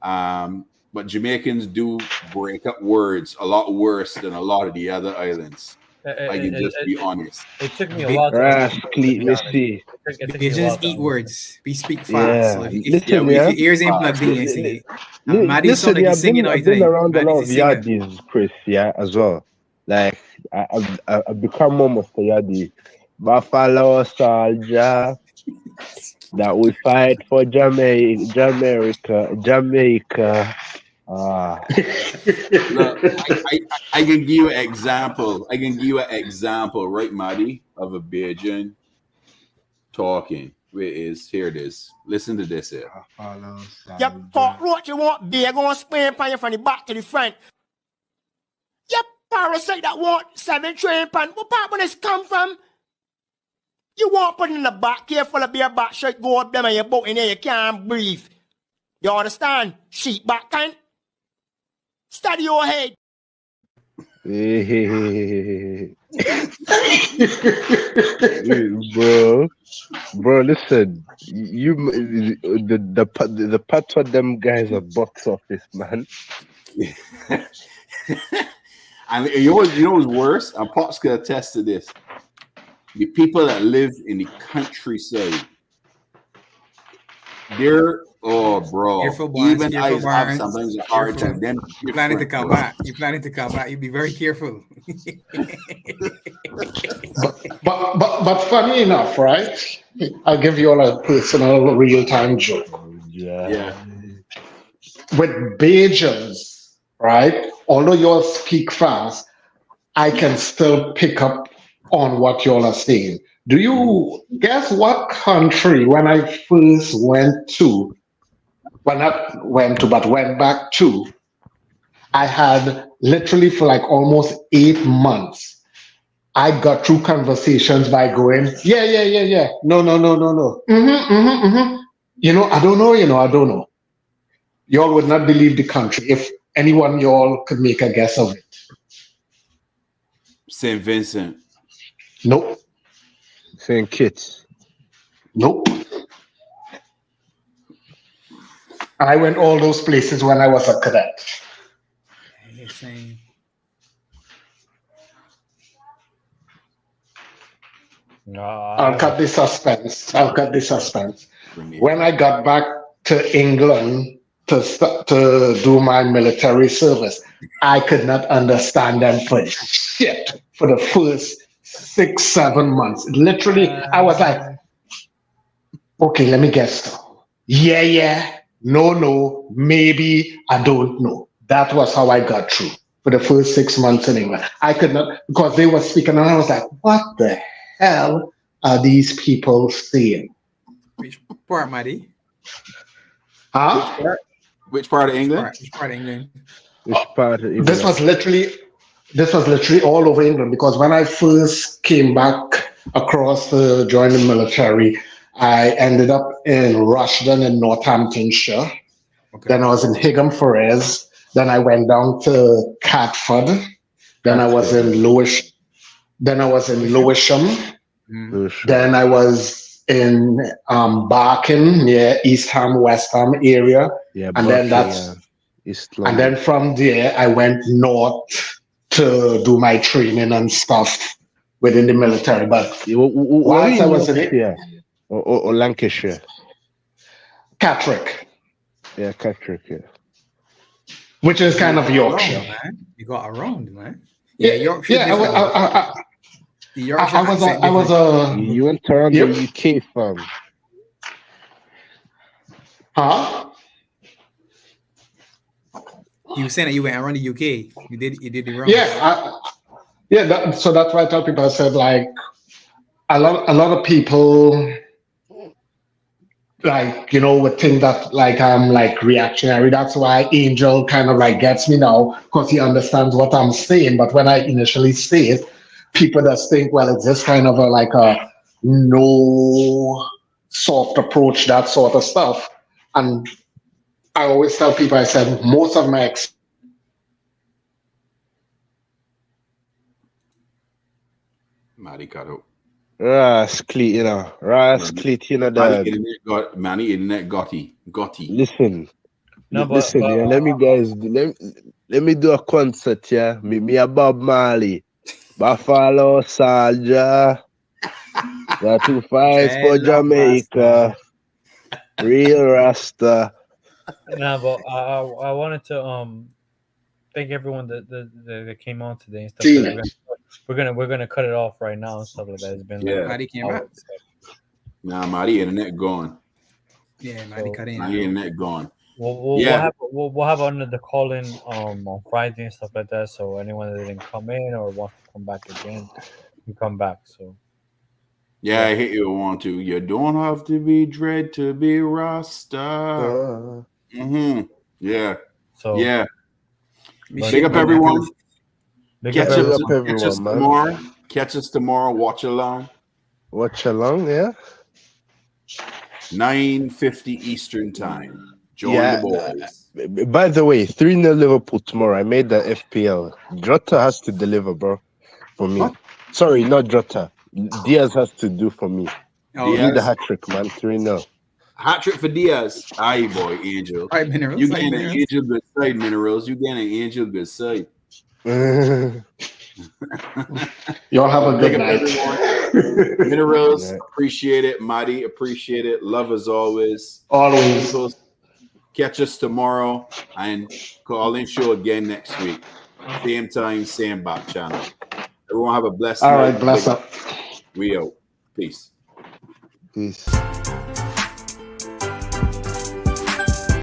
S14: But Jamaicans do break up words a lot worse than a lot of the other islands. I can just be honest.
S12: It took me a while to
S9: Bajans eat words. We speak fast.
S10: Yeah.
S9: So if
S10: Listen,
S9: your ears ain't plugged in, you see. Maddie
S10: Listen,
S9: sound like he's singing all
S10: I've
S9: the
S10: been
S9: time.
S10: around a lot of
S9: Maddie's a singer.
S10: yardis, Chris, yeah, as well. Like, I've become almost a yardie. Buffalo soldier, that we fight for Jamaica.
S14: Look, I can give you an example. Right, Maddie, of a Bajan talking. Here it is. Listen to this here.
S15: Yep, cockroach you want beer, gonna spray pan you from the back to the front. Yep, parasite that want 7 train pan. What part when this come from? You want put in the back here full of beer back shirt, go up them and your boat in there, you can't breathe. You understand? Sheep back kind. Study your head.
S10: Bro, listen, the patois them guys are box office, man.
S14: And you know what's worse? And Pops can attest to this. The people that live in the countryside, they're bro.
S9: Careful, Barnes.
S14: Even I
S9: Careful,
S14: have
S9: Barnes.
S14: sometimes a hard time. Them
S9: You planning to come back. You planning to come back. You be very careful.
S11: But funny enough, right? I'll give you all a personal real-time joke.
S14: Yeah.
S11: With Bajans, right? Although you all speak fast, I can still pick up on what you all are saying. Do you guess what country when I first went to? Well, not went to, but went back to. I had literally for like almost 8 months. I got through conversations by going, yeah. No. You know, I don't know. Y'all would not believe the country if anyone y'all could make a guess of it.
S14: St. Vincent.
S8: Nope.
S10: St. Kitts.
S8: Nope. I went all those places when I was a cadet.
S9: You're saying
S8: I'll cut the suspense. When I got back to England to do my military service, I could not understand them for shit for the first 6-7 months. Literally, I was like, okay, let me guess. Yeah, no, maybe, I don't know. That was how I got through for the first 6 months in England. I could not, because they were speaking, and I was like, what the hell are these people saying?
S9: which part, Maddie?
S8: Huh?
S14: Which part of England?
S9: Which part of England?
S10: Which part of England?
S8: This was literally all over England, because when I first came back across to join the military, I ended up in Rushden in Northamptonshire. Okay. Then I was in Higham Forest. Then I went down to Catford. Then I was in Lewisham. Then I was in Lewisham. Then I was in Barking, near East Ham, West Ham area.
S10: Yeah,
S8: and then and then from there I went north to do my training and stuff within the military. But whilst I was in it,
S10: or Lancashire,
S8: Catterick.
S10: Yeah, Catterick. Yeah,
S8: which is kind of Yorkshire.
S9: Man. You got around, man.
S8: Yeah,
S9: Yorkshire.
S8: Yeah, I was a.
S10: You went around the UK, fam.
S8: Huh?
S9: You were saying that you went around the UK. You did the rounds.
S8: Yeah, so that's why I tell people. I said, like, a lot of people, like, would think that, like, I'm like reactionary. That's why Angel kind of like gets me now, because he understands what I'm saying. But when I initially say it, people just think, well, it's just kind of like a no soft approach, that sort of stuff. And I always tell people, I said, most of my
S14: Maddie cut out.
S10: Rascally, dog.
S14: Manny internet gotti.
S10: Listen.
S12: No,
S10: listen, yeah, let me do a concert, yeah. Me a Bob Marley. Buffalo Soldier. The 2 fights for Jamaica. Real Rasta.
S12: No, but I wanted to thank everyone that came on today and stuff. Like that. We're gonna cut it off right now and stuff like that. It's been
S9: Maddie came back.
S14: Nah, Maddie internet gone.
S9: Yeah, Maddie cut in.
S14: Maddie internet gone.
S12: We'll have another call in on Friday and stuff like that. So anyone that didn't come in or wants to come back again can come back. So
S14: yeah, I hate you want to. You don't have to be dread to be Rasta. Yeah.
S12: So
S14: yeah. Big up everyone. Catch us tomorrow. Catch us tomorrow. Watch along.
S10: Yeah.
S14: 9:50 Eastern time. Join the boys.
S10: By the way, 3-0 Liverpool tomorrow. I made the FPL. Jota has to deliver, bro. For me. What? Sorry, not Jota. Diaz has to do for me. You need a hat trick, man. 3-0.
S14: Hat trick for Diaz. Aye, boy, Angel.
S9: Right, Minerals.
S14: You getting an Angel good side, Minerals. You getting an Angel good side.
S8: Y'all have a good night.
S14: Minerals, appreciate it. Mighty, appreciate it. Love as always.
S8: Always.
S14: Catch us tomorrow and call in show again next week. Same time, same back channel. Everyone have a blessed night.
S8: All right, bless up.
S14: We out. Peace.
S10: Peace.